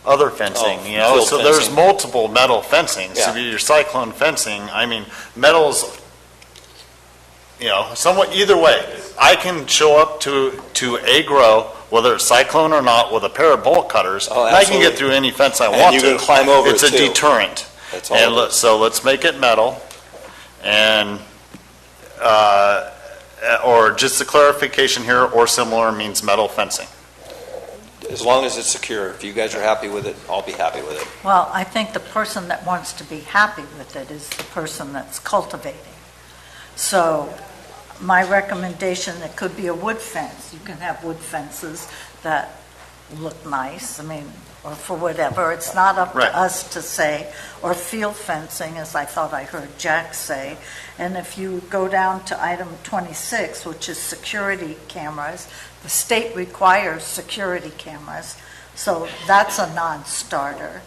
other fencing, field so there's fencing. multiple metal fencing. Yeah. So your cyclone fencing, I mean, metal's, somewhat either way. I can show up to a grow, whether it's cyclone or not, with a pair of bolt cutters, Oh, and I can get absolutely. through any fence I And want you to. can climb over It's it, a too. deterrent. That's all And it is. so let's make it metal, and or just a clarification here, or similar means metal fencing. As long as it's secure. If you guys are happy with it, I'll be happy with it. Well, I think the person that wants to be happy with it is the person that's cultivating. So my recommendation, it could be a wood fence. You can have wood fences that look nice, I mean, or for whatever. It's not up Right. to us to say, or field fencing, as I thought I heard Jack say. And if you go down to item 26, which is security cameras, the state requires security cameras, so that's a non-starter.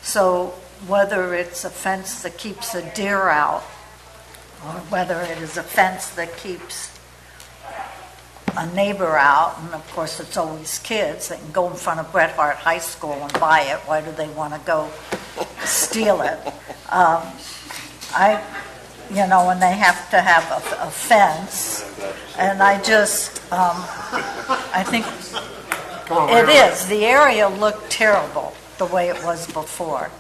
So whether it's a fence that keeps a deer out, or whether it is a fence that keeps a neighbor out, and of course it's always kids, they can go in front of Bret Hart High School and buy it. Why do they want to go steal it? And they have to have a fence, and I just, I think it is. The area looked terrible the way it was before.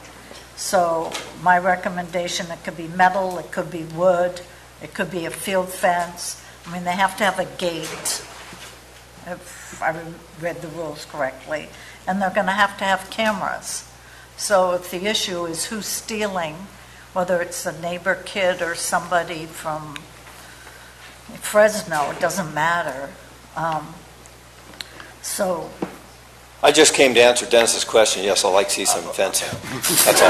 So my recommendation, it could be metal, it could be wood, it could be a field fence. I mean, they have to have a gate, if I read the rules correctly, and they're going to have cameras. So if the issue is who's stealing, whether it's a neighbor kid or somebody from Fresno, it doesn't matter. So I just came to answer Dennis's question. Yes, I'd like to see some fencing. That's all.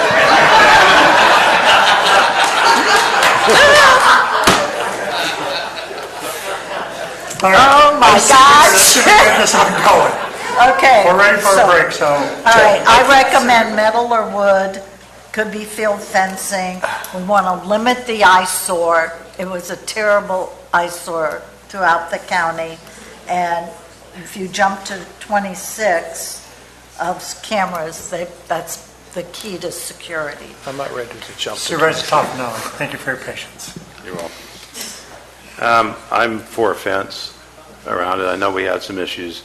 Oh my gosh. Get this one going. Okay. We're ready for a break, so. All right, I recommend metal or wood, could be field fencing. We want to limit the eyesore. It was a terrible eyesore throughout the county. And if you jump to 26 of cameras, that's the key to security. I'm not ready to jump. Supervisor Toffenali, thank you for your patience. You're welcome. I'm for a fence around it. I know we had some issues.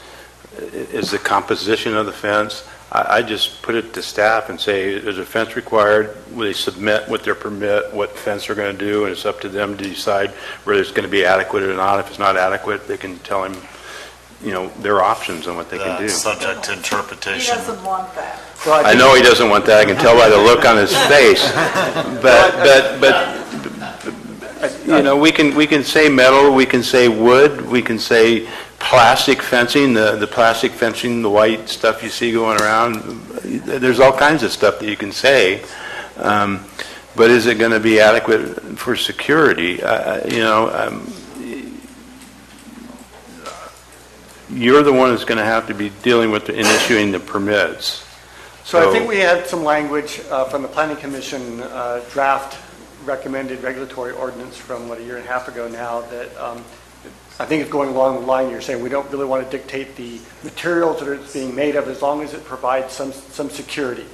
Is the composition of the fence? I just put it to staff and say, is a fence required? Will they submit with their permit what fence they're going to do, and it's up to them to decide whether it's going to be adequate or not. If it's not adequate, they can tell him, their options on what they can do. Subject to He interpretation. doesn't want that. I know he doesn't want that. I can tell by the look on his face. But we can say metal, we can say wood, we can say plastic fencing, the plastic fencing, the white stuff you see going around. There's all kinds of stuff that you can say. But is it going to be adequate for security? You're the one that's going to have to be dealing with and issuing the permits. So I think we had some language from the Planning Commission draft recommended regulatory ordinance from, a year and a half ago now that I think it's going along the line you're saying. We don't really want to dictate the materials that it's being made of as long as it provides some security.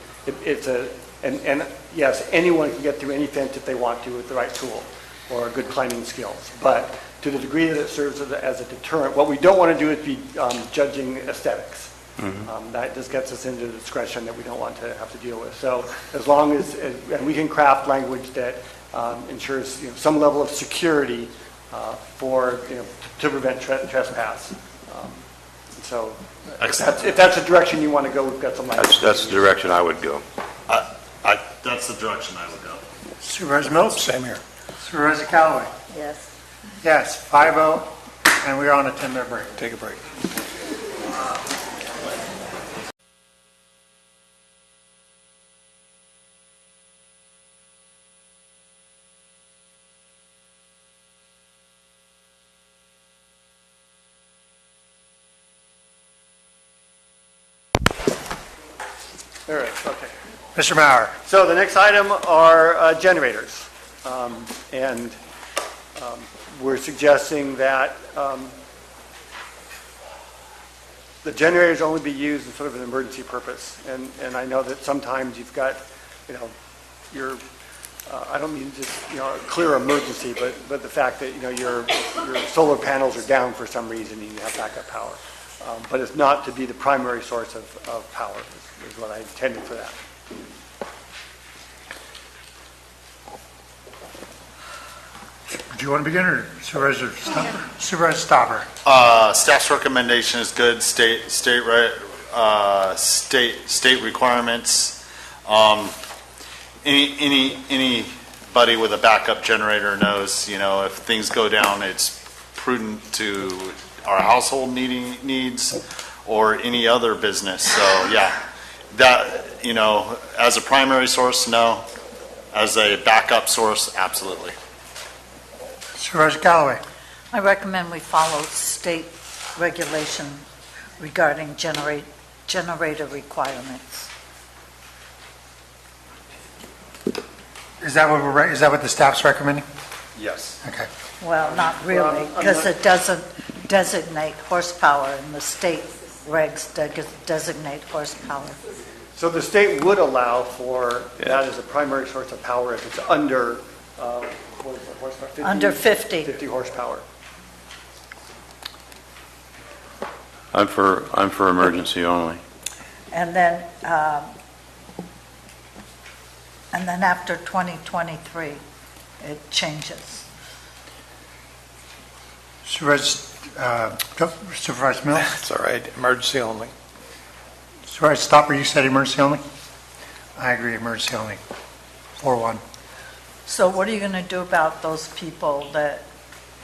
And yes, anyone can get through any fence if they want to with the right tool or good climbing skills. But to the degree that it serves as a deterrent, what we don't want to do is be judging aesthetics. Mm-hmm. That just gets us into the discretion that we don't want to have to deal with. So as long as, and we can craft language that ensures some level of security to prevent trespass. So if that's the direction you want to go, we've got some language. That's the direction I would go. That's the direction I would go. Supervisor Mills? Same here. Supervisor Callaway? Yes. Yes, 5-0, and we're on a 10-minute break. Take a break. All right, okay. Mr. Maurer? So the next item are generators. We're suggesting that the generators only be used in sort of an emergency purpose. And I know that sometimes you've got, your, I don't mean just, a clear emergency, but the fact that, your solar panels are down for some reason and you have backup power. But it's not to be the primary source of power is what I intended for that. Do you want to begin, or Supervisor Stopper? Supervisor Stopper. Staff's recommendation is good. State requirements. Any anybody with a backup generator knows, if things go down, it's prudent to our household needs or any other business. So, yeah, that, as a primary source, no. As a backup source, absolutely. Supervisor Callaway. I recommend we follow state regulation regarding generator requirements. Is that what the staff's recommending? Yes. Okay. Well, not really, because it doesn't designate horsepower, and the state regs designate horsepower. So the state would allow for that as a primary source of power if it's under, what is it, horsepower? 50, Under 50. 50 horsepower. I'm for emergency only. And then after 2023, it changes. Supervisor Mills? It's all right, emergency only. Supervisor Stopper, you said emergency only? I agree, emergency only. 4-1. So what are you going to do about those people that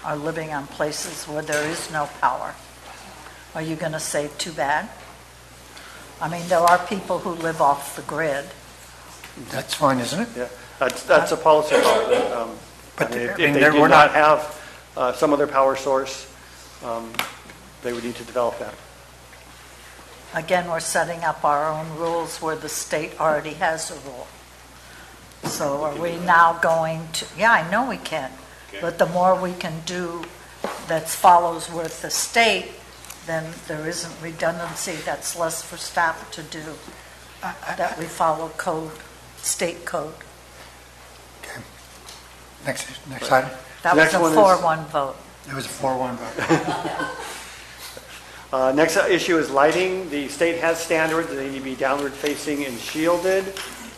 are living on places where there is no power? Are you going to say too bad? I mean, there are people who live off the grid. That's fine, isn't it? Yeah, that's a policy call. But if I they mean, did we're not not- have some other power source, they would need to develop that. Again, we're setting up our own rules where the state already has a rule. So are we now going to, yeah, I know we can, but the more we can do that follows with the state, then there isn't redundancy, that's less for staff to do, that we follow code, state code. Okay. Next item. That was Next a one is- 4-1 vote. It was a 4-1 vote. Next issue is lighting. The state has standards, they need to be downward facing and shielded.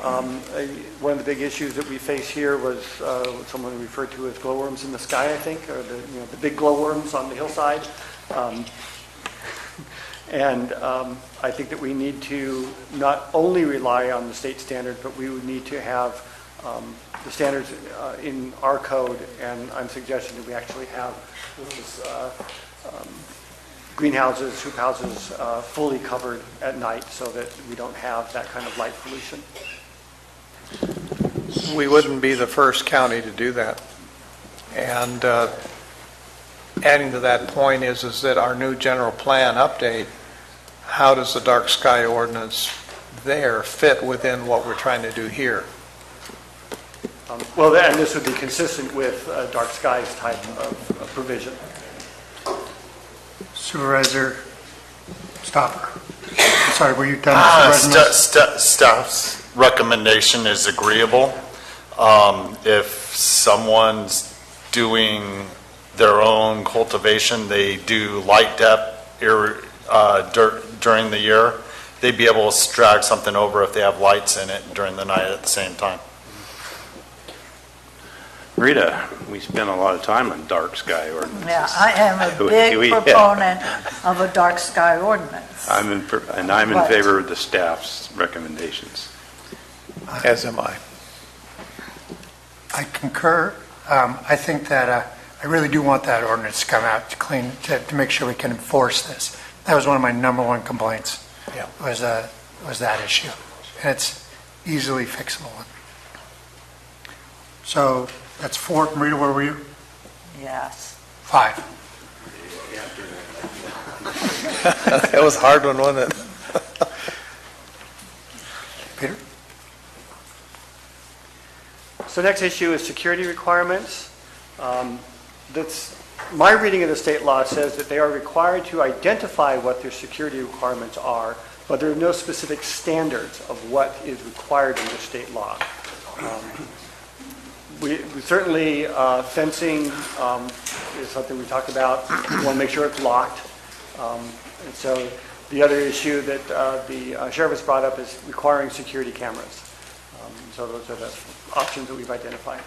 One of the big issues that we face here was what someone referred to as glowworms in the sky, I think, or the big glowworms on the hillside. And I think that we need to not only rely on the state standard, but we would need to have the standards in our code, and I'm suggesting that we actually have greenhouses, hoop houses fully covered at night so that we don't have that kind of light pollution. We wouldn't be the first county to do that. And adding to that point is that our new general plan update, how does the dark sky ordinance there fit within what we're trying to do here? Well, and this would be consistent with dark skies type of provision. Supervisor Stopper. I'm sorry, were you done? Supervisor Mills? Staff's recommendation is agreeable. If someone's doing their own cultivation, they do light depth during the year, they'd be able to drag something over if they have lights in it during the night at the same time. Rita, we spent a lot of time on dark sky ordinances. Yeah, I am a big proponent of a dark sky ordinance. I'm in favor of the staff's recommendations. As am I. I concur. I think that I really do want that ordinance to come out to make sure we can enforce this. That was one of my number one complaints. Yeah. Was that issue, and it's easily fixable. So that's 4. Rita, where were you? Yes. 5. That was a hard one, wasn't it? Peter? So next issue is security requirements. My reading of the state law says that they are required to identify what their security requirements are, but there are no specific standards of what is required in the state law. We certainly, fencing is something we talked about. We want to make sure it's locked. And so the other issue that the sheriff has brought up is requiring security cameras. So those are the options that we've identified.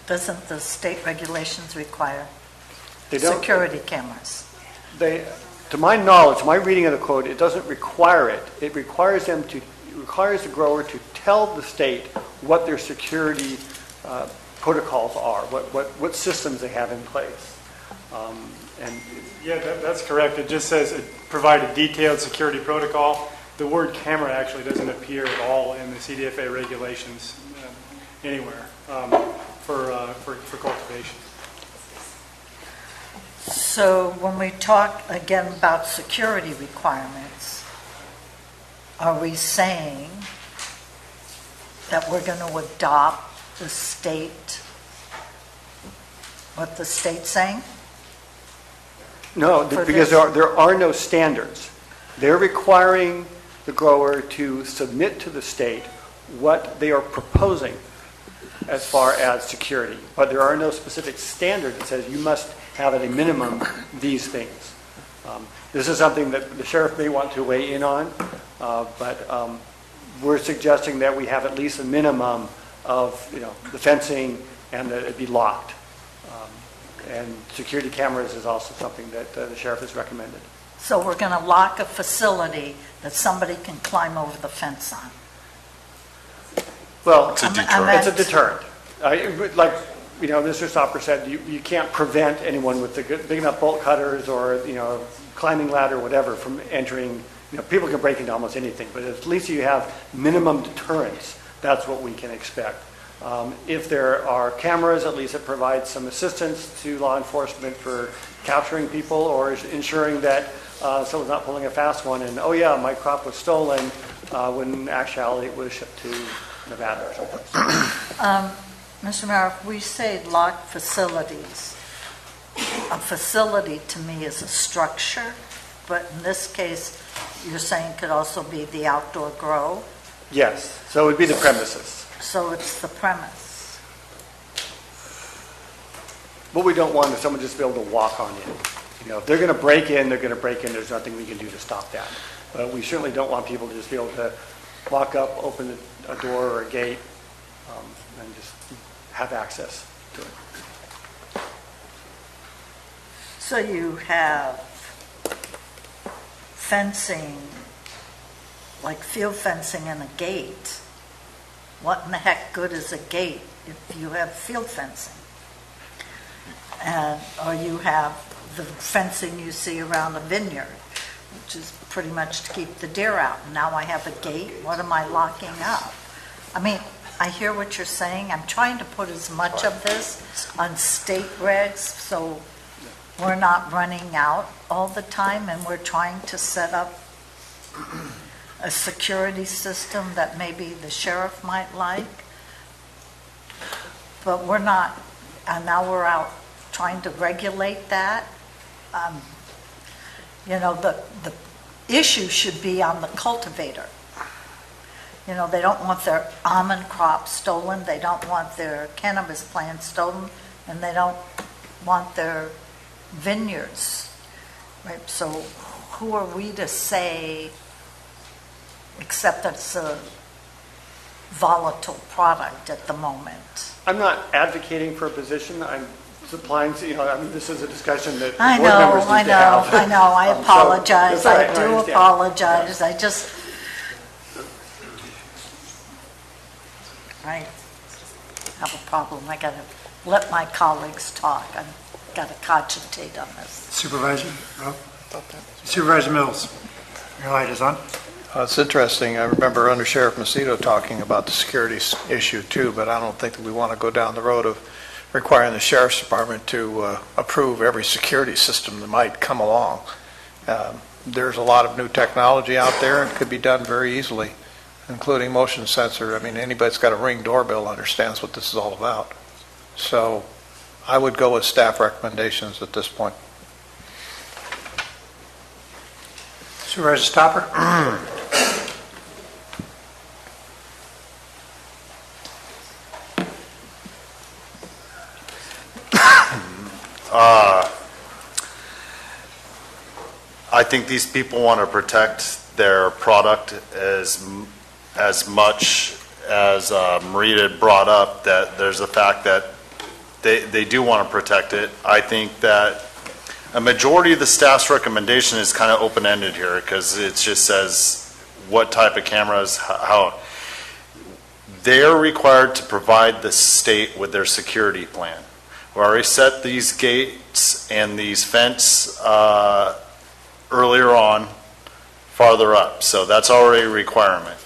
Doesn't the state regulations require They don't- security cameras? To my knowledge, my reading of the code, it doesn't require it. It requires them to requires the grower to tell the state what their security protocols are, what systems they have in place. And Yeah, that's correct. It just says provide a detailed security protocol. The word camera actually doesn't appear at all in the CDFA regulations anywhere for cultivation. So when we talk again about security requirements, are we saying that we're going to adopt the state, what the state's saying? no, For because this? there are no standards. They're requiring the grower to submit to the state what they are proposing as far as security. But there are no specific standards that says you must have at a minimum these things. This is something that the sheriff may want to weigh in on, but we're suggesting that we have at least a minimum of, the fencing and that it be locked. And security cameras is also something that the sheriff has recommended. So we're going to lock a facility that somebody can climb over the fence on. Well, It's a deterrent. it's a deterrent. Like, Mr. Stopper said, you can't prevent anyone with the big enough bolt cutters or, climbing ladder, whatever, from entering. People can break into almost anything, but at least you have minimum deterrence. That's what we can expect. If there are cameras, at least it provides some assistance to law enforcement for capturing people or ensuring that someone's not pulling a fast one and, oh yeah, my crop was stolen, when in actuality it was shipped to Nevada or someplace. Mr. Mayor, if we say locked facilities, a facility to me is a structure, but in this case, you're saying it could also be the outdoor grow, Yes, so it would be the premises. so it's the premise. What we don't want is someone just be able to walk on in. If they're going to break in, they're going to break in. There's nothing we can do to stop that. But we certainly don't want people to just be able to walk up, open a door or a gate, and just have access to it. So you have fencing, like field fencing and a gate. What in the heck good is a gate if you have field fencing? Or you have the fencing you see around a vineyard, which is pretty much to keep the deer out. Now I have a gate, what am I locking up? I mean, I hear what you're saying. I'm trying to put as much of this on state regs so we're not running out all the time, and we're trying to set up a security system that maybe the sheriff might like. But we're not, and now we're out trying to regulate that. The issue should be on the cultivator. They don't want their almond crop stolen, they don't want their cannabis plants stolen, and they don't want their vineyards, right? So who are we to say, except that it's a volatile product at the moment? I'm not advocating for a position. I'm supplying, this is a discussion that I board members need to have. I know, I apologize, So, I that's do all right, I understand. apologize, I have a problem, I gotta let my colleagues talk, I've gotta cogitate on this. Supervisor? Supervisor Mills, your light is on. It's interesting. I remember Under Sheriff Macedo talking about the security issue too, but I don't think that we want to go down the road of requiring the sheriff's department to approve every security system that might come along. There's a lot of new technology out there and it could be done very easily, including motion sensor. I mean, anybody that's got a Ring doorbell understands what this is all about. So I would go with staff recommendations at this point. Supervisor Stopper? I think these people want to protect their product as much as Marita had brought up, that there's a fact that they do want to protect it. I think that a majority of the staff's recommendation is kind of open-ended here because it just says what type of cameras, how. They're required to provide the state with their security plan. We already set these gates and these fence earlier on, farther up, so that's already a requirement.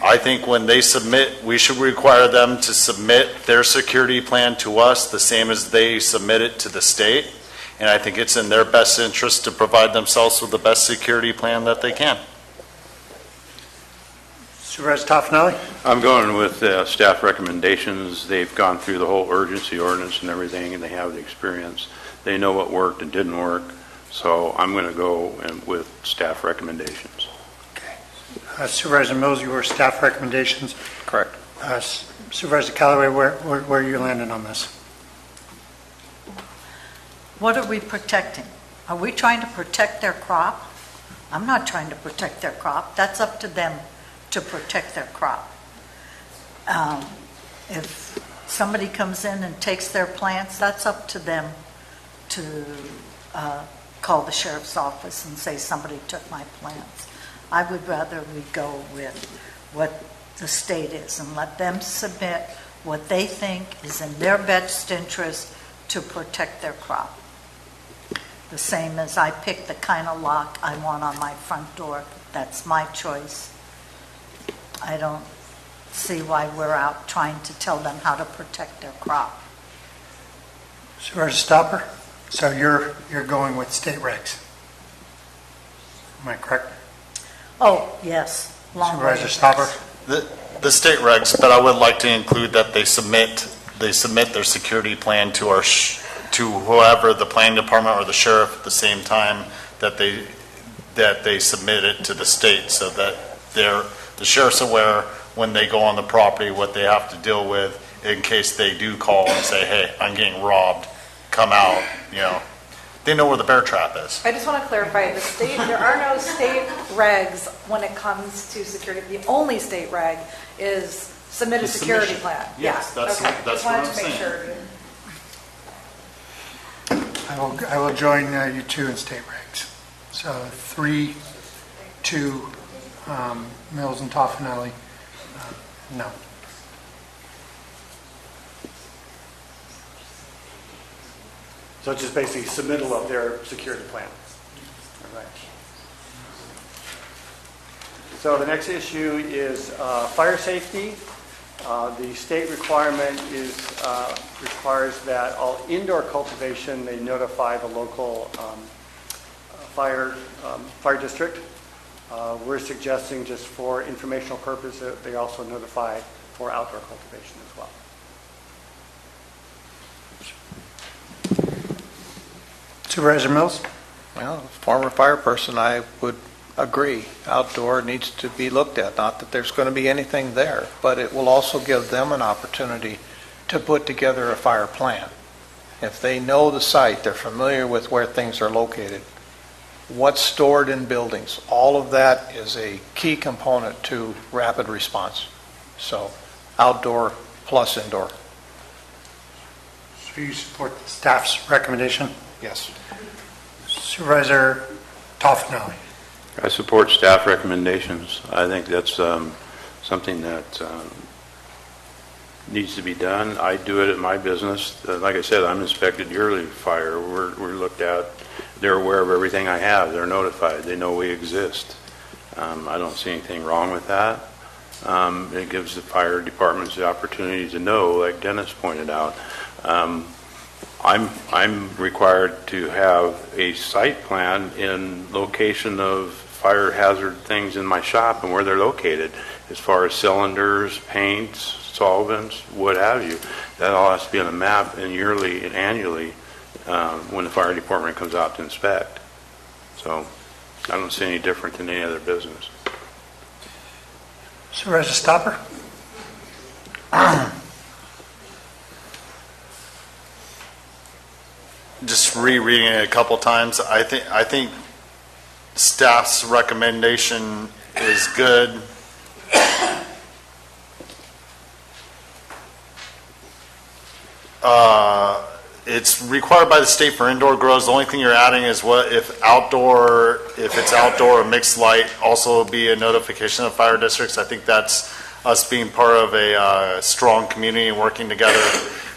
I think when they submit, we should require them to submit their security plan to us the same as they submit it to the state, and I think it's in their best interest to provide themselves with the best security plan that they can. Supervisor Toffenelli? I'm going with staff recommendations. They've gone through the whole urgency ordinance and everything, and they have the experience. They know what worked and didn't work, so I'm going to go with staff recommendations. Supervisor Mills, your staff recommendations. Correct. Supervisor Callaway, where are you landing on this? What are we protecting? Are we trying to protect their crop? I'm not trying to protect their crop. That's up to them to protect their crop. If somebody comes in and takes their plants, that's up to them to call the sheriff's office and say somebody took my plants. I would rather we go with what the state is and let them submit what they think is in their best interest to protect their crop. The same as I pick the kind of lock I want on my front door. That's my choice. I don't see why we're out trying to tell them how to protect their crop. Supervisor Stopper? So you're going with state regs? Am I correct? Oh, yes. Supervisor Stopper? The state regs, but I would like to include that they submit their security plan to to whoever, the planning department or the sheriff, at the same time that they submit it to the state, so that the sheriff's aware when they go on the property what they have to deal with in case they do call and say, hey, I'm getting robbed, come out, They know where the bear trap is. I just want to clarify, there are no state regs when it comes to security. The only state reg is submit a security plan. Yes, Yeah, that's okay. what Just wanted I'm to make saying. sure. I will join you two in state regs. So 3, 2, Mills and Toffenelli, no. So it's just basically submittal of their security plan. All right. So the next issue is fire safety. The state requirement requires that all indoor cultivation, they notify the local fire district. We're suggesting just for informational purposes that they also notify for outdoor cultivation as well. Supervisor Mills? Well, former fire person, I would agree. Outdoor needs to be looked at. Not that there's going to be anything there, but it will also give them an opportunity to put together a fire plan. If they know the site, they're familiar with where things are located, what's stored in buildings, all of that is a key component to rapid response. So outdoor plus indoor. So you support the staff's recommendation? Yes. Supervisor Toffenelli? I support staff recommendations. I think that's something that needs to be done. I do it at my business. Like I said, I'm inspected yearly fire. We're looked at. They're aware of everything I have. They're notified. They know we exist. I don't see anything wrong with that. It gives the fire departments the opportunity to know, like Dennis pointed out. I'm required to have a site plan in location of fire hazard things in my shop and where they're located, as far as cylinders, paints, solvents, what have you. That all has to be on a map and yearly and annually when the fire department comes out to inspect. So I don't see any different than any other business. Supervisor Stopper? Just rereading it a couple times, I think staff's recommendation is good. it's required by the state for indoor grows. The only thing you're adding is if it's outdoor or mixed light, also be a notification of fire districts. I think that's us being part of a strong community and working together.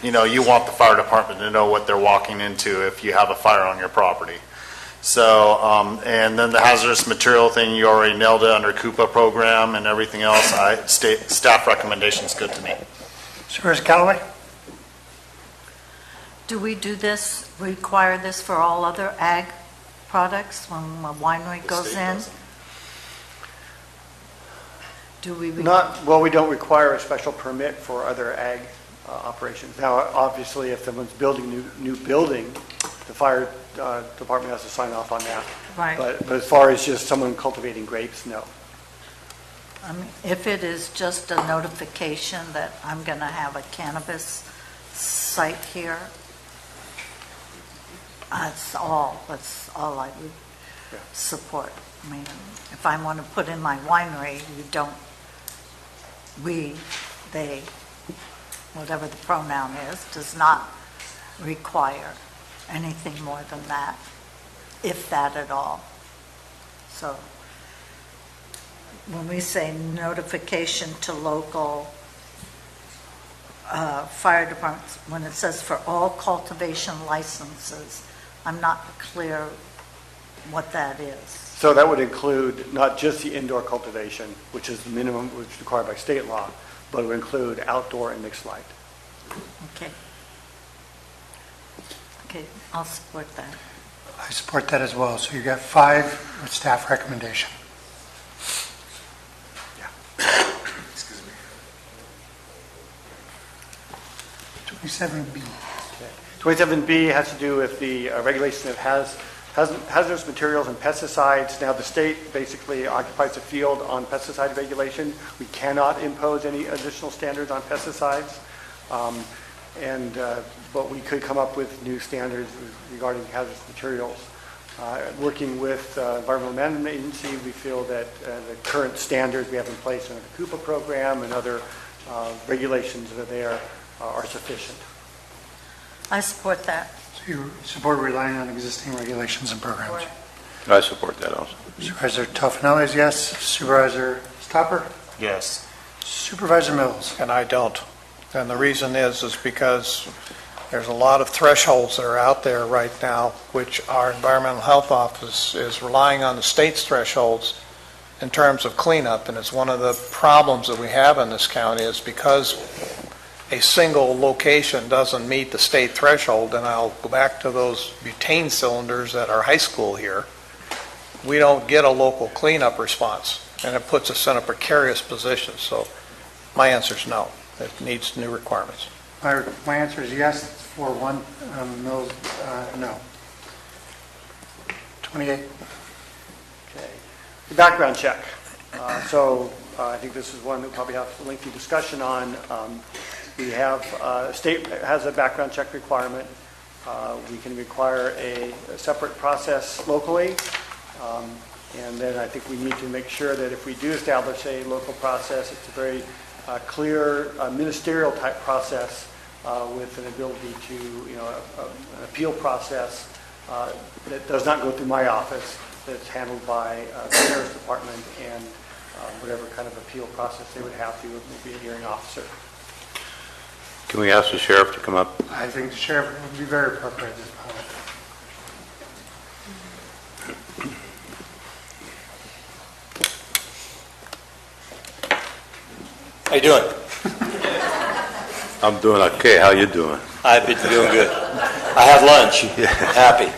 You want the fire department to know what they're walking into if you have a fire on your property. So, and then the hazardous material thing, you already nailed it under CUPA program and everything else. Staff recommendation is good to me. Supervisor Callaway? Do we do this, require this for all other ag products when a winery goes in? Do we? We don't require a special permit for other ag operations. Now, obviously, if someone's building new building, the fire department has to sign off on that. Right. But as far as just someone cultivating grapes, no. I mean, if it is just a notification that I'm going to have a cannabis site here, that's all I would support. I mean, if I want to put in my winery, they, whatever the pronoun is, does not require anything more than that, if that at all. So when we say notification to local fire departments, when it says for all cultivation licenses, I'm not clear what that is. So that would include not just the indoor cultivation, which is the minimum, which is required by state law, but it would include outdoor and mixed light. Okay. Okay, I'll support that. I support that as well. So you got 5 with staff recommendation. 27B. 27B has to do with the regulation of hazardous materials and pesticides. Now, the state basically occupies the field on pesticide regulation. We cannot impose any additional standards on pesticides. But we could come up with new standards regarding hazardous materials. Working with Environmental Management Agency, we feel that the current standards we have in place under the CUPA program and other regulations that are there are sufficient. I support that. So you support relying on existing regulations and programs? I support that also. Supervisor Toffenelli is yes. Supervisor Stopper? Yes. Supervisor Mills? And I don't. And the reason is because there's a lot of thresholds that are out there right now, which our Environmental Health Office is relying on the state's thresholds in terms of cleanup. And it's one of the problems that we have in this county is because a single location doesn't meet the state threshold, and I'll go back to those butane cylinders at our high school here, we don't get a local cleanup response, and it puts us in a precarious position. So my answer is no. It needs new requirements. My answer is yes for one. Mills, no. 28. Okay. The background check. I think this is one that we'll probably have a lengthy discussion on. We have, state has a background check requirement. We can require a separate process locally. And then I think we need to make sure that if we do establish a local process, it's a very clear ministerial type process with an ability to, an appeal process that does not go through my office, that's handled by the Sheriff's Department, and whatever kind of appeal process they would have to would be a hearing officer. Can we ask the sheriff to come up? I think the sheriff would be very appropriate at this point. How you doing? I'm doing okay. How you doing? I've been doing good. I had lunch. Happy.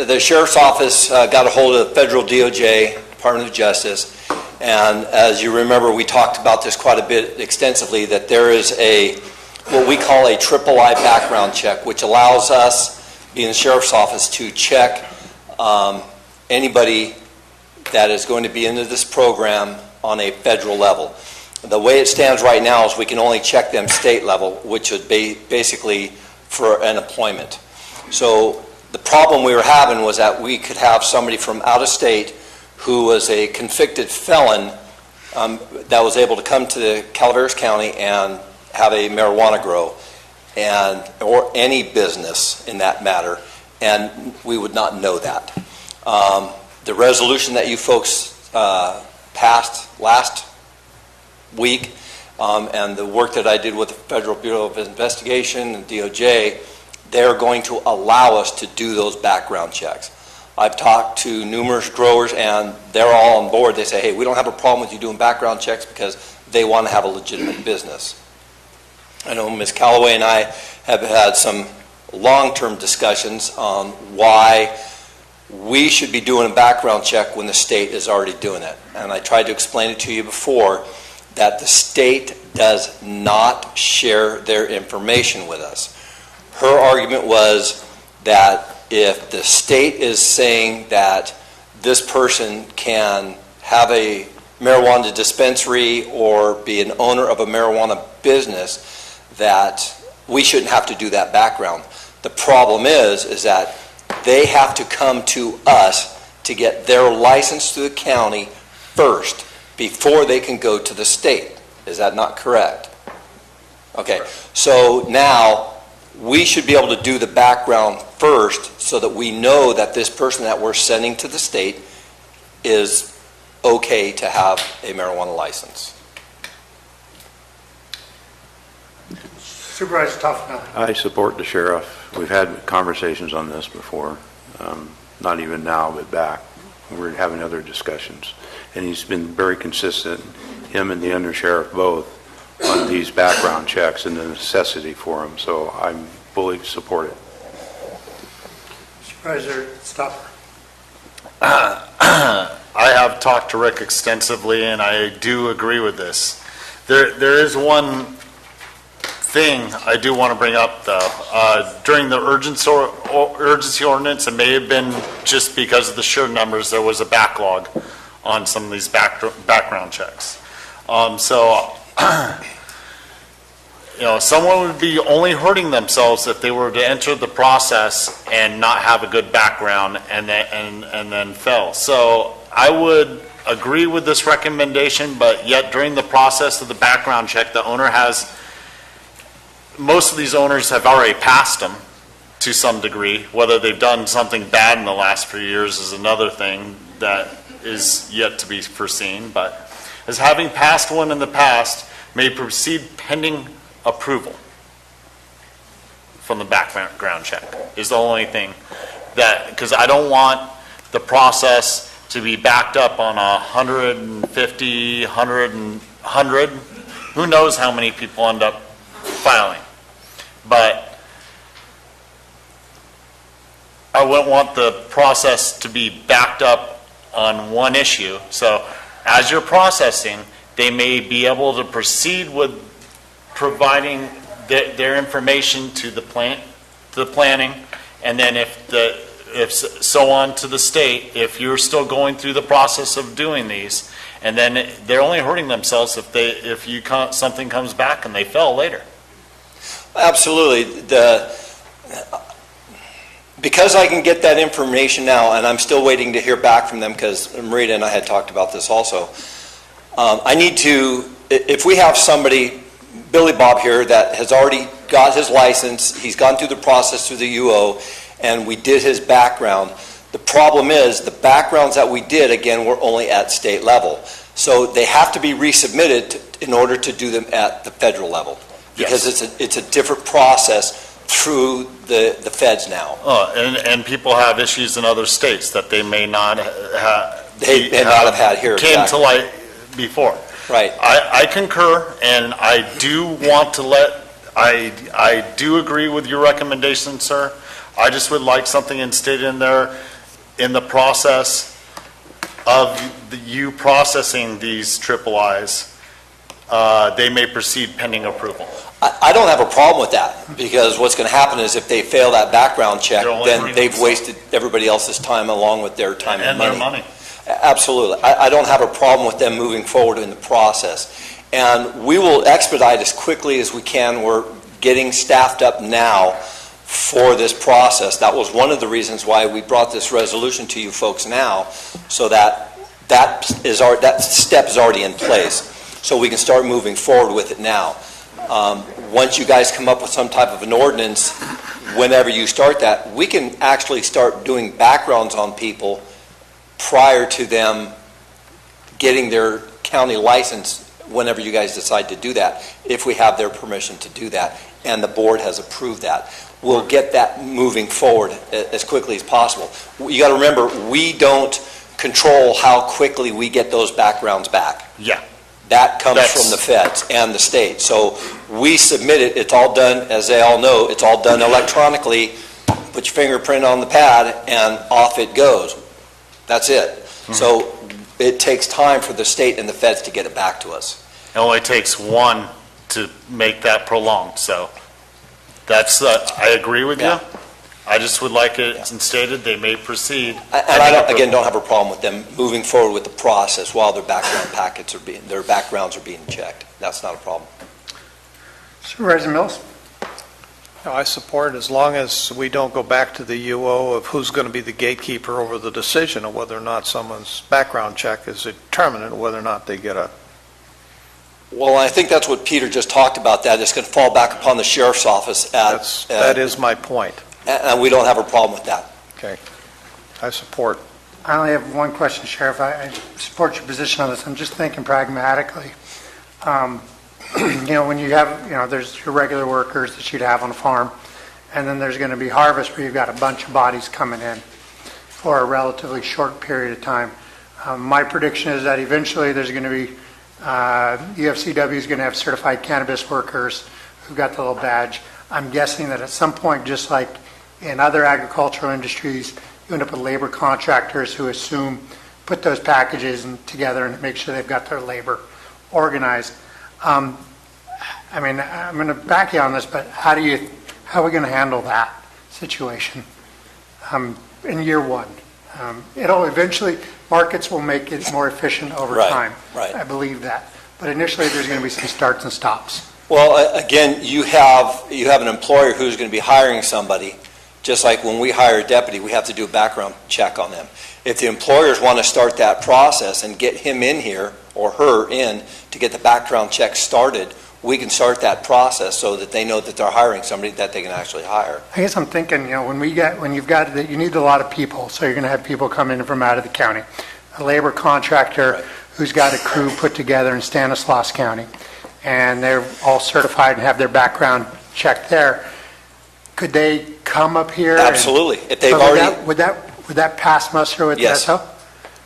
The Sheriff's Office got a hold of the Federal DOJ, Department of Justice, and as you remember, we talked about this quite a bit extensively, that there is what we call a III background check, which allows us, being the Sheriff's Office, to check anybody that is going to be into this program on a federal level. The way it stands right now is we can only check them state level, which would be basically for an employment. So the problem we were having was that we could have somebody from out of state who was a convicted felon that was able to come to Calaveras County and have a marijuana grow. or any business in that matter, and we would not know that. The resolution that you folks passed last week, and the work that I did with the Federal Bureau of Investigation and DOJ, they're going to allow us to do those background checks. I've talked to numerous growers, and they're all on board. They say, hey, we don't have a problem with you doing background checks because they want to have a legitimate business. I know Ms. Calloway and I have had some long-term discussions on why we should be doing a background check when the state is already doing it. And I tried to explain it to you before that the state does not share their information with us. Her argument was that if the state is saying that this person can have a marijuana dispensary or be an owner of a marijuana business, that we shouldn't have to do that background. The problem is that they have to come to us to get their license to the county first before they can go to the state. Is that not correct? Okay, so now we should be able to do the background first so that we know that this person that we're sending to the state is okay to have a marijuana license. Supervisor Tuffnell. I support the sheriff. We've had conversations on this before, not even now, but back. We're having other discussions. And he's been very consistent, him and the undersheriff both, on these background checks and the necessity for them. So I'm fully support it. Supervisor Stopper. I have talked to Rick extensively, and I do agree with this. There is one thing I do want to bring up, though. During the urgency ordinance, it may have been just because of the sheer numbers, there was a backlog on some of these background checks. Someone would be only hurting themselves if they were to enter the process and not have a good background and then fail. So I would agree with this recommendation, but yet during the process of the background check, the owner most of these owners have already passed them to some degree. Whether they've done something bad in the last few years is another thing that is yet to be foreseen. But as having passed one in the past, may proceed pending approval from the background check is the only thing that, because I don't want the process to be backed up on 150, 100. Who knows how many people end up filing. But I wouldn't want the process to be backed up on one issue. So as you're processing, they may be able to proceed with providing their information to the planning, and then if so on to the state, if you're still going through the process of doing these, and then they're only hurting themselves if something comes back and they fail later. Absolutely. Because I can get that information now, and I'm still waiting to hear back from them because Marita and I had talked about this also. I need to, if we have somebody, Billy Bob here, that has already got his license, he's gone through the process through the UO, and we did his background. The problem is the backgrounds that we did, again, were only at state level. So they have to be resubmitted in order to do them at the federal level. Because it's a different process through the feds now. And people have issues in other states that they may not have. They may not have had here. Came to light before. Right. I concur, and I do want to I do agree with your recommendation, sir. I just would like something instated in there in the process of you processing these IIIs. They may proceed pending approval. I don't have a problem with that, because what's going to happen is if they fail that background check, then they've wasted everybody else's time along with their time and money. Their money. Absolutely. I don't have a problem with them moving forward in the process. And we will expedite as quickly as we can. We're getting staffed up now for this process. That was one of the reasons why we brought this resolution to you folks now, so that step is already in place, so we can start moving forward with it now. once you guys come up with some type of an ordinance, whenever you start that, we can actually start doing backgrounds on people prior to them getting their county license whenever you guys decide to do that, if we have their permission to do that, and the board has approved that. We'll get that moving forward as quickly as possible. You got to remember, we don't control how quickly we get those backgrounds back. Yeah. That comes from the feds and the state. So we submit it, it's all done, as they all know, it's all done electronically. Put your fingerprint on the pad and off it goes. That's it. Mm-hmm. So it takes time for the state and the feds to get it back to us. It only takes one to make that prolonged, so that's, I agree with you. I just would like it stated, they may proceed. And I don't have a problem with them moving forward with the process while their backgrounds are being checked. That's not a problem. Supervisor Mills? No, I support it as long as we don't go back to the UO of who's going to be the gatekeeper over the decision of whether or not someone's background check is determinant, whether or not they get a... Well, I think that's what Peter just talked about, that it's going to fall back upon the sheriff's office. That is my point. And we don't have a problem with that. Okay. I support. I only have one question, Sheriff. I support your position on this. I'm just thinking pragmatically. When you have, there's your regular workers that you'd have on a farm, and then there's going to be harvest where you've got a bunch of bodies coming in for a relatively short period of time. My prediction is that eventually there's going to be, UFCW is going to have certified cannabis workers who've got the little badge. I'm guessing that at some point, just like in other agricultural industries, you end up with labor contractors who put those packages together and make sure they've got their labor organized. I'm going to back you on this, but how are we going to handle that situation in year one? It'll eventually, markets will make it more efficient over time. Right. I believe that. But initially, there's going to be some starts and stops. Well, again, you have an employer who's going to be hiring somebody. Just like when we hire a deputy, we have to do a background check on them. If the employers want to start that process and get him in here or her in to get the background check started, we can start that process so that they know that they're hiring somebody that they can actually hire. I guess I'm thinking, you need a lot of people, so you're going to have people come in from out of the county. A labor contractor who's got a crew put together in Stanislaus County, and they're all certified and have their background checked there. Could they come up here? Absolutely. If they've already... Would that pass muster with SO?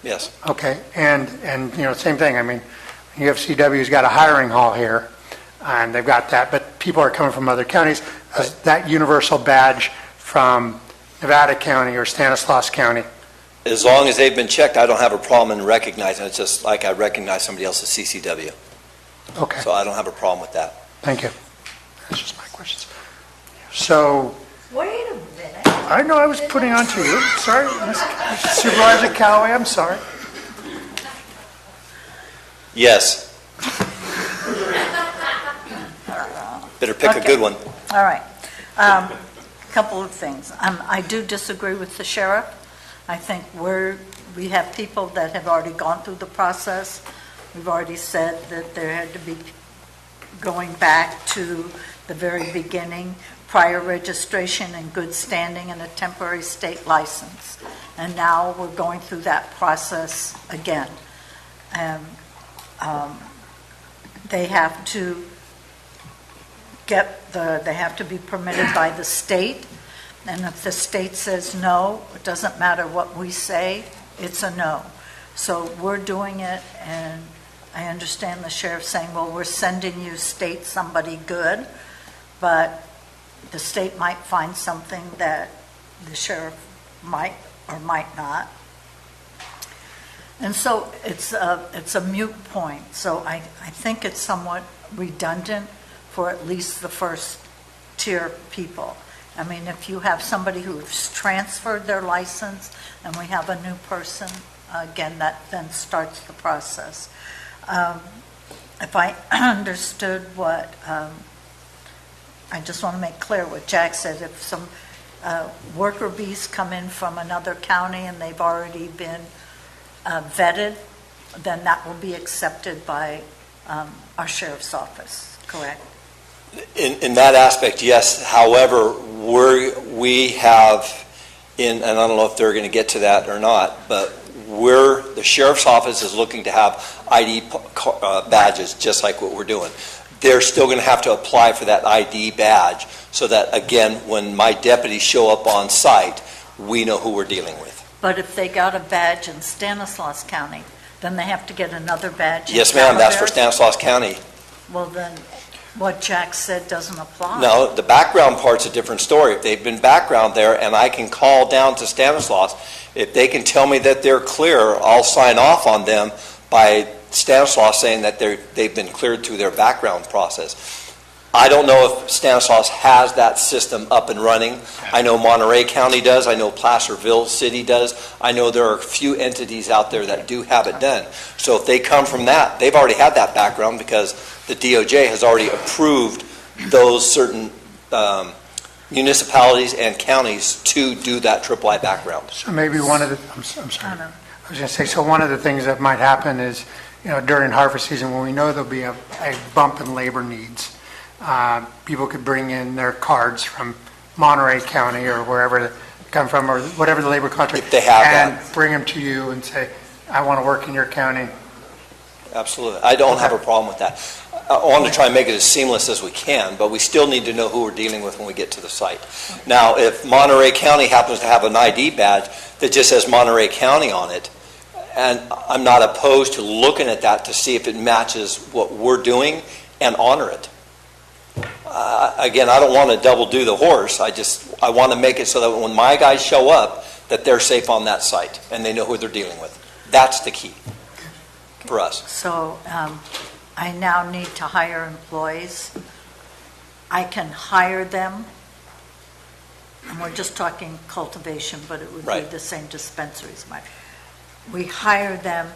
Yes. Okay. And same thing. UFCW's got a hiring hall here, and they've got that, but people are coming from other counties. That universal badge from Nevada County or Stanislaus County? As long as they've been checked, I don't have a problem in recognizing it. It's just like I recognize somebody else's CCW. Okay. So I don't have a problem with that. Thank you. That's just my questions. So... Wait a minute. I know I was putting on to you. Sorry, Supervisor Callaway, I'm sorry. Yes. Better pick a good one. All right. Couple of things. I do disagree with the sheriff. I think we have people that have already gone through the process. We've already said that there had to be going back to the very beginning, prior registration in good standing and a temporary state license. And now we're going through that process again. They have to they have to be permitted by the state. And if the state says no, it doesn't matter what we say, it's a no. So we're doing it, and I understand the sheriff saying, well, we're sending you state somebody good, but the state might find something that the sheriff might or might not. And so it's a moot point. So I think it's somewhat redundant for at least the first tier people. I mean, if you have somebody who's transferred their license and we have a new person, again, that then starts the process. If I understood what, I just want to make clear what Jack said, if some worker bees come in from another county and they've already been vetted, then that will be accepted by our sheriff's office, correct? In that aspect, yes. However, we have, and I don't know if they're going to get to that or not, but the sheriff's office is looking to have ID badges, just like what we're doing. They're still going to have to apply for that ID badge so that, again, when my deputies show up on site, we know who we're dealing with. But if they got a badge in Stanislaus County, then they have to get another badge in Yes, ma'am, that's for Calaveras? Stanislaus County. Well, then what Jack said doesn't apply. No, the background part's a different story. If they've been background there and I can call down to Stanislaus, if they can tell me that they're clear, I'll sign off on them by Stanislaus saying that they've been cleared through their background process. I don't know if Stanislaus has that system up and running. I know Monterey County does. I know Placerville City does. I know there are a few entities out there that do have it done. So if they come from that, they've already had that background because the DOJ has already approved those certain municipalities and counties to do that triple-I background. So maybe one of the, I'm sorry. I was going to say, so one of the things that might happen is, during harvest season when we know there'll be a bump in labor needs, people could bring in their cards from Monterey County or wherever they come from, or whatever the labor contract, if they have and that, bring them to you and say, I want to work in your county. Absolutely. I don't have a problem with that. I want to try and make it as seamless as we can, but we still need to know who we're dealing with when we get to the site. Now, if Monterey County happens to have an ID badge that just says Monterey County on it, and I'm not opposed to looking at that to see if it matches what we're doing and honor it. Again, I don't want to double do the horse. I want to make it so that when my guys show up, that they're safe on that site and they know who they're dealing with. That's the key for us. So I now need to hire employees. I can hire them, and we're just talking cultivation, but it would be the same dispensaries. We hire them,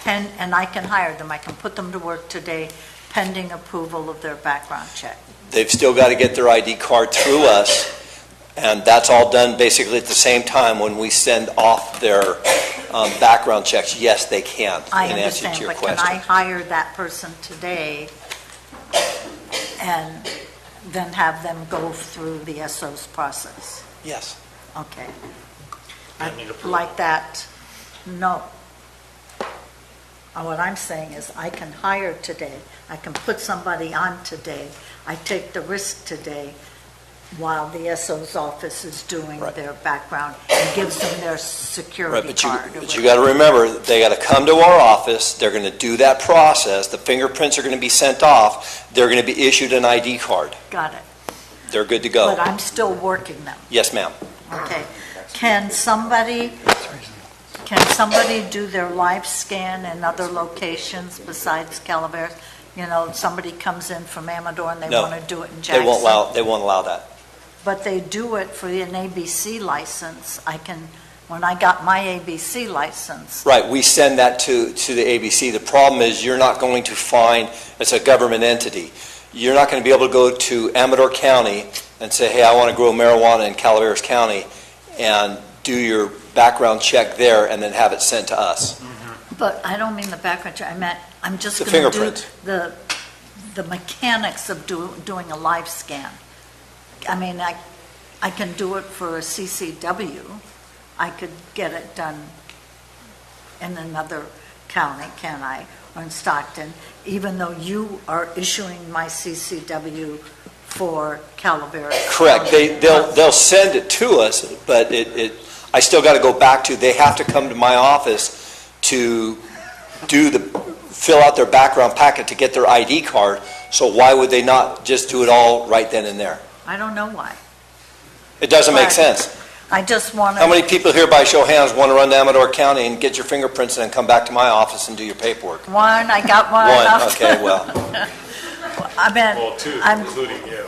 and I can hire them. I can put them to work today pending approval of their background check. They've still got to get their ID card through us, and that's all done basically at the same time when we send off their background checks. Yes, they can, I in answer understand, to your but question. can I hire that person today and then have them go through the SO's process? Yes. Okay. I'd like that. No. What I'm saying is I can hire today. I can put somebody on today. I take the risk today while the SO's office is doing their background and gives them their security card. But you got to remember, they got to come to our office. They're going to do that process. The fingerprints are going to be sent off. They're going to be issued an ID card. Got it. They're good to go. But I'm still working them. Yes, ma'am. Okay. Can somebody do their live scan in other locations besides Calaveras? Somebody comes in from Amador and they want to do it in Jackson. They won't allow that. But they do it for an ABC license. When I got my ABC license. Right, we send that to the ABC. The problem is you're not going to find, it's a government entity. You're not going to be able to go to Amador County and say, hey, I want to grow marijuana in Calaveras County and do your background check there and then have it sent to us. But I don't mean the background check. I meant I'm just The going to fingerprint. do the mechanics of doing a live scan. I mean, I can do it for a CCW. I could get it done in another county, can I? Or in Stockton, even though you are issuing my CCW for Calaveras. Correct. They'll send it to us, but I still got to go back to, they have to come to my office to fill out their background packet to get their ID card. So why would they not just do it all right then and there? I don't know why. It doesn't make sense. I just want to... How many people here by show of hands want to run to Amador County and get your fingerprints and then come back to my office and do your paperwork? One, I got one. One, okay, well. I meant... Well, two, including you.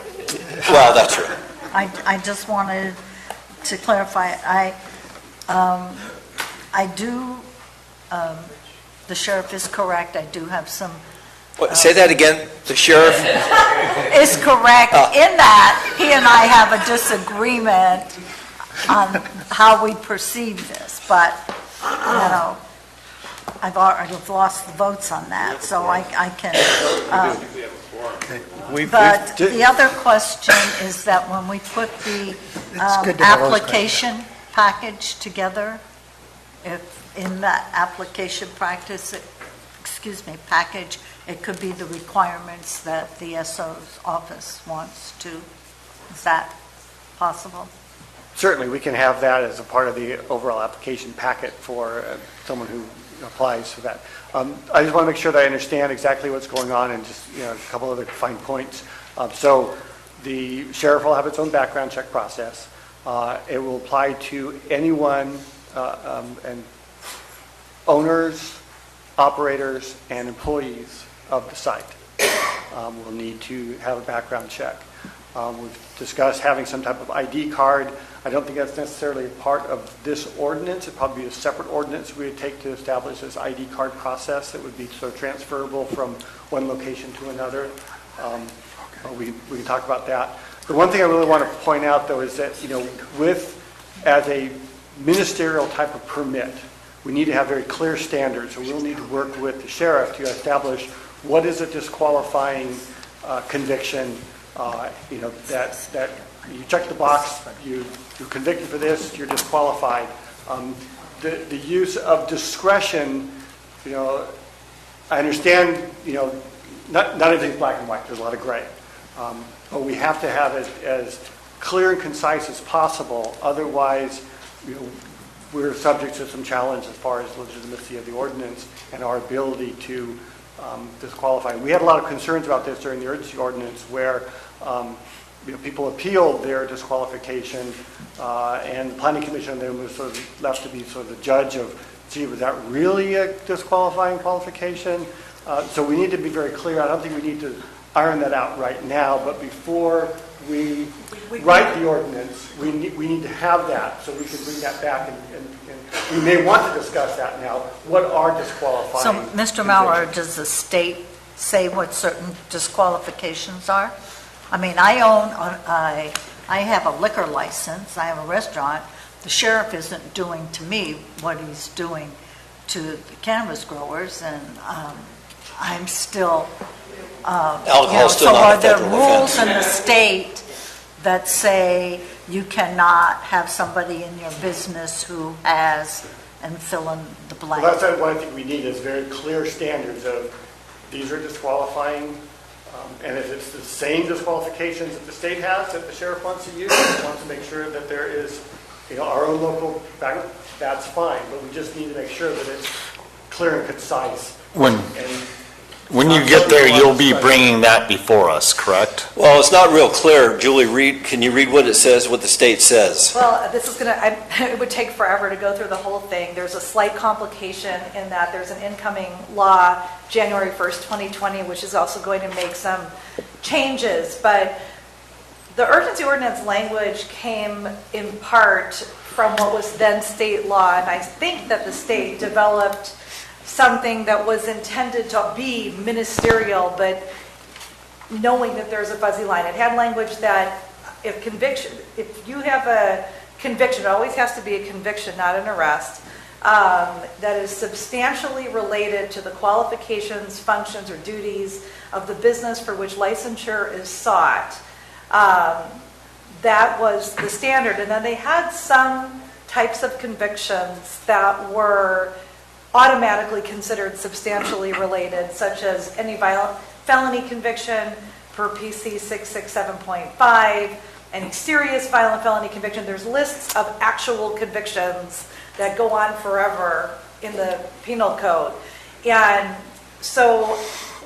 Well, that's true. I just wanted to clarify. I do... the sheriff is correct. I do have some... Say that again. The sheriff is correct in that he and I have a disagreement on how we perceive this, but I've lost the votes on that, so I can. But the other question is that when we put the good to have those application package together, if in that application package, it could be the requirements that the SO's office wants to, is that possible? Certainly, we can have that as a part of the overall application packet for someone who applies for that. I just want to make sure that I understand exactly what's going on and just, a couple other fine points. So the sheriff will have its own background check process. It will apply to anyone and owners, operators, and employees of the site will need to have a background check. We've discussed having some type of ID card. I don't think that's necessarily a part of this ordinance. It'd probably be a separate ordinance we would take to establish this ID card process that would be sort of transferable from one location to another. We can talk about that. The one thing I really want to point out, though, is that, as a ministerial type of permit, we need to have very clear standards. So we'll need to work with the sheriff to establish what is a disqualifying conviction. That you check the box, you're convicted for this, you're disqualified. The use of discretion, I understand, not everything's black and white. There's a lot of gray. But we have to have it as clear and concise as possible. Otherwise, we're subject to some challenge as far as legitimacy of the ordinance and our ability to disqualify. We had a lot of concerns about this during the urgency ordinance where people appealed their disqualification and the planning commission then was sort of left to be sort of the judge of, gee, was that really a disqualifying qualification? So we need to be very clear. I don't think we need to iron that out right now, but before we write the ordinance, we need to have that so we can bring that back and we may want to discuss that now. What are disqualifying? So, Mr. Mallard, does the state say what certain disqualifications are? I mean, I have a liquor license, I have a restaurant. The sheriff isn't doing to me what he's doing to the cannabis growers, and I'm still, Alcohol's still so not are a there federal rules offense. in the state that say you cannot have somebody in your business who has, and fill in the blank? Well, that's what I think we need is very clear standards of these are disqualifying, and if it's the same disqualifications that the state has that the sheriff wants to use, wants to make sure that there is, our own local background, that's fine, but we just need to make sure that it's clear and concise. When you get there, you'll be bringing that before us, correct? Well, it's not real clear. Julie, can you read what it says, what the state says? Well, this is it would take forever to go through the whole thing. There's a slight complication in that there's an incoming law, January 1st, 2020, which is also going to make some changes. But the urgency ordinance language came in part from what was then state law, and I think that the state developed something that was intended to be ministerial, but knowing that there's a fuzzy line. It had language that if you have a conviction, it always has to be a conviction, not an arrest, that is substantially related to the qualifications, functions, or duties of the business for which licensure is sought. That was the standard. And then they had some types of convictions that were automatically considered substantially related, such as any violent felony conviction per PC 667.5, any serious violent felony conviction. There's lists of actual convictions that go on forever in the penal code. And so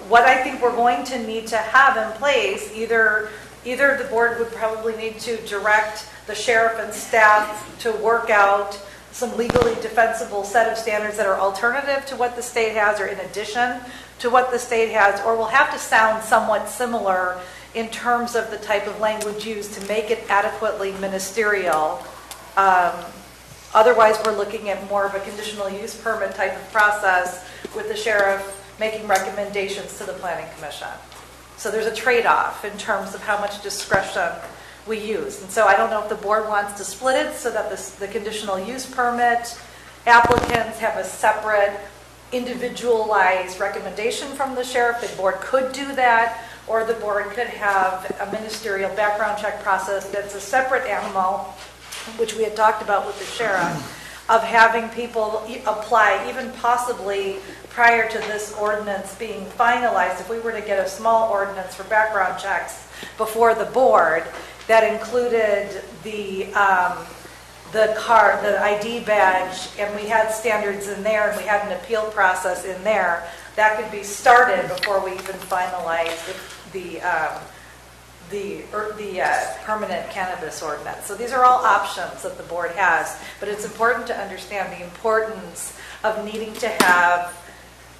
what I think we're going to need to have in place, either the board would probably need to direct the sheriff and staff to work out some legally defensible set of standards that are alternative to what the state has or in addition to what the state has, or will have to sound somewhat similar in terms of the type of language used to make it adequately ministerial. Otherwise, we're looking at more of a conditional use permit type of process with the sheriff making recommendations to the planning commission. So there's a trade-off in terms of how much discretion we use. And so I don't know if the board wants to split it so that the conditional use permit applicants have a separate individualized recommendation from the sheriff. The board could do that, or the board could have a ministerial background check process that's a separate animal, which we had talked about with the sheriff, of having people apply, even possibly prior to this ordinance being finalized. If we were to get a small ordinance for background checks before the board that included the card, the ID badge, and we had standards in there, and we had an appeal process in there, that could be started before we even finalize the permanent cannabis ordinance. So these are all options that the board has, but it's important to understand the importance of needing to have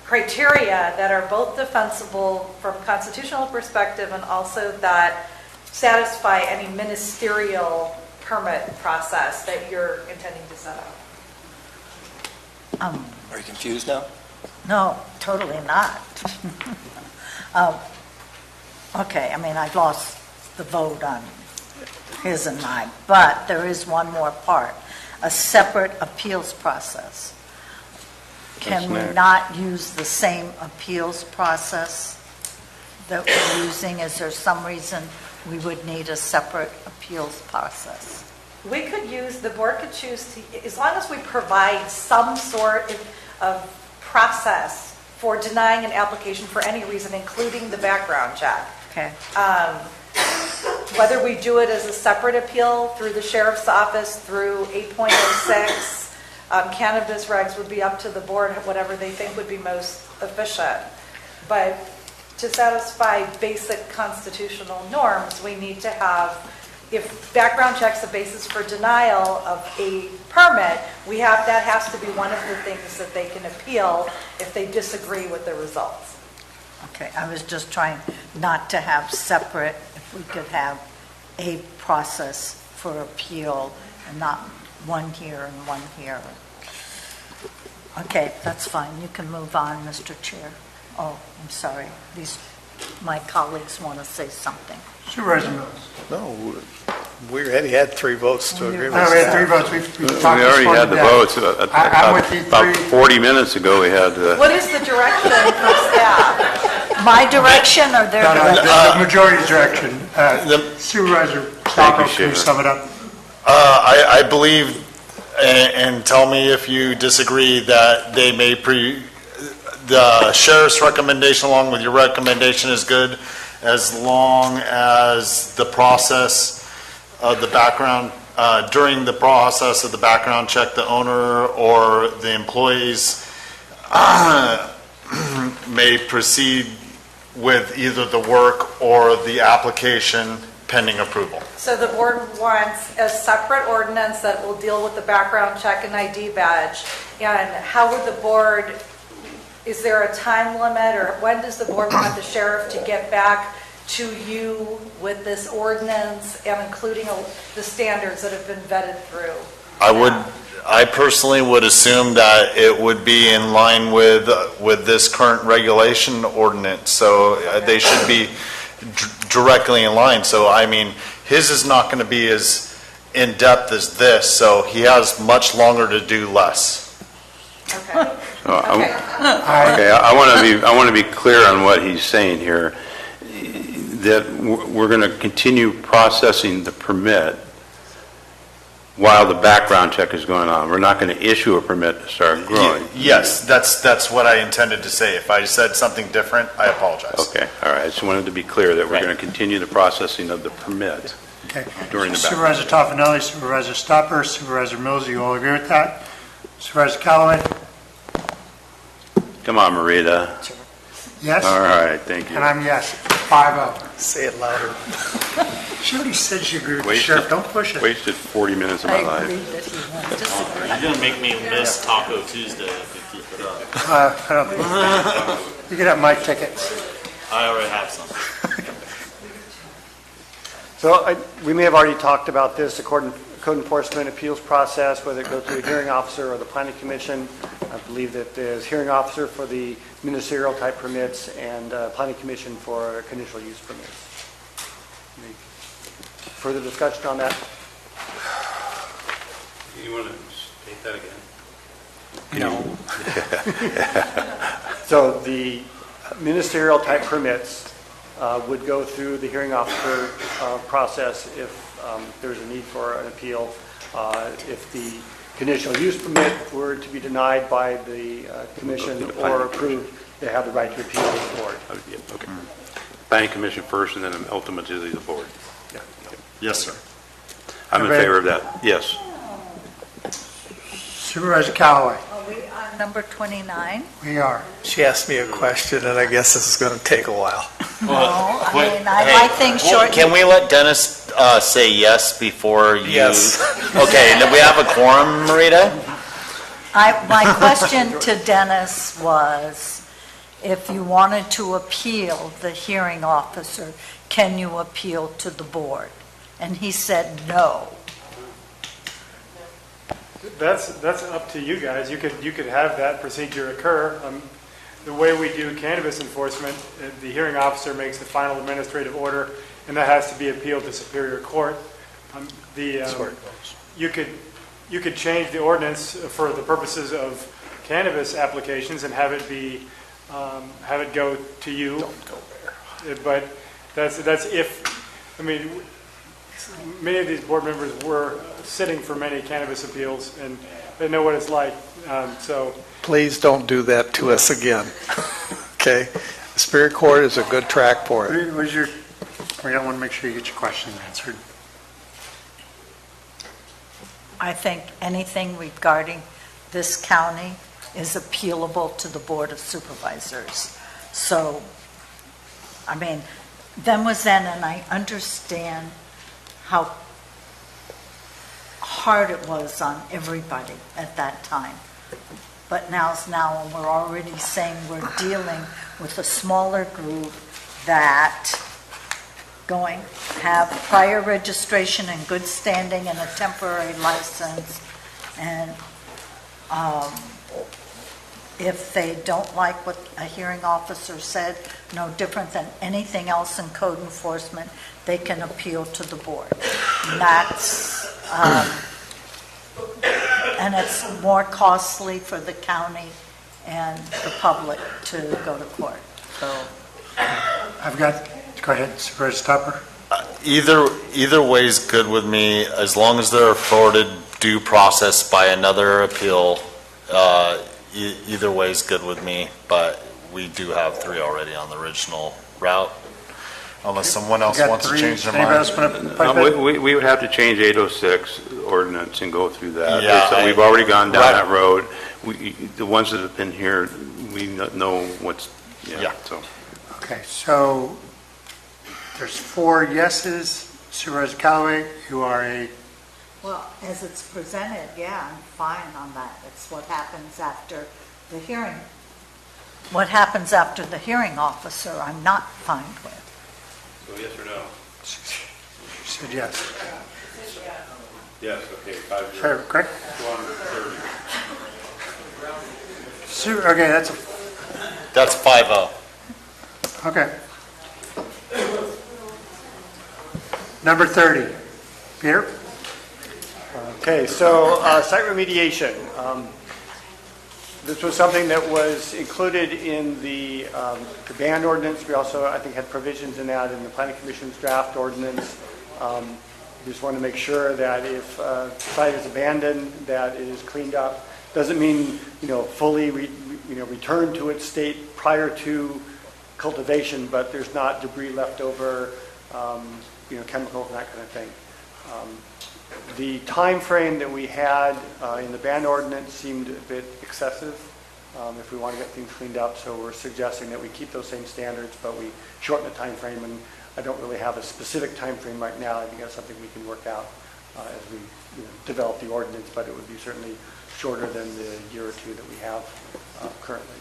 criteria that are both defensible from a constitutional perspective and also that satisfy any ministerial permit process that you're intending to set up. Are you confused now? No, totally not. Okay, I mean, I've lost the vote on his and mine, but there is one more part, a separate appeals process. Can we not use the same appeals process that we're using? Is there some reason we would need a separate appeals process? We could use, the board could choose to, as long as we provide some sort of process for denying an application for any reason, including the background check. Okay. Whether we do it as a separate appeal through the sheriff's office, through 8.06, cannabis regs would be up to the board, whatever they think would be most efficient. But to satisfy basic constitutional norms, we need to have, if background check's a basis for denial of a permit, that has to be one of the things that they can appeal if they disagree with the results. Okay, I was just trying not to have separate, if we could have a process for appeal and not one here and one here. Okay, that's fine. You can move on, Mr. Chair. Oh, I'm sorry. My colleagues want to say something. Supervisor Mills. No, we already had 3 votes to agree with No, we had that. 3 votes. We We talked this already had the morning. votes. I'm with you, About 40 minutes ago, we had What is the direction from staff? My direction or their No, direction? the majority's direction. Supervisor Stockwell, can you sum it up? I believe, and tell me if you disagree, that they may the sheriff's recommendation along with your recommendation is good as long as the process of the background, during the process of the background check, the owner or the employees may proceed with either the work or the application pending approval. So the board wants a separate ordinance that will deal with the background check and ID badge. And how would the board, is there a time limit, or when does the board want the sheriff to get back to you with this ordinance and including the standards that have been vetted through? I personally would assume that it would be in line with this current regulation ordinance, so they should be directly in line. So, I mean, his is not going to be as in-depth as this, so he has much longer to do less. Okay. I want to be clear on what he's saying here, that we're going to continue processing the permit while the background check is going on. We're not going to issue a permit to start growing. Yes, that's what I intended to say. If I said something different, I apologize. Okay, all right. I just wanted to be clear that we're going to continue the processing of the permit Okay. during the background. Supervisor Toffenelli, Supervisor Stopper, Supervisor Mills, you all agree with that? Supervisor Callaway? Come on, Marita. Yes? All right, thank you. And I'm yes, 5-0. Say it louder. She already said she agreed with the sheriff. Don't push it. Wasted 40 minutes of my I life. agree that he wants to see. You're gonna make me miss Taco Tuesday if you keep it up. You can have my tickets. I already have some. So we may have already talked about this, the code enforcement appeals process, whether it goes to the hearing officer or the planning commission. I believe that there's hearing officer for the ministerial type permits and planning commission for conditional use permits. Any further discussion on that? You want to state that again? No. So the ministerial type permits would go through the hearing officer process if there's a need for an appeal. If the conditional use permit were to be denied by the commission or approved, they have the right to appeal to the board. Okay. Planning Commission first, and then ultimately the board. Yeah. Yes, sir. I'm in favor of that. Yes. Supervisor Callaway? Are we on number 29? We are. She asked me a question, and I guess this is going to take a while. No, I like things short. Can we let Dennis say yes before you? Yes. Okay, and then we have a quorum, Marita? My question to Dennis was, if you wanted to appeal the hearing officer, can you appeal to the board? And he said no. That's up to you guys. You could have that procedure occur. The way we do cannabis enforcement, the hearing officer makes the final administrative order, and that has to be appealed to Superior Court. You could change the ordinance for the purposes of cannabis applications and have it go to you. Don't go there. But that's if, I mean, many of these board members were sitting for many cannabis appeals, and they know what it's like. So Please don't do that to us again. Okay? The Superior Court is a good track for it. We don't want to make sure you get your question answered. I think anything regarding this county is appealable to the Board of Supervisors. So, I mean, then was then, and I understand how hard it was on everybody at that time. But now's now, and we're already saying we're dealing with a smaller group that have prior registration and good standing and a temporary license, and if they don't like what a hearing officer said, no different than anything else in code enforcement, they can appeal to the board. And that's, and it's more costly for the county and the public to go to court. So Go ahead, Supervisor Tupper. Either way is good with me, as long as they're afforded due process by another appeal. Either way is good with me, but we do have 3 already on the original route, unless someone else wants to change their mind. We would have to change 806 ordinance and go through that. Yeah, We've already gone down that road. The ones that have been here, we know what's, so. Okay, so there's 4 yeses. Supervisor Callaway, you are a... Well, as it's presented, yeah, I'm fine on that. It's what happens after the hearing. What happens after the hearing officer, I'm not fine with. So yes or no? You said yes. Yes, okay, 5-0. Sure, Greg? 230. Okay, That's 5-0. Okay. Number 30. Peter? Okay, so site remediation. This was something that was included in the ban ordinance. We also, I think, had provisions in that in the Planning Commission's draft ordinance. Just want to make sure that if a site is abandoned, that it is cleaned up. Doesn't mean, fully return to its state prior to cultivation, but there's not debris left over, chemicals and that kind of thing. The time frame that we had in the ban ordinance seemed a bit excessive if we want to get things cleaned up, so we're suggesting that we keep those same standards, but we shorten the time frame, and I don't really have a specific time frame right now. I think that's something we can work out as we develop the ordinance, but it would be certainly shorter than the year or 2 that we have currently.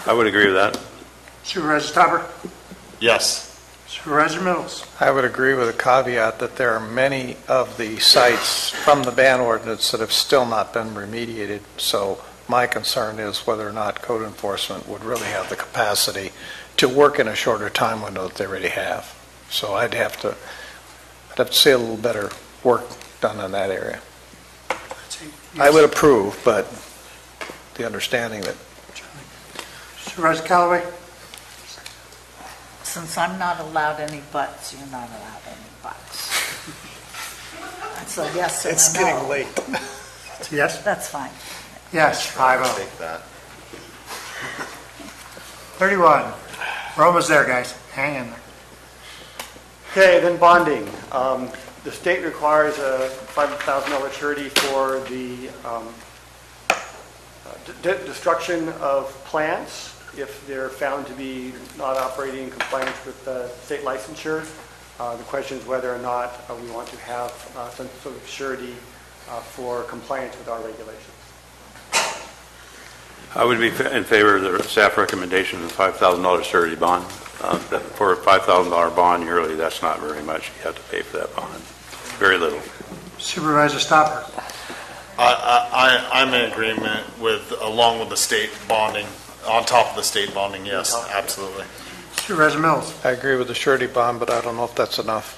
I would agree with that. Supervisor Tupper? Yes. Supervisor Mills? I would agree with a caveat that there are many of the sites from the ban ordinance that have still not been remediated. So my concern is whether or not code enforcement would really have the capacity to work in a shorter time window that they already have. So I'd have to see a little better work done in that area. I would approve, but the understanding that... Supervisor Callaway? since I'm not allowed any buts, you're not allowed any buts. That's a yes and a no. It's getting late. Yes? That's fine. Yes, 5-0. Take that. 31. We're almost there, guys. Hang in there. Okay, then bonding. The state requires a $5,000 surety for the destruction of plants if they're found to be not operating in compliance with state licensure. The question is whether or not we want to have some sort of surety for compliance with our regulations. I would be in favor of the staff recommendation of the $5,000 surety bond. For a $5,000 bond yearly, that's not very much you have to pay for that bond. Very little. Supervisor Stopper. I'm in agreement with, along with the state bonding, on top of the state bonding, yes, absolutely. Supervisor Mills. I agree with the surety bond, but I don't know if that's enough.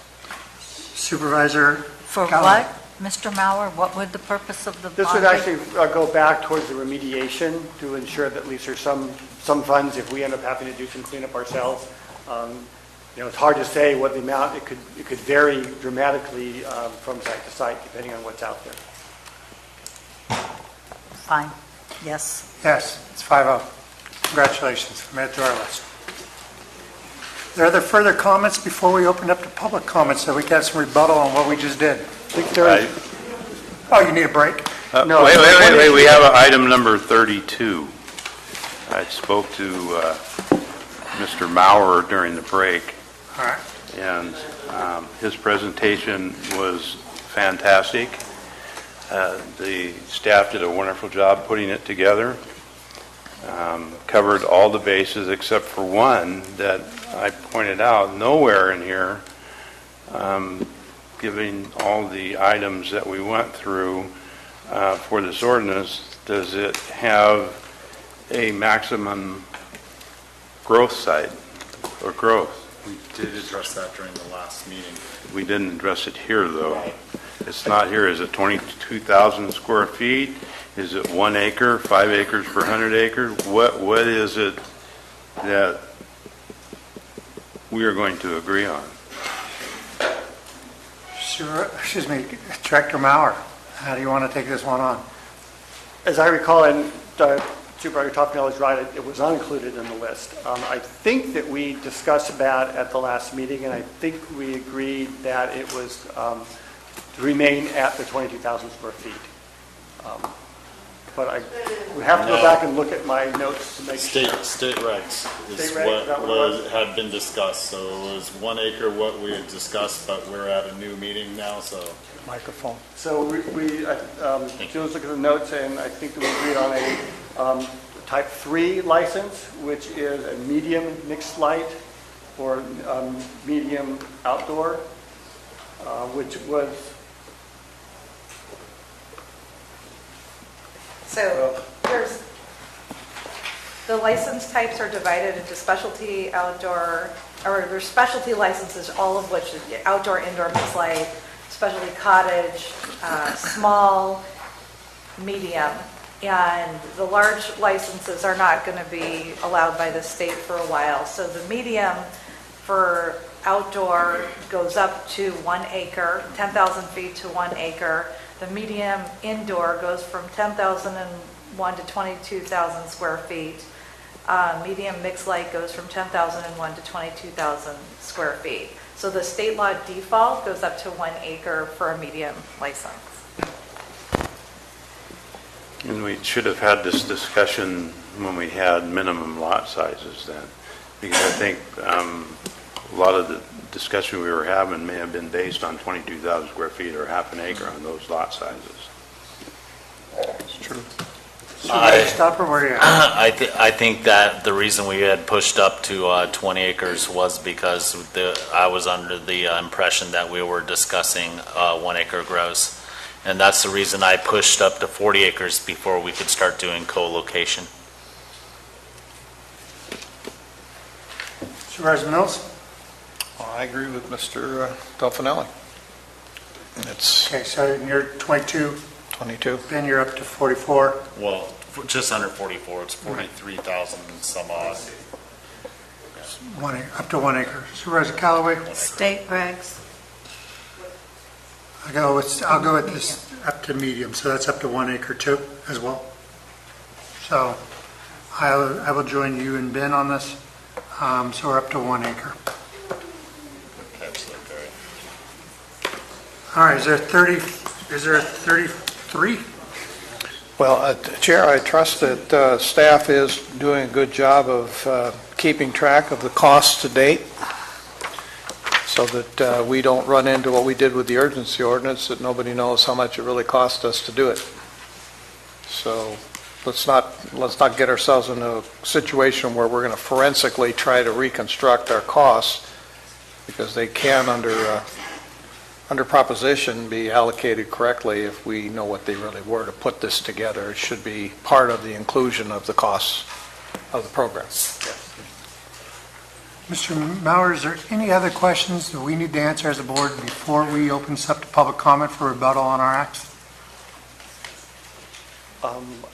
Supervisor For Callahan. what, Mr. Mauer? What would the purpose of the bonding? This would actually go back towards the remediation to ensure that at least there's some funds if we end up having to do some cleanup ourselves. It's hard to say what the amount, it could vary dramatically from site to site depending on what's out there. Fine. Yes. Yes, it's 5-0. Congratulations. We made it to our list. Are there further comments before we open up to public comments so we can have some rebuttal on what we just did? Oh, you need a break? No. Wait. We have item number 32. I spoke to Mr. Mauer during the break. All right. And his presentation was fantastic. The staff did a wonderful job putting it together. Covered all the bases except for one that I pointed out. Nowhere in here, giving all the items that we went through for this ordinance, does it have a maximum growth site or growth? We did address that during the last meeting. We didn't address it here, though. It's not here. Is it 22,000 square feet? Is it 1 acre, 5 acres per 100 acres? What is it that we are going to agree on? Excuse me, Director Mauer, how do you want to take this one on? As I recall, and Supervisor Toffenel is right, it was not included in the list. I think that we discussed that at the last meeting, and I think we agreed that it was to remain at the 22,000 square feet. But I would have to go back and look at my notes to make sure. State regs is State regs, what had been discussed. So it was 1 acre what we had discussed, but we're at a new meeting now, so. Microphone. So Joe's looking at the notes, and I think that we agreed on a type 3 license, which is a medium mixed light or medium outdoor, which was. So there's, the license types are divided into specialty, outdoor, or there's specialty licenses, all of which is outdoor, indoor, mixed light, specialty cottage, small, medium. And the large licenses are not going to be allowed by the state for a while. So the medium for outdoor goes up to 1 acre, 10,000 feet to 1 acre. The medium indoor goes from 10,001 to 22,000 square feet. Medium mixed light goes from 10,001 to 22,000 square feet. So the state law default goes up to 1 acre for a medium license. And we should have had this discussion when we had minimum lot sizes then, because I think a lot of the discussion we were having may have been based on 22,000 square feet or half an acre on those lot sizes. It's true. Stopper, where are you at? I think that the reason we had pushed up to 20 acres was because I was under the impression that we were discussing 1 acre grows. And that's the reason I pushed up to 40 acres before we could start doing co-location. Supervisor Mills? I agree with Mr. Toffenelli. It's Okay, so you're 22, 22. then you're up to 44. Well, just under 44, it's 43,000 and some odd. up to 1 acre. Supervisor Callaway? State regs. I'll go with this up to medium, so that's up to 1 acre too, as well. So I will join you and Ben on this. So we're up to 1 acre. All right, is there 33? Well, Chair, I trust that staff is doing a good job of keeping track of the costs to date, so that we don't run into what we did with the urgency ordinance, that nobody knows how much it really cost us to do it. So let's not get ourselves in a situation where we're going to forensically try to reconstruct our costs, because they can, under proposition, be allocated correctly if we know what they really were to put this together. It should be part of the inclusion of the costs of the program. Mr. Maurer, is there any other questions that we need to answer as a board before we open this up to public comment for rebuttal on our acts?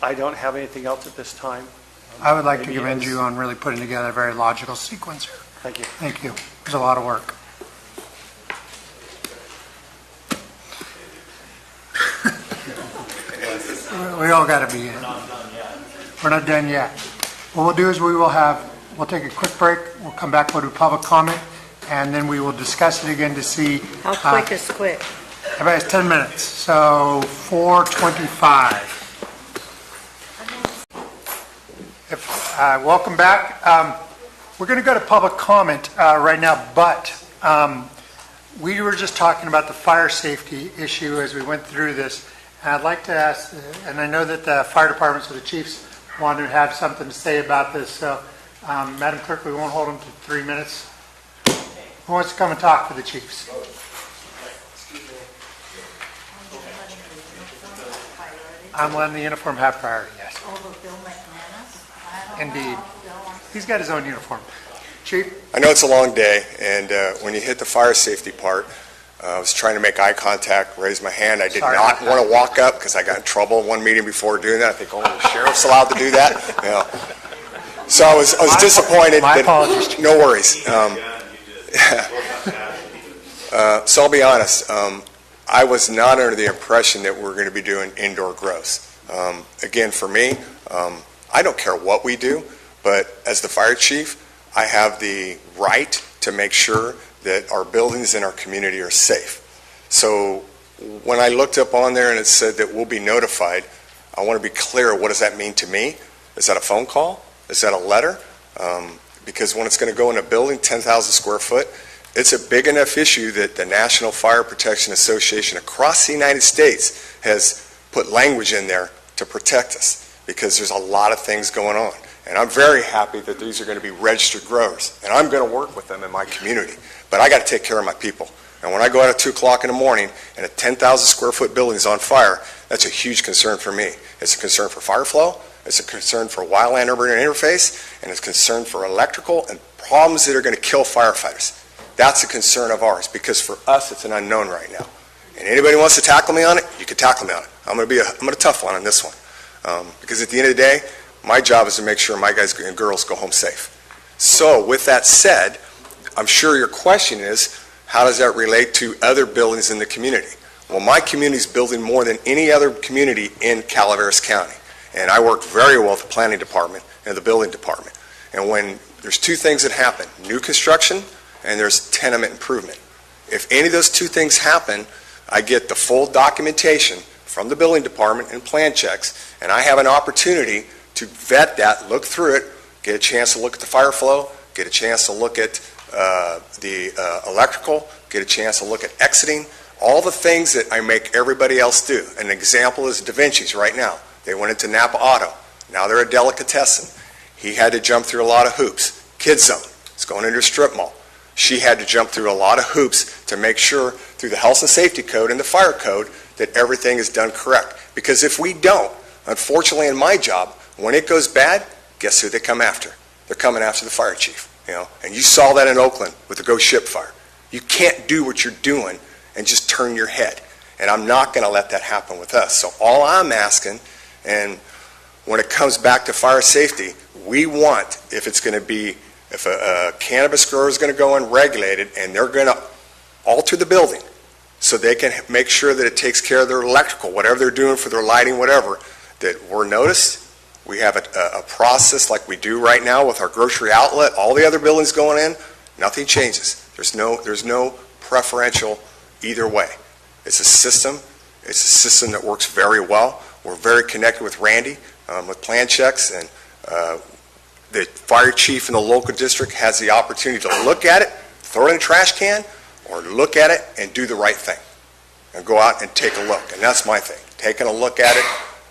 I don't have anything else at this time. I would like to commend you on really putting together a very logical sequence here. Thank you. Thank you. There's a lot of work. We all got to be in. We're not done yet. What we'll do is we'll take a quick break. We'll come back, we'll do public comment, and then we will discuss it again to see. How quick is quick? Everybody has 10 minutes, so 4:25. Welcome back. We're going to go to public comment right now, but we were just talking about the fire safety issue as we went through this. And I'd like to ask, and I know that the fire departments or the chiefs want to have something to say about this, so Madam Clerk, we won't hold them to 3 minutes. Who wants to come and talk for the chiefs? I'm letting the uniform have priority, yes. Indeed. He's got his own uniform. Chief? I know it's a long day, and when you hit the fire safety part, I was trying to make eye contact, raise my hand. I did not want to walk up because I got in trouble in one meeting before doing that. I think only the sheriff's allowed to do that. Yeah. So I was disappointed. My apologies. No worries. So I'll be honest. I was not under the impression that we're going to be doing indoor grows. Again, for me, I don't care what we do, but as the fire chief, I have the right to make sure that our buildings in our community are safe. So when I looked up on there and it said that we'll be notified, I want to be clear, what does that mean to me? Is that a phone call? Is that a letter? Because when it's going to go in a building, 10,000 square foot, it's a big enough issue that the National Fire Protection Association across the United States has put language in there to protect us, because there's a lot of things going on. And I'm very happy that these are going to be registered growers, and I'm going to work with them in my community. But I got to take care of my people. And when I go out at 2 o'clock in the morning and a 10,000 square foot building is on fire, that's a huge concern for me. It's a concern for fire flow, it's a concern for wildland urban interface, and it's a concern for electrical and problems that are going to kill firefighters. That's a concern of ours, because for us it's an unknown right now. And anybody wants to tackle me on it, you can tackle me on it. I'm going to be a tough one on this one. Because at the end of the day, my job is to make sure my guys and girls go home safe. So with that said, I'm sure your question is, how does that relate to other buildings in the community? Well, my community is building more than any other community in Calaveras County. And I work very well with the planning department and the building department. And when there's two things that happen, new construction and there's tenement improvement. If any of those two things happen, I get the full documentation from the building department and plan checks, and I have an opportunity to vet that, look through it, get a chance to look at the fire flow, get a chance to look at the electrical, get a chance to look at exiting, all the things that I make everybody else do. An example is Da Vinci's right now. They went into Napa Auto. Now they're a delicatessen. He had to jump through a lot of hoops. Kid Zone is going into a strip mall. She had to jump through a lot of hoops to make sure through the health and safety code and the fire code that everything is done correct. Because if we don't, unfortunately in my job, when it goes bad, guess who they come after? They're coming after the fire chief. And you saw that in Oakland with the Ghost Ship fire. You can't do what you're doing and just turn your head. And I'm not going to let that happen with us. So all I'm asking, and when it comes back to fire safety, we want, if it's going to be If a cannabis grower is going to go and regulate it, and they're going to alter the building so they can make sure that it takes care of their electrical, whatever they're doing for their lighting, whatever, that we're noticed. We have a process like we do right now with our grocery outlet, all the other buildings going in, nothing changes. There's no preferential either way. It's a system. It's a system that works very well. We're very connected with Randy with plan checks, and the fire chief in the local district has the opportunity to look at it, throw it in a trash can, or look at it and do the right thing and go out and take a look. And that's my thing, taking a look at it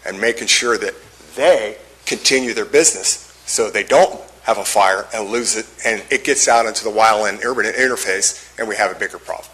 and making sure that they continue their business so they don't have a fire and lose it, and it gets out into the wildland urban interface, and we have a bigger problem.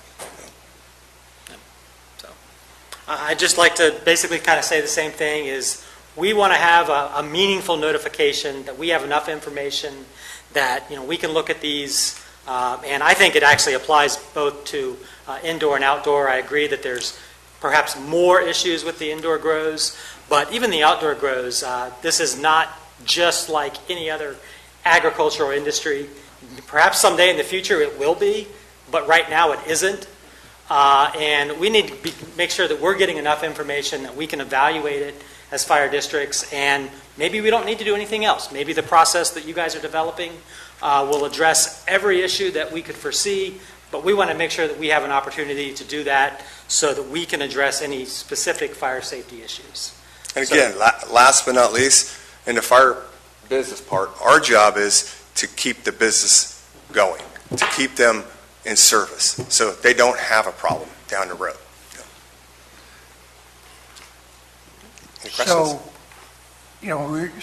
I'd just like to basically kind of say the same thing, is we want to have a meaningful notification that we have enough information that, you know, we can look at these, and I think it actually applies both to indoor and outdoor. I agree that there's perhaps more issues with the indoor grows, but even the outdoor grows, this is not just like any other agricultural industry. Perhaps someday in the future it will be, but right now it isn't. And we need to make sure that we're getting enough information that we can evaluate it as fire districts, and maybe we don't need to do anything else. Maybe the process that you guys are developing will address every issue that we could foresee, but we want to make sure that we have an opportunity to do that so that we can address any specific fire safety issues. And again, last but not least, in the fire business part, our job is to keep the business going, to keep them in service, so they don't have a problem down the road. Any questions?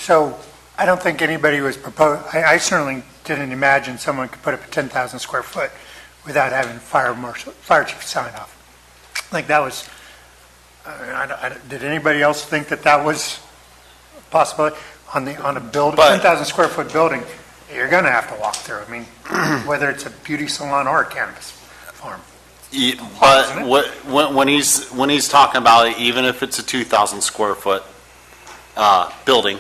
So I don't think anybody was proposed, I certainly didn't imagine someone could put up a 10,000 square foot without having fire chief sign off. Like that was, did anybody else think that was possible on a building, 10,000 square foot building? You're going to have to walk through. I mean, whether it's a beauty salon or a cannabis farm. But when he's talking about it, even if it's a 2,000 square foot building,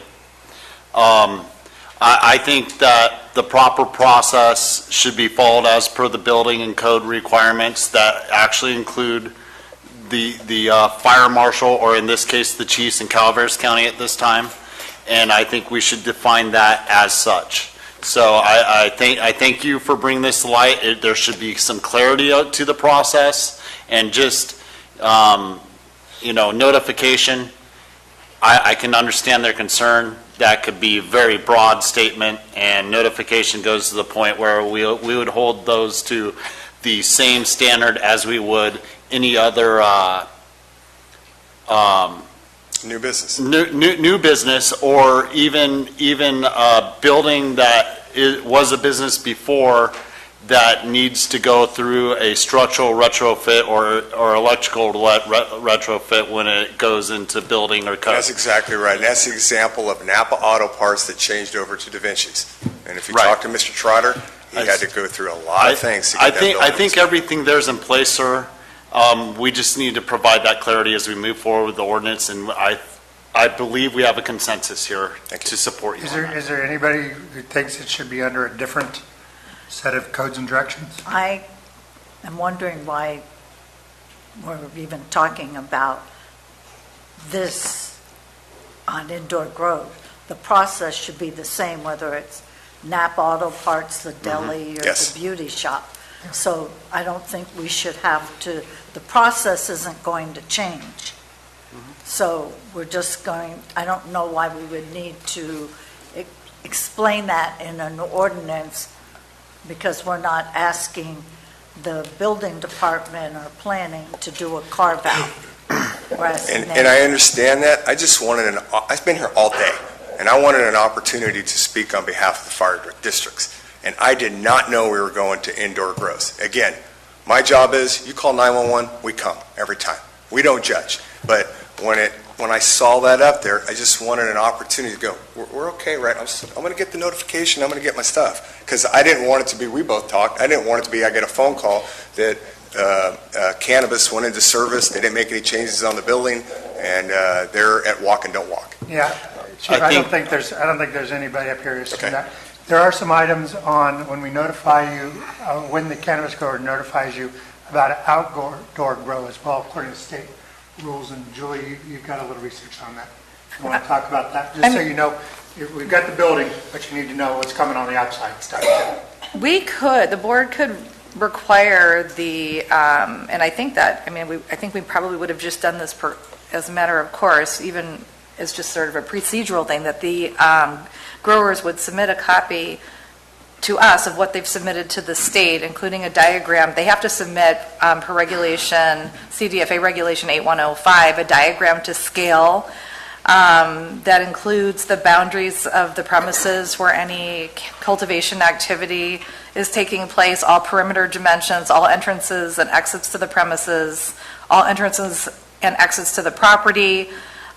I think that the proper process should be followed as per the building and code requirements that actually include the fire marshal, or in this case, the chiefs in Calaveras County at this time. And I think we should define that as such. So I thank you for bringing this to light. There should be some clarity to the process, and just notification. I can understand their concern. That could be a very broad statement, and notification goes to the point where we would hold those to the same standard as we would any other new business. New business, or even a building that was a business before that needs to go through a structural retrofit or electrical retrofit when it goes into building or code. That's exactly right. And that's the example of Napa Auto Parts that changed over to Da Vinci's. And if you talk to Mr. Trotter, he had to go through a lot of things to get that building. I think everything there's in place, sir. We just need to provide that clarity as we move forward with the ordinance, and I believe we have a consensus here to support you. Is there anybody who thinks it should be under a different set of codes and directions? I am wondering why we're even talking about this on indoor growth. The process should be the same, whether it's Napa Auto Parts, the deli, or the beauty shop. So I don't think we should have to, the process isn't going to change. So we're just going, I don't know why we would need to explain that in an ordinance, because we're not asking the building department or planning to do a carve out. And I understand that. I just wanted I've been here all day, and I wanted an opportunity to speak on behalf of the fire districts. And I did not know we were going to indoor grows. Again, my job is, you call 911, we come every time. We don't judge. But when I saw that up there, I just wanted an opportunity to go, we're okay, right? I'm going to get the notification. I'm going to get my stuff. Because I didn't want it to be, we both talked, I didn't want it to be, I get a phone call that cannabis went into service, they didn't make any changes on the building, and they're at walk and don't walk. Yeah, Chief, I don't think there's anybody up here who's seen that. There are some items on when we notify you, when the cannabis grower notifies you about an outdoor grow as well, according to state rules. And Julie, you've got a little research on that. You want to talk about that? Just so you know, we've got the building, but you need to know what's coming on the outside stuff. The board could require and I think I think we probably would have just done this as a matter of course, even as just sort of a procedural thing, that the growers would submit a copy to us of what they've submitted to the state, including a diagram. They have to submit, per regulation, CDFA regulation 8105, a diagram to scale that includes the boundaries of the premises where any cultivation activity is taking place, all perimeter dimensions, all entrances and exits to the premises, all entrances and exits to the property.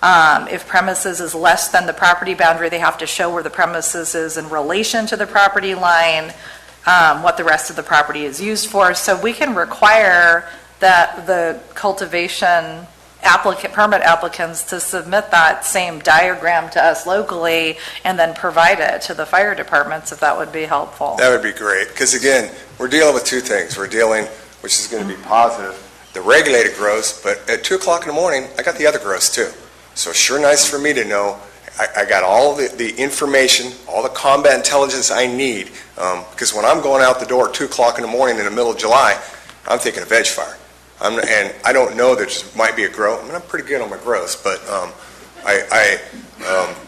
If premises is less than the property boundary, they have to show where the premises is in relation to the property line, what the rest of the property is used for. So we can require that the cultivation permit applicants to submit that same diagram to us locally and then provide it to the fire departments, if that would be helpful. That would be great, because again, we're dealing with two things. We're dealing, which is going to be positive, the regulated grows, but at 2 o'clock in the morning, I got the other grows too. So it's sure nice for me to know I got all the information, all the combat intelligence I need, because when I'm going out the door at 2 o'clock in the morning in the middle of July, I'm thinking of edge fire. And I don't know there might be a grow. I mean, I'm pretty good on my grows, but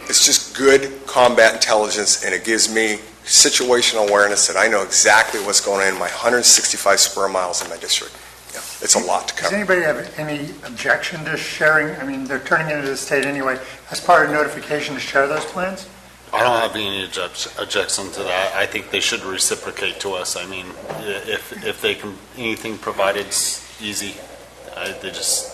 it's just good combat intelligence, and it gives me situational awareness that I know exactly what's going on in my 165 square miles in my district. Yeah, it's a lot to cover. Does anybody have any objection to sharing? I mean, they're turning into the state anyway. As part of notification to share those plans? I don't have any objection to that. I think they should reciprocate to us. I mean, if they can, anything provided's easy. They just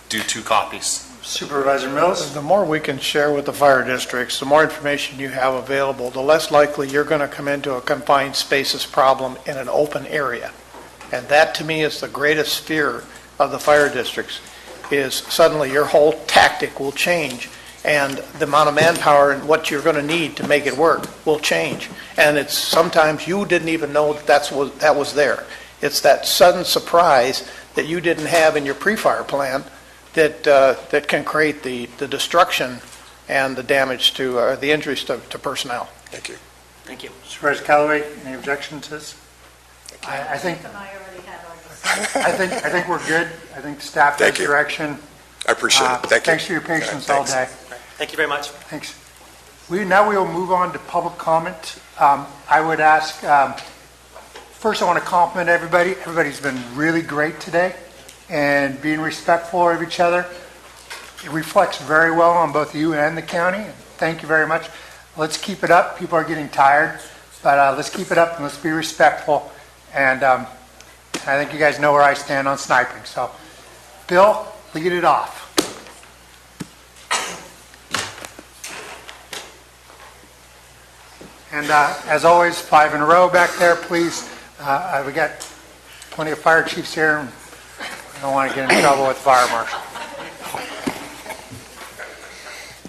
do 2 copies. Supervisor Mills? The more we can share with the fire districts, the more information you have available, the less likely you're going to come into a confined spaces problem in an open area. And that, to me, is the greatest fear of the fire districts, is suddenly your whole tactic will change, and the amount of manpower and what you're going to need to make it work will change. And it's sometimes you didn't even know that was there. It's that sudden surprise that you didn't have in your pre-fire plan that can create the destruction and the damage to the injuries to personnel. Thank you. Thank you. Supervisor Callaway, any objections to this? I think we're good. I think staff has direction. I appreciate it. Thank you. Thanks for your patience all day. Thank you very much. Thanks. Now we will move on to public comment. I would ask, first I want to compliment everybody. Everybody's been really great today and being respectful of each other. It reflects very well on both you and the county. Thank you very much. Let's keep it up. People are getting tired, but let's keep it up and let's be respectful. And I think you guys know where I stand on sniping. So, Bill, lead it off. And as always, 5 in a row back there, please. We got plenty of fire chiefs here. I don't want to get in trouble with the fire marshal.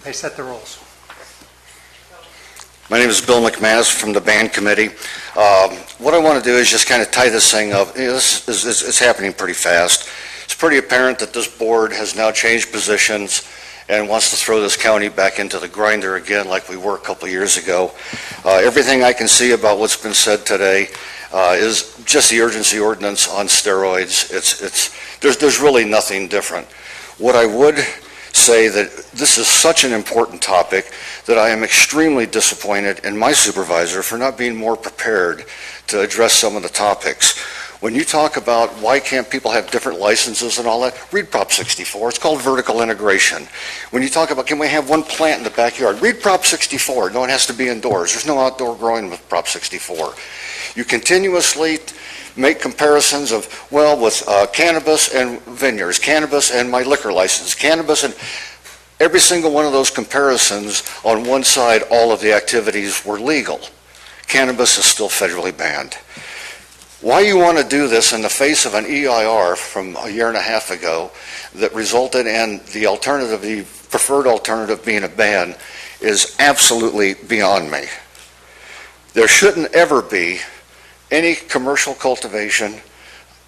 They set the rules. My name is Bill McManus from the band committee. What I want to do is just kind of tie this thing up. It's happening pretty fast. It's pretty apparent that this board has now changed positions and wants to throw this county back into the grinder again like we were a couple of years ago. Everything I can see about what's been said today is just the urgency ordinance on steroids. There's really nothing different. What I would say that this is such an important topic that I am extremely disappointed in my supervisor for not being more prepared to address some of the topics. When you talk about why can't people have different licenses and all that, read Prop 64. It's called vertical integration. When you talk about can we have one plant in the backyard, read Prop 64. No, it has to be indoors. There's no outdoor growing with Prop 64. You continuously make comparisons of, well, with cannabis and vineyards, cannabis and my liquor license, cannabis and every single one of those comparisons, on one side, all of the activities were legal. Cannabis is still federally banned. Why you want to do this in the face of an EIR from a year and a half ago that resulted in the alternative, the preferred alternative being a ban, is absolutely beyond me. There shouldn't ever be any commercial cultivation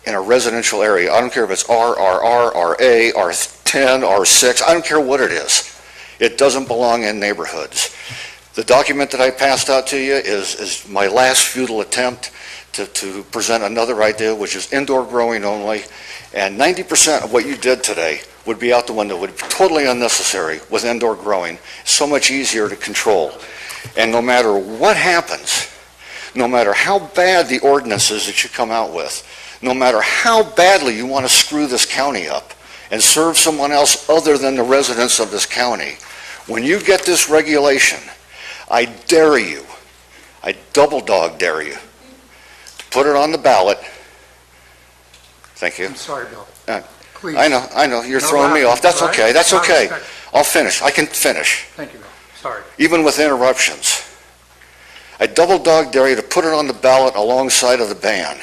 in a residential area. I don't care if it's RRR, RA, R10, R6, I don't care what it is. It doesn't belong in neighborhoods. The document that I passed out to you is my last futile attempt to present another idea, which is indoor growing only, and 90% of what you did today would be out the window, would be totally unnecessary with indoor growing. So much easier to control. And no matter what happens, no matter how bad the ordinances that you come out with, no matter how badly you want to screw this county up and serve someone else other than the residents of this county, when you get this regulation, I dare you, I double dog dare you, to put it on the ballot. Thank you. I'm sorry, Bill. Please. I know, you're No throwing me off. That's laughing, okay, that's all right? okay. Respect. I'll finish, I can finish, Thank you, Bill. Sorry. even with interruptions. I double dog dare you to put it on the ballot alongside of the ban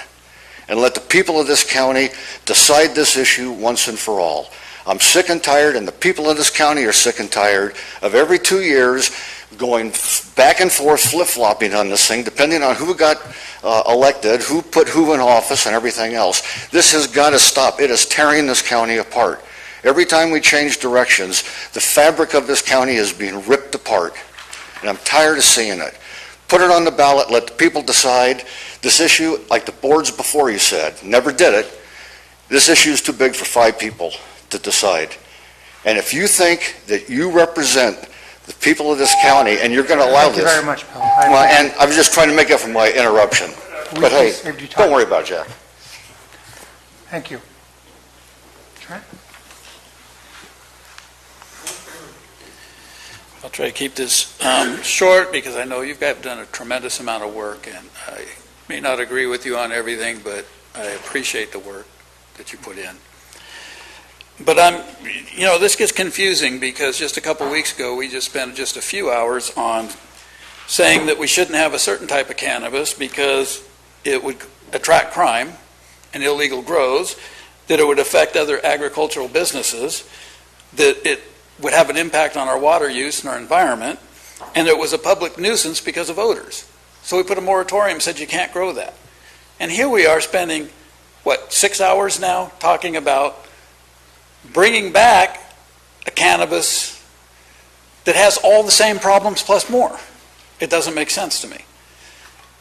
and let the people of this county decide this issue once and for all. I'm sick and tired, and the people of this county are sick and tired of every 2 years going back and forth, flip-flopping on this thing, depending on who got elected, who put who in office, and everything else. This has got to stop. It is tearing this county apart. Every time we change directions, the fabric of this county is being ripped apart, and I'm tired of seeing it. Put it on the ballot, let the people decide. This issue, like the boards before you said, never did it. This issue is too big for 5 people to decide. And if you think that you represent the people of this county and you're going to allow Thank you this... very much, Bill. Well, and I was just trying to make up for my interruption. But hey, saved you time. don't worry about it, Jack. Thank you. Trent? I'll try to keep this short because I know you've done a tremendous amount of work, and I may not agree with you on everything, but I appreciate the work that you put in. But this gets confusing because just a couple weeks ago, we just spent just a few hours on saying that we shouldn't have a certain type of cannabis because it would attract crime and illegal grows, that it would affect other agricultural businesses, that it would have an impact on our water use and our environment, and it was a public nuisance because of odors. So we put a moratorium, said you can't grow that. And here we are spending, 6 hours now talking about bringing back a cannabis that has all the same problems plus more. It doesn't make sense to me.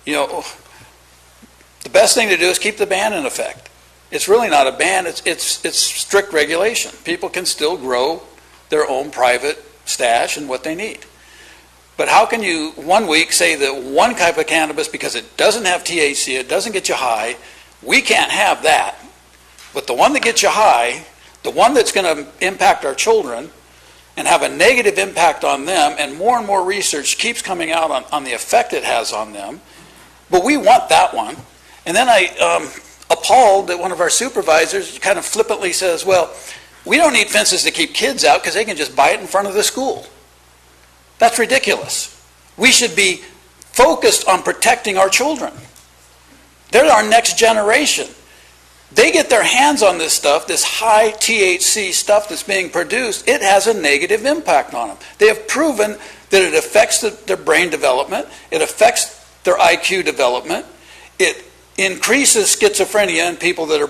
The best thing to do is keep the ban in effect. It's really not a ban, it's strict regulation. People can still grow their own private stash and what they need. But how can you 1 week say that one type of cannabis, because it doesn't have THC, it doesn't get you high, we can't have that. But the one that gets you high, the one that's going to impact our children and have a negative impact on them, and more research keeps coming out on the effect it has on them, but we want that one. And then I appalled that one of our supervisors kind of flippantly says, well, we don't need fences to keep kids out because they can just buy it in front of the school. That's ridiculous. We should be focused on protecting our children. They're our next generation. They get their hands on this stuff, this high THC stuff that's being produced, it has a negative impact on them. They have proven that it affects their brain development, it affects their IQ development, it increases schizophrenia in people that are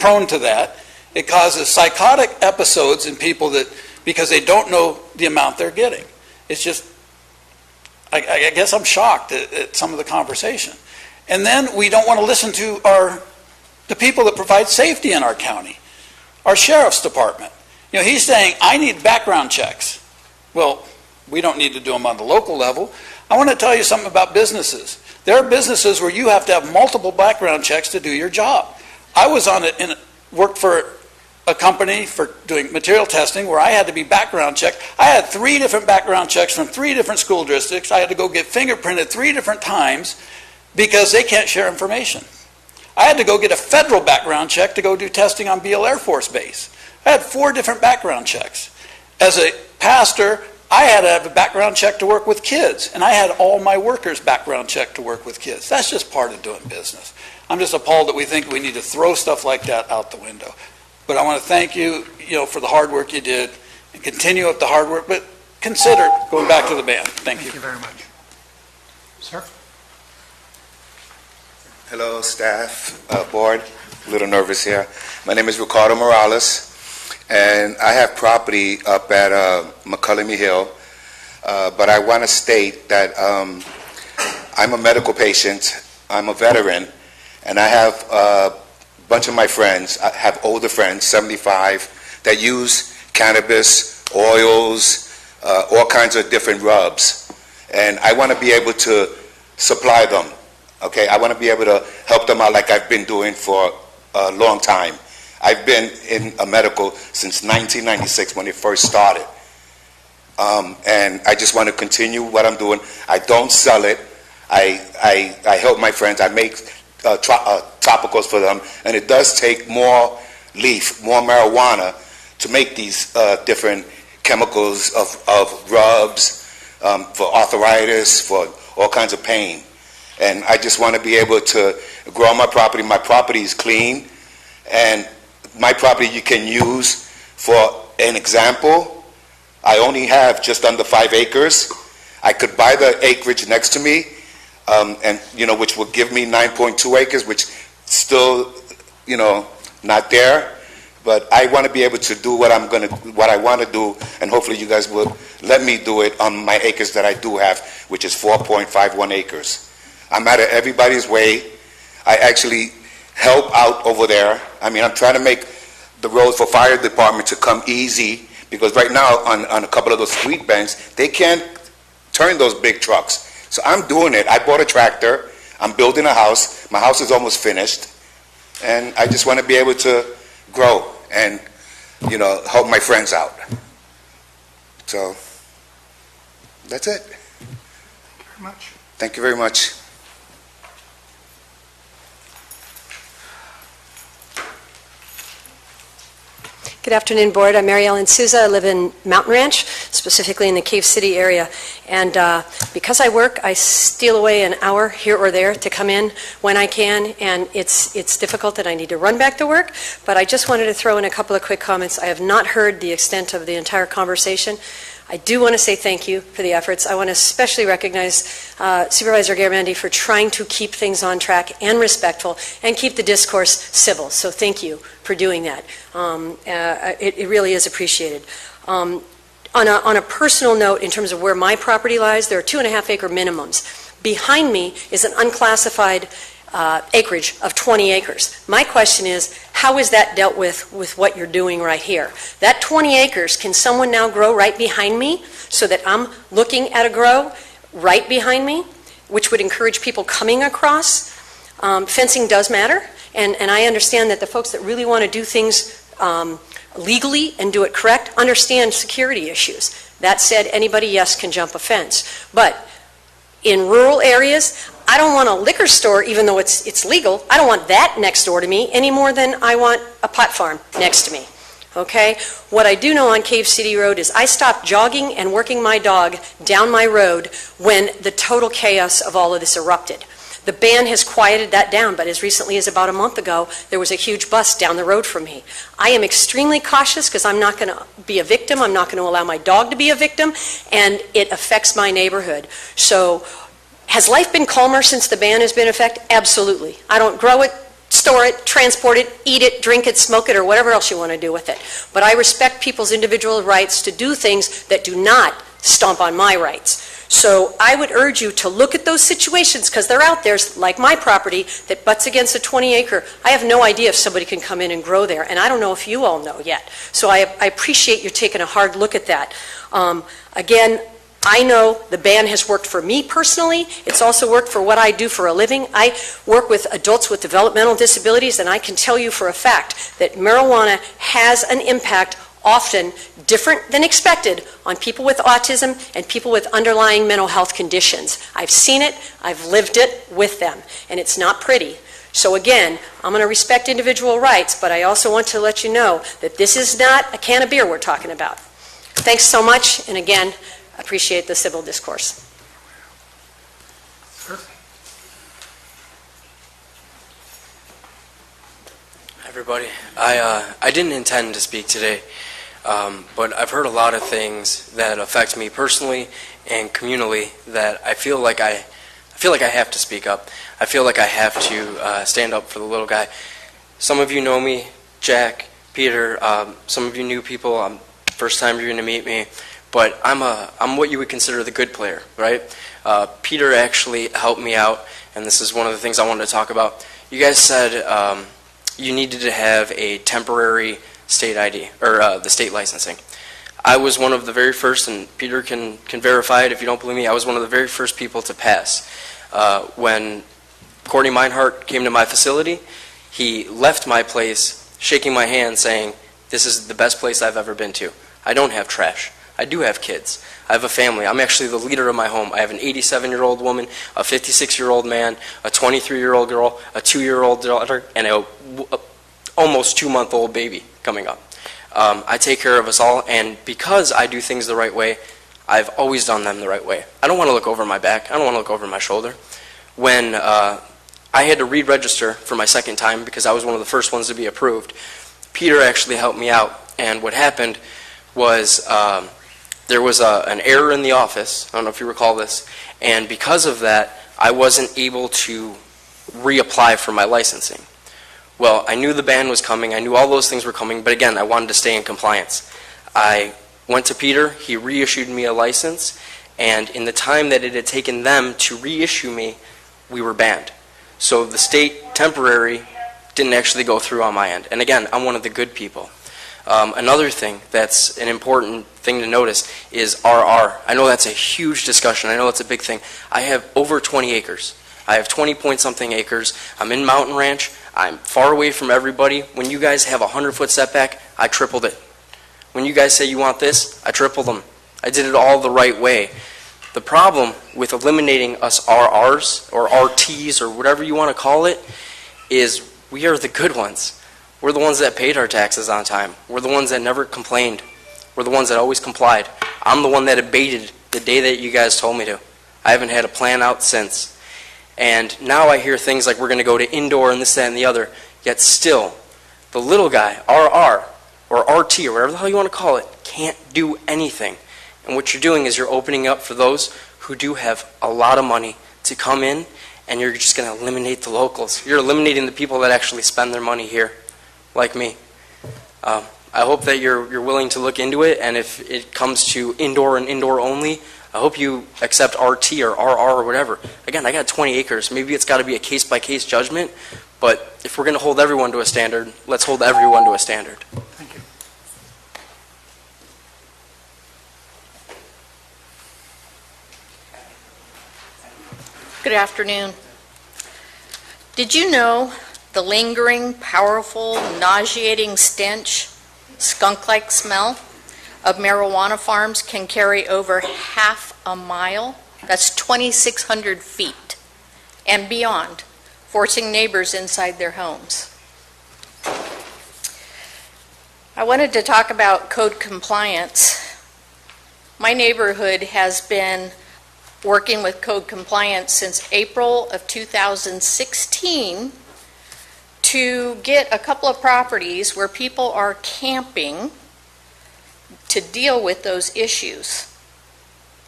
prone to that, it causes psychotic episodes in people that, because they don't know the amount they're getting. It's just, I guess I'm shocked at some of the conversation. And then we don't want to listen to the people that provide safety in our county, our sheriff's department. He's saying, I need background checks. Well, we don't need to do them on the local level. I want to tell you something about businesses. There are businesses where you have to have multiple background checks to do your job. I was worked for a company for doing material testing where I had to be background checked. I had 3 different background checks from 3 different school districts. I had to go get fingerprinted 3 different times because they can't share information. I had to go get a federal background check to go do testing on Beale Air Force Base. I had 4 different background checks. As a pastor, I had to have a background check to work with kids, and I had all my workers background checked to work with kids. That's just part of doing business. I'm just appalled that we think we need to throw stuff like that out the window. But I want to thank you, for the hard work you did, and continue with the hard work, but consider going back to the ban. Thank you. Thank you very much. Sir? Hello, staff, board. A little nervous here. My name is Ricardo Morales, and I have property up at McCullamy Hill, but I want to state that I'm a medical patient, I'm a veteran, and I have a bunch of my friends, I have older friends, 75, that use cannabis, oils, all kinds of different rubs, and I want to be able to supply them. Okay, I want to be able to help them out like I've been doing for a long time. I've been in a medical since 1996 when it first started. And I just want to continue what I'm doing. I don't sell it. I help my friends. I make topicals for them. And it does take more leaf, more marijuana to make these different chemicals of rubs for arthritis, for all kinds of pain. And I just want to be able to grow my property. My property is clean, and my property you can use for an example. I only have just under 5 acres. I could buy the acreage next to me, and which will give me 9.2 acres, which still, not there. But I want to be able to do what I want to do, and hopefully you guys will let me do it on my acres that I do have, which is 4.51 acres. I'm out of everybody's way. I actually help out over there. I mean, I'm trying to make the roads for fire department to come easy, because right now on a couple of those street bends, they can't turn those big trucks. So I'm doing it. I bought a tractor. I'm building a house. My house is almost finished. And I just want to be able to grow and, help my friends out. So that's it. Very much. Thank you very much. Good afternoon, Board. I'm Mary Ellen Souza. I live in Mountain Ranch, specifically in the Cave City area. And because I work, I steal away an hour here or there to come in when I can, and it's difficult and I need to run back to work. But I just wanted to throw in a couple of quick comments. I have not heard the extent of the entire conversation. I do want to say thank you for the efforts. I want to especially recognize Supervisor Garamendi for trying to keep things on track and respectful and keep the discourse civil. So thank you for doing that. It really is appreciated. On a personal note, in terms of where my property lies, there are 2.5 acre minimums. Behind me is an unclassified acreage of 20 acres. My question is, how is that dealt with what you're doing right here? That 20 acres, can someone now grow right behind me so that I'm looking at a grow right behind me, which would encourage people coming across? Fencing does matter, and I understand that the folks that really want to do things legally and do it correct understand security issues. That said, anybody, yes, can jump a fence. But in rural areas, I don't want a liquor store, even though it's legal. I don't want that next door to me any more than I want a pot farm next to me. Okay? What I do know on Cave City Road is I stopped jogging and working my dog down my road when the total chaos of all of this erupted. The ban has quieted that down, but as recently as about a month ago, there was a huge bust down the road from me. I am extremely cautious because I'm not going to be a victim. I'm not going to allow my dog to be a victim, and it affects my neighborhood. So has life been calmer since the ban has been in effect? Absolutely. I don't grow it, store it, transport it, eat it, drink it, smoke it, or whatever else you want to do with it. But I respect people's individual rights to do things that do not stomp on my rights. So I would urge you to look at those situations, because they're out there, like my property that butts against a 20 acre. I have no idea if somebody can come in and grow there, and I don't know if you all know yet. So I appreciate you taking a hard look at that. Again, I know the ban has worked for me personally. It's also worked for what I do for a living. I work with adults with developmental disabilities, and I can tell you for a fact that marijuana has an impact, often different than expected, on people with autism and people with underlying mental health conditions. I've seen it, I've lived it with them, and it's not pretty. So again, I'm going to respect individual rights, but I also want to let you know that this is not a can of beer we're talking about. Thanks so much, and again, appreciate the civil discourse. Hi everybody. I didn't intend to speak today, but I've heard a lot of things that affect me personally and communally that I feel like I feel like I have to speak up. I feel like I have to stand up for the little guy. Some of you know me, Jack, Peter, some of you new people, first time you're going to meet me, but I'm what you would consider the good player, right? Peter actually helped me out, and this is one of the things I wanted to talk about. You guys said you needed to have a temporary state ID, or the state licensing. I was one of the very first, and Peter can verify it if you don't believe me, I was one of the very first people to pass. When Courtney Meinhardt came to my facility, he left my place shaking my hand saying, "This is the best place I've ever been to. I don't have trash. I do have kids. I have a family. I'm actually the leader of my home. I have an 87-year-old woman, a 56-year-old man, a 23-year-old girl, a 2-year-old daughter, and a almost 2-month-old baby coming up. I take care of us all, and because I do things the right way, I've always done them the right way. I don't want to look over my back. I don't want to look over my shoulder. When I had to re-register for my second time because I was one of the first ones to be approved, Peter actually helped me out, and what happened was there was an error in the office. I don't know if you recall this, and because of that, I wasn't able to reapply for my licensing. Well, I knew the ban was coming. I knew all those things were coming, but again, I wanted to stay in compliance. I went to Peter. He reissued me a license, and in the time that it had taken them to reissue me, we were banned. So the state temporary didn't actually go through on my end. And again, I'm one of the good people. Another thing that's an important thing to notice is RR. I know that's a huge discussion. I know that's a big thing. I have over 20 acres. I have 20-point-something acres. I'm in Mountain Ranch. I'm far away from everybody. When you guys have a 100-foot setback, I tripled it. When you guys say you want this, I tripled them. I did it all the right way. The problem with eliminating us RRs or RTs or whatever you want to call it is we are the good ones. We're the ones that paid our taxes on time. We're the ones that never complained. We're the ones that always complied. I'm the one that abated the day that you guys told me to. I haven't had a plan out since. And now I hear things like we're going to go to indoor and this, that, and the other. Yet still, the little guy, RR, or RT, or whatever the hell you want to call it, can't do anything. And what you're doing is you're opening up for those who do have a lot of money to come in, and you're just going to eliminate the locals. You're eliminating the people that actually spend their money here, like me. I hope that you're willing to look into it, and if it comes to indoor and indoor only, I hope you accept RT or RR or whatever. Again, I got 20 acres. Maybe it's got to be a case-by-case judgment, but if we're going to hold everyone to a standard, let's hold everyone to a standard. Thank you. Good afternoon. Did you know the lingering, powerful, nauseating stench, skunk-like smell of marijuana farms can carry over half a mile? That's 2,600 feet and beyond, forcing neighbors inside their homes. I wanted to talk about code compliance. My neighborhood has been working with code compliance since April of 2016 to get a couple of properties where people are camping to deal with those issues.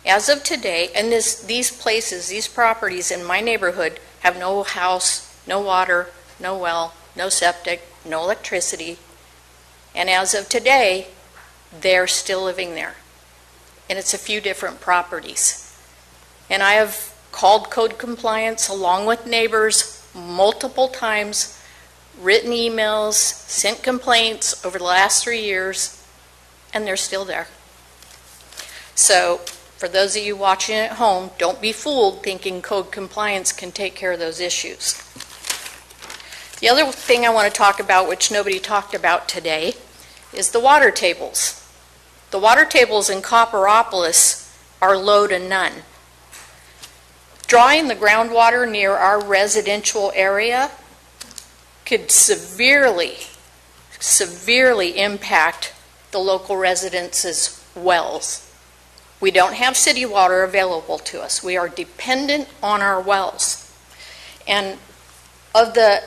As of today, and these places, these properties in my neighborhood have no house, no water, no well, no septic, no electricity, and as of today, they're still living there. And it's a few different properties. And I have called code compliance along with neighbors multiple times, written emails, sent complaints over the last 3 years, and they're still there. So for those of you watching at home, don't be fooled thinking code compliance can take care of those issues. The other thing I want to talk about, which nobody talked about today, is the water tables. The water tables in Copperopolis are low to none. Drawing the groundwater near our residential area could severely impact the local residents' wells. We don't have city water available to us. We are dependent on our wells. And of the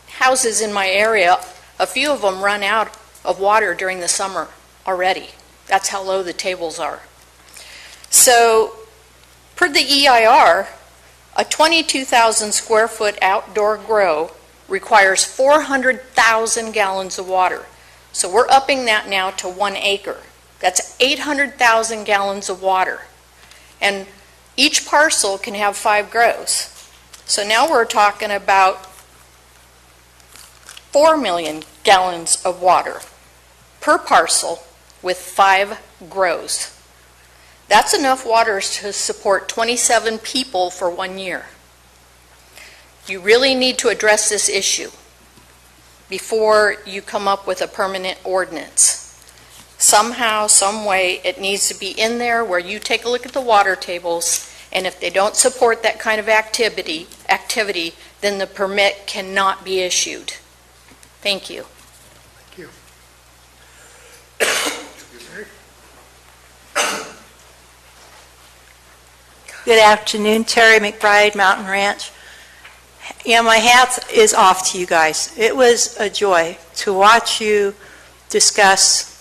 houses in my area, a few of them run out of water during the summer already. That's how low the tables are. So, per the EIR, A 22,000 square foot outdoor grow requires 400,000 gallons of water. So we're upping that now to 1 acre. That's 800,000 gallons of water. And each parcel can have 5 grows. So now we're talking about 4 million gallons of water per parcel with 5 grows. That's enough water to support 27 people for 1 year. You really need to address this issue before you come up with a permanent ordinance. Somehow, some way, it needs to be in there where you take a look at the water tables, and if they don't support that kind of activity, then the permit cannot be issued. Thank you. Thank you. Good afternoon, Terry McBride, Mountain Ranch. Yeah, my hat is off to you guys. It was a joy to watch you discuss,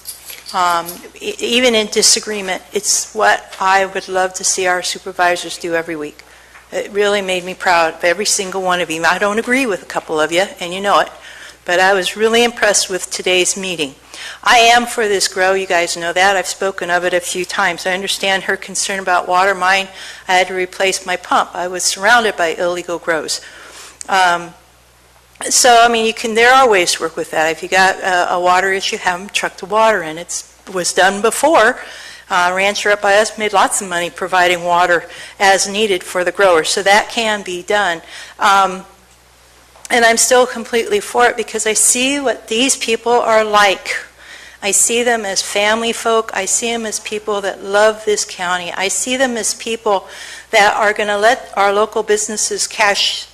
even in disagreement. It's what I would love to see our supervisors do every week. It really made me proud of every single one of you. I don't agree with a couple of you, and you know it, but I was really impressed with today's meeting. I am for this grow, you guys know that. I've spoken of it a few times. I understand her concern about water. Mine, I had to replace my pump. I was surrounded by illegal grows. So, I mean, there are ways to work with that. If you got a water issue, have them truck the water in. It was done before. Rancher up by us made lots of money providing water as needed for the growers. So that can be done. And I'm still completely for it because I see what these people are like. I see them as family folk. I see them as people that love this county. I see them as people that are going to let our local businesses cash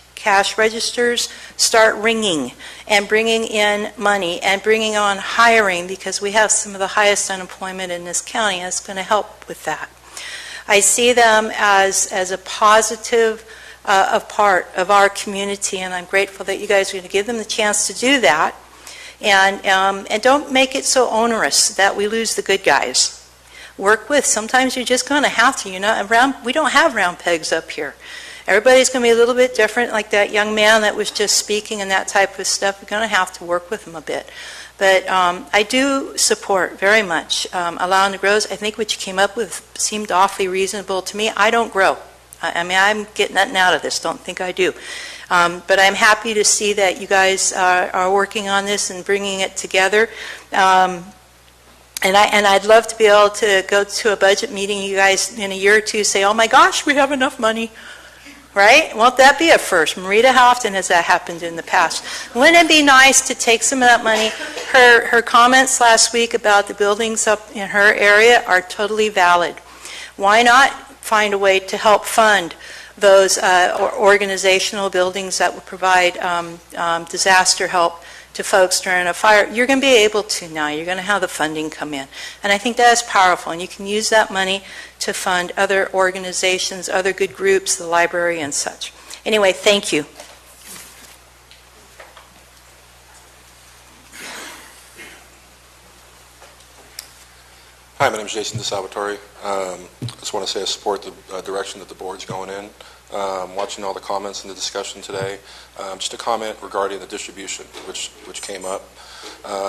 registers start ringing and bringing in money and bringing on hiring because we have some of the highest unemployment in this county, and it's going to help with that. I see them as a positive part of our community, and I'm grateful that you guys are going to give them the chance to do that. And don't make it so onerous that we lose the good guys. Work with. Sometimes you're just going to have to. We don't have round pegs up here. Everybody's going to be a little bit different, like that young man that was just speaking and that type of stuff. We're going to have to work with them a bit. But I do support very much allowing the grows. I think what you came up with seemed awfully reasonable to me. I don't grow. I mean, I'm getting nothing out of this. Don't think I do. But I'm happy to see that you guys are working on this and bringing it together. And I'd love to be able to go to a budget meeting, you guys, in a year or two, say, oh my gosh, we have enough money. Right? Won't that be a first? Marita, how often has that happened in the past? Wouldn't it be nice to take some of that money? Her comments last week about the buildings up in her area are totally valid. Why not find a way to help fund those organizational buildings that would provide disaster help to folks during a fire? You're going to be able to now. You're going to have the funding come in. And I think that is powerful. And you can use that money to fund other organizations, other good groups, the library and such. Anyway, thank you. Hi, my name is Jason DeSalvatore. I just want to say I support the direction that the board's going in. Watching all the comments and the discussion today, just a comment regarding the distribution, which came up.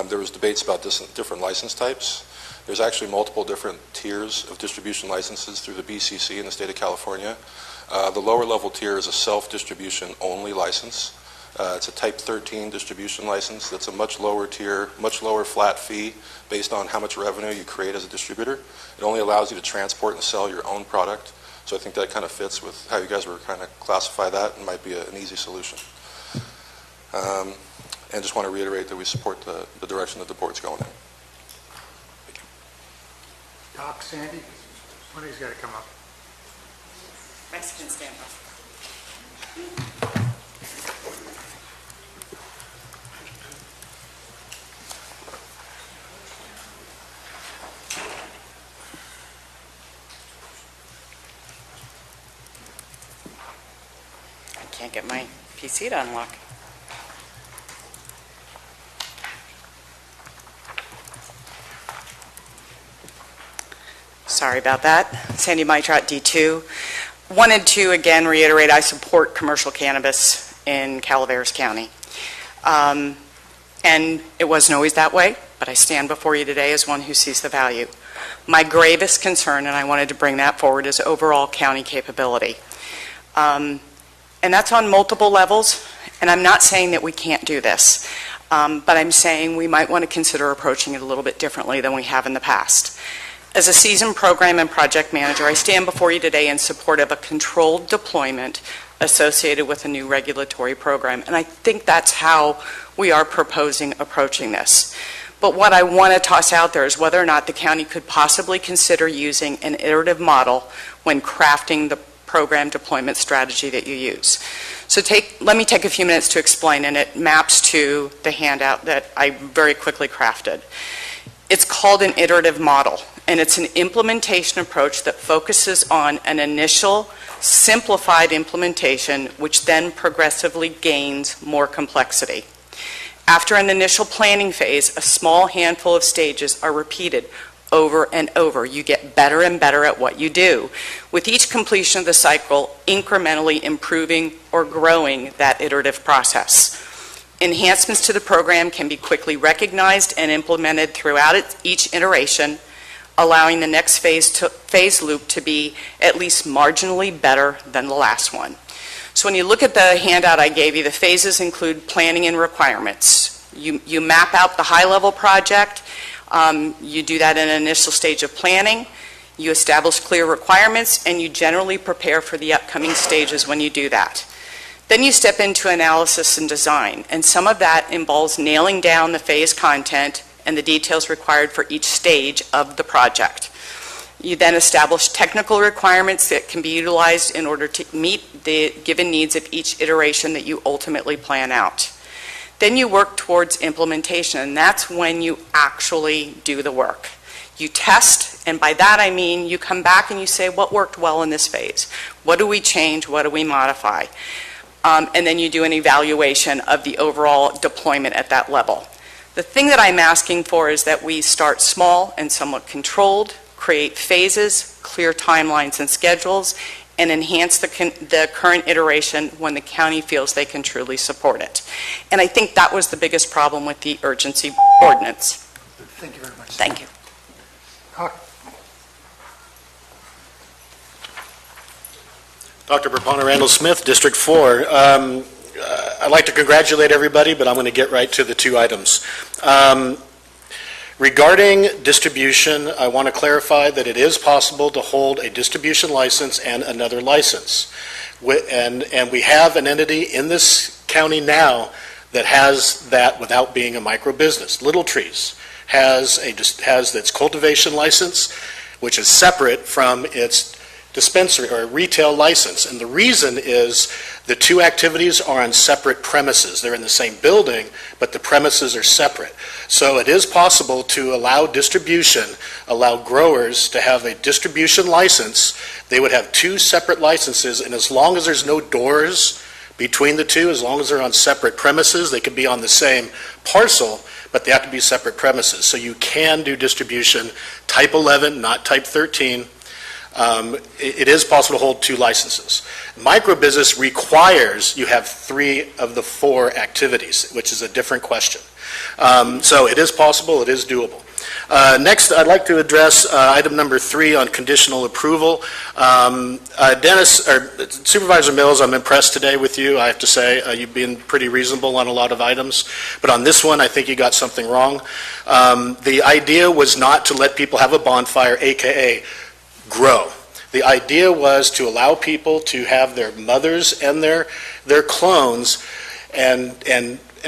There was debates about different license types. There's actually multiple different tiers of distribution licenses through the BCC in the state of California. The lower level tier is a self-distribution only license. It's a type 13 distribution license. That's a much lower tier, much lower flat fee based on how much revenue you create as a distributor. It only allows you to transport and sell your own product. So I think that kind of fits with how you guys were kind of classify that and might be an easy solution. And just want to reiterate that we support the direction that the board's going in. Doc, Sandy, somebody's got to come up. Mexican standoff. I can't get my PC to unlock. Sorry about that. Sandy Maitrot, D2. wanted to again reiterate, I support commercial cannabis in Calaveras County. And it wasn't always that way, but I stand before you today as one who sees the value. My gravest concern, and I wanted to bring that forward, is overall county capability. And that's on multiple levels, and I'm not saying that we can't do this, but I'm saying we might want to consider approaching it a little bit differently than we have in the past. As a seasoned program and project manager, I stand before you today in support of a controlled deployment associated with a new regulatory program, and I think that's how we are proposing approaching this. But what I want to toss out there is whether or not the county could possibly consider using an iterative model when crafting the program deployment strategy that you use. So let me take a few minutes to explain, and it maps to the handout that I very quickly crafted. It's called an iterative model, and it's an implementation approach that focuses on an initial simplified implementation, which then progressively gains more complexity. After an initial planning phase, a small handful of stages are repeated over and over. You get better and better at what you do, with each completion of the cycle incrementally improving or growing that iterative process. Enhancements to the program can be quickly recognized and implemented throughout each iteration, allowing the next phase loop to be at least marginally better than the last one. So when you look at the handout I gave you, the phases include planning and requirements. You map out the high-level project. You do that in an initial stage of planning. You establish clear requirements, and you generally prepare for the upcoming stages when you do that. Then you step into analysis and design, and some of that involves nailing down the phase content and the details required for each stage of the project. You then establish technical requirements that can be utilized in order to meet the given needs of each iteration that you ultimately plan out. Then you work towards implementation, and that's when you actually do the work. You test, and by that I mean you come back and you say, what worked well in this phase? What do we change? What do we modify? And then you do an evaluation of the overall deployment at that level. The thing that I'm asking for is that we start small and somewhat controlled, create phases, clear timelines and schedules, and enhance the current iteration when the county feels they can truly support it. And I think that was the biggest problem with the urgency ordinance. Thank you very much. Thank you. Dr. Burpana Randall Smith, District 4. I'd like to congratulate everybody, but I'm going to get right to the two items. Regarding distribution, I want to clarify that it is possible to hold a distribution license and another license. And we have an entity in this county now that has that without being a micro business. Little Trees has its cultivation license, which is separate from its dispensary or retail license. And the reason is the two activities are on separate premises. They're in the same building, but the premises are separate. So it is possible to allow distribution, allow growers to have a distribution license. They would have two separate licenses, and as long as there's no doors between the two, as long as they're on separate premises, they could be on the same parcel, but they have to be separate premises. So you can do distribution type 11, not type 13. It is possible to hold two licenses. Microbusiness requires you have 3 of the 4 activities, which is a different question. So it is possible, it is doable. Next, I'd like to address item number 3 on conditional approval. Supervisor Mills, I'm impressed today with you. I have to say, you've been pretty reasonable on a lot of items, but on this one, I think you got something wrong. The idea was not to let people have a bonfire, AKA grow. The idea was to allow people to have their mothers and their clones and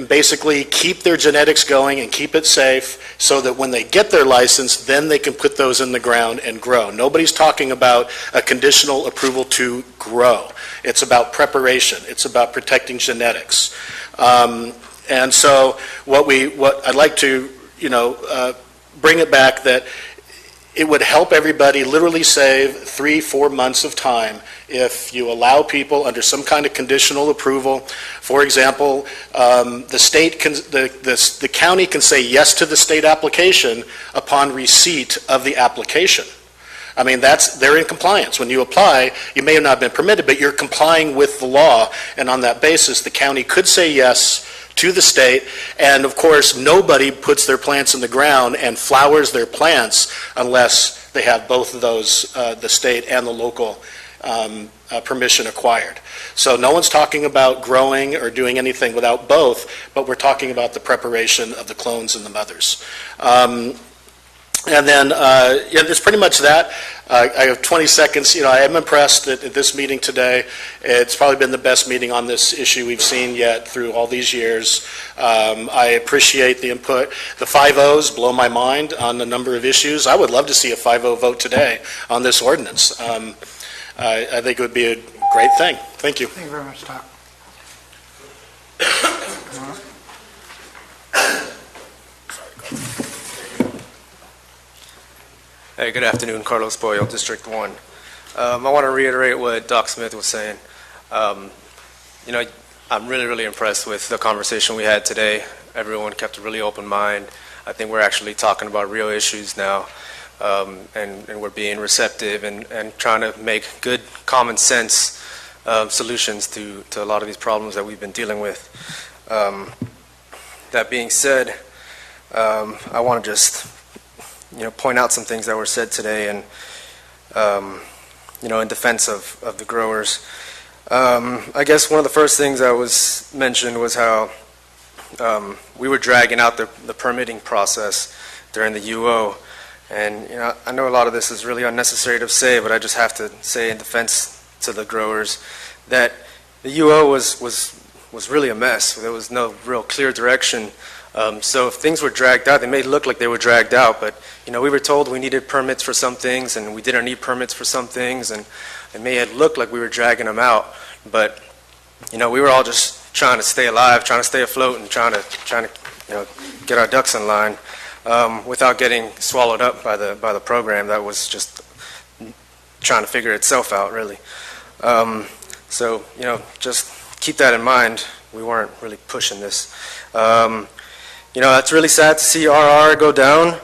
basically keep their genetics going and keep it safe so that when they get their license, then they can put those in the ground and grow. Nobody's talking about a conditional approval to grow. It's about preparation. It's about protecting genetics. And so what I'd like to, bring it back that it would help everybody literally save 3-4 months of time if you allow people under some kind of conditional approval. For example, the county can say yes to the state application upon receipt of the application. I mean, they're in compliance. When you apply, you may have not been permitted, but you're complying with the law, and on that basis, the county could say yes to the state, and of course, nobody puts their plants in the ground and flowers their plants unless they have both of those, the state and the local permission acquired. So no one's talking about growing or doing anything without both, but we're talking about the preparation of the clones and the mothers. And then, yeah, that's pretty much that. I have 20 seconds. I am impressed that at this meeting today, it's probably been the best meeting on this issue we've seen yet through all these years. I appreciate the input. The 5-0s blow my mind on the number of issues. I would love to see a 5-0 vote today on this ordinance. I think it would be a great thing. Thank you. Thank you very much, Doc. Hey, good afternoon. Carlos Boyle, District 1. I want to reiterate what Doc Smith was saying. I'm really impressed with the conversation we had today. Everyone kept a really open mind. I think we're actually talking about real issues now, and we're being receptive and trying to make good common sense solutions to a lot of these problems that we've been dealing with. That being said, I want to just point out some things that were said today, and in defense of the growers. I guess one of the first things that was mentioned was how we were dragging out the permitting process during the UO, and I know a lot of this is really unnecessary to say, but I just have to say in defense to the growers that the UO was really a mess. There was no real clear direction. So if things were dragged out, they may look like they were dragged out, but we were told we needed permits for some things, and we didn't need permits for some things, and it may have looked like we were dragging them out, but we were all just trying to stay alive, trying to stay afloat, and trying to get our ducks in line without getting swallowed up by the program that was just trying to figure itself out, really. So just keep that in mind. We weren't really pushing this. It's really sad to see RR go down.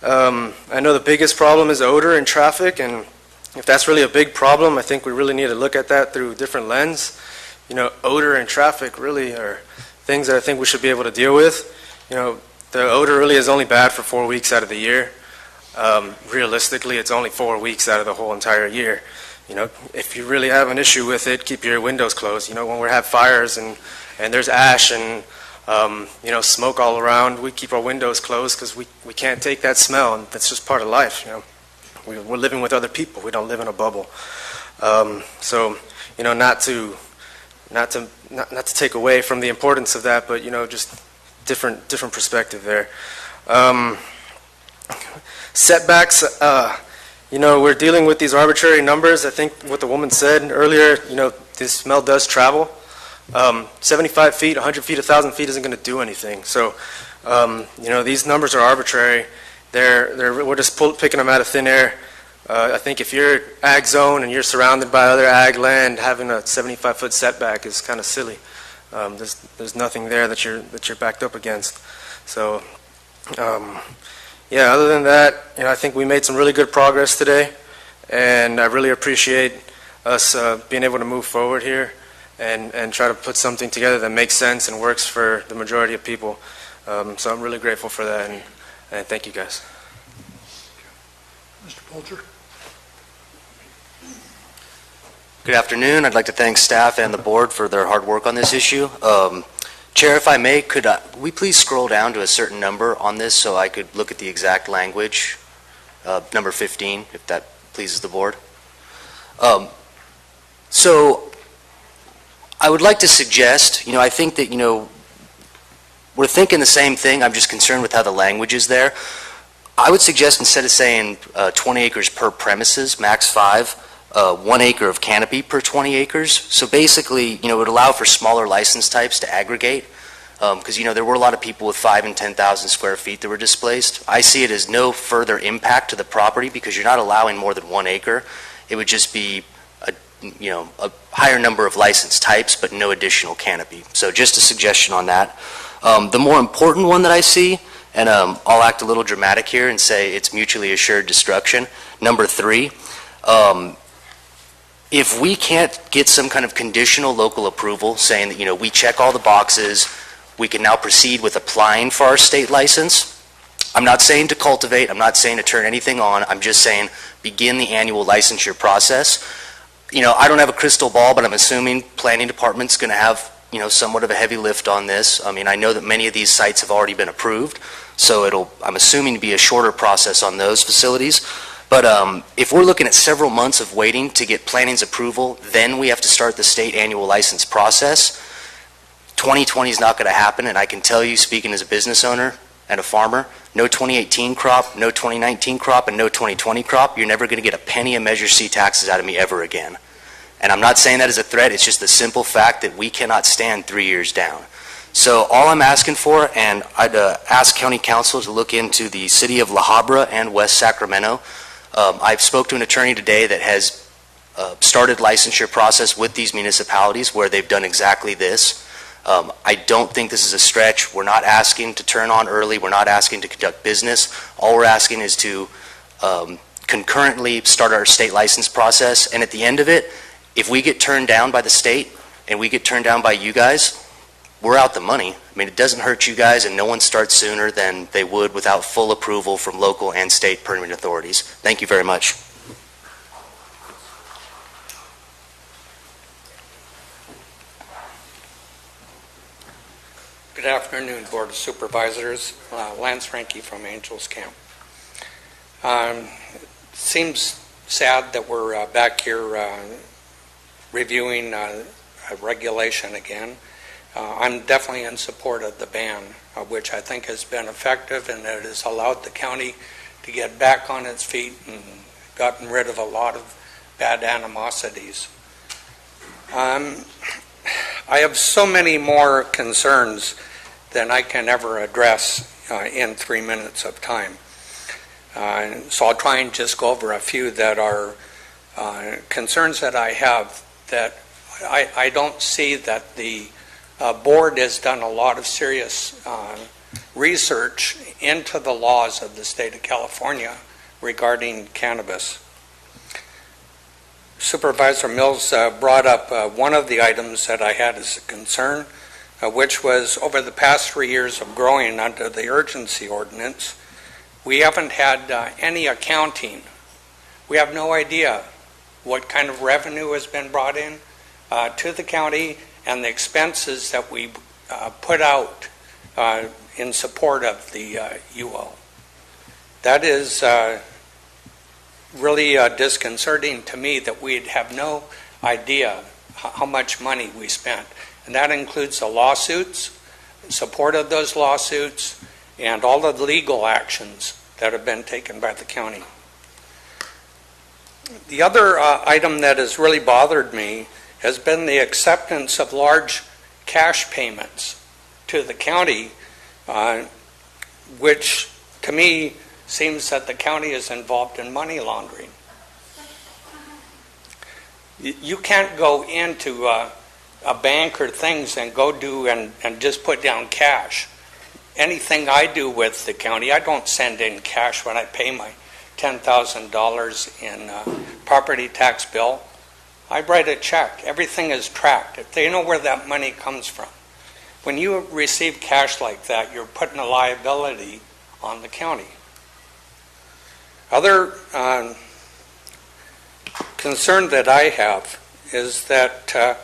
I know the biggest problem is odor and traffic, and if that's really a big problem, I think we really need to look at that through a different lens. Odor and traffic really are things that I think we should be able to deal with. The odor really is only bad for 4 weeks out of the year. Realistically, it's only 4 weeks out of the whole entire year. If you really have an issue with it, keep your windows closed. When we have fires and there's ash and smoke all around, we keep our windows closed because we can't take that smell, and that's just part of life. We're living with other people. We don't live in a bubble. So not to take away from the importance of that, but just different perspective there. Setbacks. We're dealing with these arbitrary numbers. I think what the woman said earlier. This smell does travel. 75 feet, 100 feet, 1,000 feet isn't going to do anything. So, these numbers are arbitrary. We're just picking them out of thin air. I think if you're ag zone and you're surrounded by other ag land, having a 75-foot setback is kind of silly. There's nothing there that you're backed up against. So, other than that, I think we made some really good progress today, and I really appreciate us being able to move forward here and try to put something together that makes sense and works for the majority of people. So I'm really grateful for that, and thank you guys. Mr. Polcher. Good afternoon. I'd like to thank staff and the board for their hard work on this issue. Chair, if I may, could we please scroll down to a certain number on this so I could look at the exact language? Number 15, if that pleases the board. So I would like to suggest, I think that, we're thinking the same thing. I'm just concerned with how the language is there. I would suggest instead of saying 20 acres per premises, max 5, 1 acre of canopy per 20 acres. So basically, it would allow for smaller license types to aggregate because, there were a lot of people with 5 and 10,000 square feet that were displaced. I see it as no further impact to the property because you're not allowing more than 1 acre. It would just be a higher number of license types, but no additional canopy. So just a suggestion on that. The more important one that I see, and I'll act a little dramatic here and say it's mutually assured destruction. Number 3, if we can't get some kind of conditional local approval saying that, we check all the boxes, we can now proceed with applying for our state license. I'm not saying to cultivate, I'm not saying to turn anything on, I'm just saying begin the annual licensure process. I don't have a crystal ball, but I'm assuming planning department's going to have, somewhat of a heavy lift on this. I know that many of these sites have already been approved, so I'm assuming to be a shorter process on those facilities. But if we're looking at several months of waiting to get planning's approval, then we have to start the state annual license process. 2020 is not going to happen, and I can tell you, speaking as a business owner and a farmer, no 2018 crop, no 2019 crop, and no 2020 crop, you're never going to get a penny of Measure C taxes out of me ever again. And I'm not saying that as a threat, it's just the simple fact that we cannot stand 3 years down. So all I'm asking for, and I'd ask County Council to look into the city of La Habra and West Sacramento. I've spoke to an attorney today that has started licensure process with these municipalities where they've done exactly this. I don't think this is a stretch. We're not asking to turn on early. We're not asking to conduct business. All we're asking is to concurrently start our state license process. And at the end of it, if we get turned down by the state and we get turned down by you guys, we're out the money. It doesn't hurt you guys, and no one starts sooner than they would without full approval from local and state permitting authorities. Thank you very much. Good afternoon, Board of Supervisors. Lance Ranke from Angels Camp. Seems sad that we're back here reviewing a regulation again. I'm definitely in support of the ban, which I think has been effective, and it has allowed the county to get back on its feet and gotten rid of a lot of bad animosities. I have so many more concerns than I can ever address in 3 minutes of time. So I'll try and just go over a few that are concerns that I have, that I don't see that the board has done a lot of serious research into the laws of the state of California regarding cannabis. Supervisor Mills brought up one of the items that I had as a concern, which was over the past 3 years of growing under the urgency ordinance, we haven't had any accounting. We have no idea what kind of revenue has been brought in to the county and the expenses that we put out in support of the UO. That is really disconcerting to me, that we'd have no idea how much money we spent. And that includes the lawsuits, support of those lawsuits, and all of the legal actions that have been taken by the county. The other item that has really bothered me has been the acceptance of large cash payments to the county, which to me seems that the county is involved in money laundering. You can't go into a bank or things and go do and just put down cash. Anything I do with the county, I don't send in cash when I pay my $10,000 in property tax bill. I write a check. Everything is tracked. They know where that money comes from. When you receive cash like that, you're putting a liability on the county. Other concern that I have is that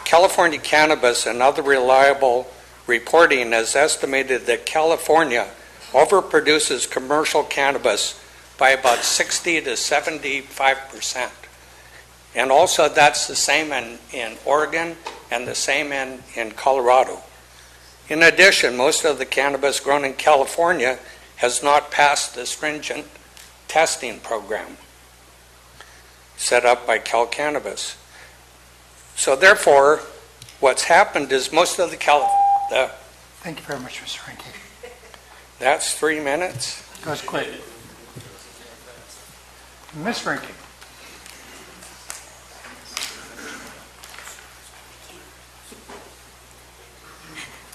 California Cannabis and other reliable reporting has estimated that California overproduces commercial cannabis by about 60 to 75%. And also that's the same in Oregon and the same in Colorado. In addition, most of the cannabis grown in California has not passed the stringent testing program set up by Cal Cannabis. So therefore, what's happened is most of the Thank you very much, Mr. Ranke. That's 3 minutes? Goes quick. Ms. Ranke.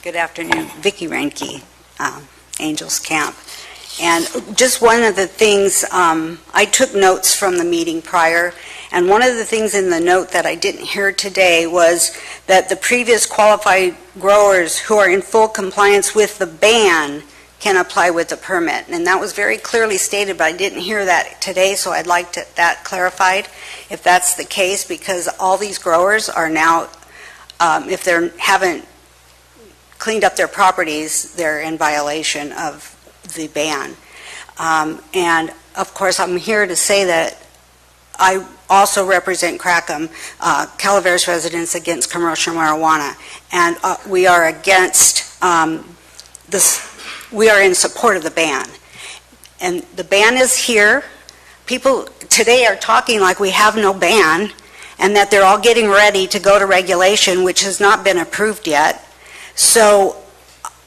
Good afternoon. Vicki Ranke, Angels Camp. And just one of the things, I took notes from the meeting prior, and one of the things in the note that I didn't hear today was that the previous qualified growers who are in full compliance with the ban can apply with the permit. And that was very clearly stated, but I didn't hear that today, so I'd like that clarified, if that's the case, because all these growers are now, if they haven't cleaned up their properties, they're in violation of the ban. And of course, I'm here to say that I also represent Crackham, Calaveras Residents Against Commercial Marijuana, and we are against this. We are in support of the ban. And the ban is here. People today are talking like we have no ban and that they're all getting ready to go to regulation, which has not been approved yet. So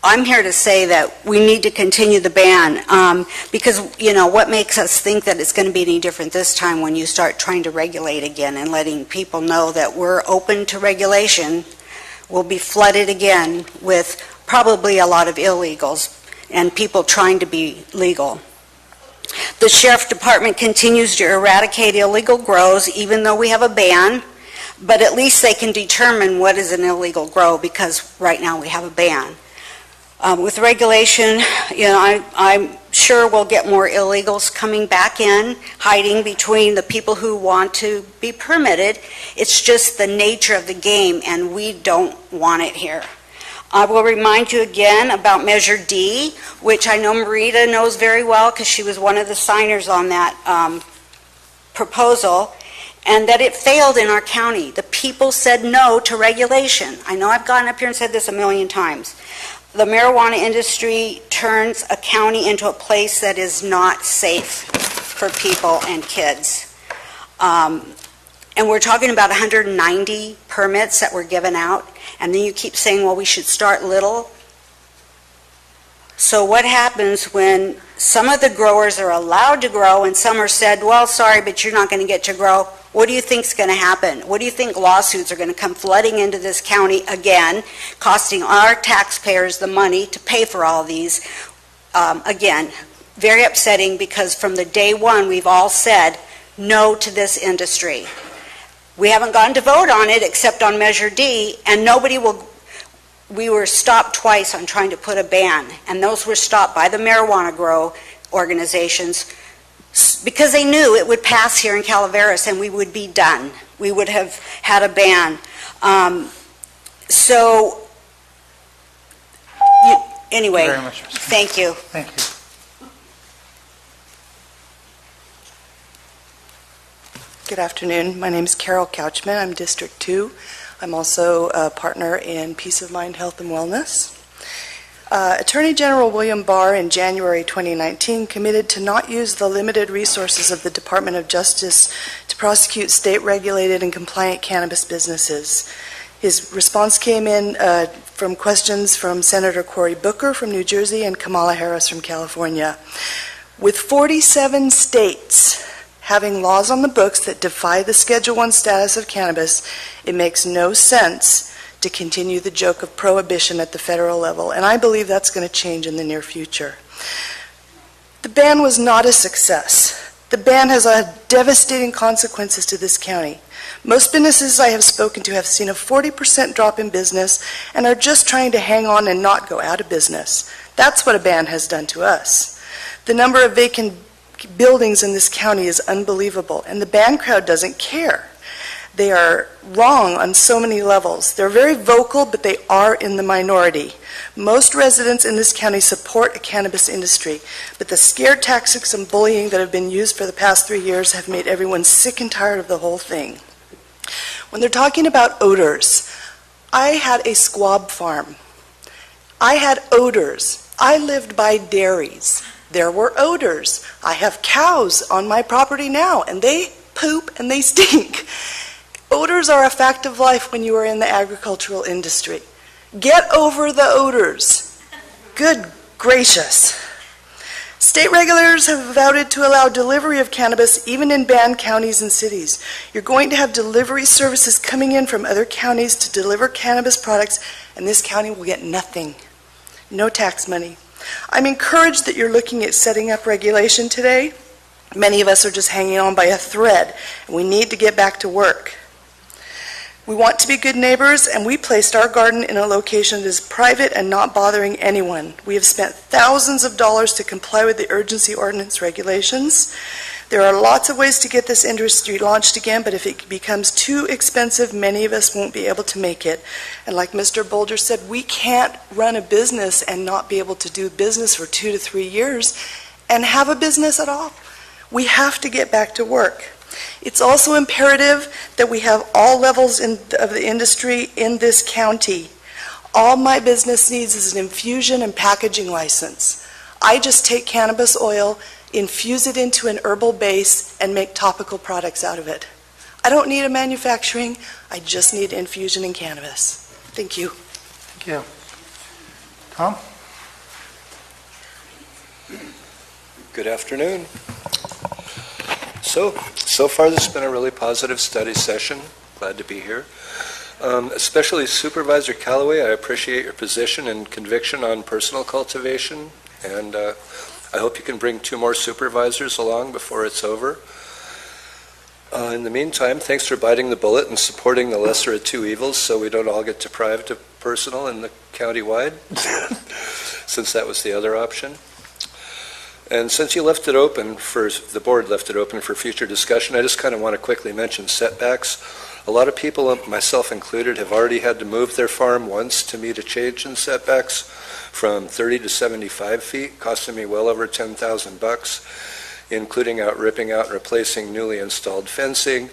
I'm here to say that we need to continue the ban because, you know, what makes us think that it's going to be any different this time when you start trying to regulate again and letting people know that we're open to regulation, we'll be flooded again with probably a lot of illegals and people trying to be legal. The Sheriff Department continues to eradicate illegal grows even though we have a ban, but at least they can determine what is an illegal grow because right now we have a ban. With regulation, you know, I'm sure we'll get more illegals coming back in, hiding between the people who want to be permitted. It's just the nature of the game, and we don't want it here. I will remind you again about Measure D, which I know Marita knows very well because she was one of the signers on that proposal, and that it failed in our county. The people said no to regulation. I know I've gotten up here and said this a million times. The marijuana industry turns a county into a place that is not safe for people and kids. And we're talking about 190 permits that were given out, and then you keep saying, well, we should start little. So what happens when some of the growers are allowed to grow and some are said, well, sorry, but you're not going to get to grow? What do you think is going to happen? What do you think lawsuits are going to come flooding into this county again, costing our taxpayers the money to pay for all these? Again, very upsetting because from the day one we've all said no to this industry. We haven't gotten to vote on it except on Measure D, and nobody will. We were stopped twice on trying to put a ban, and those were stopped by the marijuana grow organizations because they knew it would pass here in Calaveras and we would be done. We would have had a ban. Anyway, very much, thank you. Thank you. Good afternoon. My name is Carol Couchman. I'm District 2. I'm also a partner in Peace of Mind Health and Wellness. Attorney General William Barr in January 2019 committed to not use the limited resources of the Department of Justice to prosecute state-regulated and compliant cannabis businesses. His response came in from questions from Senator Cory Booker from New Jersey and Kamala Harris from California. With 47 states having laws on the books that defy the Schedule I status of cannabis, it makes no sense to continue the joke of prohibition at the federal level, and I believe that's going to change in the near future. The ban was not a success. The ban has had devastating consequences to this county. Most businesses I have spoken to have seen a 40% drop in business and are just trying to hang on and not go out of business. That's what a ban has done to us. The number of vacant buildings in this county is unbelievable, and the ban crowd doesn't care. They are wrong on so many levels. They're very vocal, but they are in the minority. Most residents in this county support a cannabis industry, but the scare tactics and bullying that have been used for the past 3 years have made everyone sick and tired of the whole thing. When they're talking about odors, I had a squab farm. I had odors. I lived by dairies. There were odors. I have cows on my property now, and they poop and they stink. Odors are a fact of life when you are in the agricultural industry. Get over the odors. Good gracious. State regulators have voted to allow delivery of cannabis even in banned counties and cities. You're going to have delivery services coming in from other counties to deliver cannabis products, and this county will get nothing. No tax money. I'm encouraged that you're looking at setting up regulation today. Many of us are just hanging on by a thread, and we need to get back to work. We want to be good neighbors, and we placed our garden in a location that is private and not bothering anyone. We have spent thousands of dollars to comply with the urgency ordinance regulations. There are lots of ways to get this industry launched again, but if it becomes too expensive, many of us won't be able to make it. And like Mr. Bolger said, we can't run a business and not be able to do business for 2 to 3 years and have a business at all. We have to get back to work. It's also imperative that we have all levels of the industry in this county. All my business needs is an infusion and packaging license. I just take cannabis oil, infuse it into an herbal base, and make topical products out of it. I don't need a manufacturing, I just need infusion and cannabis. Thank you. Thank you. Tom? Good afternoon. So far this has been a really positive study session. Glad to be here. Especially Supervisor Callaway, I appreciate your position and conviction on personal cultivation, and I hope you can bring 2 more supervisors along before it's over. In the meantime, thanks for biting the bullet and supporting the lesser of 2 evils so we don't all get deprived of personal in the county-wide, since that was the other option. And since you left it open the board left it open for future discussion, I just kind of want to quickly mention setbacks. A lot of people, myself included, have already had to move their farm once to meet a change in setbacks from 30 to 75 feet, costing me well over $10,000, including ripping out and replacing newly installed fencing,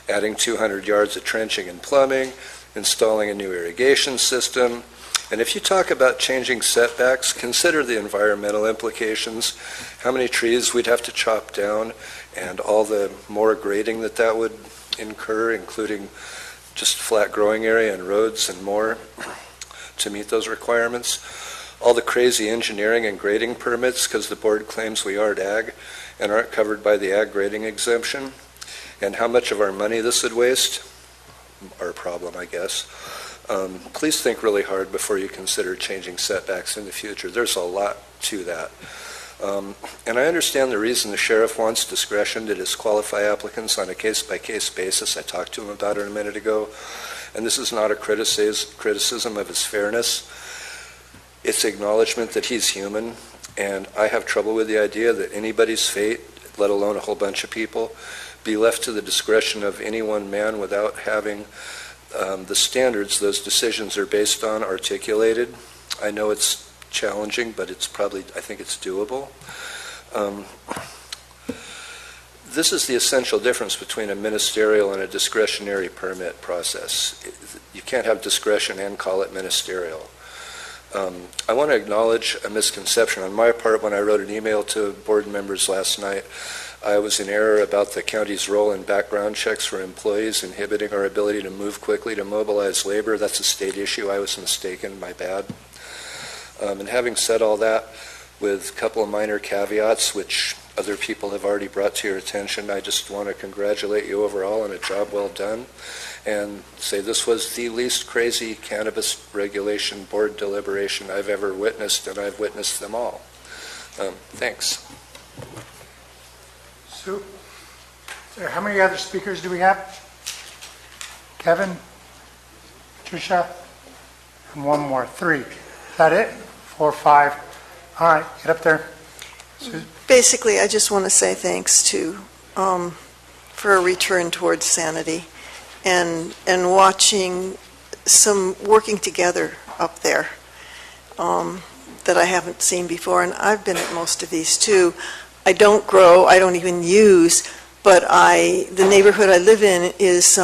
adding 200 yards of trenching and plumbing, installing a new irrigation system. And if you talk about changing setbacks, consider the environmental implications, how many trees we'd have to chop down, and all the more grading that would incur, including just flat growing area and roads and more to meet those requirements. All the crazy engineering and grading permits, because the board claims we aren't ag and aren't covered by the ag grading exemption, and how much of our money this would waste, our problem, I guess. Please think really hard before you consider changing setbacks in the future. There's a lot to that. And I understand the reason the sheriff wants discretion to disqualify applicants on a case-by-case basis. I talked to him about it a minute ago. And this is not a criticism of his fairness. It's acknowledgement that he's human. And I have trouble with the idea that anybody's fate, let alone a whole bunch of people, be left to the discretion of any one man without having the standards those decisions are based on articulated. I know it's challenging, but I think it's doable. This is the essential difference between a ministerial and a discretionary permit process. You can't have discretion and call it ministerial. I want to acknowledge a misconception on my part when I wrote an email to board members last night. I was in error about the county's role in background checks for employees, inhibiting our ability to move quickly to mobilize labor. That's a state issue. I was mistaken. My bad. And having said all that, with a couple of minor caveats, which other people have already brought to your attention, I just want to congratulate you overall on a job well done and say this was the least crazy cannabis regulation board deliberation I've ever witnessed, and I've witnessed them all. Thanks. Sue? How many other speakers do we have? Kevin? Patricia? And one more. 3. Is that it? 4, 5. All right, get up there. Sue? Basically, I just want to say thanks for a return towards sanity and watching some working together up there that I haven't seen before, and I've been at most of these too. I don't grow, I don't even use, but the neighborhood I live in is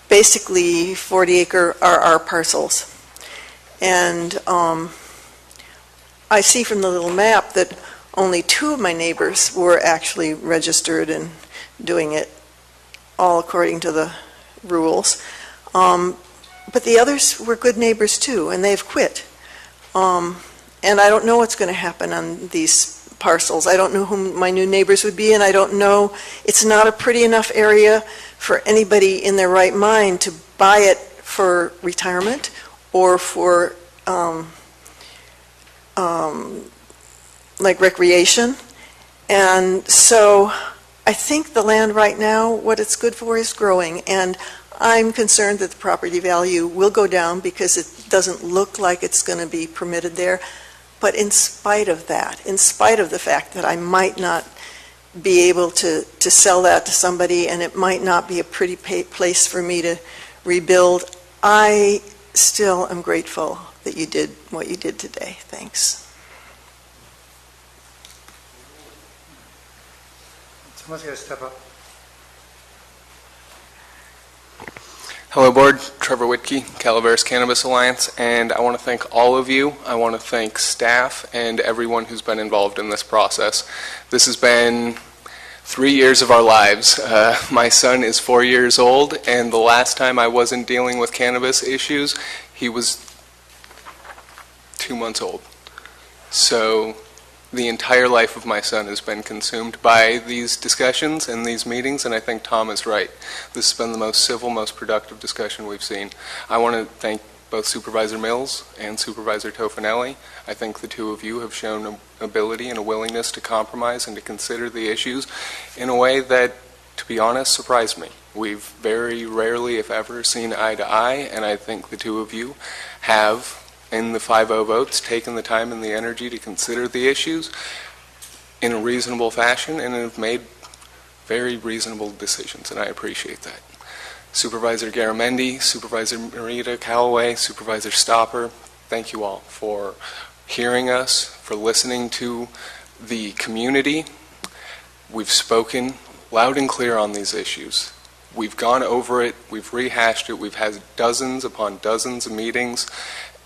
basically 40-acre RR parcels. And I see from the little map that only 2 of my neighbors were actually registered and doing it all according to the rules. But the others were good neighbors too, and they've quit. And I don't know what's going to happen on these parcels. I don't know who my new neighbors would be, and I don't know, it's not a pretty enough area for anybody in their right mind to buy it for retirement or for like recreation. And so I think the land right now, what it's good for is growing. And I'm concerned that the property value will go down because it doesn't look like it's going to be permitted there. But in spite of that, in spite of the fact that I might not be able to sell that to somebody and it might not be a pretty place for me to rebuild, I still am grateful that you did what you did today. Thanks. Someone's got to step up. Hello, Board. Trevor Whitkey, Calaveras Cannabis Alliance, and I want to thank all of you. I want to thank staff and everyone who's been involved in this process. This has been 3 years of our lives. My son is 4 years old, and the last time I wasn't dealing with cannabis issues, he was 2 months old. So the entire life of my son has been consumed by these discussions and these meetings, and I think Tom is right. This has been the most civil, most productive discussion we've seen. I want to thank both Supervisor Mills and Supervisor Tofinelli. I think the two of you have shown an ability and a willingness to compromise and to consider the issues in a way that, to be honest, surprised me. We've very rarely, if ever, seen eye to eye, and I think the two of you have, in the 5-0 votes, taken the time and the energy to consider the issues in a reasonable fashion and have made very reasonable decisions, and I appreciate that. Supervisor Garamendi, Supervisor Marita Callaway, Supervisor Stopper, thank you all for hearing us, for listening to the community. We've spoken loud and clear on these issues. We've gone over it, we've rehashed it, we've had dozens upon dozens of meetings,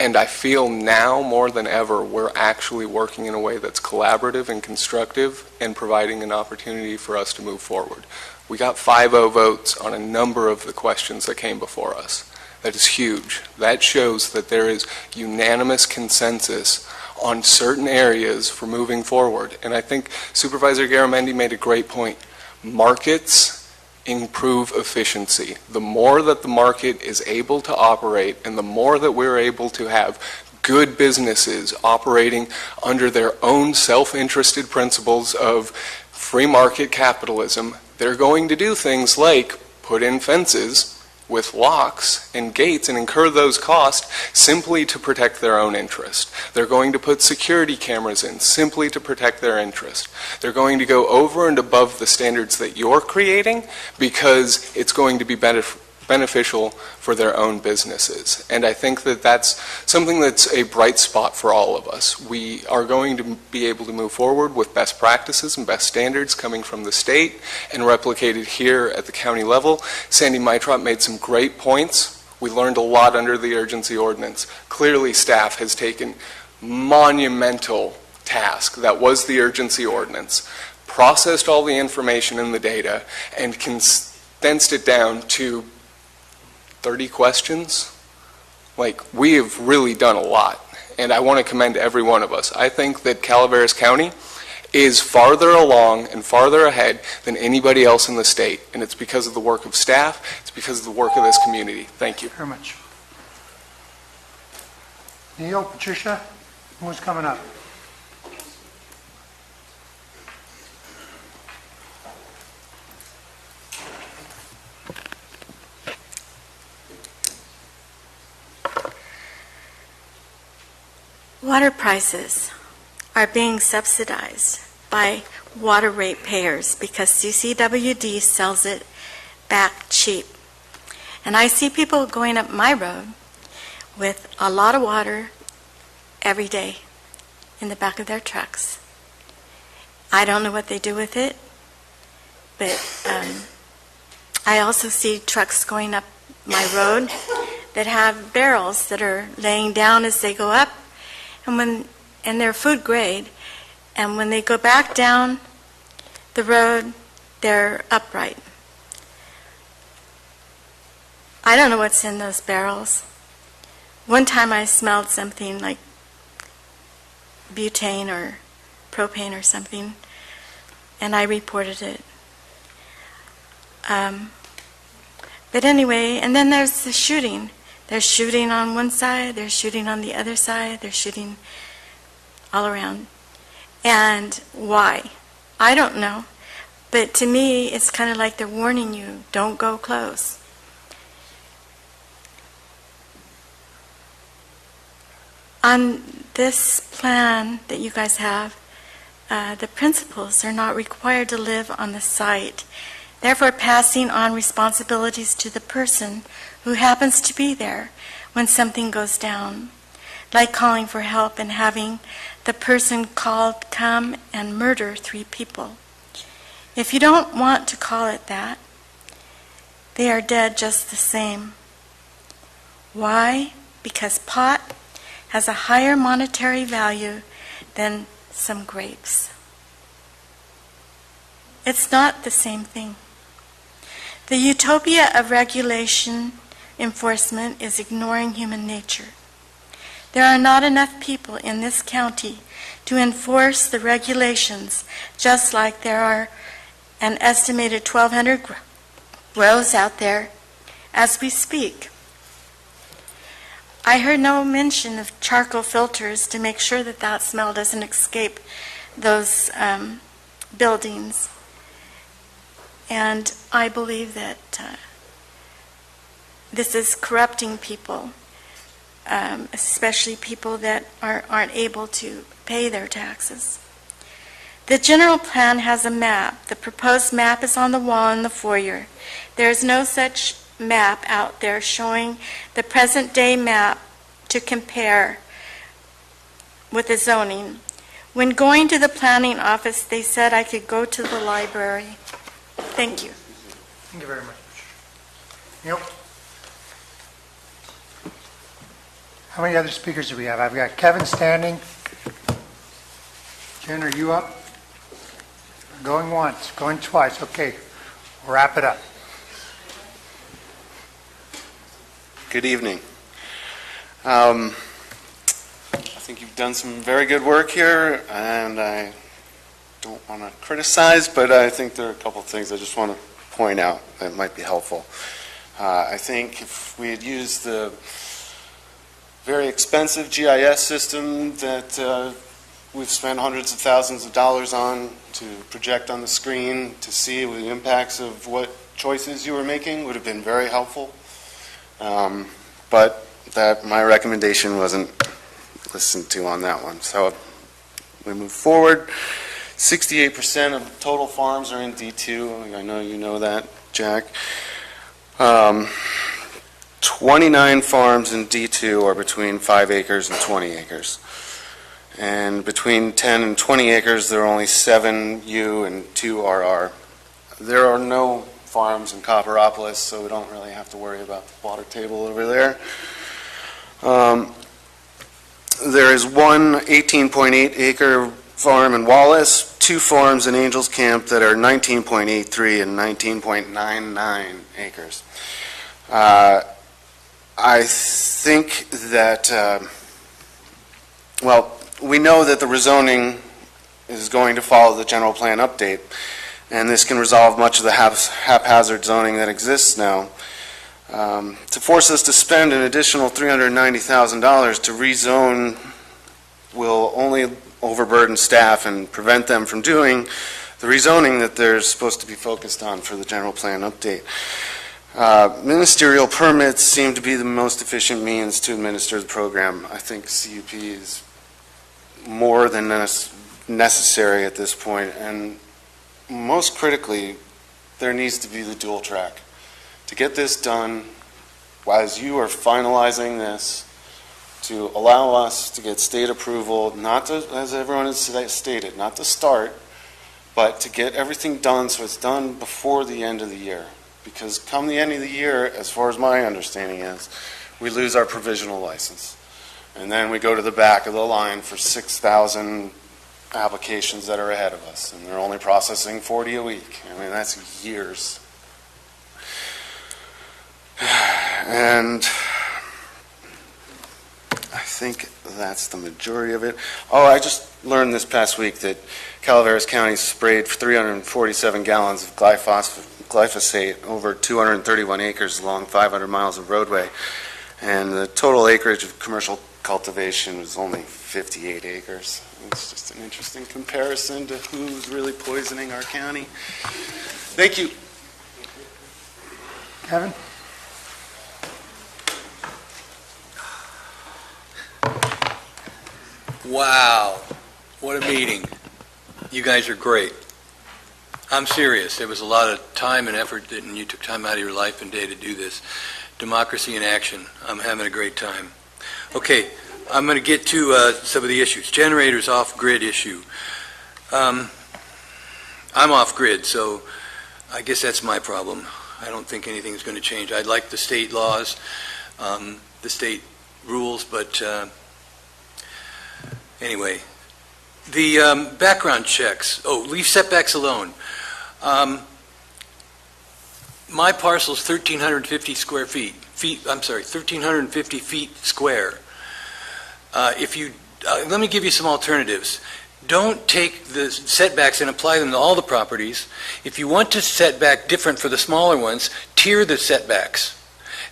and I feel now more than ever we're actually working in a way that's collaborative and constructive and providing an opportunity for us to move forward. We got 5-0 votes on a number of the questions that came before us. That is huge. That shows that there is unanimous consensus on certain areas for moving forward. And I think Supervisor Garamendi made a great point. Markets improve efficiency. The more that the market is able to operate and the more that we're able to have good businesses operating under their own self-interested principles of free market capitalism, they're going to do things like put in fences with locks and gates and incur those costs simply to protect their own interest. They're going to put security cameras in simply to protect their interest. They're going to go over and above the standards that you're creating because it's going to be beneficial for their own businesses. And I think that that's something that's a bright spot for all of us. We are going to be able to move forward with best practices and best standards coming from the state and replicated here at the county level. Sandy Maitrop made some great points. We learned a lot under the urgency ordinance. Clearly staff has taken monumental task that was the urgency ordinance, processed all the information and the data, and condensed it down to 30 questions. Like, we have really done a lot, and I want to commend every one of us. I think that Calaveras County is farther along and farther ahead than anybody else in the state, and it's because of the work of staff, it's because of the work of this community. Thank you. Very much. Neil, Patricia, who's coming up? Water prices are being subsidized by water rate payers because CCWD sells it back cheap. And I see people going up my road with a lot of water every day in the back of their trucks. I don't know what they do with it, but I also see trucks going up my road that have barrels that are laying down as they go up, and they're food grade, and when they go back down the road, they're upright. I don't know what's in those barrels. One time I smelled something like butane or propane or something, and I reported it. But anyway, and then there's the shooting. They're shooting on one side, they're shooting on the other side, they're shooting all around. And why? I don't know. But to me, it's kind of like they're warning you, don't go close. On this plan that you guys have, the principals are not required to live on the site, therefore passing on responsibilities to the person who happens to be there when something goes down, like calling for help and having the person called come and murder 3 people. If you don't want to call it that, they are dead just the same. Why? Because pot has a higher monetary value than some grapes. It's not the same thing. The utopia of regulation enforcement is ignoring human nature. There are not enough people in this county to enforce the regulations, just like there are an estimated 1,200 grows out there as we speak. I heard no mention of charcoal filters to make sure that that smell doesn't escape those buildings. And I believe that this is corrupting people, especially people that aren't able to pay their taxes. The general plan has a map. The proposed map is on the wall in the foyer. There is no such map out there showing the present-day map to compare with the zoning. When going to the planning office, they said I could go to the library. Thank you. Thank you very much. Neil? How many other speakers do we have? I've got Kevin standing. Jen, are you up? Going once, going twice. Okay, wrap it up. Good evening. I think you've done some very good work here, and I don't want to criticize, but I think there are a couple of things I just want to point out that might be helpful. I think if we had used the very expensive GIS system that we've spent hundreds of thousands of dollars on to project on the screen to see the impacts of what choices you were making would have been very helpful. But that my recommendation wasn't listened to on that one. So we move forward. 68% of total farms are in D2. I know you know that, Jack. 29 farms in D2 are between 5 acres and 20 acres. And between 10 and 20 acres, there are only 7 U and 2 RR. There are no farms in Copperopolis, so we don't really have to worry about the water table over there. There is one 18.8 acre farm in Wallace, 2 farms in Angels Camp that are 19.83 and 19.99 acres. I think that, we know that the rezoning is going to follow the general plan update, and this can resolve much of the haphazard zoning that exists now. To force us to spend an additional $390,000 to rezone will only overburden staff and prevent them from doing the rezoning that they're supposed to be focused on for the general plan update. Ministerial permits seem to be the most efficient means to administer the program. I think CUP is more than necessary at this point, and most critically, there needs to be the dual track. To get this done, as you are finalizing this, to allow us to get state approval, not to, as everyone has stated, not to start, but to get everything done so it's done before the end of the year. Because come the end of the year, as far as my understanding is, we lose our provisional license. And then we go to the back of the line for 6,000 applications that are ahead of us, and they're only processing 40 a week. I mean, that's years. And I think that's the majority of it. Oh, I just learned this past week that Calaveras County sprayed 347 gallons of glyphosate over 231 acres along 500 miles of roadway, and the total acreage of commercial cultivation was only 58 acres. It's just an interesting comparison to who's really poisoning our county. Thank you. Kevin? Wow, what a meeting. You guys are great. I'm serious. There was a lot of time and effort, and you took time out of your life and day to do this. Democracy in action. I'm having a great time. Okay, I'm going to get to some of the issues. Generators off-grid issue. I'm off-grid, so I guess that's my problem. I don't think anything's going to change. I'd like the state laws, the state rules, but anyway. The background checks. Oh, leave setbacks alone. My parcel's 1,350 square feet. 1,350 feet square. Let me give you some alternatives. Don't take the setbacks and apply them to all the properties. If you want to set back different for the smaller ones, tier the setbacks.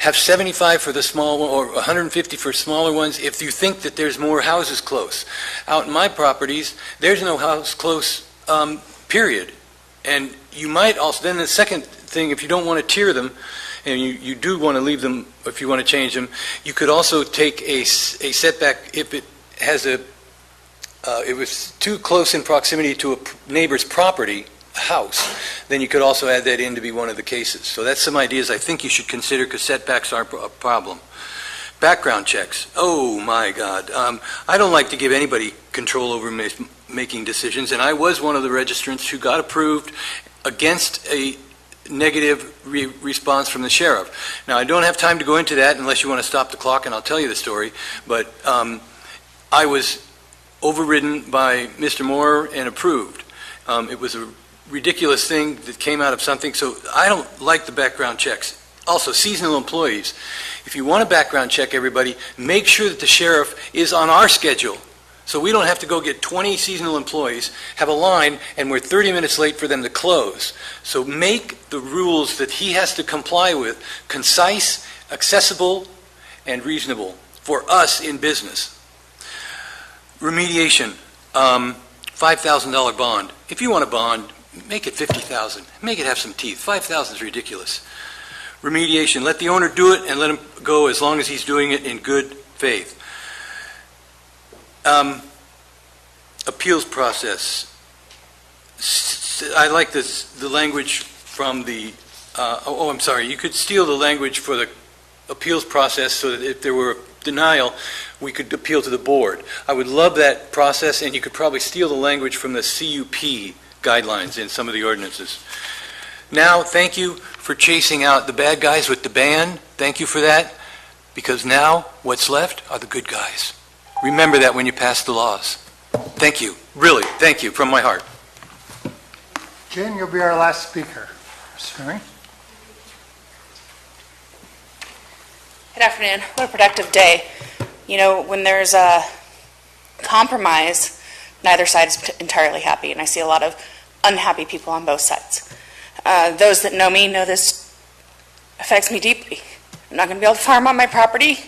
Have 75 for the small one or 150 for smaller ones if you think that there's more houses close. Out in my properties, there's no house close, period. And you might also, then the second thing, if you don't want to tier them, and you do want to leave them, if you want to change them, you could also take a setback if it has it was too close in proximity to a neighbor's property, house, then you could also add that in to be one of the cases. So that's some ideas I think you should consider because setbacks are a problem. Background checks. Oh my God. I don't like to give anybody control over making decisions, and I was one of the registrants who got approved against a negative response from the sheriff. Now, I don't have time to go into that unless you want to stop the clock, and I'll tell you the story, but I was overridden by Mr. Moore and approved. It was a ridiculous thing that came out of something, so I don't like the background checks. Also, seasonal employees. If you want a background check, everybody, make sure that the sheriff is on our schedule, so we don't have to go get 20 seasonal employees, have a line, and we're 30 minutes late for them to close. So make the rules that he has to comply with concise, accessible, and reasonable for us in business. Remediation, $5,000 bond. If you want a bond, make it $50,000. Make it have some teeth. $5,000 is ridiculous. Remediation, let the owner do it and let him go as long as he's doing it in good faith. Appeals process. I like the language from the, I'm sorry, you could steal the language for the appeals process so that if there were a denial, we could appeal to the board. I would love that process, and you could probably steal the language from the CUP guidelines in some of the ordinances. Now, thank you for chasing out the bad guys with the ban. Thank you for that, because now what's left are the good guys. Remember that when you pass the laws. Thank you. Really, thank you from my heart. Jen, you'll be our last speaker. Sorry. Good afternoon. What a productive day. You know, when there's a compromise, neither side is entirely happy, and I see a lot of unhappy people on both sides. Those that know me know this affects me deeply. I'm not going to be able to farm on my property,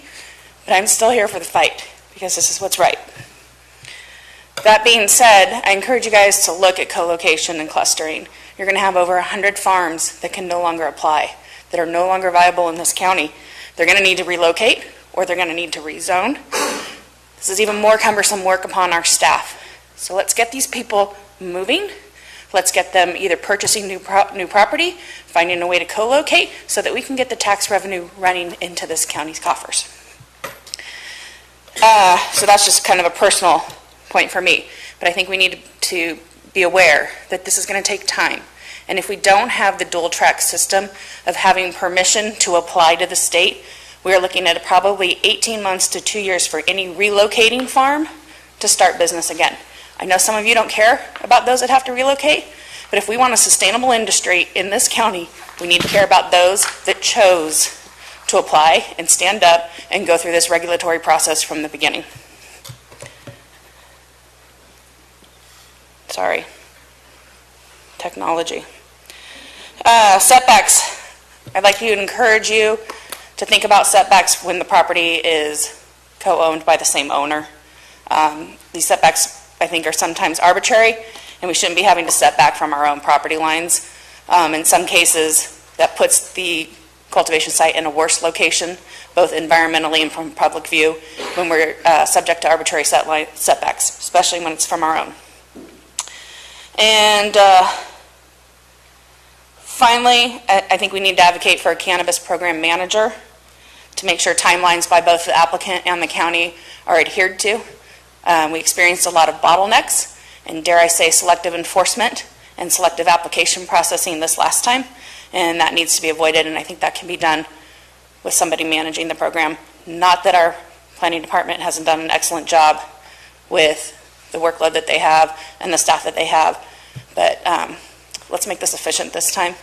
but I'm still here for the fight because this is what's right. That being said, I encourage you guys to look at co-location and clustering. You're going to have over 100 farms that can no longer apply, that are no longer viable in this county. They're going to need to relocate, or they're going to need to rezone. This is even more cumbersome work upon our staff. So let's get these people moving. Let's get them either purchasing new property, finding a way to co-locate, so that we can get the tax revenue running into this county's coffers. So that's just kind of a personal point for me. But I think we need to be aware that this is going to take time. And if we don't have the dual track system of having permission to apply to the state, we are looking at probably 18 months to 2 years for any relocating farm to start business again. I know some of you don't care about those that have to relocate, but if we want a sustainable industry in this county, we need to care about those that chose to apply and stand up and go through this regulatory process from the beginning. Sorry. Technology. Setbacks. I'd like to encourage you to think about setbacks when the property is co-owned by the same owner. These setbacks I think are sometimes arbitrary, and we shouldn't be having to step back from our own property lines. In some cases, that puts the cultivation site in a worse location, both environmentally and from public view, when we're subject to arbitrary setbacks, especially when it's from our own. And finally, I think we need to advocate for a cannabis program manager to make sure timelines by both the applicant and the county are adhered to. We experienced a lot of bottlenecks, and dare I say selective enforcement and selective application processing this last time, and that needs to be avoided, and I think that can be done with somebody managing the program. Not that our planning department hasn't done an excellent job with the workload that they have and the staff that they have, but let's make this efficient this time.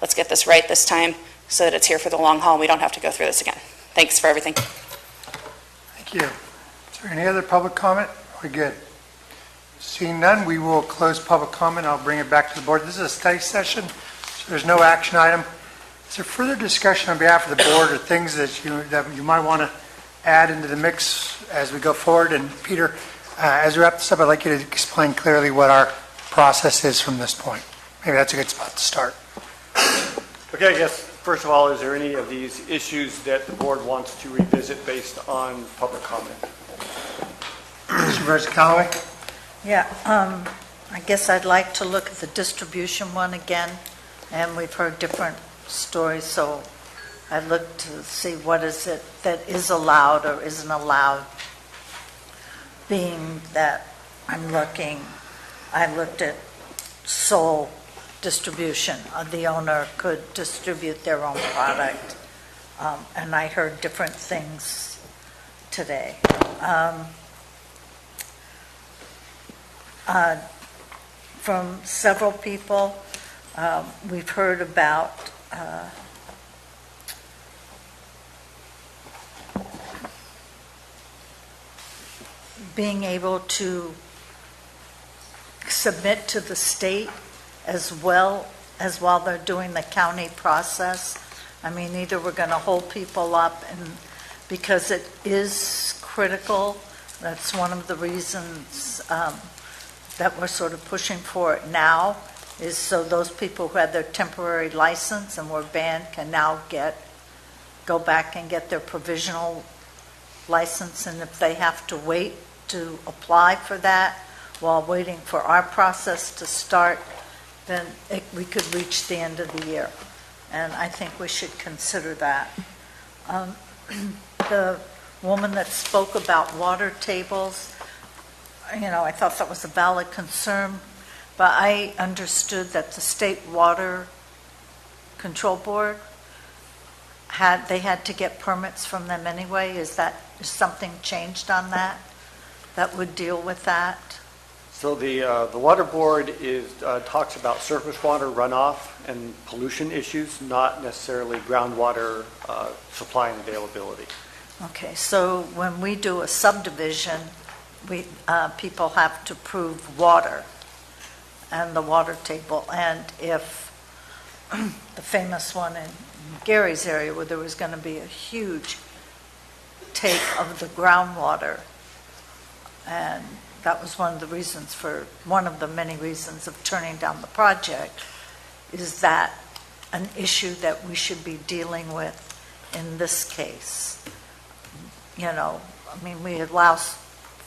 Let's get this right this time so that it's here for the long haul and we don't have to go through this again. Thanks for everything. Thank you. Is there any other public comment? We're good. Seeing none, we will close public comment. I'll bring it back to the board. This is a study session, so there's no action item. Is there further discussion on behalf of the board or things that you might want to add into the mix as we go forward? And Peter, as we wrap this up, I'd like you to explain clearly what our process is from this point. Maybe that's a good spot to start. Okay, I guess, first of all, is there any of these issues that the board wants to revisit based on public comment? Supervisor Callaway? Yeah, I guess I'd like to look at the distribution one again, and we've heard different stories, so I'd look to see what is it that is allowed or isn't allowed, being that I looked at sole distribution. The owner could distribute their own product, and I heard different things today. From several people, we've heard about being able to submit to the state as well as while they're doing the county process. I mean, either we're going to hold people up, and because it is critical, that's one of the reasons that we're sort of pushing for it now, is so those people who had their temporary license and were banned can now go back and get their provisional license, and if they have to wait to apply for that while waiting for our process to start, then we could reach the end of the year. And I think we should consider that. The woman that spoke about water tables, I thought that was a valid concern, but I understood that the State Water Control Board had to get permits from them anyway. Is something changed on that would deal with that? So the Water Board talks about surface water runoff and pollution issues, not necessarily groundwater supply and availability. Okay, so when we do a subdivision, people have to prove water and the water table. And if the famous one in Gary's area, where there was going to be a huge take of the groundwater, and that was one of the many reasons of turning down the project, is that an issue that we should be dealing with in this case? We allow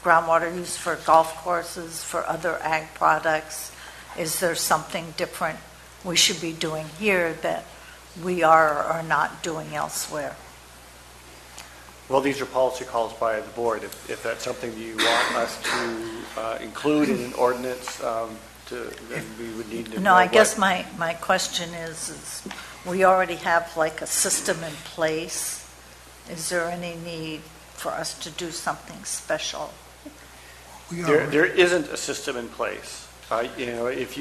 groundwater use for golf courses, for other ag products. Is there something different we should be doing here that we are or are not doing elsewhere? Well, these are policy calls by the board. If that's something you want us to include in an ordinance, then we would need to know. No, I guess my question is we already have like a system in place. Is there any need for us to do something special? There isn't a system in place. If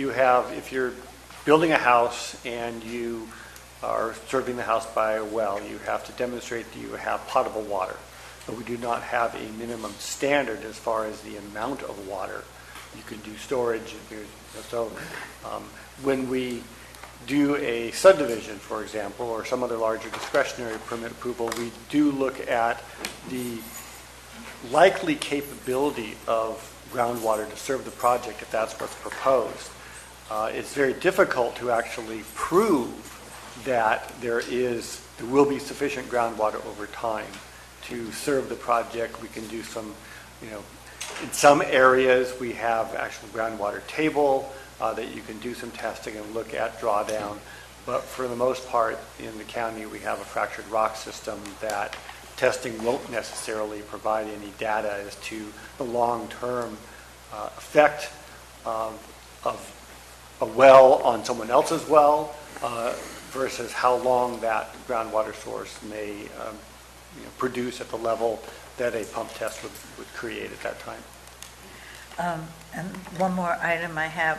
you're building a house and you are serving the house by a well, you have to demonstrate that you have potable water. But we do not have a minimum standard as far as the amount of water. You can do storage. So when we do a subdivision, for example, or some other larger discretionary permit approval, we do look at the likely capability of groundwater to serve the project if that's what's proposed. It's very difficult to actually prove that there will be sufficient groundwater over time to serve the project. We can do some, in some areas we have actual groundwater table that you can do some testing and look at drawdown. But for the most part in the county we have a fractured rock system that testing won't necessarily provide any data as to the long-term effect of a well on someone else's well versus how long that groundwater source may produce at the level that a pump test would create at that time. And one more item I have,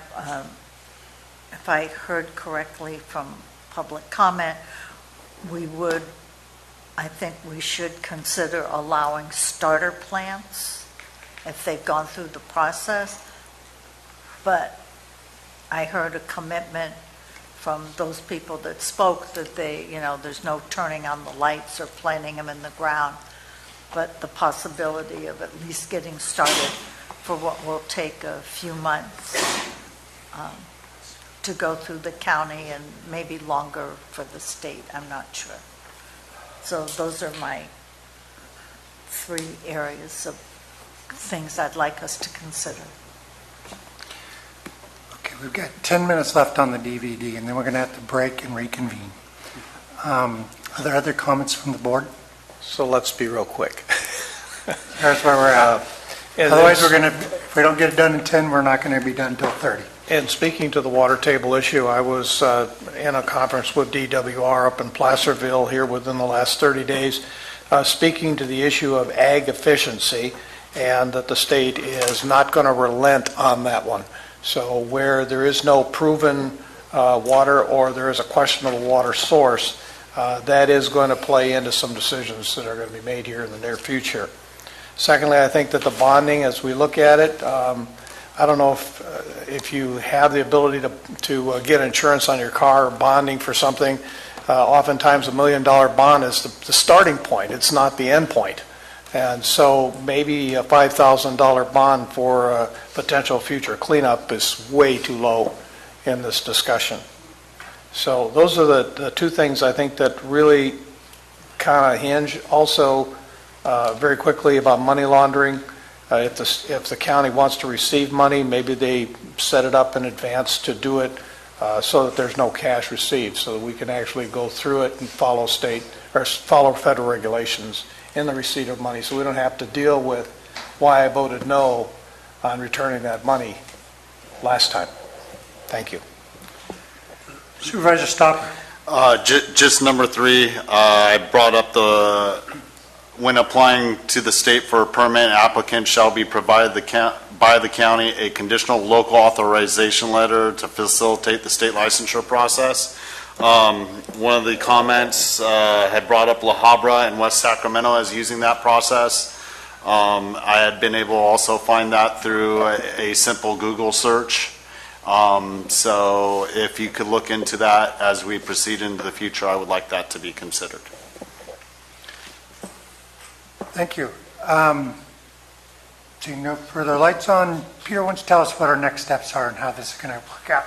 if I heard correctly from public comment, I think we should consider allowing starter plants if they've gone through the process. But I heard a commitment from those people that spoke that there's no turning on the lights or planting them in the ground, but the possibility of at least getting started for what will take a few months to go through the county and maybe longer for the state, I'm not sure. So those are my 3 areas of things I'd like us to consider. Okay, we've got 10 minutes left on the DVD, and then we're going to have to break and reconvene. Are there other comments from the board? So let's be real quick. That's where we're at. Otherwise, if we don't get it done in 10, we're not going to be done until 30. And speaking to the water table issue, I was in a conference with DWR up in Placerville here within the last 30 days, speaking to the issue of ag efficiency, and that the state is not going to relent on that one. So where there is no proven water or there is a questionable water source, that is going to play into some decisions that are going to be made here in the near future. Secondly, I think that the bonding, as we look at it, I don't know if you have the ability to get insurance on your car or bonding for something. Oftentimes $1 million bond is the starting point. It's not the end point. And so maybe a $5,000 bond for a potential future cleanup is way too low in this discussion. So those are the 2 things I think that really kind of hinge. Also, very quickly about money laundering. If the county wants to receive money, maybe they set it up in advance to do it so that there's no cash received, so that we can actually go through it and follow federal regulations in the receipt of money, so we don't have to deal with why I voted no on returning that money last time. Thank you. Supervisor Stopper. Just number 3, I brought up when applying to the state for a permit, applicant shall be provided by the county a conditional local authorization letter to facilitate the state licensure process. One of the comments had brought up La Habra in West Sacramento as using that process. I had been able to also find that through a simple Google search. So if you could look into that as we proceed into the future, I would like that to be considered. Thank you. Seeing no further lights on, Peter, why don't you tell us what our next steps are and how this is going to work out?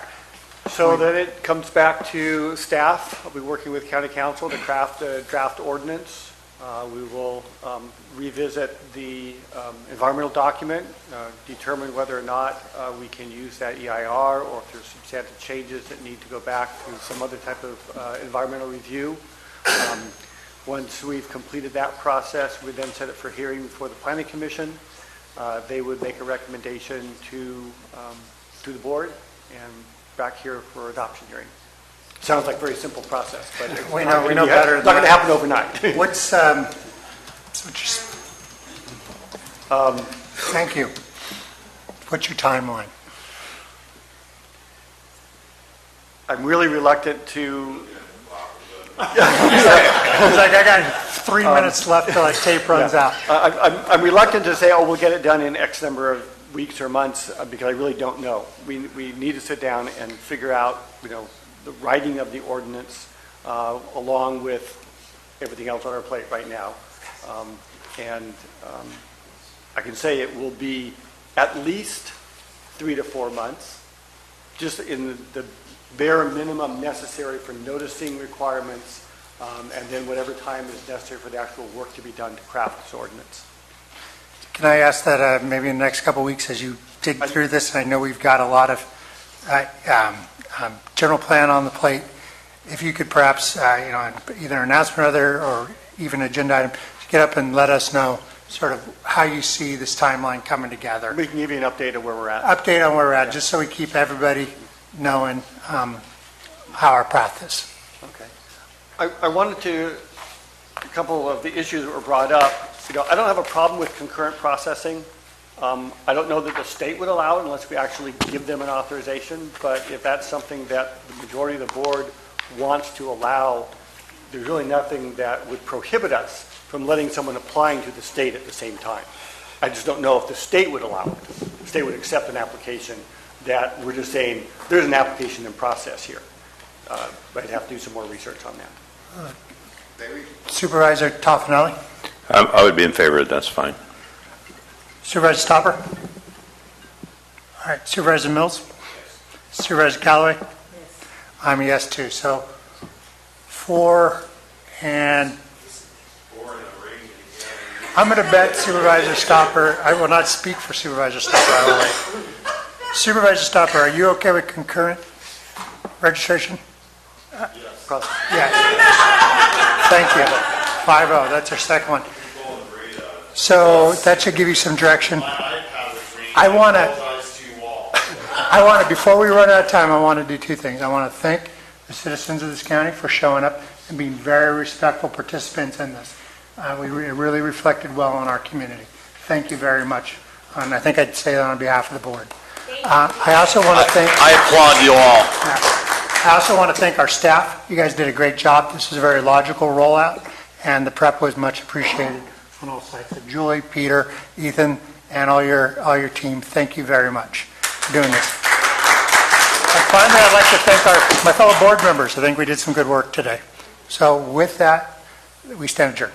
So then it comes back to staff. I'll be working with county council to craft a draft ordinance. We will revisit the environmental document, determine whether or not we can use that EIR or if there's substantive changes that need to go back to some other type of environmental review. Once we've completed that process, we then set it for hearing before the Planning Commission. They would make a recommendation to the board and back here for adoption hearing. Sounds like a very simple process, but we know better. It's not going to happen overnight. Thank you. What's your timeline? I'm really reluctant to. It's like I got 3 minutes left till that tape runs out. I'm reluctant to say, oh, we'll get it done in X number of weeks or months because I really don't know. We need to sit down and figure out, the writing of the ordinance along with everything else on our plate right now. I can say it will be at least 3 to 4 months, just in the bare minimum necessary for noticing requirements, and then whatever time is necessary for the actual work to be done to craft this ordinance. Can I ask that maybe in the next couple of weeks as you dig through this, and I know we've got a lot of general plan on the plate, if you could perhaps, either an announcement or other, or even agenda item, get up and let us know sort of how you see this timeline coming together. We can give you an update of where we're at. Update on where we're at, just so we keep everybody knowing how our path is. Okay. I wanted to, a couple of the issues that were brought up, I don't have a problem with concurrent processing. I don't know that the state would allow it unless we actually give them an authorization, but if that's something that the majority of the board wants to allow, there's really nothing that would prohibit us from letting someone applying to the state at the same time. I just don't know if the state would allow it. The state would accept an application that we're just saying, there's an application in process here. But I'd have to do some more research on that. Supervisor Toffenelli? I would be in favor of that, that's fine. Supervisor Stopper? All right, Supervisor Mills? Supervisor Callaway? I'm a yes too. So 4 and I'm going to bet Supervisor Stopper. I will not speak for Supervisor Stopper. I will wait. Supervisor Stopper, are you okay with concurrent registration? Yes. Thank you. 5-0. That's our second one. So that should give you some direction. I want to, before we run out of time, I want to do 2 things. I want to thank the citizens of this county for showing up and being very respectful participants in this. We really reflected well on our community. Thank you very much. And I think I'd say that on behalf of the board. I also want to thank... I applaud you all. I also want to thank our staff. You guys did a great job. This is a very logical rollout, and the prep was much appreciated on all sides. So Julie, Peter, Ethan, and all your team, thank you very much for doing this. And finally, I'd like to thank my fellow board members. I think we did some good work today. So with that, we stand adjourned.